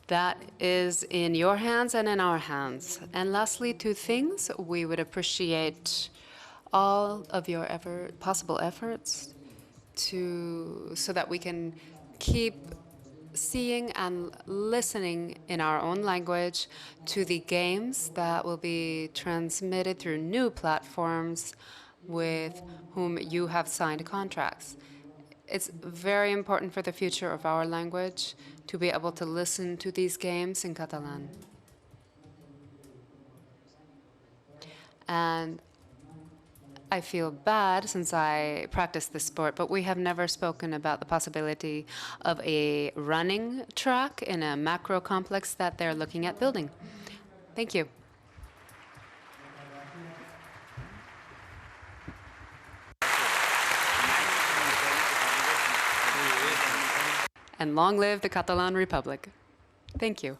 That is in your hands and in our hands. And lastly, two things. We would appreciate all of your possible efforts so that we can keep seeing and listening in our own language to the games that will be transmitted through new platforms with whom you have signed contracts. It's very important for the future of our language to be able to listen to these games in Catalan. And I feel bad since I practice this sport, but we have never spoken about the possibility of a running track in a macro complex that they're looking at building. Thank you. And long live the Catalan Republic. Thank you.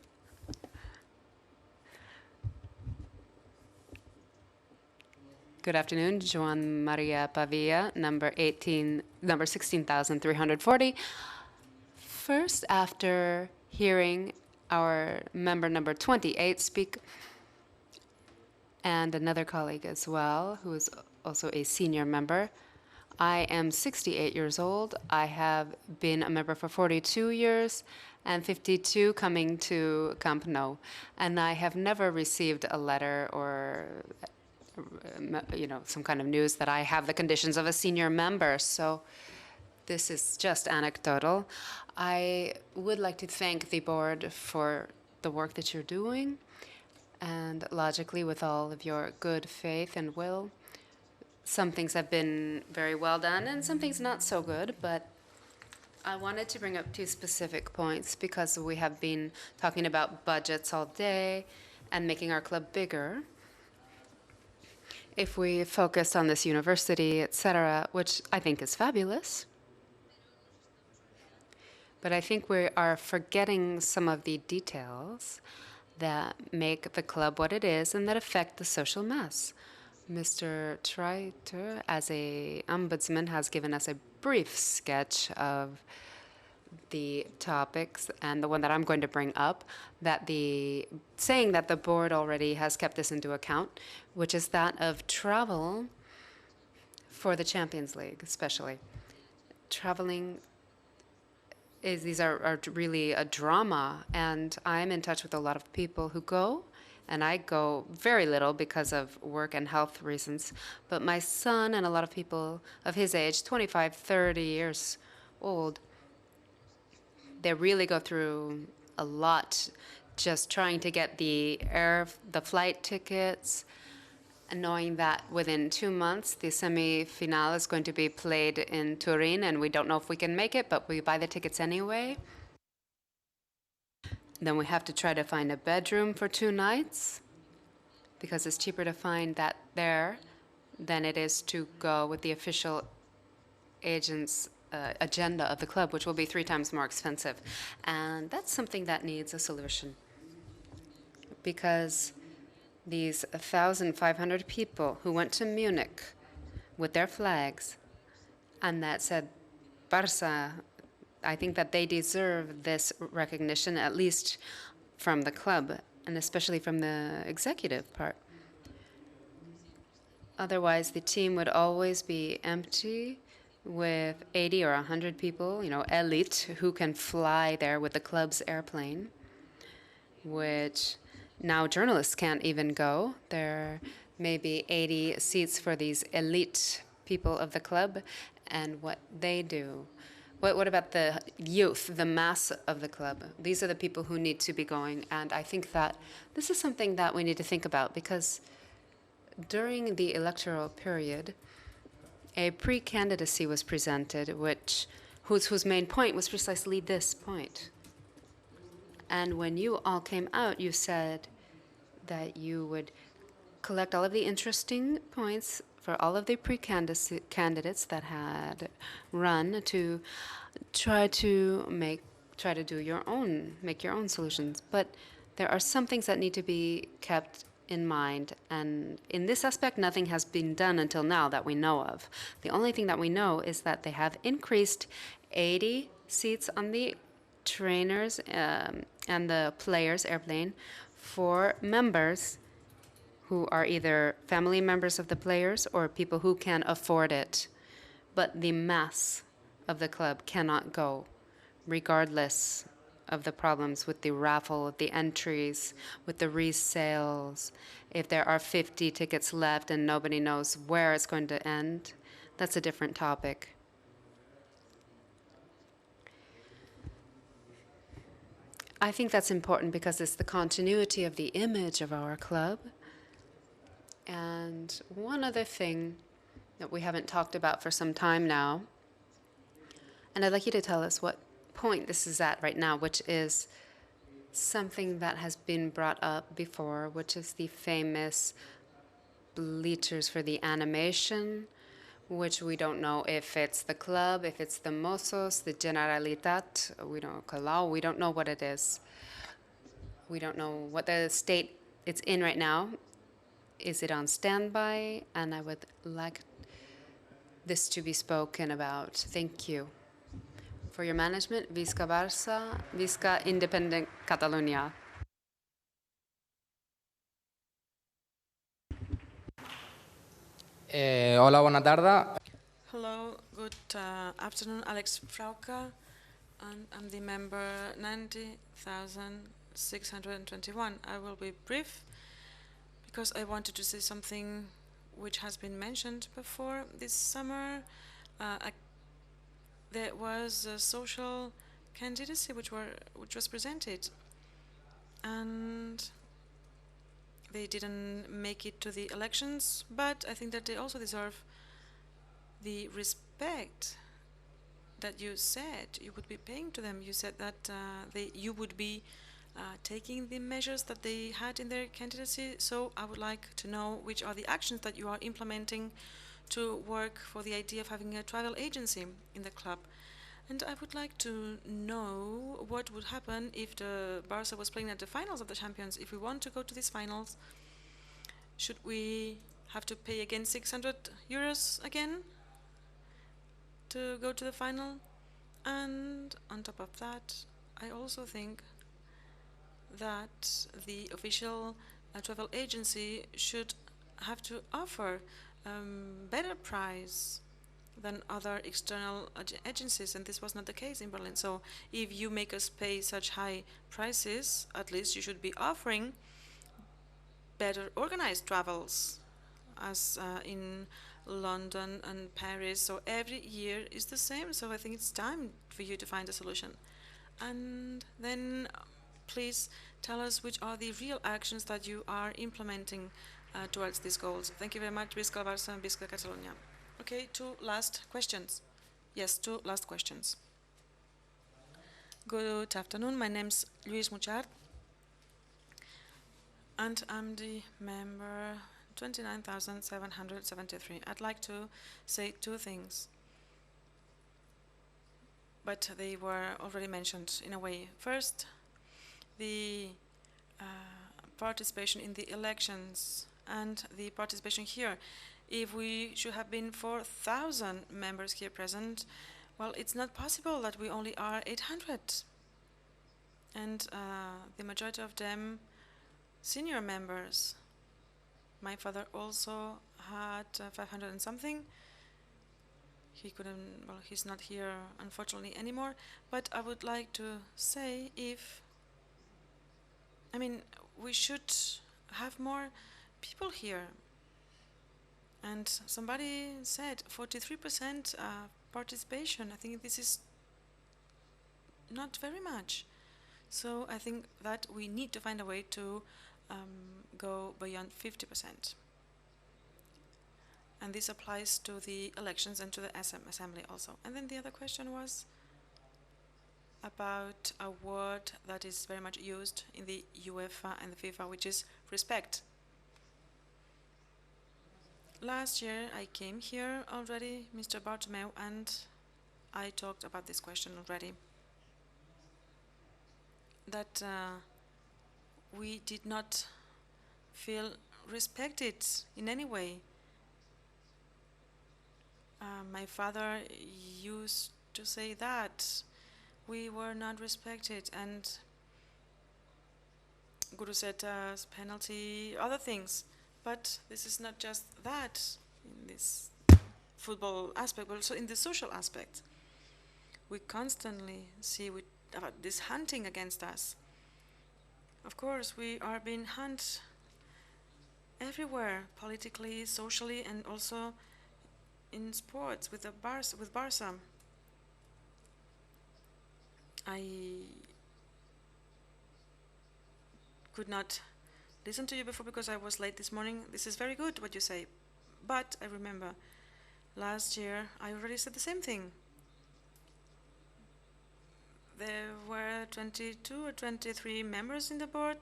Good afternoon, Joan Maria Pavia, number 16,340. First, after hearing our member number 28 speak, and another colleague as well, who is also a senior member, I am 68 years old. I have been a member for 42 years and 52 coming to Camp Nou. And I have never received a letter or some kind of news that I have the conditions of a senior member. So this is just anecdotal. I would like to thank the board for the work that you're doing, and logically, with all of your good faith and will. Some things have been very well done and some things not so good, but I wanted to bring up two specific points because we have been talking about budgets all day and making our club bigger. If we focus on this university, etc., which I think is fabulous, but I think we are forgetting some of the details that make the club what it is and that affect the social mass. Mr. Treiter, as a ombudsman, has given us a brief sketch of the topics, and the one that I'm going to bring up, saying that the board already has kept this into account, which is that of travel for the Champions League, especially. Traveling these are really a drama, and I'm in touch with a lot of people who go, and I go very little because of work and health reasons. But my son and a lot of people of his age, 25, 30 years old, they really go through a lot just trying to get the flight tickets, and knowing that within 2 months the semi-final is going to be played in Turin, and we don't know if we can make it, but we buy the tickets anyway. Then we have to try to find a bedroom for 2 nights because it's cheaper to find that there than it is to go with the official agent's agenda of the club, which will be 3 times more expensive. And that's something that needs a solution, because these 1,500 people who went to Munich with their flags and that said Barça, I think that they deserve this recognition, at least from the club, and especially from the executive part. Otherwise, the team would always be empty with 80 or 100 people, elite, who can fly there with the club's airplane, which now journalists can't even go. There may be 80 seats for these elite people of the club, and what they do. What about the youth, the mass of the club? These are the people who need to be going, and I think that this is something that we need to think about, because during the electoral period, a pre-candidacy was presented, whose main point was precisely this point. And when you all came out, you said that you would collect all of the interesting points for all of the candidates that had run to try to make your own solutions. But there are some things that need to be kept in mind, and in this aspect, nothing has been done until now that we know of. The only thing that we know is that they have increased 80 seats on the trainers and the players' airplane for members who are either family members of the players or people who can afford it. But the mass of the club cannot go, regardless of the problems with the raffle, with the entries, with the resales. If there are 50 tickets left and nobody knows where it's going to end, that's a different topic. I think that's important because it's the continuity of the image of our club. And one other thing that we haven't talked about for some time now, and I'd like you to tell us what point this is at right now, which is something that has been brought up before, which is the famous bleachers for the animation, which we don't know if it's the club, if it's the Mossos, the Generalitat, Palau, we don't know what it is. We don't know what the state it's in right now. is it on standby? And I would like this to be spoken about. Thank you for your management. Visca Barça, Visca Independent Catalunya. Hola, bona tarda. Hello, good afternoon, Alex Frauka, and I'm the member 90,621. I will be brief because I wanted to say something which has been mentioned before. This summer, there was a social candidacy which was presented, and they didn't make it to the elections, but I think that they also deserve the respect that you said you would be paying to them. You said that you would be taking the measures that they had in their candidacy. So I would like to know which are the actions that you are implementing to work for the idea of having a travel agency in the club. And I would like to know what would happen if the Barca was playing at the finals of the Champions. If we want to go to these finals, should we have to pay again 600 euros again to go to the final? And on top of that, I also think that the official travel agency should have to offer better price than other external agencies, and this was not the case in Berlin. So if you make us pay such high prices, at least you should be offering better organized travels, as in London and Paris. So every year is the same, so I think it's time for you to find a solution. And then please tell us which are the real actions that you are implementing towards these goals. Thank you very much, Visca Barça and Visca Catalunya. Okay, two last questions. Yes, two last questions. Good afternoon, my name's Luis Muchard, and I'm the member 29,773. I'd like to say two things, but they were already mentioned in a way. First, the participation in the elections and the participation here. If we should have been 4,000 members here present, well, it's not possible that we only are 800. And the majority of them senior members. My father also had 500 and something. He couldn't, well, he's not here unfortunately anymore, but I would like to say we should have more people here. And somebody said 43% participation. I think this is not very much. So I think that we need to find a way to go beyond 50%. And this applies to the elections and to the assembly also. And then the other question was about a word that is very much used in the UEFA and the FIFA, which is respect. Last year I came here already, Mr. Bartomeu, and I talked about this question already. That we did not feel respected in any way. My father used to say that we were not respected, and Gurusetas, penalty, other things. But this is not just that in this football aspect, but also in the social aspect. We constantly see about this hunting against us. Of course, we are being hunted everywhere, politically, socially, and also in sports with Barca. I could not listen to you before because I was late this morning. This is very good what you say, but I remember last year I already said the same thing. There were 22 or 23 members in the board.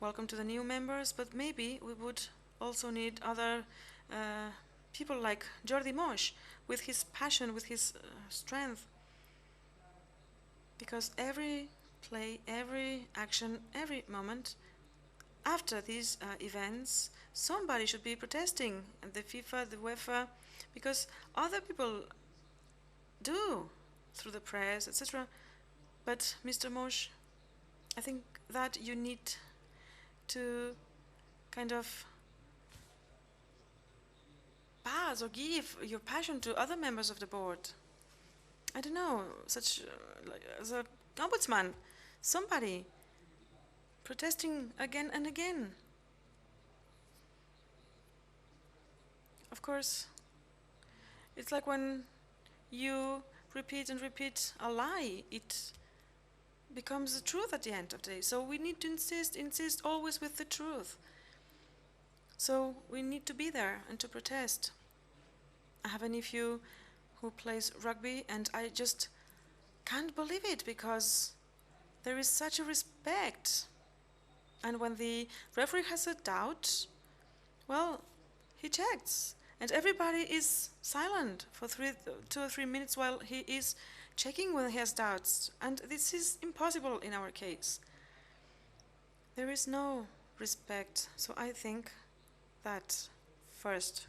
Welcome to the new members, but maybe we would also need other people like Jordi Moix, with his passion, with his strength. Because every play, every action, every moment after these events, somebody should be protesting, and the FIFA, the UEFA, because other people do through the press, etc. But Mr. Mosh, I think that you need to kind of pass or give your passion to other members of the board. I don't know, such like, as a ombudsman, somebody protesting again and again. Of course, it's like when you repeat and repeat a lie, it becomes the truth at the end of the day. So we need to insist always with the truth. So we need to be there and to protest. I have a nephew who plays rugby, and I just can't believe it, because there is such a respect. And when the referee has a doubt, well, he checks. And everybody is silent for 2 or 3 minutes while he is checking when he has doubts. And this is impossible in our case. There is no respect. So I think that first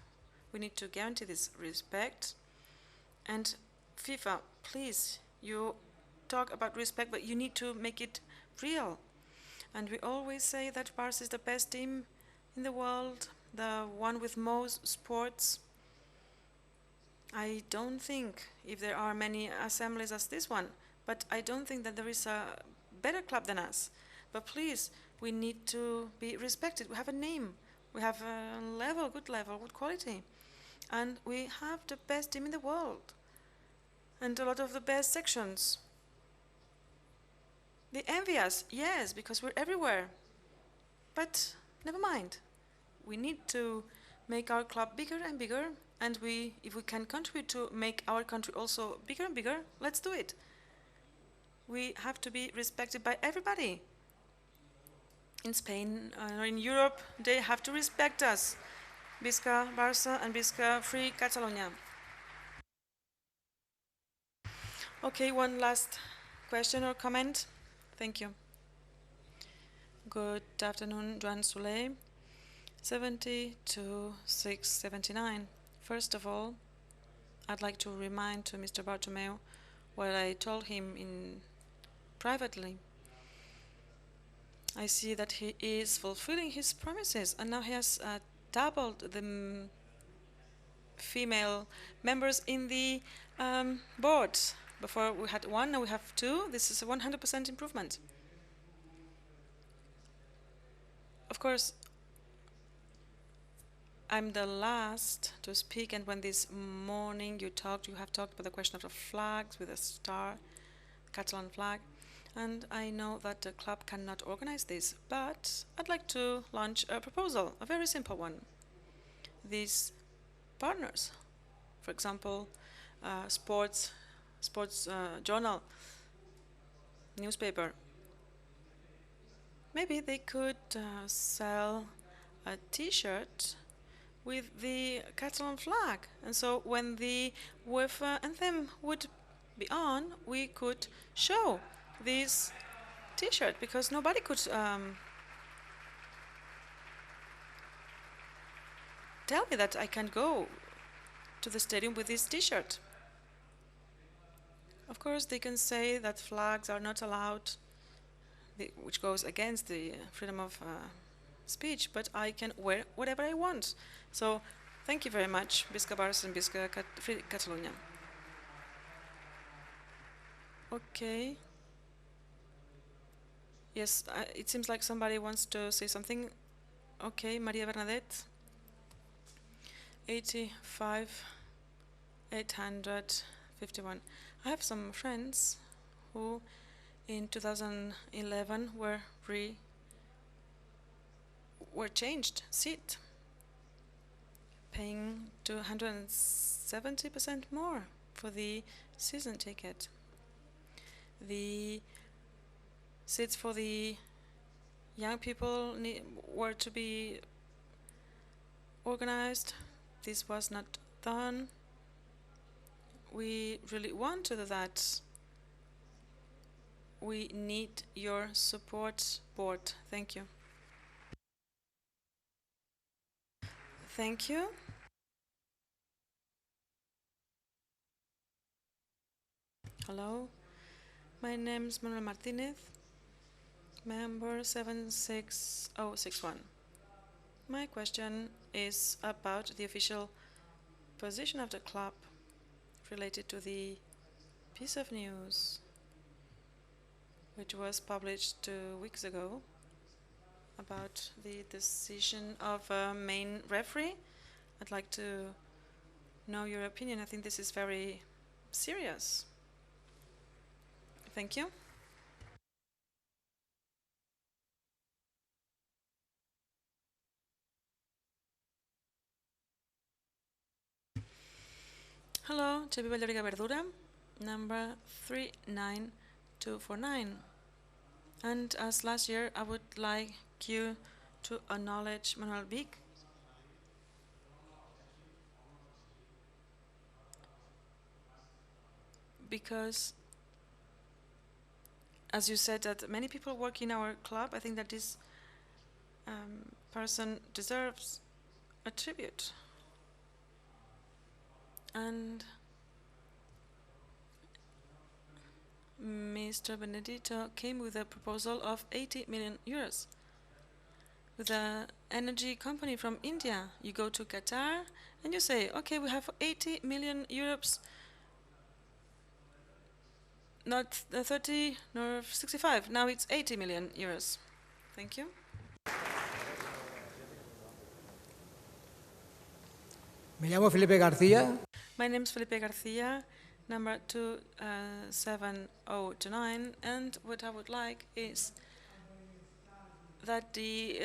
we need to guarantee this respect. And FIFA, please, you talk about respect, but you need to make it real. And we always say that Barca is the best team in the world, the one with most sports. I don't think, if there are many assemblies as this one, but I don't think that there is a better club than us. But please, we need to be respected. We have a name. We have a level, good quality. And we have the best team in the world. And a lot of the best sections. They envy us, yes, because we're everywhere. But never mind. We need to make our club bigger and bigger. And if we can contribute to make our country also bigger and bigger, let's do it. We have to be respected by everybody. In Spain or in Europe, they have to respect us. Visca Barça and Visca Free Catalonia. Okay, one last question or comment. Thank you. Good afternoon, Joan Soule, 72-679. First of all, I'd like to remind to Mr. Bartomeu what I told him privately. I see that he is fulfilling his promises, and now he has doubled the female members in the board. Before we had 1, now we have 2. This is a 100% improvement. Of course, I'm the last to speak, and when this morning you have talked about the question of the flags with a star, Catalan flag, and I know that the club cannot organize this, but I'd like to launch a proposal, a very simple one. These partners, for example, sports journal, newspaper, maybe they could sell a T-shirt with the Catalan flag, and so when the UEFA anthem would be on, we could show this T-shirt, because nobody could tell me that I can go to the stadium with this T-shirt. Of course, they can say that flags are not allowed, which goes against the freedom of speech, but I can wear whatever I want. So, thank you very much, Visca Barça and Visca Free Catalonia. Okay. Yes, it seems like somebody wants to say something. Okay, Maria Bernadette. 85,851. I have some friends who in 2011 were changed seat, paying 270% more for the season ticket. The seats for the young people were to be organized. This was not done. We really want to do that. We need your support, board. Thank you. Thank you. Hello, my name is Manuel Martinez, member 76061. My question is about the official position of the club related to the piece of news which was published 2 weeks ago about the decision of a main referee. I'd like to know your opinion. I think this is very serious. Thank you. Hello, Xavi Valloriga Verdura, number 39249. And as last year, I would like you to acknowledge Manuel Vic because, as you said, that many people work in our club. I think that this person deserves a tribute. And Mr. Benedito came with a proposal of 80 million euros. With an energy company from India, you go to Qatar and you say, okay, we have 80 million euros, not 30 nor 65, now it's 80 million euros. Thank you. Me llamo Felipe García. My name is Felipe García, number 27029, and what I would like is that the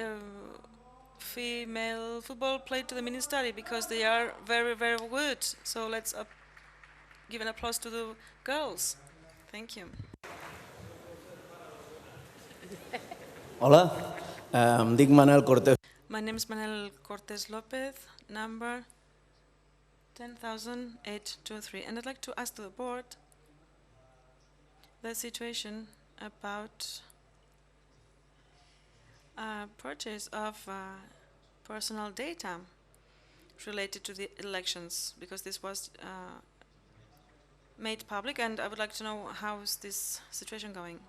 female football played to the Ministry because they are very, very good. So let's give an applause to the girls. Thank you. Hola, em dic Manel Cortés. My name is Manel Cortés López, number 10,823, and I'd like to ask the board the situation about purchase of personal data related to the elections, because this was made public, and I would like to know how is this situation going.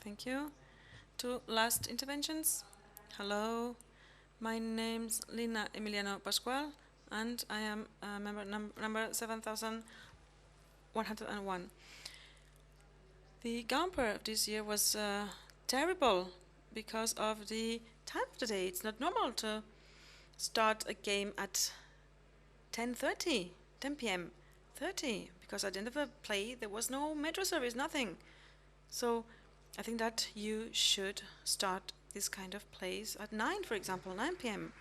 Thank you. 2 last interventions. Hello, my name's Lina Emiliano Pascual, and I am member number 7101. The Gamper of this year was terrible because of the time of the day. It's not normal to start a game at 10 p.m. 30, because at the end of the play there was no metro service, nothing. So I think that you should start this kind of plays at 9, for example, 9 p.m.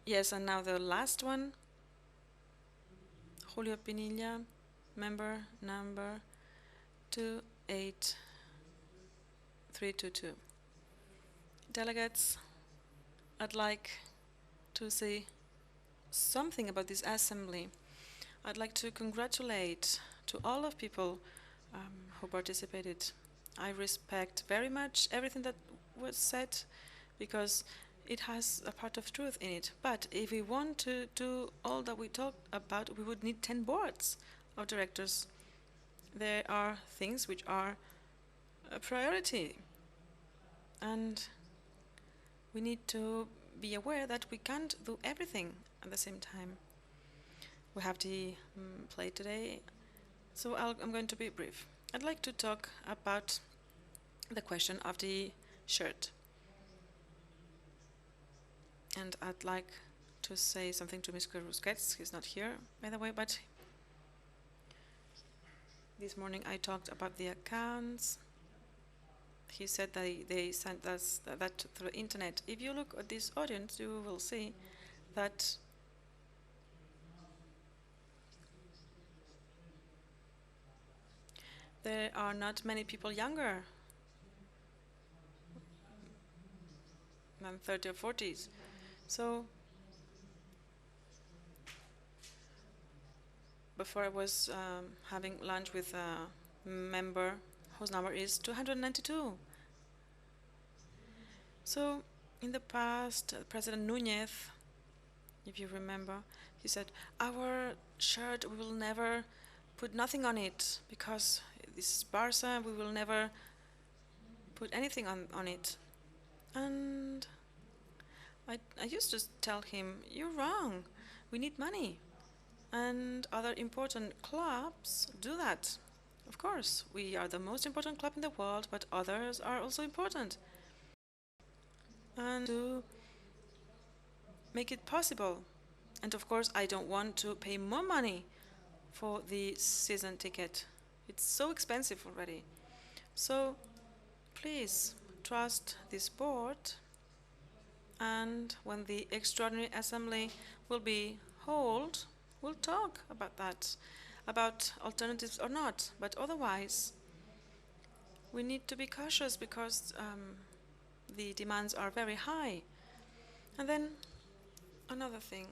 Yes, and now the last one, Julio Pinilla, member number 28322. Delegates, I'd like to say something about this assembly. I'd like to congratulate to all of people who participated. I respect very much everything that was said because it has a part of truth in it. But if we want to do all that we talked about, we would need 10 boards of directors. There are things which are a priority, and we need to be aware that we can't do everything at the same time. We have the play today, so I'm going to be brief. I'd like to talk about the question of the shirt. And I'd like to say something to Mr. Busquets. He's not here, by the way, but this morning I talked about the accounts. He said that they sent us that through the internet. If you look at this audience, you will see that there are not many people younger than 30 or 40s. So before I was having lunch with a member whose number is 292. So In the past, President Núñez, if you remember, he said, our shirt, we will never put nothing on it because this is Barca, we will never put anything on it. And I used to tell him, you're wrong, we need money. And other important clubs do that. Of course, we are the most important club in the world, but others are also important. And to make it possible. And of course, I don't want to pay more money for the season ticket. It's so expensive already. So please trust this board, and when the extraordinary assembly will be held, we'll talk about that, about alternatives or not. But otherwise, we need to be cautious because the demands are very high. And then another thing,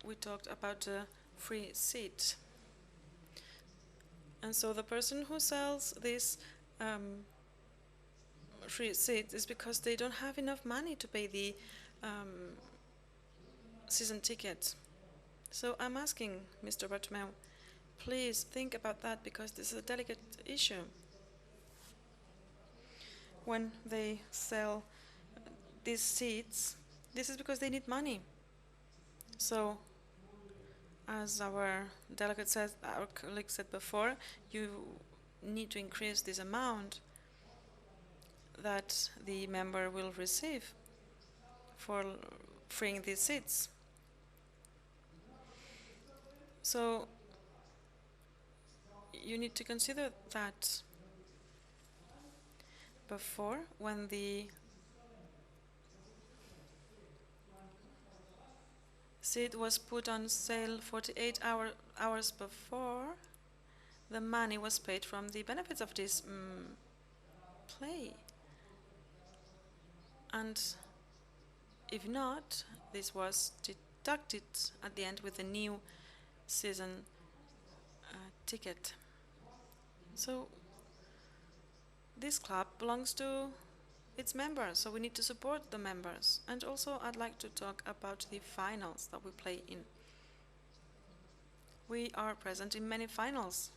we talked about a free seat. And so the person who sells this free seat is because they don't have enough money to pay the season ticket. So I'm asking Mr. Bartomeu, please think about that because this is a delicate issue. When they sell these seats, this is because they need money. So, as our delegate said, our colleague said before, you need to increase this amount that the member will receive for freeing these seats. So, you need to consider that before, when the seat was put on sale 48 hours before, the money was paid from the benefits of this play. And if not, this was deducted at the end with the new season ticket. So this club belongs to its members, so we need to support the members. And also I'd like to talk about the finals that we play in. We are present in many finals,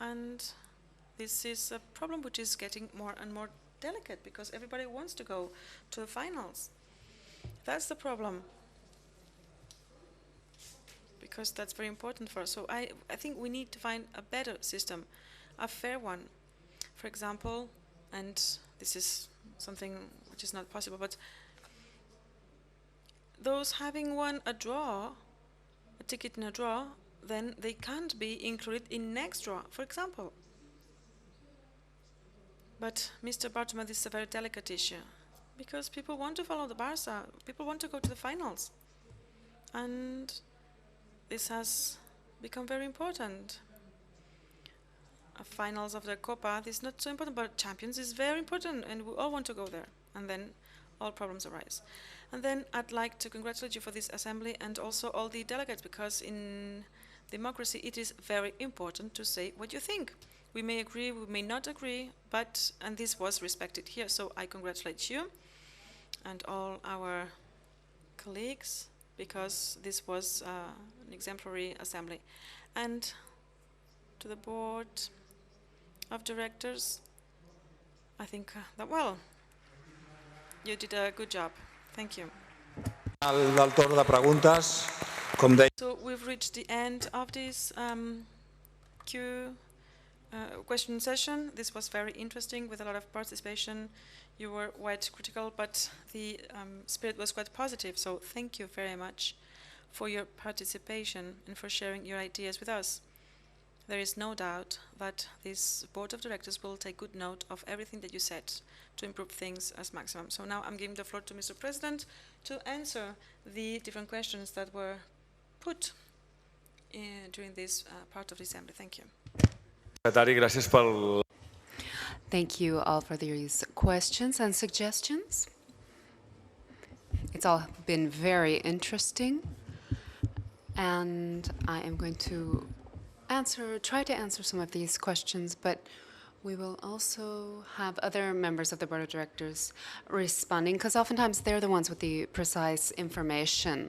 and this is a problem which is getting more and more delicate because everybody wants to go to the finals. That's the problem, because that's very important for us. So I think we need to find a better system, a fair one. For example, and this is something which is not possible, but those having won a draw, a ticket in a draw, then they can't be included in next draw, for example. But Mr. Bartomeu, this is a very delicate issue, because people want to follow the Barca, people want to go to the finals. And this has become very important. Finals of the Copa, this is not so important, but Champions is very important, and we all want to go there. And then all problems arise. And then I'd like to congratulate you for this assembly and also all the delegates, because in democracy it is very important to say what you think. We may agree, we may not agree, but, and this was respected here, so I congratulate you and all our colleagues, because this was an exemplary assembly. And to the board of directors, I think that, well, you did a good job. Thank you. Del torn de preguntes, com deia... So we've reached the end of this question session. This was very interesting with a lot of participation. You were quite critical, but the spirit was quite positive. So thank you very much for your participation and for sharing your ideas with us. There is no doubt that this board of directors will take good note of everything that you said to improve things as maximum. So now I'm giving the floor to Mr. President to answer the different questions that were put during this part of the assembly. Thank you. Thank you all for these questions and suggestions. It's all been very interesting, and I am going to try to answer some of these questions, but We will also have other members of the board of directors responding, because oftentimes they're the ones with the precise information.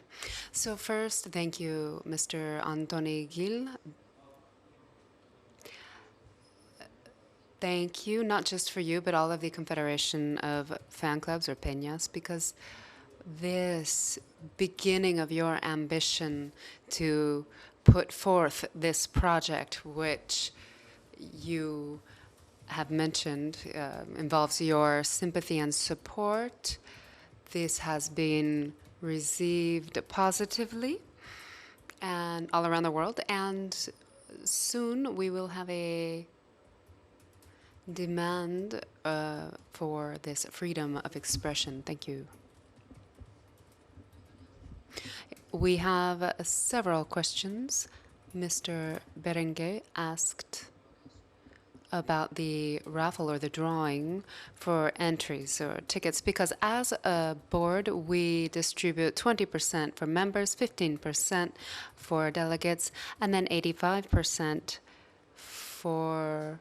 So first, thank you, Mr. Antoni Gil. Thank you, not just for you, but all of the Confederation of Fan Clubs or Peñas, because this beginning of your ambition to put forth this project, which you have mentioned, involves your sympathy and support. This has been received positively and all around the world, and soon we will have a demand for this freedom of expression. Thank you. We have several questions. Mr. Berenguer asked about the raffle or the drawing for entries or tickets, because as a board, we distribute 20% for members, 15% for delegates, and then 85% for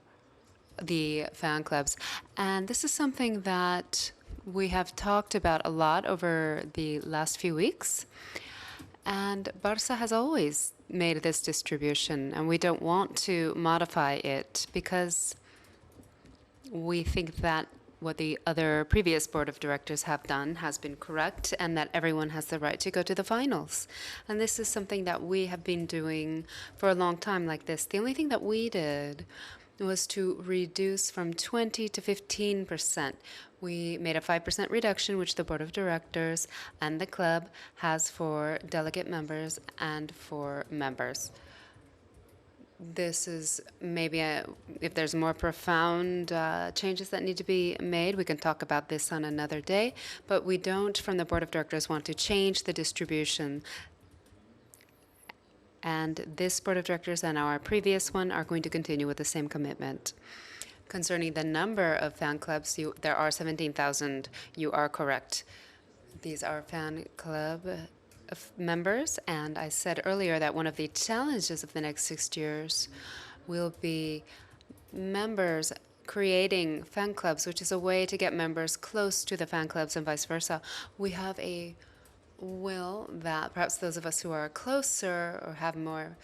the fan clubs. And this is something that we have talked about a lot over the last few weeks. And Barça has always made this distribution, and we don't want to modify it because we think that what the other previous board of directors have done has been correct, and that everyone has the right to go to the finals. And this is something that we have been doing for a long time like this. The only thing that we did was to reduce from 20 to 15%. We made a 5% reduction, which the board of directors and the club has for delegate members and for members. This is maybe, if there's more profound changes that need to be made, we can talk about this on another day. But we don't, from the board of directors, want to change the distribution. And this board of directors and our previous one are going to continue with the same commitment. Concerning the number of fan clubs, there are 17,000. You are correct. These are fan club members, and I said earlier that one of the challenges of the next 6 years will be members creating fan clubs, which is a way to get members close to the fan clubs and vice versa. We have a will that perhaps those of us who are closer or have more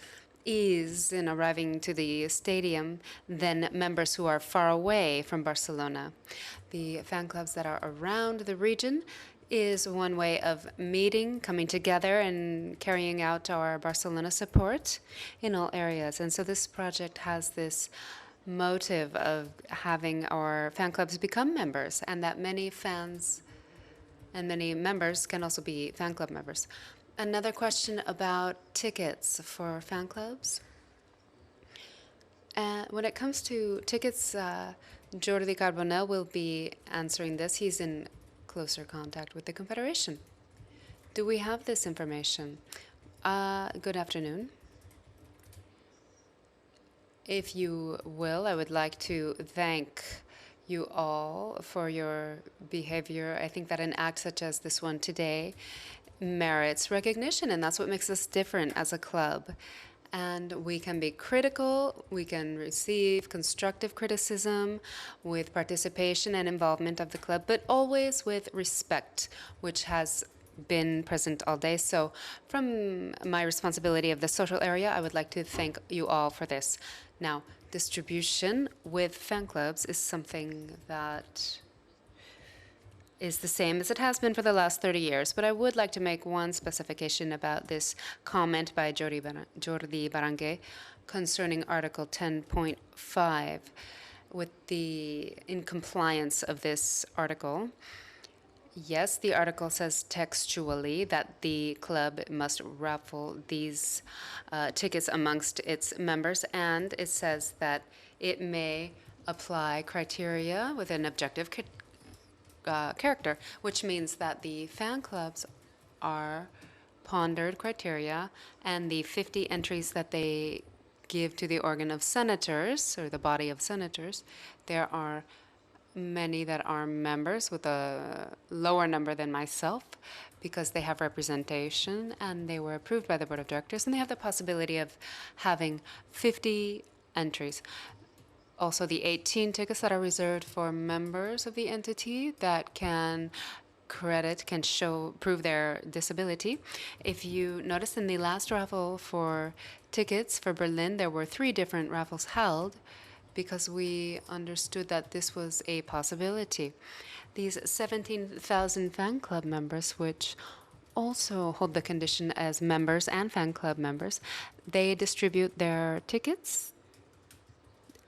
ease in arriving to the stadium than members who are far away from Barcelona. The fan clubs that are around the region is one way of meeting, coming together, and carrying out our Barcelona support in all areas. And so this project has this motive of having our fan clubs become members, and that many fans and many members can also be fan club members. Another question about tickets for fan clubs. When it comes to tickets, Jordi Carbonell will be answering this. He's in closer contact with the Confederation. Do we have this information? Good afternoon. If you will, I would like to thank you all for your behavior. I think that an act such as this one today merits recognition, and that's what makes us different as a club. And we can be critical, we can receive constructive criticism with participation and involvement of the club, but always with respect, which has been present all day. So from my responsibility of the social area, I would like to thank you all for this. Now, distribution with fan clubs is something that is the same as it has been for the last 30 years. But I would like to make one specification about this comment by Jordi Berenguer concerning Article 10.5 with the in compliance of this article. Yes, the article says textually that the club must raffle these tickets amongst its members, and it says that it may apply criteria with an objective character, which means that the fan clubs are pondered criteria, and the 50 entries that they give to the organ of senators, or the body of senators, there are many that are members with a lower number than myself because they have representation and they were approved by the board of directors, and they have the possibility of having 50 entries. also the 18 tickets that are reserved for members of the entity that can prove their disability. If you notice in the last raffle for tickets for Berlin, there were 3 different raffles held because we understood that this was a possibility. These 17,000 fan club members, which also hold the condition as members and fan club members, they distribute their tickets,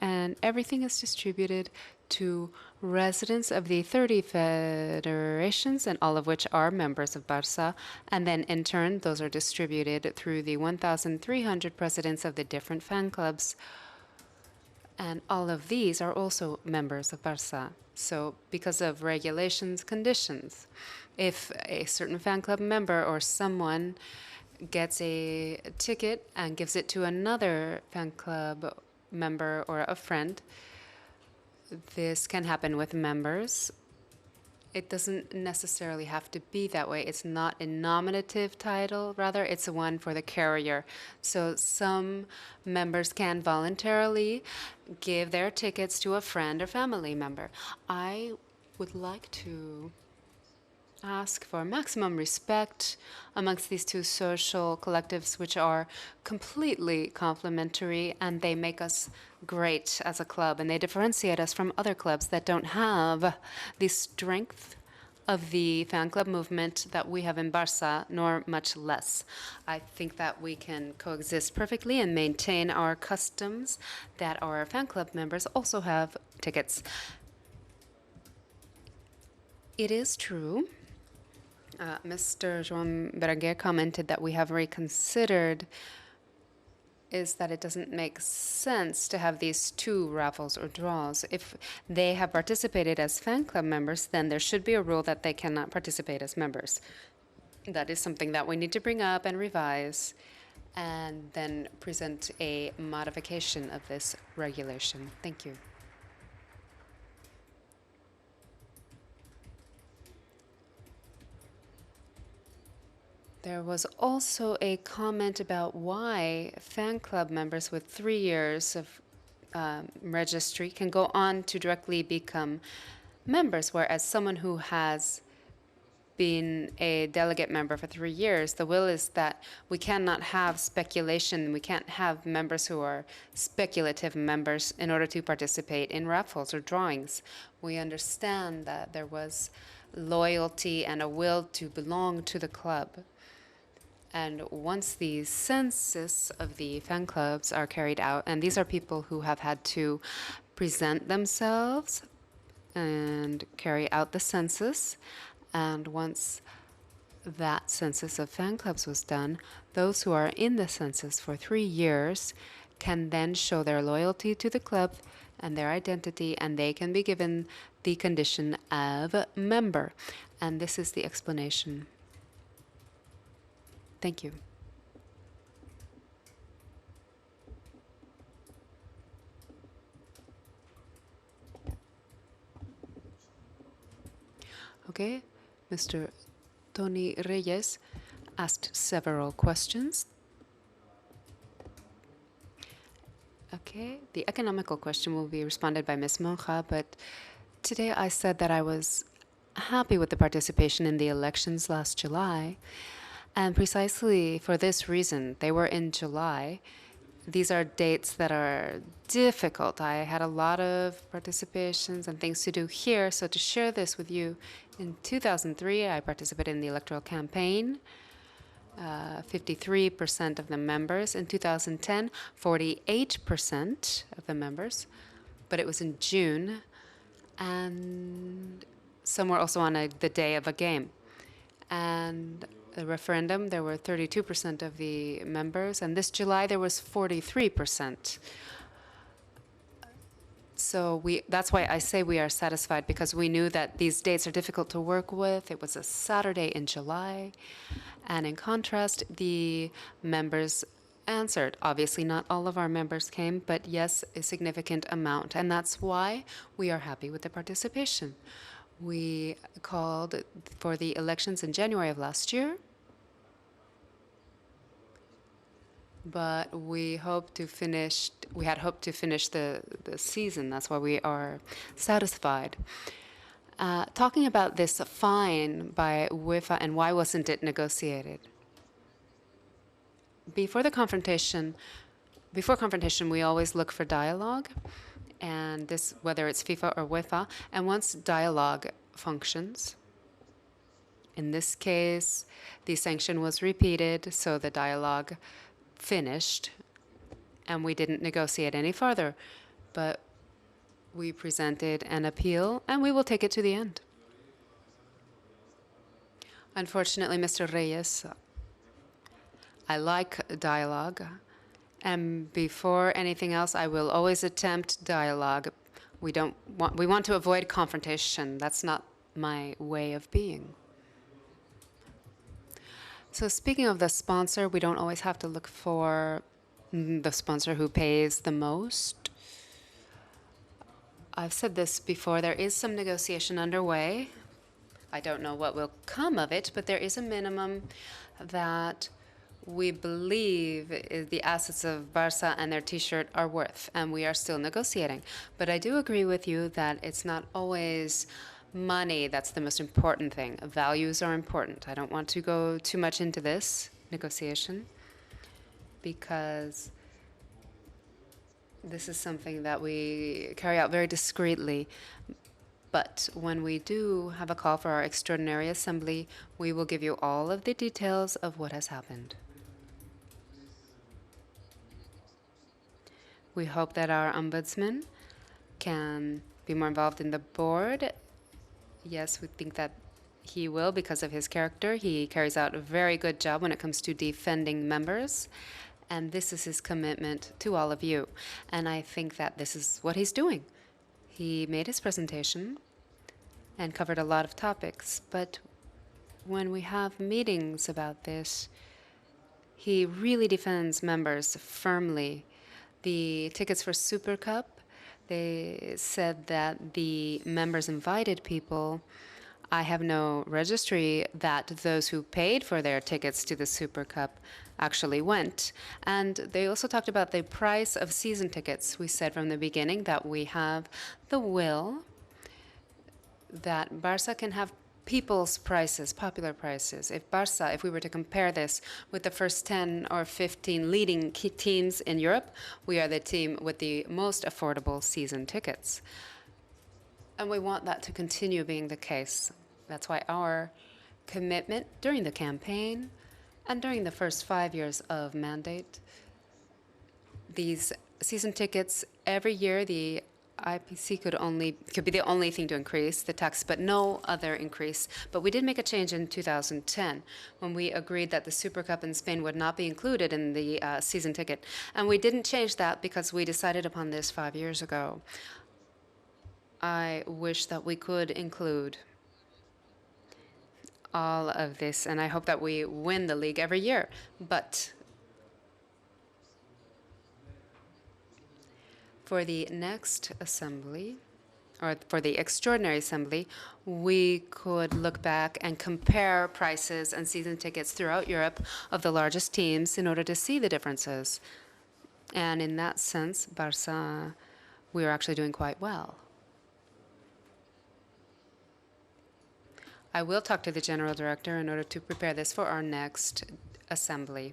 and everything is distributed to residents of the 30 federations, and all of which are members of Barça. And then in turn, those are distributed through the 1,300 presidents of the different fan clubs. And all of these are also members of Barça. So because of regulations, conditions, if a certain fan club member or someone gets a ticket and gives it to another fan club member or a friend, this can happen with members. It doesn't necessarily have to be that way. It's not a nominative title, rather it's one for the carrier. So some members can voluntarily give their tickets to a friend or family member. I would like to ask for maximum respect amongst these 2 social collectives, which are completely complementary, and they make us great as a club, and they differentiate us from other clubs that don't have the strength of the fan club movement that we have in Barça, nor much less. I think that we can coexist perfectly and maintain our customs that our fan club members also have tickets. It is true. Mr. Joan Berenguer commented that we have reconsidered is that it doesn't make sense to have these 2 raffles or draws. If they have participated as fan club members, then there should be a rule that they cannot participate as members. That is something that we need to bring up and revise, and then present a modification of this regulation. Thank you. There was also a comment about why fan club members with 3 years of registry can go on to directly become members, whereas someone who has been a delegate member for 3 years, the will is that we cannot have speculation. We can't have members who are speculative members in order to participate in raffles or drawings. We understand that there was loyalty and a will to belong to the club. And once the census of the fan clubs are carried out, and these are people who have had to present themselves and carry out the census, and once that census of fan clubs was done, those who are in the census for 3 years can then show their loyalty to the club and their identity, and they can be given the condition of member. And this is the explanation. Thank you. Okay, Mr. Tony Reyes asked several questions. Okay, the economical question will be responded by Ms. Monja, but today I said that I was happy with the participation in the elections last July. And precisely for this reason, they were in July. These are dates that are difficult. I had a lot of participations and things to do here. So to share this with you, in 2003, I participated in the electoral campaign, 53% of the members. In 2010, 48% of the members. But it was in June, and some were also on the day of a game. And the referendum, there were 32% of the members, and this July there was 43%. So that's why I say we are satisfied, because we knew that these dates are difficult to work with. It was a Saturday in July, and in contrast, the members answered. Obviously, not all of our members came, but yes, a significant amount, and that's why we are happy with the participation. We called for the elections in January of last year. but we had hoped to finish the season. That's why we are satisfied. Talking about this fine by UEFA and why wasn't it negotiated? Before confrontation, we always look for dialogue, and this, whether it's FIFA or UEFA, and once dialogue functions, in this case, the sanction was repeated, so the dialogue finished, and we didn't negotiate any further, but we presented an appeal, and we will take it to the end. Unfortunately, Mr. Reyes, I like dialogue, and before anything else, I will always attempt dialogue. We want to avoid confrontation. That's not my way of being. So speaking of the sponsor, we don't always have to look for the sponsor who pays the most. I've said this before, there is some negotiation underway. I don't know what will come of it, but there is a minimum that we believe the assets of Barça and their T-shirt are worth, and we are still negotiating. But I do agree with you that it's not always money that's the most important thing. Values are important. I don't want to go too much into this negotiation because this is something that we carry out very discreetly. But when we do have a call for our extraordinary assembly, we will give you all of the details of what has happened. We hope that our ombudsman can be more involved in the board. Yes, we think that he will because of his character. He carries out a very good job when it comes to defending members. And this is his commitment to all of you. And I think that this is what he's doing. He made his presentation and covered a lot of topics. But when we have meetings about this, he really defends members firmly. The tickets for Super Cup, they said that the members invited people. I have no registry that those who paid for their tickets to the Super Cup actually went. And they also talked about the price of season tickets. We said from the beginning that we have the will that Barça can have people's prices, popular prices. If we were to compare this with the first 10 or 15 leading key teams in Europe, we are the team with the most affordable season tickets. And we want that to continue being the case. That's why our commitment during the campaign and during the first 5 years of mandate, these season tickets, every year the IPC could be the only thing to increase the tax, but no other increase. But we did make a change in 2010 when we agreed that the Super Cup in Spain would not be included in the season ticket. And we didn't change that because we decided upon this 5 years ago. I wish that we could include all of this, and I hope that we win the league every year. But for the next assembly, or for the extraordinary assembly, we could look back and compare prices and season tickets throughout Europe of the largest teams in order to see the differences. And in that sense, Barça, we are actually doing quite well. I will talk to the general director in order to prepare this for our next assembly.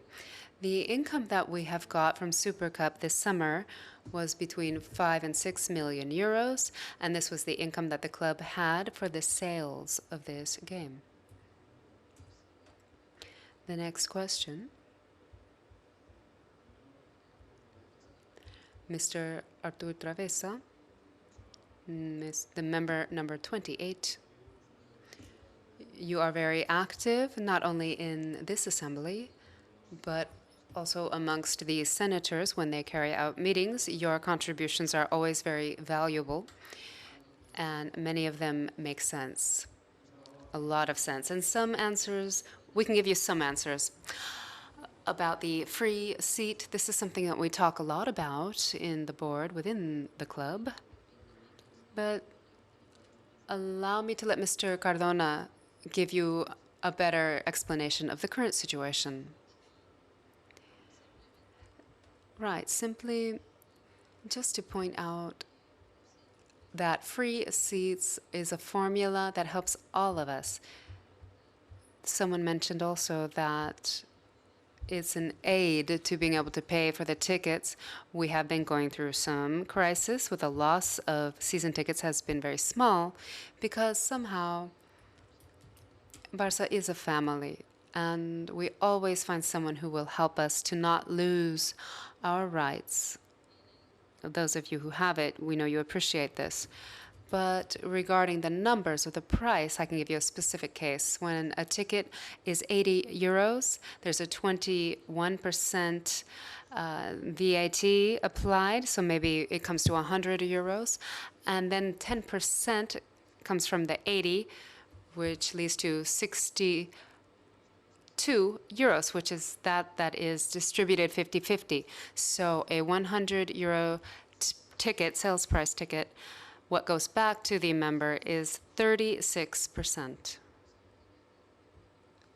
The income that we have got from Super Cup this summer was between 5 and 6 million euros, and this was the income that the club had for the sales of this game. The next question. Mr. Artur Travessa, the member number 28. You are very active, not only in this assembly, but also amongst the senators when they carry out meetings. Your contributions are always very valuable, and many of them make sense, a lot of sense. And some answers, we can give you some answers. About the free seat, this is something that we talk a lot about in the board, within the club. But allow me to let Mr. Cardona give you a better explanation of the current situation. Right, simply just to point out that free seats is a formula that helps all of us. Someone mentioned also that it's an aid to being able to pay for the tickets. We have been going through some crisis with the loss of season tickets has been very small because somehow Barca is a family and we always find someone who will help us to not lose our rights. Those of you who have it, we know you appreciate this. But regarding the numbers or the price, I can give you a specific case. When a ticket is 80 euros, there's a 21% VAT applied, so maybe it comes to 100 euros. And then 10% comes from the 80, which leads to 62 euros, which is that is distributed 50-50. So a 100 euro ticket, sales price ticket, what goes back to the member is 36%.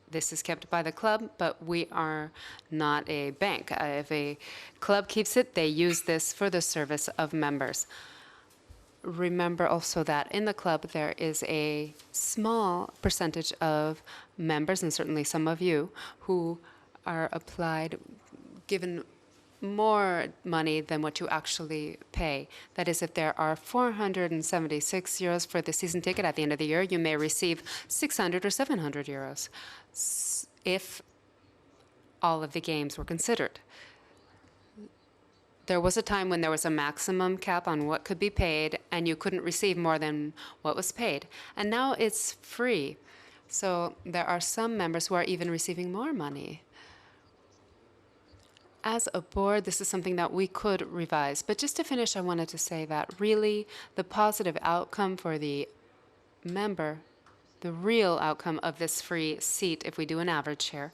This is kept by the club, but we are not a bank. If a club keeps it, they use this for the service of members. Remember also that in the club there is a small percentage of members, and certainly some of you, who are given more money than what you actually pay. That is, if there are 476 euros for the season ticket at the end of the year, you may receive 600 or 700 euros if all of the games were considered. There was a time when there was a maximum cap on what could be paid, and you couldn't receive more than what was paid. And now it's free. So there are some members who are even receiving more money. As a board, this is something that we could revise. But just to finish, I wanted to say that really the positive outcome for the member, the real outcome of this free seat, if we do an average here,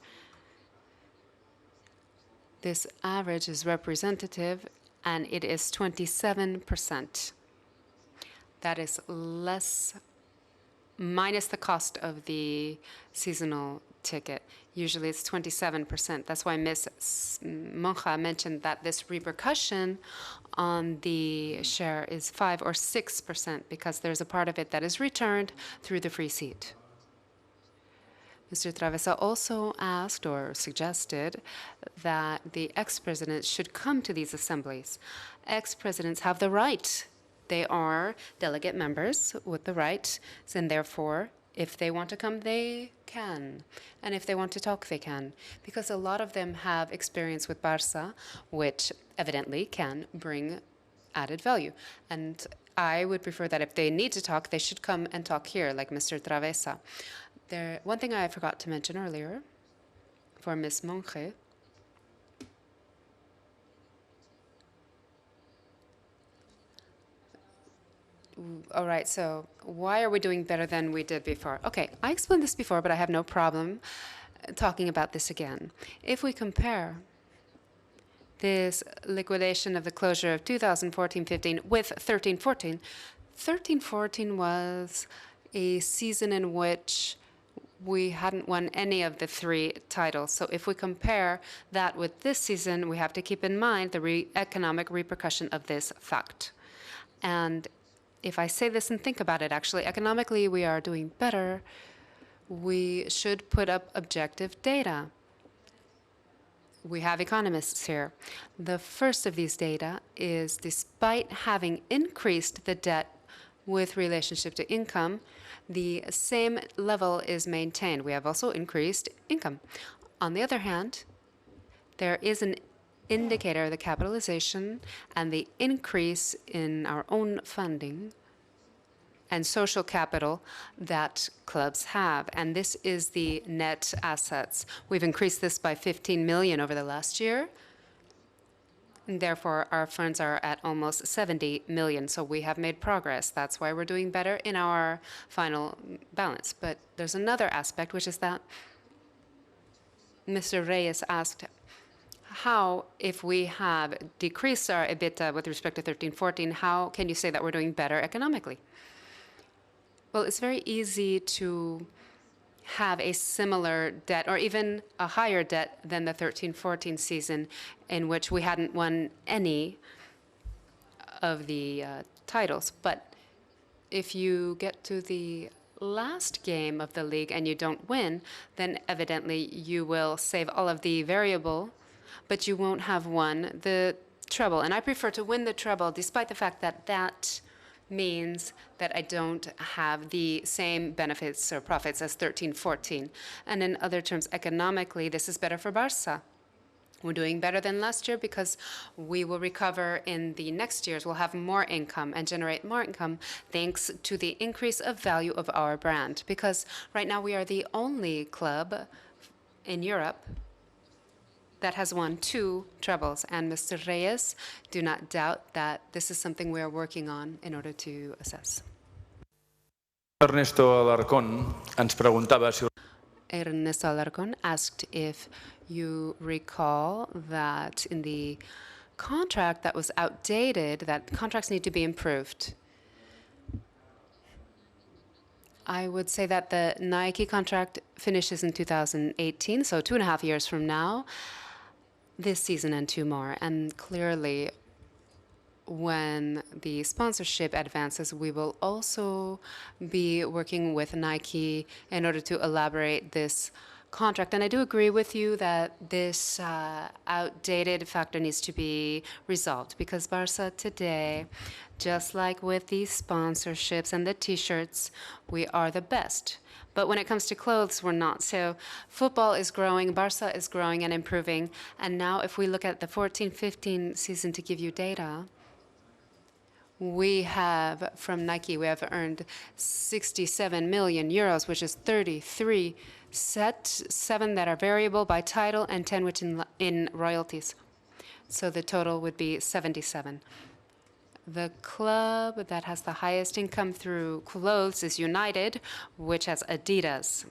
this average is representative, and it is 27%. That is less, minus the cost of the seasonal ticket. Usually it's 27%. That's why Ms. Monja mentioned that this repercussion on the share is 5 or 6%, because there's a part of it that is returned through the free seat. Mr. Travessa also asked or suggested that the ex-presidents should come to these assemblies. Ex-presidents have the right. They are delegate members with the right, and therefore, if they want to come, they can. And if they want to talk, they can. Because a lot of them have experience with Barça, which evidently can bring added value. And I would prefer that if they need to talk, they should come and talk here, like Mr. Travessa. One thing I forgot to mention earlier for Ms. Monge. All right, so why are we doing better than we did before? Okay, I explained this before, but I have no problem talking about this again. If we compare this liquidation of the closure of 2014-15 with 13-14, 13-14 was a season in which we hadn't won any of the 3 titles. So if we compare that with this season, we have to keep in mind the economic repercussion of this fact. And if I say this and think about it, actually, economically, we are doing better. We should put up objective data. We have economists here. The first of these data is, despite having increased the debt with relationship to income, the same level is maintained. We have also increased income. On the other hand, there is an indicator, the capitalization, and the increase in our own funding and social capital that clubs have. And this is the net assets. We've increased this by 15 million over the last year. And therefore, our funds are at almost 70 million. So we have made progress. That's why we're doing better in our final balance. But there's another aspect, which is that Mr. Reyes asked, how, if we have decreased our EBITDA with respect to 13-14, how can you say that we're doing better economically? Well, it's very easy to have a similar debt or even a higher debt than the 13-14 season, in which we hadn't won any of the titles. But if you get to the last game of the league and you don't win, then evidently you will save all of the variable, but you won't have won the treble. And I prefer to win the treble, despite the fact that that means that I don't have the same benefits or profits as 13-14. And in other terms, economically, this is better for Barça. We're doing better than last year because we will recover in the next years. We'll have more income and generate more income thanks to the increase of value of our brand. Because right now we are the only club in Europe that has won 2 trebles. And Mr. Reyes, do not doubt that this is something we are working on in order to assess. Ernesto Alarcón ens preguntava si... Ernesto Alarcón asked if you recall that in the contract that was outdated, that contracts need to be improved. I would say that the Nike contract finishes in 2018, so 2.5 years from now, this season and 2 more. And clearly, when the sponsorship advances, we will also be working with Nike in order to elaborate this contract. And I do agree with you that this outdated factor needs to be resolved, because Barça today, just like with the sponsorships and the T-shirts, we are the best. But when it comes to clothes, we're not. So football is growing, Barça is growing and improving. And now if we look at the 14-15 season, to give you data, we have, from Nike, we have earned 67 million euros, which is 33 7 that are variable by title and 10 which in royalties. So the total would be 77. The club that has the highest income through clothes is United, which has Adidas.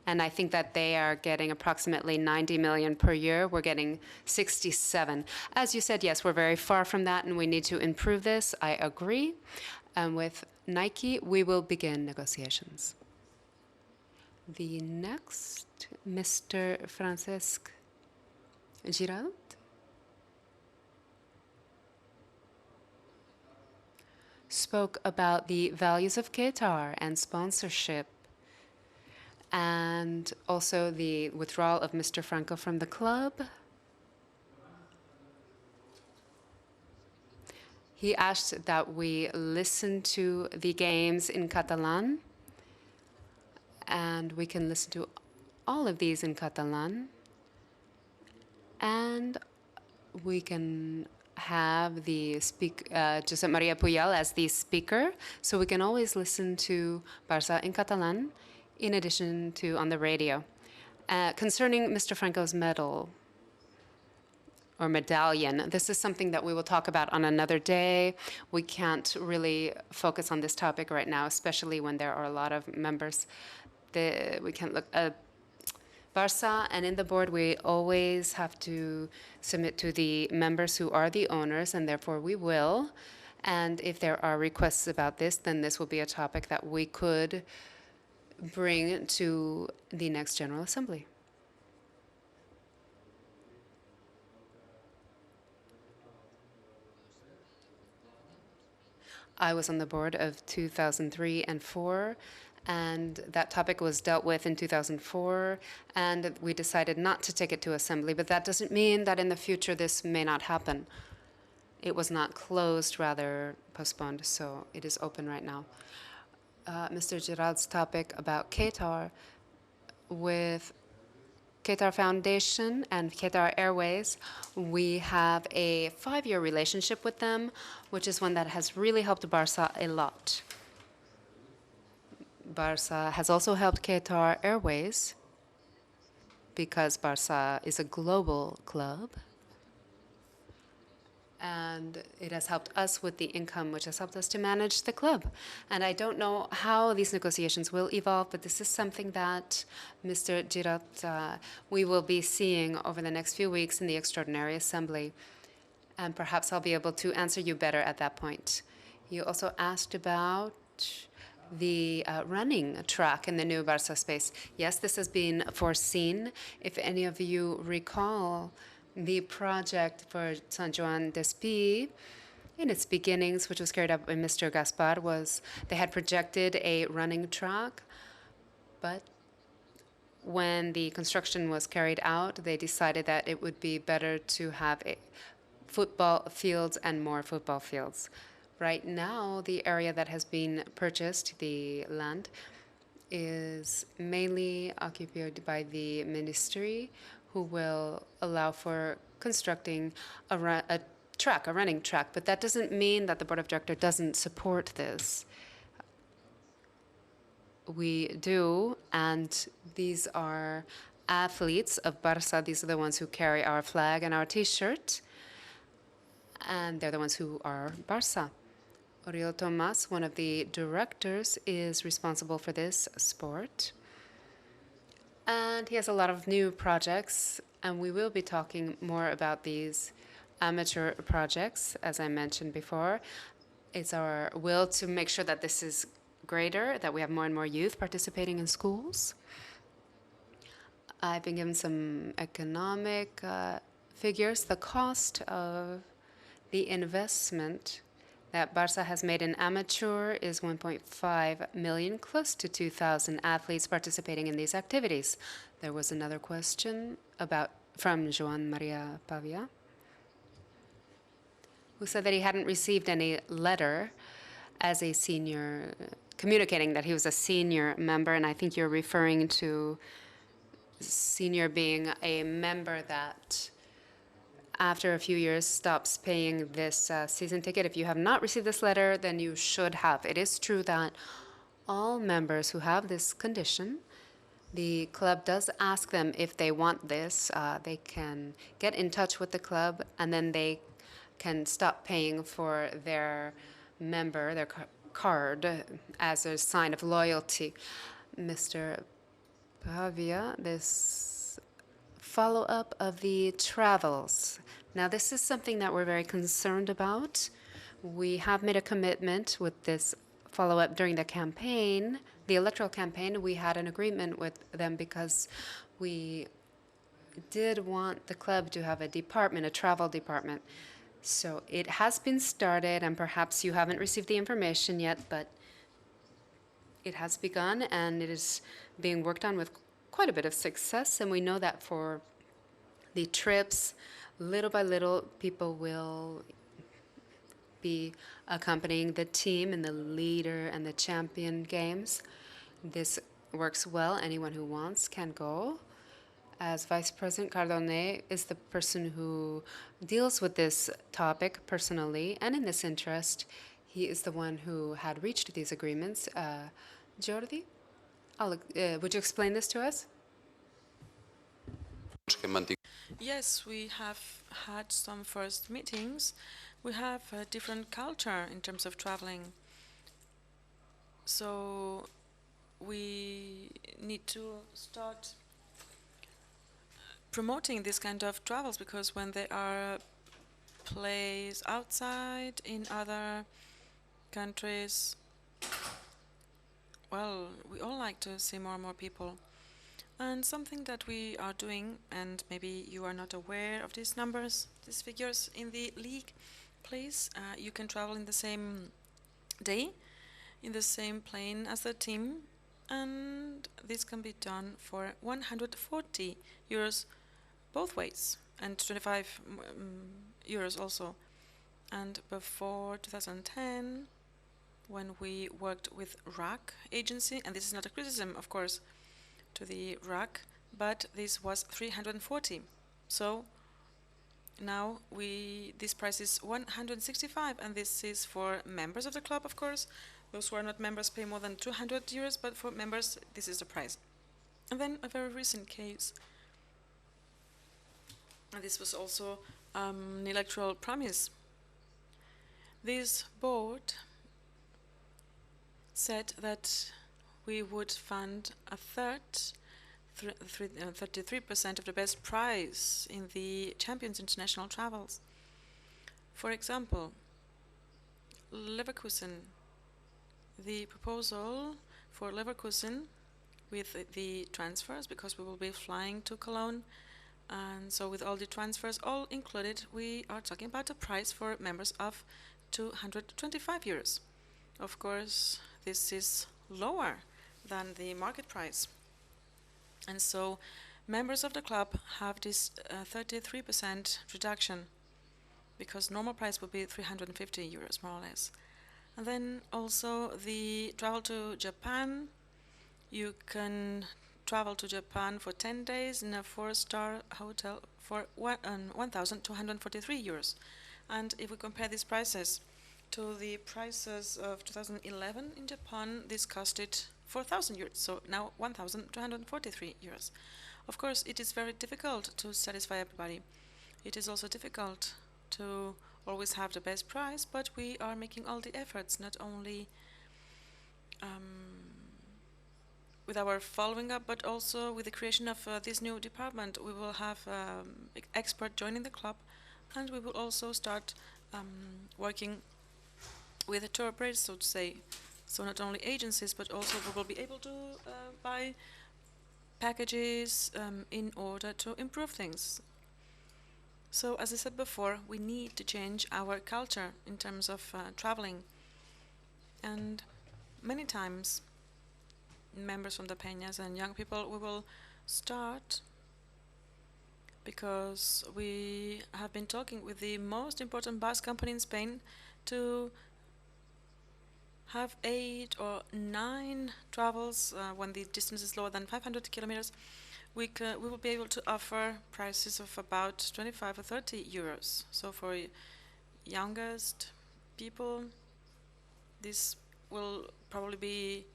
And I think that they are getting approximately 90 million per year. We're getting 67. As you said, yes, we're very far from that, and we need to improve this. I agree. And with Nike, we will begin negotiations. The next, Mr. Francesc Giralt. Spoke about the values of Qatar and sponsorship, and also the withdrawal of Mr. Franco from the club. He asked that we listen to the games in Catalan, and we can listen to all of these in Catalan, and we can have the Josep Maria Pujol as the speaker, so we can always listen to Barça in Catalan, in addition to on the radio. Concerning Mr. Franco's medal or medallion, this is something that we will talk about on another day. We can't really focus on this topic right now, especially when there are a lot of members. We can't look at Barça, and in the board, we always have to submit to the members who are the owners, and therefore we will. And if there are requests about this, then this will be a topic that we could bring to the next General Assembly. I was on the board of 2003 and 4, and that topic was dealt with in 2004, and we decided not to take it to Assembly, but that doesn't mean that in the future this may not happen. It was not closed, rather postponed, so it is open right now. Mr. Girald's topic about Qatar, with Qatar Foundation and Qatar Airways, we have a 5-year relationship with them, which is one that has really helped Barça a lot. Barça has also helped Qatar Airways because Barça is a global club, and it has helped us with the income, which has helped us to manage the club. And I don't know how these negotiations will evolve, but this is something that Mr. Giralt, we will be seeing over the next few weeks in the Extraordinary Assembly. And perhaps I'll be able to answer you better at that point. You also asked about the running track in the new Barça space. Yes, this has been foreseen. If any of you recall, the project for Sant Joan d'Espí, in its beginnings, which was carried out by Mr. Gaspar, was they had projected a running track, but when the construction was carried out, they decided that it would be better to have football fields and more football fields. Right now, the area that has been purchased, the land, is mainly occupied by the ministry, who will allow for constructing a running track. But that doesn't mean that the board of directors doesn't support this. We do, and these are athletes of Barça. These are the ones who carry our flag and our T-shirt, and they're the ones who are Barça. Oriol Tomas, one of the directors, is responsible for this sport. And he has a lot of new projects, and we will be talking more about these amateur projects, as I mentioned before. It's our will to make sure that this is greater, that we have more and more youth participating in schools. I've been given some economic figures. The cost of the investment that Barça has made in amateur is 1.5 million, close to 2,000 athletes participating in these activities. There was another question from Joan Maria Pavia, who said that he hadn't received any letter as a senior, communicating that he was a senior member, and I think you're referring to senior being a member that after a few years stops paying this season ticket. If you have not received this letter, then you should have. It is true that all members who have this condition, the club does ask them if they want this. They can get in touch with the club, and then they can stop paying for their member, their card, as a sign of loyalty. Mr. Pavia, this follow-up of the travels. Now, this is something that we're very concerned about. We have made a commitment with this follow-up during the campaign, the electoral campaign. We had an agreement with them because we did want the club to have a department, a travel department. So it has been started, and perhaps you haven't received the information yet, but it has begun, and it is being worked on with quite a bit of success. And we know that for the trips, little by little, people will be accompanying the team in the leader and the champion games. This works well. Anyone who wants can go. As Vice President, Cardone is the person who deals with this topic personally, and in this interest, he is the one who had reached these agreements. Jordi, would you explain this to us? Yes, we have had some first meetings. We have a different culture in terms of traveling. So we need to start promoting this kind of travels, because when there are plays outside in other countries, well, we all like to see more and more people. And something that we are doing, and maybe you are not aware of these numbers, these figures in the league, please, you can travel in the same day, in the same plane as the team, and this can be done for 140 euros both ways, and 25 euros also. And before 2010, when we worked with RAC agency, and this is not a criticism, of course, to the RAC, but this was 340. So now this price is 165, and this is for members of the club, of course. Those who are not members pay more than 200 euros, but for members, this is the price. And then a very recent case, and this was also an electoral promise. This board said that we would fund a third, 33% of the best prize in the Champions International Travels. For example, Leverkusen, the proposal for Leverkusen with the transfers, because we will be flying to Cologne. And so with all the transfers all included, we are talking about a price for members of 225 euros. Of course, this is lower than the market price. And so members of the club have this 33% reduction, because normal price would be 350 euros, more or less. And then also the travel to Japan. You can travel to Japan for 10 days in a 4-star hotel for 1,243 euros. And if we compare these prices to the prices of 2011 in Japan, this costed 4,000 euros, so now 1,243 euros. Of course, it is very difficult to satisfy everybody. It is also difficult to always have the best price, but we are making all the efforts, not only with our following up, but also with the creation of this new department. We will have expert joining the club, and we will also start working with the tour operators, so to say. So not only agencies, but also we will be able to buy packages in order to improve things. So as I said before, we need to change our culture in terms of traveling. And many times, members from the Peñas and young people, we will start because we have been talking with the most important bus company in Spain to have 8 or 9 travels when the distance is lower than 500 kilometers. We will be able to offer prices of about 25 or 30 euros. So for youngest people, this will probably be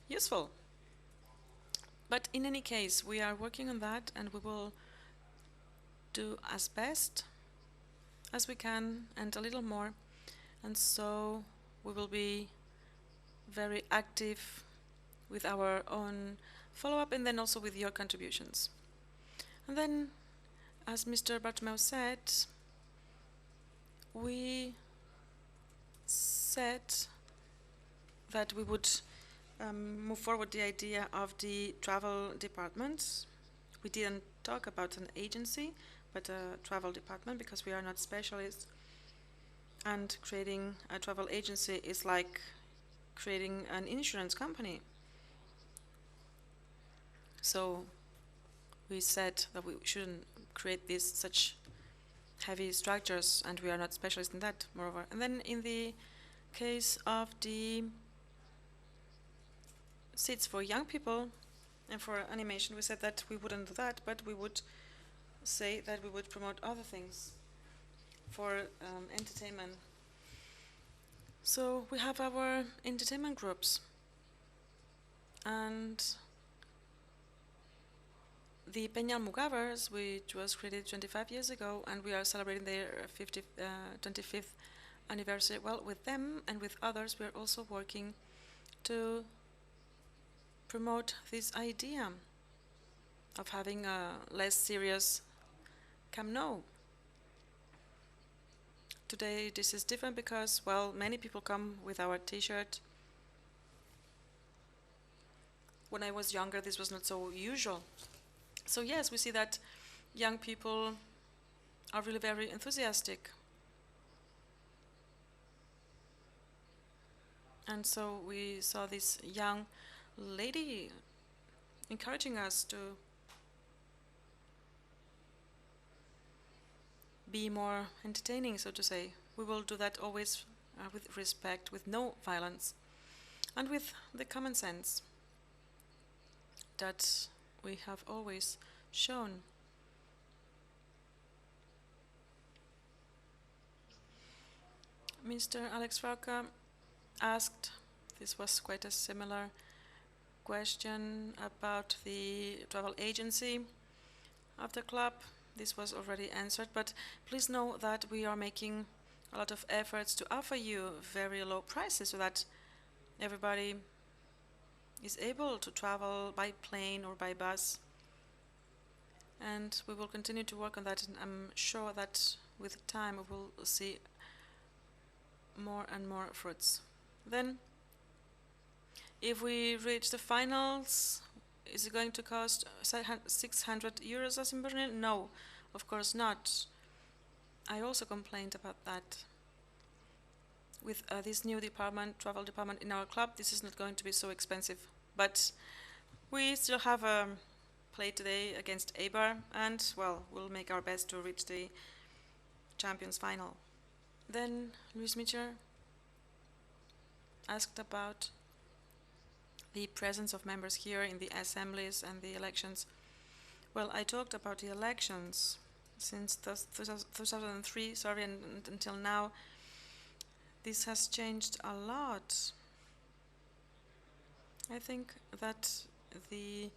useful. But in any case, we are working on that, and we will do as best as we can and a little more. And so we will be very active with our own follow-up, and then also with your contributions. And then, as Mr. Bartomeu said, we said that we would move forward the idea of the travel department. We didn't talk about an agency, but a travel department, because we are not specialists. And creating a travel agency is like creating an insurance company. So we said that we shouldn't create such heavy structures, and we are not specialists in that, moreover. And then in the case of the seats for young people and for animation, we said that we wouldn't do that, but we would say that we would promote other things for entertainment. So we have our entertainment groups, and the Peña Almogavers, which was created 25 years ago, and we are celebrating their 25th anniversary. Well, with them and with others, we are also working to promote this idea of having a less serious Camp Nou. Today this is different because, well, many people come with our t-shirt. When I was younger, this was not so usual. So yes, we see that young people are really very enthusiastic. And so we saw this young lady encouraging us to be more entertaining, so to say. We will do that always with respect, with no violence, and with the common sense that we have always shown. Mr. Alex Frauke asked, this was quite a similar question about the travel agency of the club. This was already answered, but please know that we are making a lot of efforts to offer you very low prices so that everybody is able to travel by plane or by bus. And we will continue to work on that, and I'm sure that with time we will see more and more fruits. Then If we reach the finals, is it going to cost 600 euros as in Berlin? No, of course not. I also complained about that. With this new travel department in our club, this is not going to be so expensive. But we still have a play today against Eibar, and, well, we'll make our best to reach the Champions final. Then Luis Mitchell asked about the presence of members here in the assemblies and the elections. Well, I talked about the elections since 2003, and until now. This has changed a lot. I think that the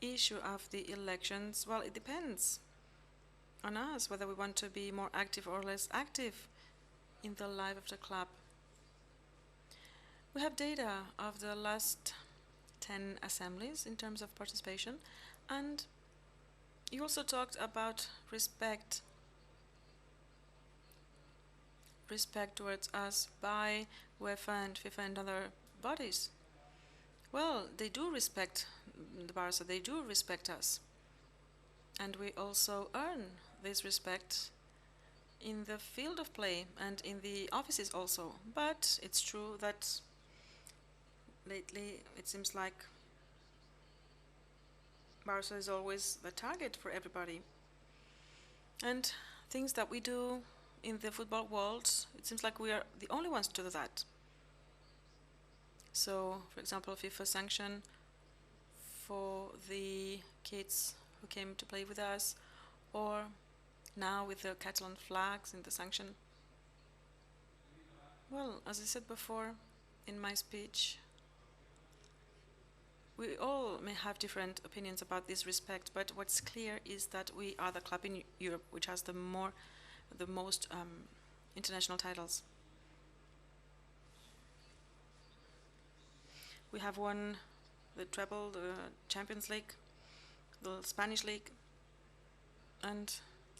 issue of the elections, well, it depends on us whether we want to be more active or less active in the life of the club. We have data of the last 10 assemblies in terms of participation, and you also talked about respect towards us by UEFA and FIFA and other bodies. Well, they do respect the Barca, they do respect us. And we also earn this respect in the field of play and in the offices also. But it's true that lately it seems like Barca is always the target for everybody. And things that we do in the football world, it seems like we are the only ones to do that. So, for example, FIFA sanction for the kids who came to play with us, or now with the Catalan flags in the sanction. Well, as I said before in my speech, we all may have different opinions about this respect, but what's clear is that we are the club in Europe which has the most international titles. We have won the treble, the Champions League, the Spanish League, and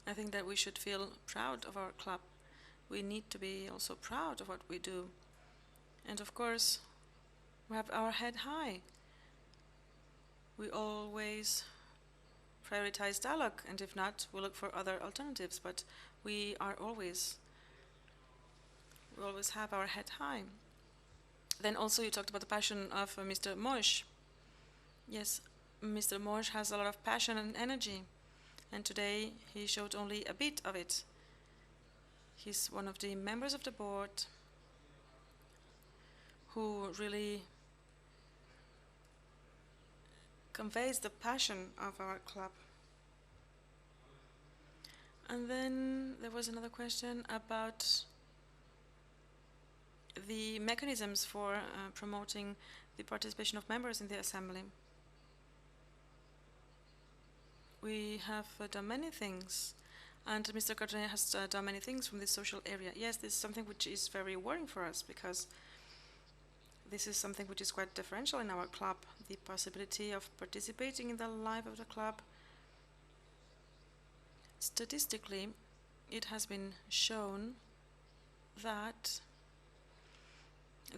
I think that we should feel proud of our club. We need to be also proud of what we do. And of course, we have our head high. We always prioritize dialogue, and if not, we look for other alternatives, but we always have our head high. Then also you talked about the passion of Mr. Mosch. Yes, Mr. Mosch has a lot of passion and energy, and today he showed only a bit of it. He's one of the members of the board who really conveys the passion of our club. And then there was another question about the mechanisms for promoting the participation of members in the assembly. We have done many things, and Mr. Cardenet has done many things from the social area. Yes, this is something which is very worrying for us, because this is something which is quite differential in our club, the possibility of participating in the life of the club. Statistically, it has been shown that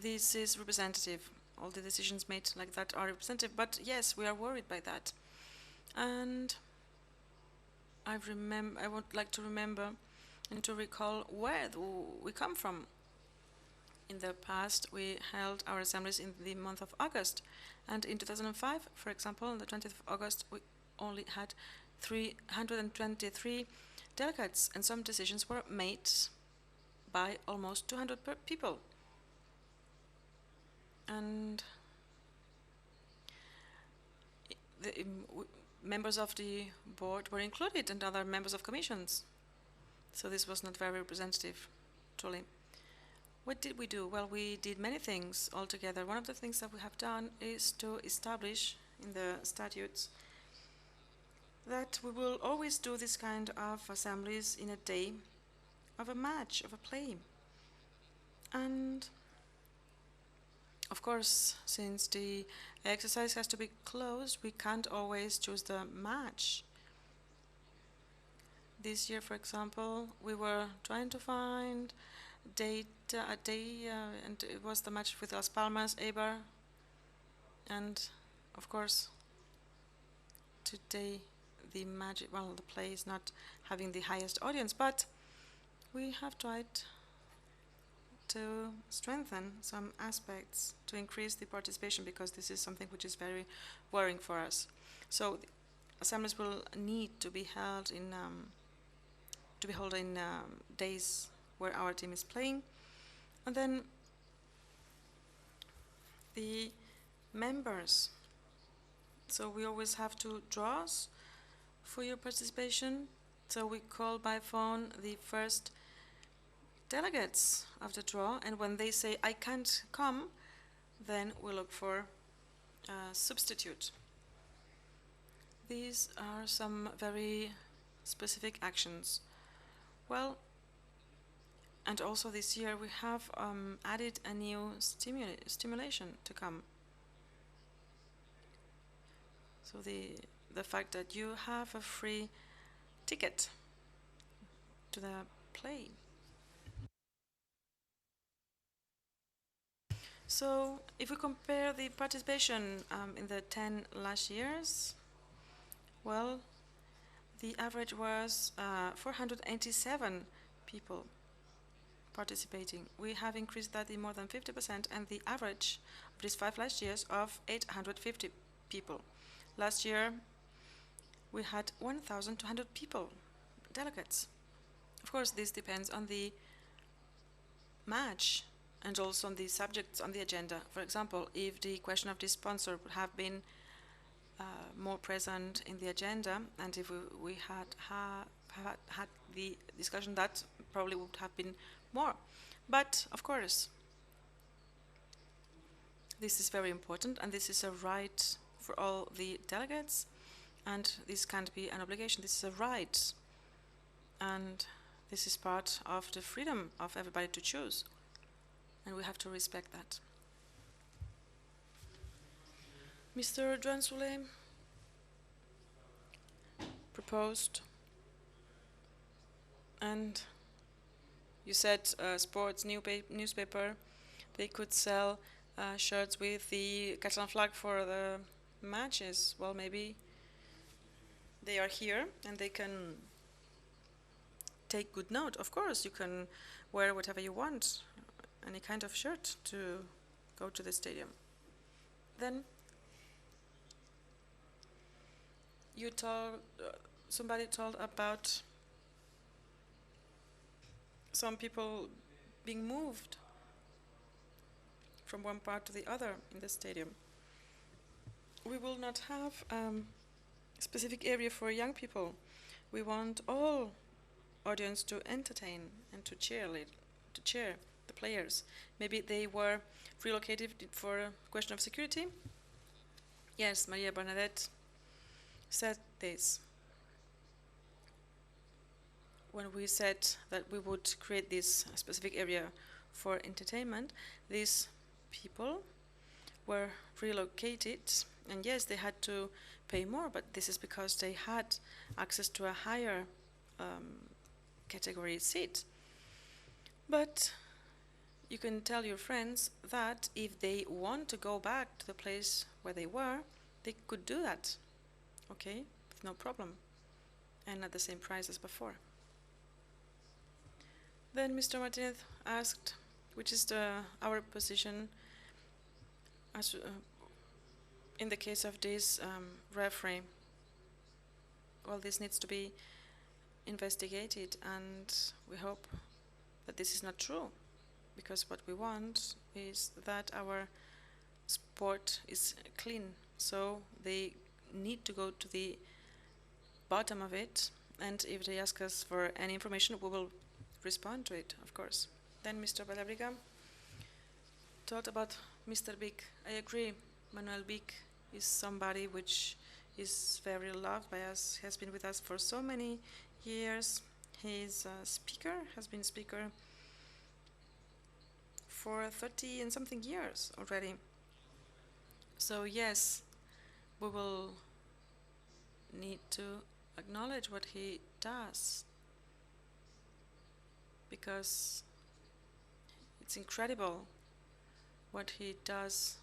this is representative. All the decisions made like that are representative, but yes, we are worried by that. And I would like to remember and to recall where we come from. In the past, we held our assemblies in the month of August, and in 2005, for example, on the 20th of August, we only had 323 delegates, and some decisions were made by almost 200 people. And the members of the board were included, and other members of commissions. So this was not very representative, truly. What did we do? Well, we did many things altogether. One of the things that we have done is to establish in the statutes that we will always do this kind of assemblies in a day of a match, of a play. And of course, since the exercise has to be closed, we can't always choose the match. This year, for example, we were trying to find a day, and it was the match with Las Palmas, Eibar, And of course, today the play is not having the highest audience, but we have tried to strengthen some aspects to increase the participation, because this is something which is very worrying for us. So the assemblies will need to be held in days where our team is playing, and then the members. So we always have 2 draws for your participation. So we call by phone the first delegates of the draw, and when they say, I can't come, then we look for a substitute. These are some very specific actions. Well, and also this year we have added a new stimulation to come. So the fact that you have a free ticket to the play. So if we compare the participation in the 10 last years, well, the average was 487 people participating. We have increased that in more than 50%, and the average of these 5 last years of 850 people. Last year, we had 1,200 people, delegates. Of course, this depends on the match and also on the subjects on the agenda. For example, if the question of the sponsor would have been more present in the agenda, and if we had the discussion, that probably would have been more. But of course, this is very important, and this is a right for all the delegates, and this can't be an obligation. This is a right, and this is part of the freedom of everybody to choose, and we have to respect that. Mr. Joan Soule proposed, and you said sports newspaper, they could sell shirts with the Catalan flag for the matches. Well, maybe they are here and they can take good note. Of course, you can wear whatever you want, any kind of shirt to go to the stadium. Then you told, somebody told about some people being moved from one part to the other in the stadium. We will not have a specific area for young people. We want all audience to entertain and to cheer the players. Maybe they were relocated for a question of security. Yes, Maria Bernadette said this. When we said that we would create this specific area for entertainment, these people were relocated, and yes, they had to pay more, but this is because they had access to a higher category seat. But you can tell your friends that if they want to go back to the place where they were, they could do that, okay, with no problem, and at the same price as before. Then Mr. Martinez asked, which is our position as in the case of this referee. Well, this needs to be investigated, and we hope that this is not true, because what we want is that our sport is clean. So they need to go to the bottom of it, and if they ask us for any information, we will respond to it, of course. Then Mr. Balabriga talked about Mr. Big. I agree. Manuel Big is somebody which is very loved by us. He has been with us for so many years. He's a speaker, has been speaker for 30 and something years already. So yes, we will need to acknowledge what he does, because it's incredible what he does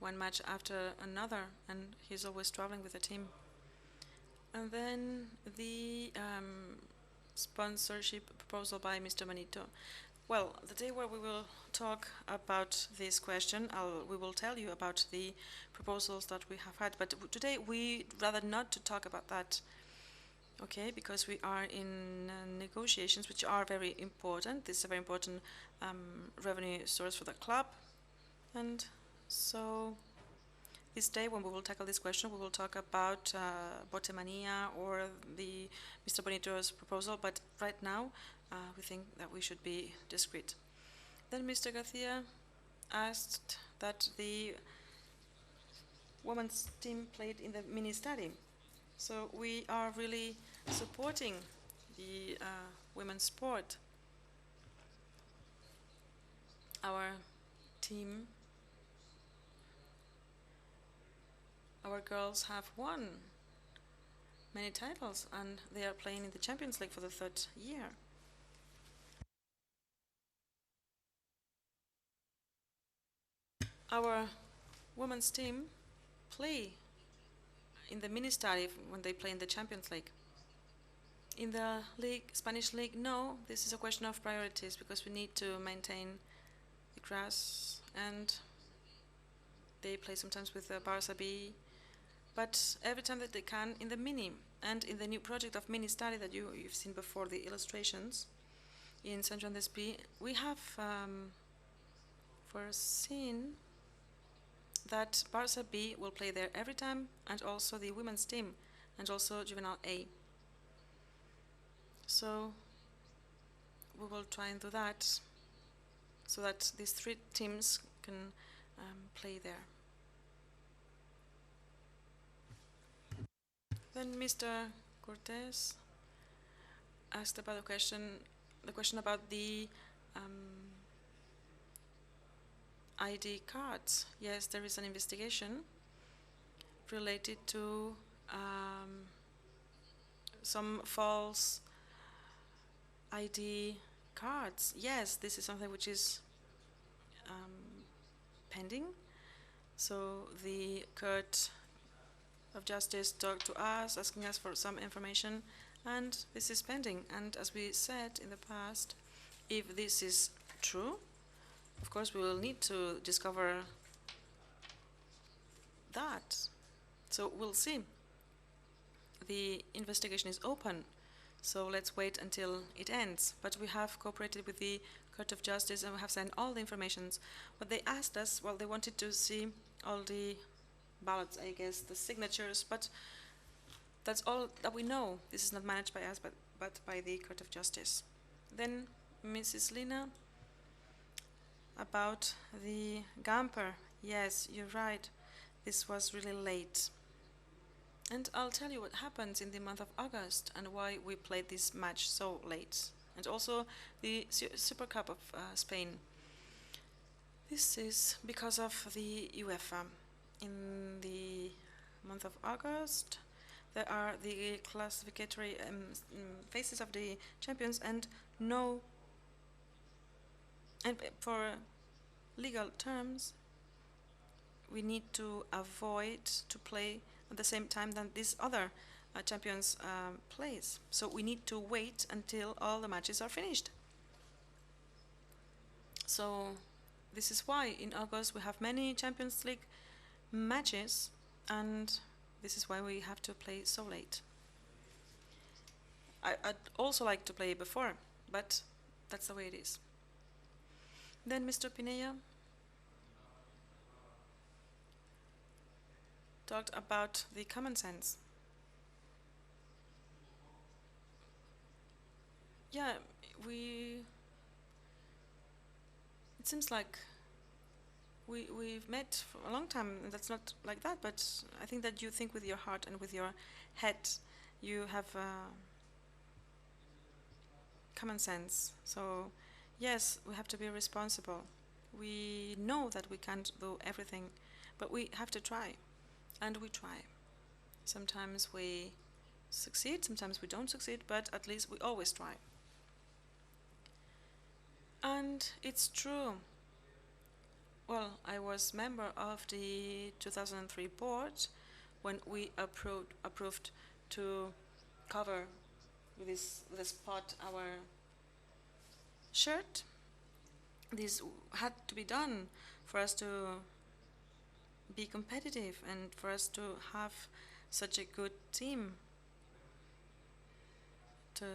one match after another, and he's always traveling with the team. And then the sponsorship proposal by Mr. Manito. Well, the day where we will talk about this question, we will tell you about the proposals that we have had. But today we'd rather not to talk about that, okay? Because we are in negotiations, which are very important. This is a very important revenue source for the club, and so this day, when we will tackle this question, we will talk about Botemania or the Mr. Bonito's proposal, but right now we think that we should be discreet. Then Mr. Garcia asked that the women's team played in the mini-study. So we are really supporting the women's sport. Our team, our girls have won many titles, and they are playing in the Champions League for the 3rd year. Our women's team play in the mini-study when they play in the Champions League. In the league, Spanish league, no, this is a question of priorities, because we need to maintain the grass, and they play sometimes with the Barça B, but every time that they can in the mini, and in the new project of mini-study that you've seen before, the illustrations in Saint Jean d'Espí, we have foreseen that Barça B will play there every time, and also the women's team, and also Juvenile A. So we will try and do that, so that these 3 teams can play there. Then Mr. Cortés asked about the question about the ID cards. Yes, there is an investigation related to some false ID cards. Yes, this is something which is pending. So the Court of Justice talked to us, asking us for some information, and this is pending. And as we said in the past, if this is true, of course we will need to discover that. So we'll see. The investigation is open, so let's wait until it ends. But we have cooperated with the Court of Justice, and we have sent all the information. What they asked us, well, they wanted to see all the ballots, I guess, the signatures, but that's all that we know. This is not managed by us, but by the Court of Justice. Then Mrs. Lina, about the Gamper. Yes, you're right. This was really late. And I'll tell you what happens in the month of August and why we played this match so late. And also the Super Cup of Spain. This is because of the UEFA. In the month of August, there are the classificatory phases of the champions, and for legal terms, we need to avoid to play at the same time than these other champions plays. So we need to wait until all the matches are finished. So this is why in August we have many Champions League matches, and this is why we have to play so late. I'd also like to play before, but that's the way it is. Then Mr. Pinella talked about the common sense. Yeah, it seems like we've met for a long time, and that's not like that, but I think that you think with your heart and with your head. You have common sense. So yes, we have to be responsible. We know that we can't do everything, but we have to try, and we try. Sometimes we succeed, sometimes we don't succeed, but at least we always try. And it's true. Well, I was was member of the 2003 board when we approved to cover with this spot our shirt. This had to be done for us to be competitive and for us to have such a good team, to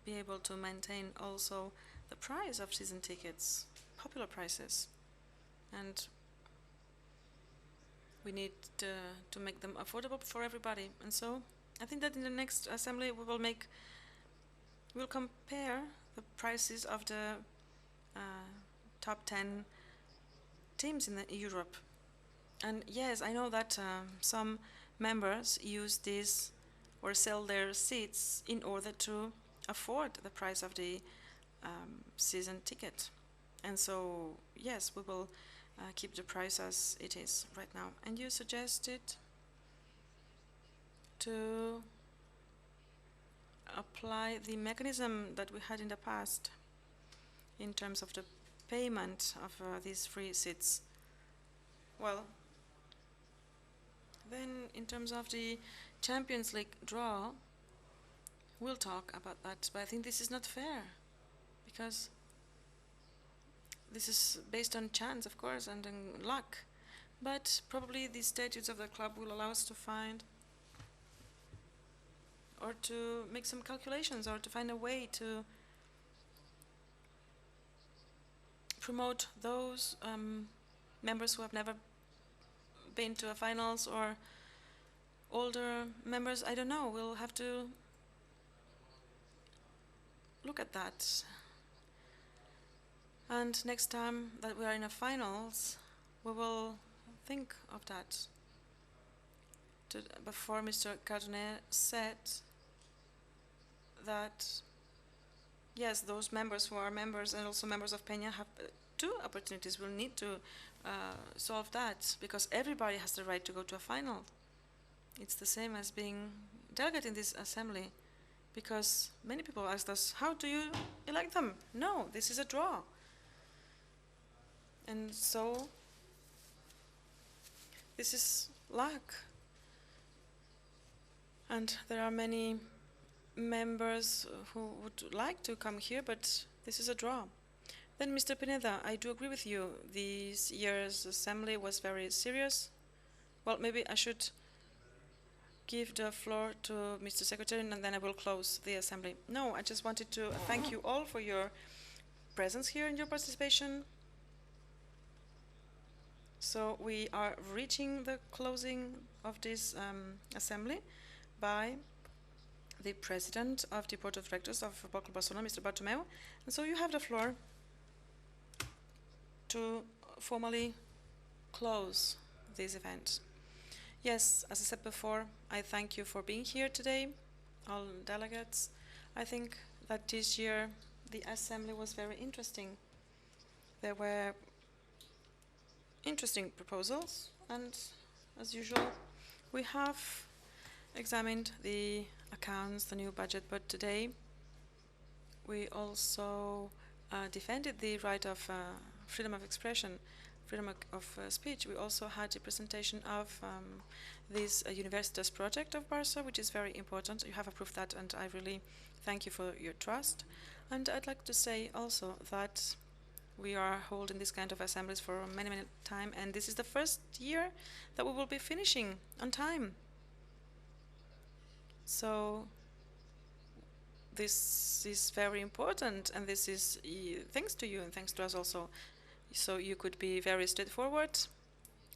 be able to maintain also the price of season tickets, popular prices. And we need to make them affordable for everybody. And so I think that in the next assembly we'll compare the prices of the top 10 teams in Europe. And yes, I know that some members use this or sell their seats in order to afford the price of the season ticket. And so, yes, we will keep the price as it is right now. And you suggested to apply the mechanism that we had in the past in terms of the payment of these free seats. Well, then in terms of the Champions League draw, we'll talk about that, but I think this is not fair, because this is based on chance, of course, and on luck. But probably the statutes of the club will allow us to find or to make some calculations or to find a way to promote those members who have never been to a finals, or older members. I don't know. We'll have to look at that. And next time that we are in a finals, we will think of that. Before Mr. Cardonet said that, yes, those members who are members and also members of Peña have two opportunities. We'll need to solve that, because everybody has the right to go to a final. It's the same as being delegate in this assembly, because many people asked us, how do you elect them? No, this is a draw. And so this is luck. And there are many members who would like to come here, but this is a draw. Then, Mr. Pineda, I do agree with you. This year's assembly was very serious. Well, maybe I should give the floor to Mr. Secretary, and then I will close the assembly. No, I just wanted to thank you all for your presence here and your participation. So we are reaching the closing of this assembly by the President of the Board of Directors of Football Club Barcelona, Mr. Bartomeu. And so you have the floor to formally close this event. Yes, as I said before, I thank you for being here today, all delegates. I think that this year the assembly was very interesting. There were interesting proposals, and as usual, we have examined the accounts, the new budget, but today we also defended the right of freedom of expression, freedom of speech. We also had a presentation of this Universitas project of Barca, which is very important. You have approved that, and I really thank you for your trust. And I'd like to say also that we are holding this kind of assemblies for many, many time, and this is the first year that we will be finishing on time. So this is very important, and this is thanks to you and thanks to us also. So you could be very straightforward,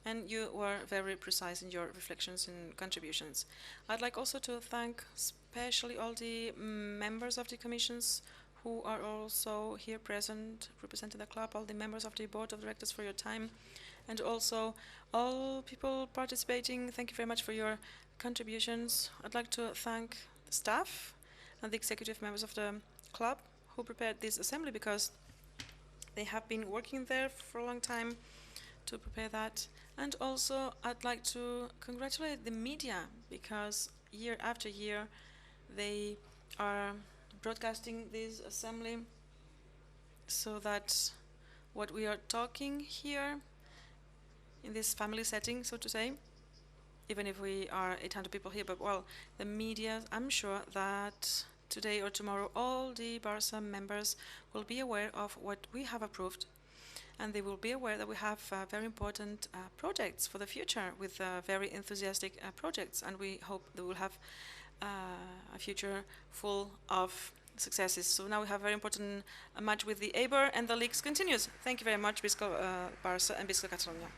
and you were very precise in your reflections and contributions. I'd like also to thank especially all the members of the commissions who are also here present, representing the club, all the members of the board of directors for your time, and also all people participating. Thank you very much for your contributions. I'd like to thank the staff and the executive members of the club who prepared this assembly, because they have been working there for a long time to prepare that. And also I'd like to congratulate the media, because year after year they are broadcasting this assembly, so that what we are talking here in this family setting, so to say, even if we are 800 people here, but well, the media, I'm sure that today or tomorrow all the Barca members will be aware of what we have approved, and they will be aware that we have very important projects for the future with very enthusiastic projects, and we hope that we'll have a future full of successes. So now we have a very important match with the Eibar, and the league continues. Thank you very much, Visca Barça and Visca Catalunya.